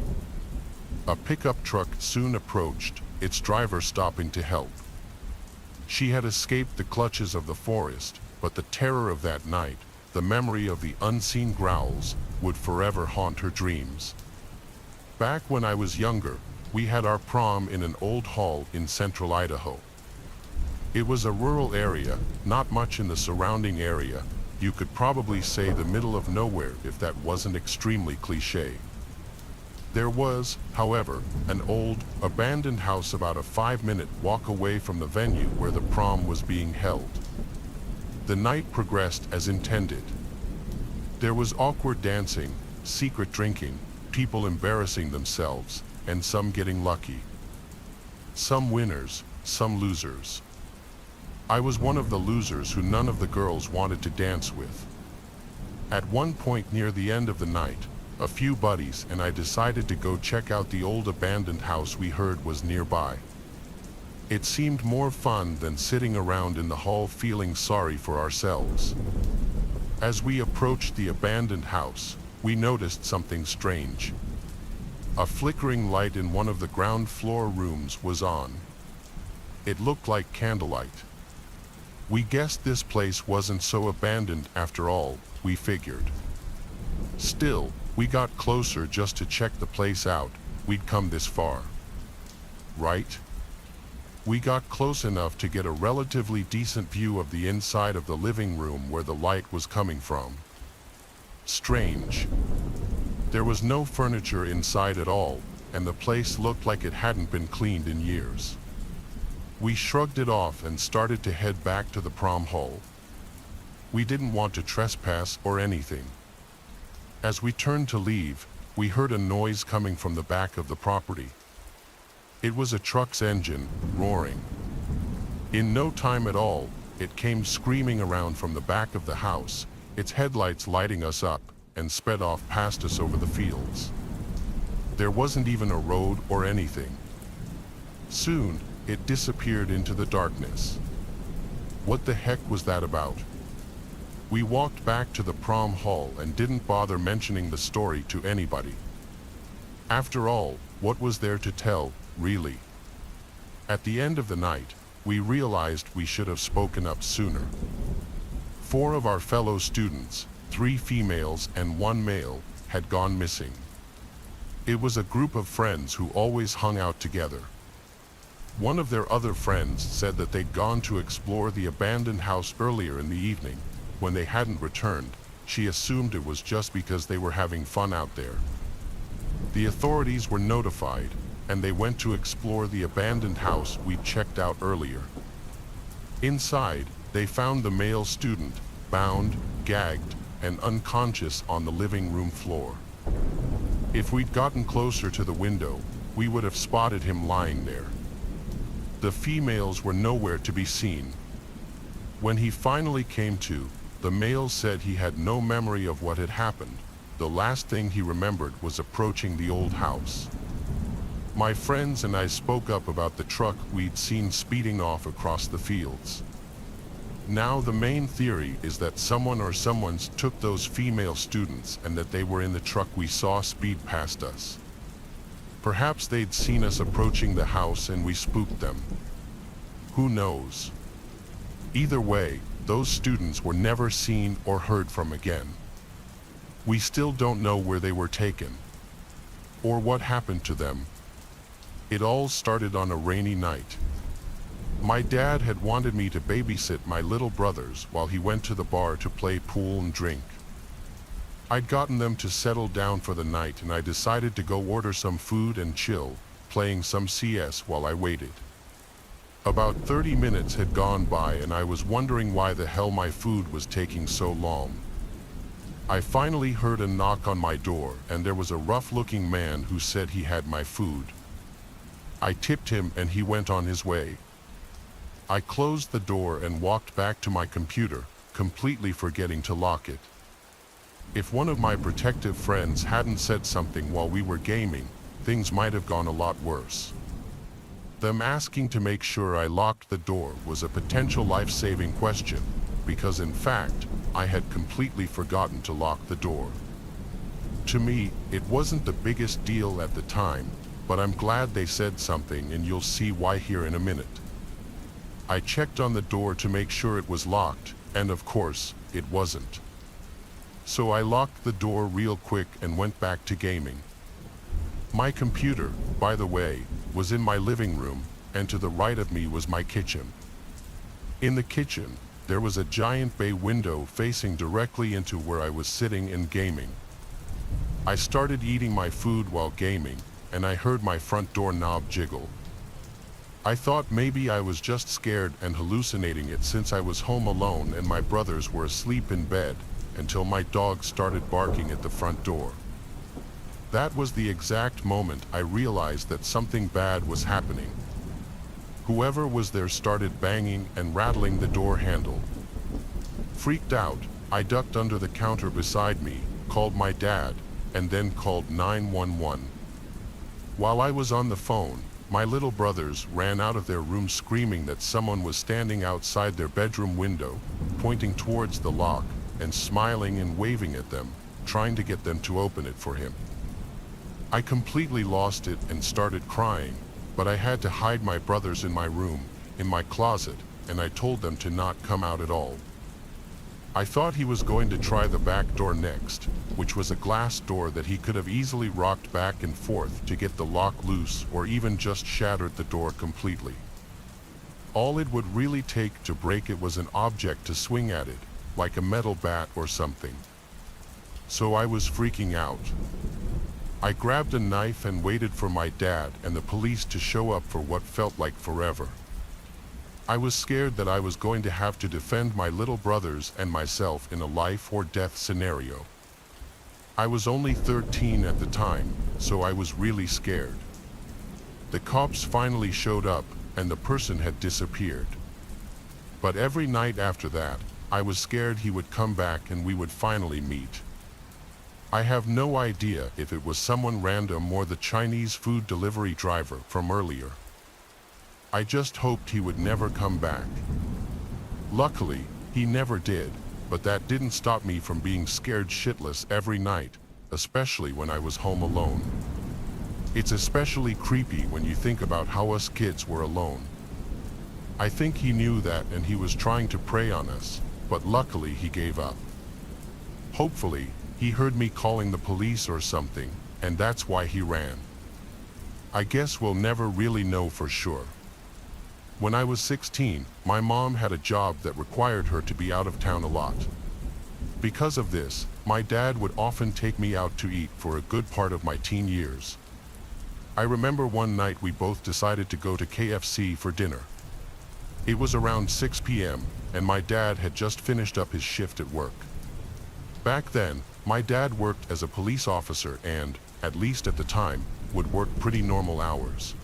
Speaker 1: A pickup truck soon approached, its driver stopping to help. She had escaped the clutches of the forest, but the terror of that night, the memory of the unseen growls, would forever haunt her dreams. Back when I was younger, we had our prom in an old hall in central Idaho. It was a rural area, not much in the surrounding area. You could probably say the middle of nowhere if that wasn't extremely cliché. There was, however, an old, abandoned house about a 5-minute walk away from the venue where the prom was being held. The night progressed as intended. There was awkward dancing, secret drinking, people embarrassing themselves, and some getting lucky. Some winners, some losers. I was one of the losers who none of the girls wanted to dance with. At one point near the end of the night, a few buddies and I decided to go check out the old abandoned house we heard was nearby. It seemed more fun than sitting around in the hall feeling sorry for ourselves. As we approached the abandoned house, we noticed something strange. A flickering light in one of the ground floor rooms was on. It looked like candlelight. We guessed this place wasn't so abandoned after all, we figured. Still, we got closer just to check the place out. We'd come this far. Right? We got close enough to get a relatively decent view of the inside of the living room where the light was coming from. Strange. There was no furniture inside at all, and the place looked like it hadn't been cleaned in years. We shrugged it off and started to head back to the prom hall. We didn't want to trespass or anything. As we turned to leave, we heard a noise coming from the back of the property. It was a truck's engine, roaring. In no time at all, it came screaming around from the back of the house, its headlights lighting us up, and sped off past us over the fields. There wasn't even a road or anything. Soon, it disappeared into the darkness. What the heck was that about? We walked back to the prom hall and didn't bother mentioning the story to anybody. After all, what was there to tell, really? At the end of the night, we realized we should have spoken up sooner. 4 of our fellow students, 3 females and 1 male, had gone missing. It was a group of friends who always hung out together. One of their other friends said that they'd gone to explore the abandoned house earlier in the evening. When they hadn't returned, she assumed it was just because they were having fun out there. The authorities were notified, and they went to explore the abandoned house we'd checked out earlier. Inside, They found the male student, bound, gagged, and unconscious on the living room floor. If we'd gotten closer to the window, we would have spotted him lying there. The females were nowhere to be seen. When he finally came to, the male said he had no memory of what had happened. The last thing he remembered was approaching the old house. My friends and I spoke up about the truck we'd seen speeding off across the fields. Now the main theory is that someone or someone's took those female students and that they were in the truck we saw speed past us. Perhaps they'd seen us approaching the house and we spooked them. Who knows? Either way, those students were never seen or heard from again. We still don't know where they were taken, or what happened to them. It all started on a rainy night. My dad had wanted me to babysit my little brothers while he went to the bar to play pool and drink. I'd gotten them to settle down for the night and I decided to go order some food and chill, playing some CS while I waited. About 30 minutes had gone by and I was wondering why the hell my food was taking so long. I finally heard a knock on my door and there was a rough-looking man who said he had my food. I tipped him and he went on his way. I closed the door and walked back to my computer, completely forgetting to lock it. If one of my protective friends hadn't said something while we were gaming, things might have gone a lot worse. Them asking to make sure I locked the door was a potential life-saving question, because in fact, I had completely forgotten to lock the door. To me, it wasn't the biggest deal at the time, but I'm glad they said something and you'll see why here in a minute. I checked on the door to make sure it was locked, and of course, it wasn't. So I locked the door real quick and went back to gaming. My computer, by the way, was in my living room, and to the right of me was my kitchen. In the kitchen, there was a giant bay window facing directly into where I was sitting and gaming. I started eating my food while gaming, and I heard my front door knob jiggle. I thought maybe I was just scared and hallucinating it since I was home alone and my brothers were asleep in bed, until my dog started barking at the front door. That was the exact moment I realized that something bad was happening. Whoever was there started banging and rattling the door handle. Freaked out, I ducked under the counter beside me, called my dad, and then called 911. While I was on the phone, my little brothers ran out of their room screaming that someone was standing outside their bedroom window, pointing towards the lock, and smiling and waving at them, trying to get them to open it for him. I completely lost it and started crying, but I had to hide my brothers in my room, in my closet, and I told them to not come out at all. I thought he was going to try the back door next, which was a glass door that he could have easily rocked back and forth to get the lock loose or even just shattered the door completely. All it would really take to break it was an object to swing at it, like a metal bat or something. So I was freaking out. I grabbed a knife and waited for my dad and the police to show up for what felt like forever. I was scared that I was going to have to defend my little brothers and myself in a life or death scenario. I was only 13 at the time, so I was really scared. The cops finally showed up and the person had disappeared. But every night after that, I was scared he would come back and we would finally meet. I have no idea if it was someone random or the Chinese food delivery driver from earlier. I just hoped he would never come back. Luckily, he never did, but that didn't stop me from being scared shitless every night, especially when I was home alone. It's especially creepy when you think about how us kids were alone. I think he knew that and he was trying to prey on us, but luckily he gave up. Hopefully, he heard me calling the police or something, and that's why he ran. I guess we'll never really know for sure. When I was 16, my mom had a job that required her to be out of town a lot. Because of this, my dad would often take me out to eat for a good part of my teen years. I remember one night we both decided to go to KFC for dinner. It was around 6 p.m., and my dad had just finished up his shift at work. Back then, my dad worked as a police officer and, at least at the time, would work pretty normal hours.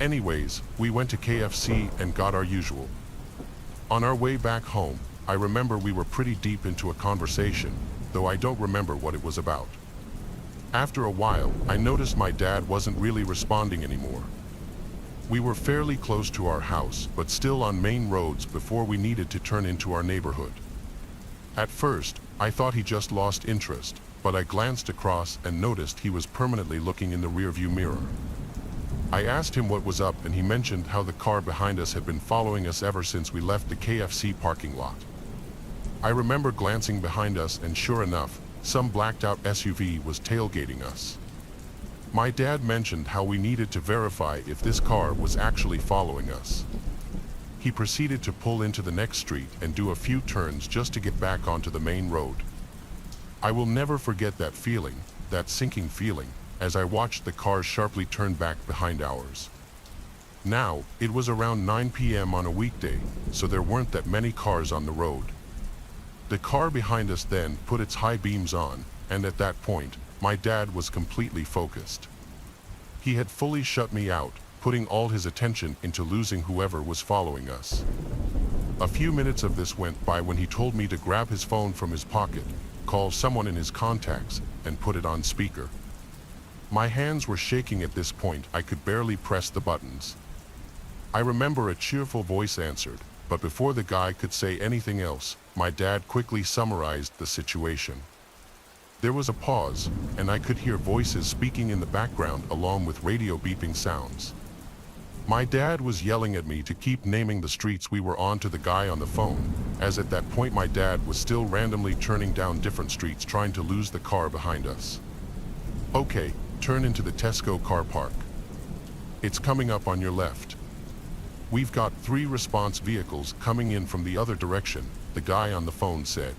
Speaker 1: Anyways, we went to KFC and got our usual. On our way back home, I remember we were pretty deep into a conversation, though I don't remember what it was about. After a while, I noticed my dad wasn't really responding anymore. We were fairly close to our house, but still on main roads before we needed to turn into our neighborhood. At first, I thought he just lost interest, but I glanced across and noticed he was permanently looking in the rearview mirror. I asked him what was up, and he mentioned how the car behind us had been following us ever since we left the KFC parking lot. I remember glancing behind us, and sure enough, some blacked-out SUV was tailgating us. My dad mentioned how we needed to verify if this car was actually following us. He proceeded to pull into the next street and do a few turns just to get back onto the main road. I will never forget that feeling, that sinking feeling, as I watched the car sharply turn back behind ours. Now, it was around 9 p.m. on a weekday, so there weren't that many cars on the road. The car behind us then put its high beams on, and at that point, my dad was completely focused. He had fully shut me out, putting all his attention into losing whoever was following us. A few minutes of this went by when he told me to grab his phone from his pocket, call someone in his contacts, and put it on speaker. My hands were shaking at this point. I could barely press the buttons. I remember a cheerful voice answered, but before the guy could say anything else, my dad quickly summarized the situation. There was a pause, and I could hear voices speaking in the background along with radio beeping sounds. My dad was yelling at me to keep naming the streets we were on to the guy on the phone, as at that point my dad was still randomly turning down different streets trying to lose the car behind us. Okay, turn into the Tesco car park. It's coming up on your left. We've got 3 response vehicles coming in from the other direction, the guy on the phone said.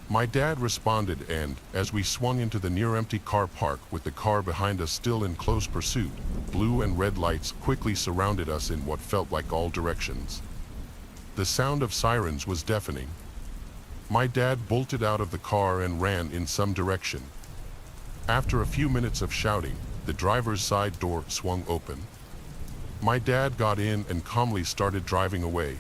Speaker 1: My dad responded, and, as we swung into the near-empty car park with the car behind us still in close pursuit, blue and red lights quickly surrounded us in what felt like all directions. The sound of sirens was deafening. My dad bolted out of the car and ran in some direction. After a few minutes of shouting, the driver's side door swung open. My dad got in and calmly started driving away.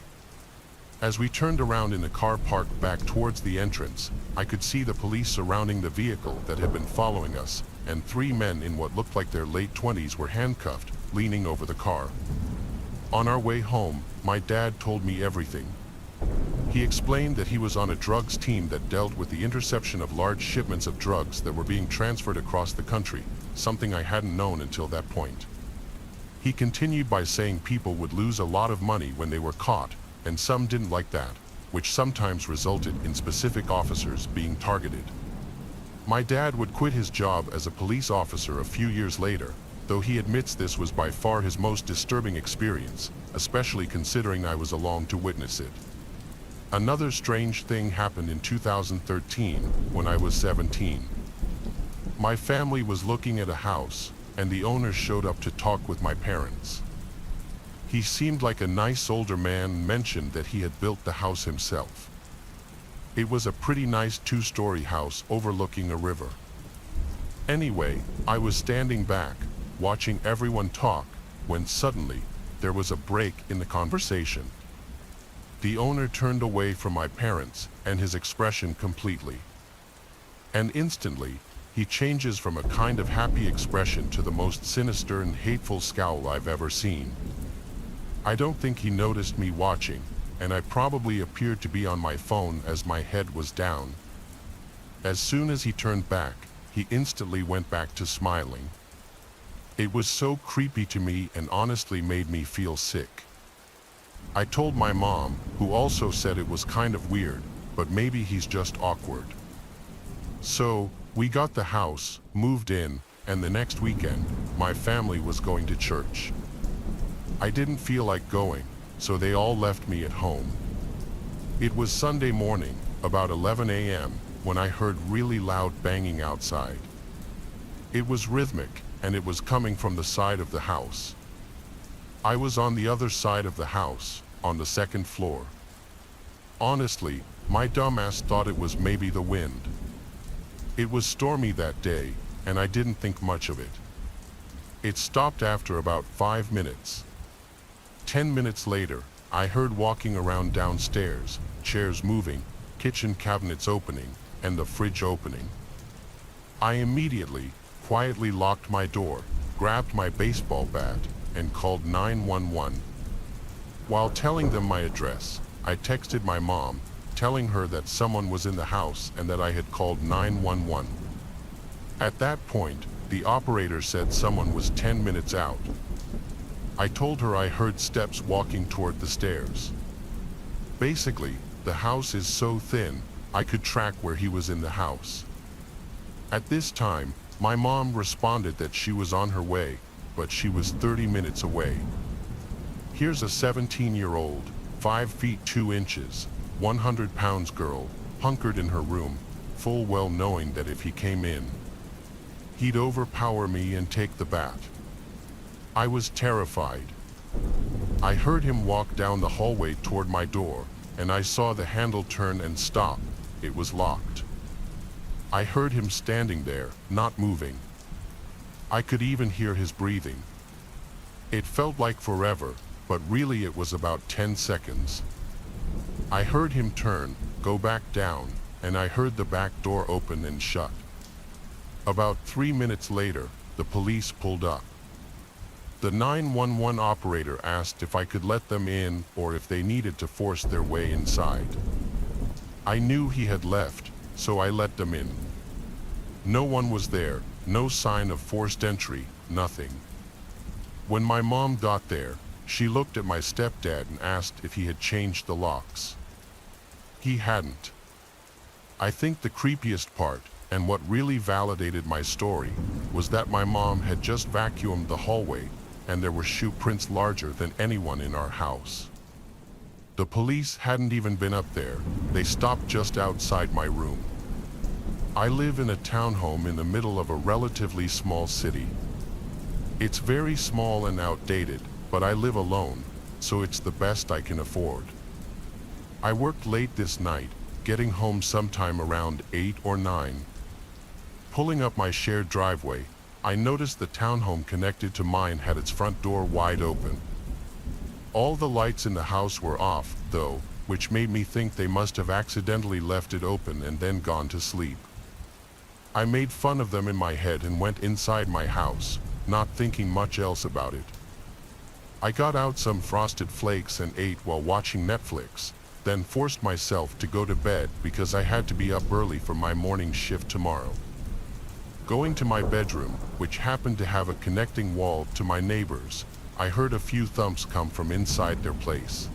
Speaker 1: As we turned around in the car park back towards the entrance, I could see the police surrounding the vehicle that had been following us, and 3 men in what looked like their late 20s were handcuffed, leaning over the car. On our way home, my dad told me everything. He explained that he was on a drugs team that dealt with the interception of large shipments of drugs that were being transferred across the country, something I hadn't known until that point. He continued by saying people would lose a lot of money when they were caught, and some didn't like that, which sometimes resulted in specific officers being targeted. My dad would quit his job as a police officer a few years later, though he admits this was by far his most disturbing experience, especially considering I was along to witness it. Another strange thing happened in 2013, when I was 17. My family was looking at a house, and the owner showed up to talk with my parents. He seemed like a nice older man and mentioned that he had built the house himself. It was a pretty nice 2-story house overlooking a river. Anyway, I was standing back, watching everyone talk, when suddenly, there was a break in the conversation. The owner turned away from my parents, and his expression completely. And instantly, he changes from a kind of happy expression to the most sinister and hateful scowl I've ever seen. I don't think he noticed me watching, and I probably appeared to be on my phone as my head was down. As soon as he turned back, he instantly went back to smiling. It was so creepy to me and honestly made me feel sick. I told my mom, who also said it was kind of weird, but maybe he's just awkward. So, we got the house, moved in, and the next weekend, my family was going to church. I didn't feel like going, so they all left me at home. It was Sunday morning, about 11 a.m., when I heard really loud banging outside. It was rhythmic, and it was coming from the side of the house. I was on the other side of the house, on the second floor. Honestly, my dumbass thought it was maybe the wind. It was stormy that day, and I didn't think much of it. It stopped after about 5 minutes. 10 minutes later, I heard walking around downstairs, chairs moving, kitchen cabinets opening, and the fridge opening. I immediately, quietly locked my door, grabbed my baseball bat, and called 911. While telling them my address, I texted my mom, telling her that someone was in the house and that I had called 911. At that point, the operator said someone was 10 minutes out. I told her I heard steps walking toward the stairs. Basically, the house is so thin, I could track where he was in the house. At this time, my mom responded that she was on her way, but she was 30 minutes away. Here's a 17-year-old, 5 feet 2 inches, 100 pounds girl, hunkered in her room, full well knowing that if he came in, he'd overpower me and take the bat. I was terrified. I heard him walk down the hallway toward my door, and I saw the handle turn and stop. It was locked. I heard him standing there, not moving. I could even hear his breathing. It felt like forever, but really it was about 10 seconds. I heard him turn, go back down, and I heard the back door open and shut. About 3 minutes later, the police pulled up. The 911 operator asked if I could let them in or if they needed to force their way inside. I knew he had left, so I let them in. No one was there, no sign of forced entry, nothing. When my mom got there, she looked at my stepdad and asked if he had changed the locks. He hadn't. I think the creepiest part, and what really validated my story, was that my mom had just vacuumed the hallway, and there were shoe prints larger than anyone in our house. The police hadn't even been up there. They stopped just outside my room. I live in a townhome in the middle of a relatively small city. It's very small and outdated, but I live alone, so it's the best I can afford. I worked late this night, getting home sometime around 8 or 9. Pulling up my shared driveway, I noticed the townhome connected to mine had its front door wide open. All the lights in the house were off, though, which made me think they must have accidentally left it open and then gone to sleep. I made fun of them in my head and went inside my house, not thinking much else about it. I got out some frosted flakes and ate while watching Netflix, then forced myself to go to bed because I had to be up early for my morning shift tomorrow. Going to my bedroom, which happened to have a connecting wall to my neighbors, I heard a few thumps come from inside their place.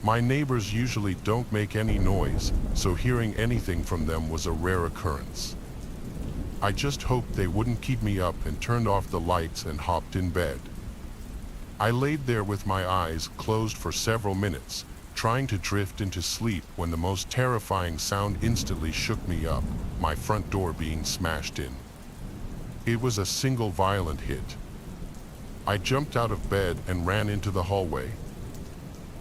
Speaker 1: My neighbors usually don't make any noise, so hearing anything from them was a rare occurrence. I just hoped they wouldn't keep me up and turned off the lights and hopped in bed. I laid there with my eyes closed for several minutes, trying to drift into sleep when the most terrifying sound instantly shook me up, my front door being smashed in. It was a single violent hit. I jumped out of bed and ran into the hallway.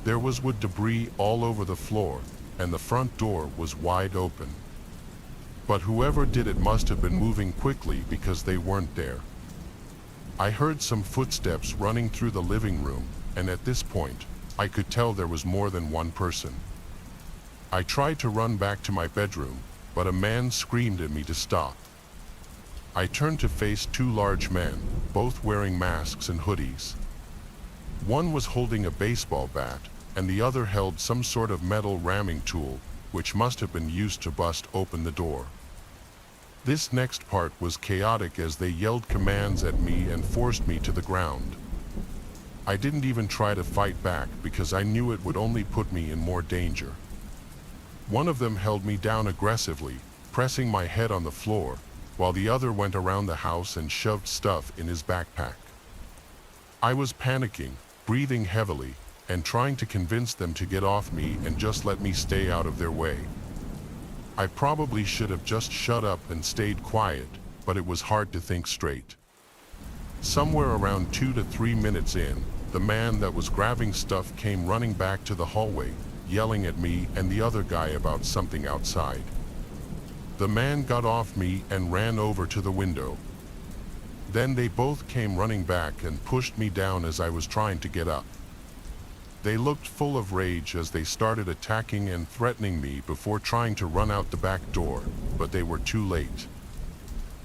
Speaker 1: There was wood debris all over the floor, and the front door was wide open. But whoever did it must have been moving quickly because they weren't there. I heard some footsteps running through the living room, and at this point, I could tell there was more than one person. I tried to run back to my bedroom, but a man screamed at me to stop. I turned to face 2 large men, both wearing masks and hoodies. One was holding a baseball bat, and the other held some sort of metal ramming tool, which must have been used to bust open the door. This next part was chaotic as they yelled commands at me and forced me to the ground. I didn't even try to fight back because I knew it would only put me in more danger. One of them held me down aggressively, pressing my head on the floor, while the other went around the house and shoved stuff in his backpack. I was panicking, breathing heavily, and trying to convince them to get off me and just let me stay out of their way. I probably should have just shut up and stayed quiet, but it was hard to think straight. Somewhere around 2 to 3 minutes in, the man that was grabbing stuff came running back to the hallway, yelling at me and the other guy about something outside. The man got off me and ran over to the window. Then they both came running back and pushed me down as I was trying to get up. They looked full of rage as they started attacking and threatening me before trying to run out the back door, but they were too late.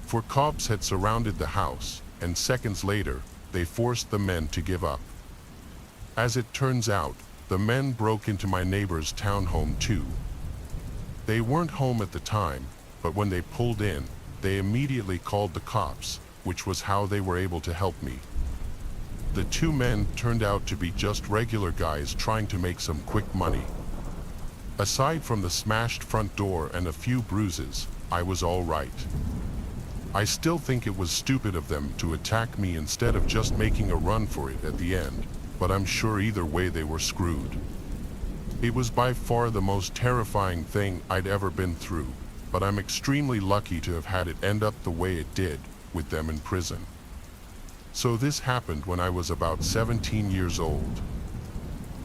Speaker 1: For cops had surrounded the house, and seconds later, they forced the men to give up. As it turns out, the men broke into my neighbor's townhome too. They weren't home at the time, but when they pulled in, they immediately called the cops, which was how they were able to help me. The two men turned out to be just regular guys trying to make some quick money. Aside from the smashed front door and a few bruises, I was all right. I still think it was stupid of them to attack me instead of just making a run for it at the end, but I'm sure either way they were screwed. It was by far the most terrifying thing I'd ever been through, but I'm extremely lucky to have had it end up the way it did, with them in prison. So this happened when I was about 17 years old.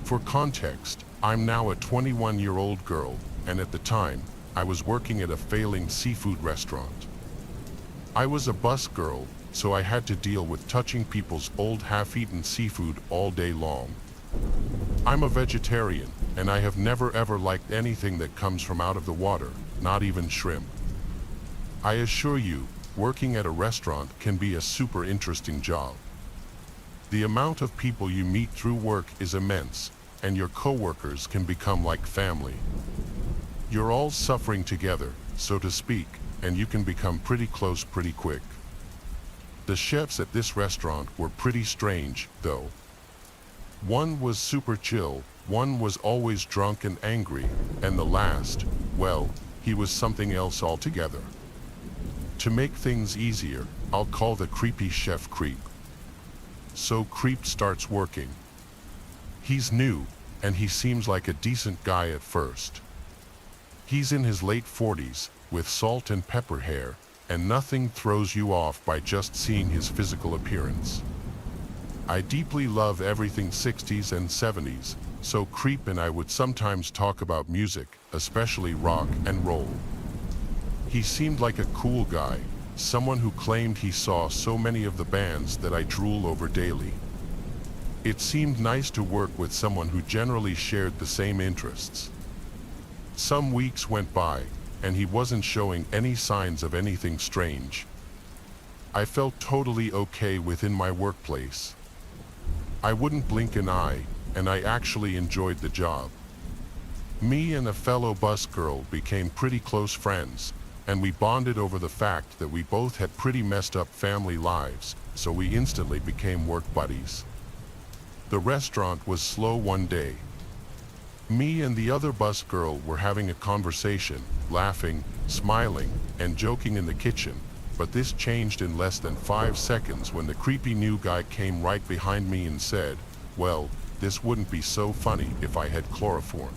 Speaker 1: For context, I'm now a 21-year-old girl, and at the time, I was working at a failing seafood restaurant. I was a bus girl, so I had to deal with touching people's old half-eaten seafood all day long. I'm a vegetarian, and I have never ever liked anything that comes from out of the water, not even shrimp. I assure you, working at a restaurant can be a super interesting job. The amount of people you meet through work is immense, and your coworkers can become like family. You're all suffering together, so to speak, and you can become pretty close pretty quick. The chefs at this restaurant were pretty strange, though. One was super chill, one was always drunk and angry, and the last, well, he was something else altogether. To make things easier, I'll call the creepy chef Creep. So Creep starts working. He's new, and he seems like a decent guy at first. He's in his late 40s, with salt and pepper hair, and nothing throws you off by just seeing his physical appearance. I deeply love everything 60s and 70s, so Creep and I would sometimes talk about music, especially rock and roll. He seemed like a cool guy, someone who claimed he saw so many of the bands that I drool over daily. It seemed nice to work with someone who generally shared the same interests. Some weeks went by, and he wasn't showing any signs of anything strange. I felt totally okay within my workplace. I wouldn't blink an eye, and I actually enjoyed the job. Me and a fellow bus girl became pretty close friends, and we bonded over the fact that we both had pretty messed up family lives, so we instantly became work buddies. The restaurant was slow one day. Me and the other bus girl were having a conversation, laughing, smiling, and joking in the kitchen, but this changed in less than 5 seconds when the creepy new guy came right behind me and said, "Well, this wouldn't be so funny if I had chloroform."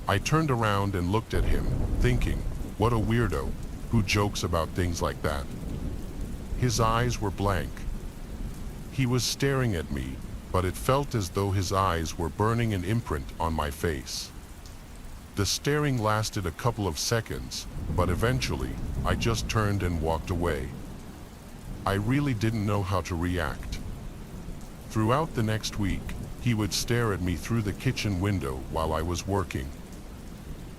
Speaker 1: I turned around and looked at him, thinking, what a weirdo, who jokes about things like that. His eyes were blank. He was staring at me, but it felt as though his eyes were burning an imprint on my face. The staring lasted a couple of seconds, but eventually, I just turned and walked away. I really didn't know how to react. Throughout the next week, he would stare at me through the kitchen window while I was working.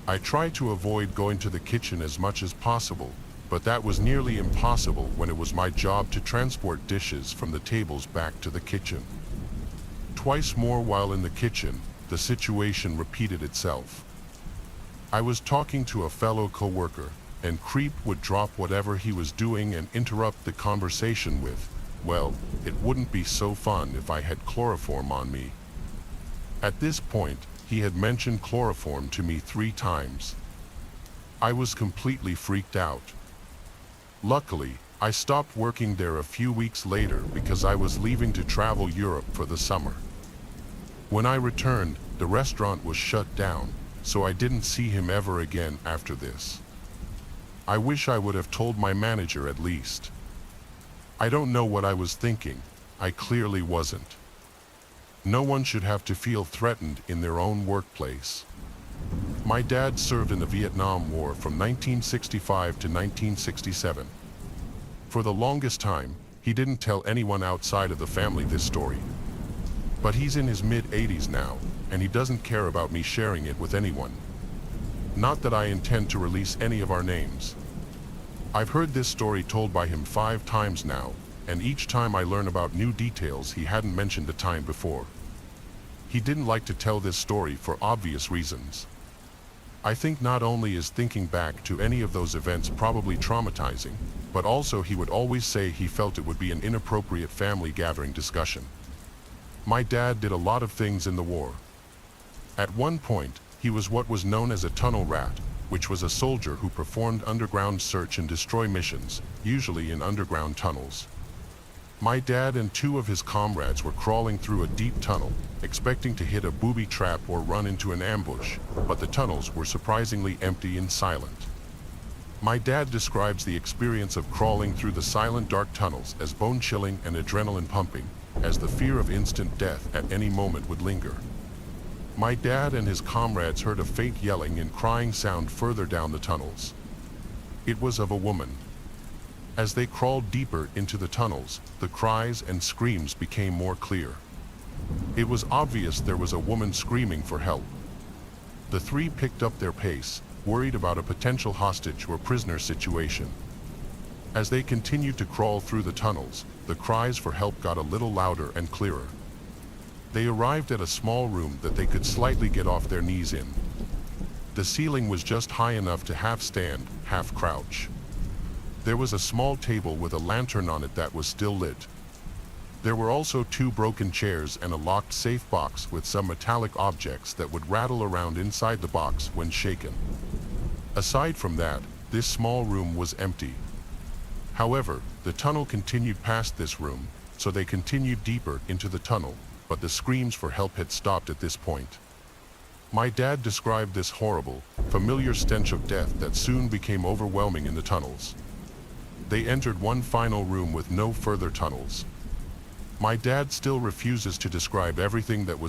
Speaker 1: I tried to avoid going to the kitchen as much as possible, but that was nearly impossible when it was my job to transport dishes from the tables back to the kitchen. Twice more while in the kitchen, the situation repeated itself. I was talking to a fellow coworker, and Creep would drop whatever he was doing and interrupt the conversation with, "Well, it wouldn't be so fun if I had chloroform on me." At this point, he had mentioned chloroform to me 3 times. I was completely freaked out. Luckily, I stopped working there a few weeks later because I was leaving to travel Europe for the summer. When I returned, the restaurant was shut down, so I didn't see him ever again after this. I wish I would have told my manager at least. I don't know what I was thinking. I clearly wasn't. No one should have to feel threatened in their own workplace. My dad served in the Vietnam War from 1965 to 1967. For the longest time, he didn't tell anyone outside of the family this story. But he's in his mid-80s now, and he doesn't care about me sharing it with anyone. Not that I intend to release any of our names. I've heard this story told by him 5 times now, and each time I learn about new details he hadn't mentioned the time before. He didn't like to tell this story for obvious reasons. I think not only is thinking back to any of those events probably traumatizing, but also he would always say he felt it would be an inappropriate family gathering discussion. My dad did a lot of things in the war. At one point, he was what was known as a tunnel rat, which was a soldier who performed underground search and destroy missions, usually in underground tunnels. My dad and 2 of his comrades were crawling through a deep tunnel, expecting to hit a booby trap or run into an ambush, but the tunnels were surprisingly empty and silent. My dad describes the experience of crawling through the silent dark tunnels as bone-chilling and adrenaline-pumping, as the fear of instant death at any moment would linger. My dad and his comrades heard a faint yelling and crying sound further down the tunnels. It was of a woman. As they crawled deeper into the tunnels, the cries and screams became more clear. It was obvious there was a woman screaming for help. The 3 picked up their pace, worried about a potential hostage or prisoner situation. As they continued to crawl through the tunnels, the cries for help got a little louder and clearer. They arrived at a small room that they could slightly get off their knees in. The ceiling was just high enough to half stand, half crouch. There was a small table with a lantern on it that was still lit. There were also 2 broken chairs and a locked safe box with some metallic objects that would rattle around inside the box when shaken. Aside from that, this small room was empty. However, the tunnel continued past this room, so they continued deeper into the tunnel, but the screams for help had stopped at this point. My dad described this horrible, familiar stench of death that soon became overwhelming in the tunnels. They entered one final room with no further tunnels. My dad still refuses to describe everything that was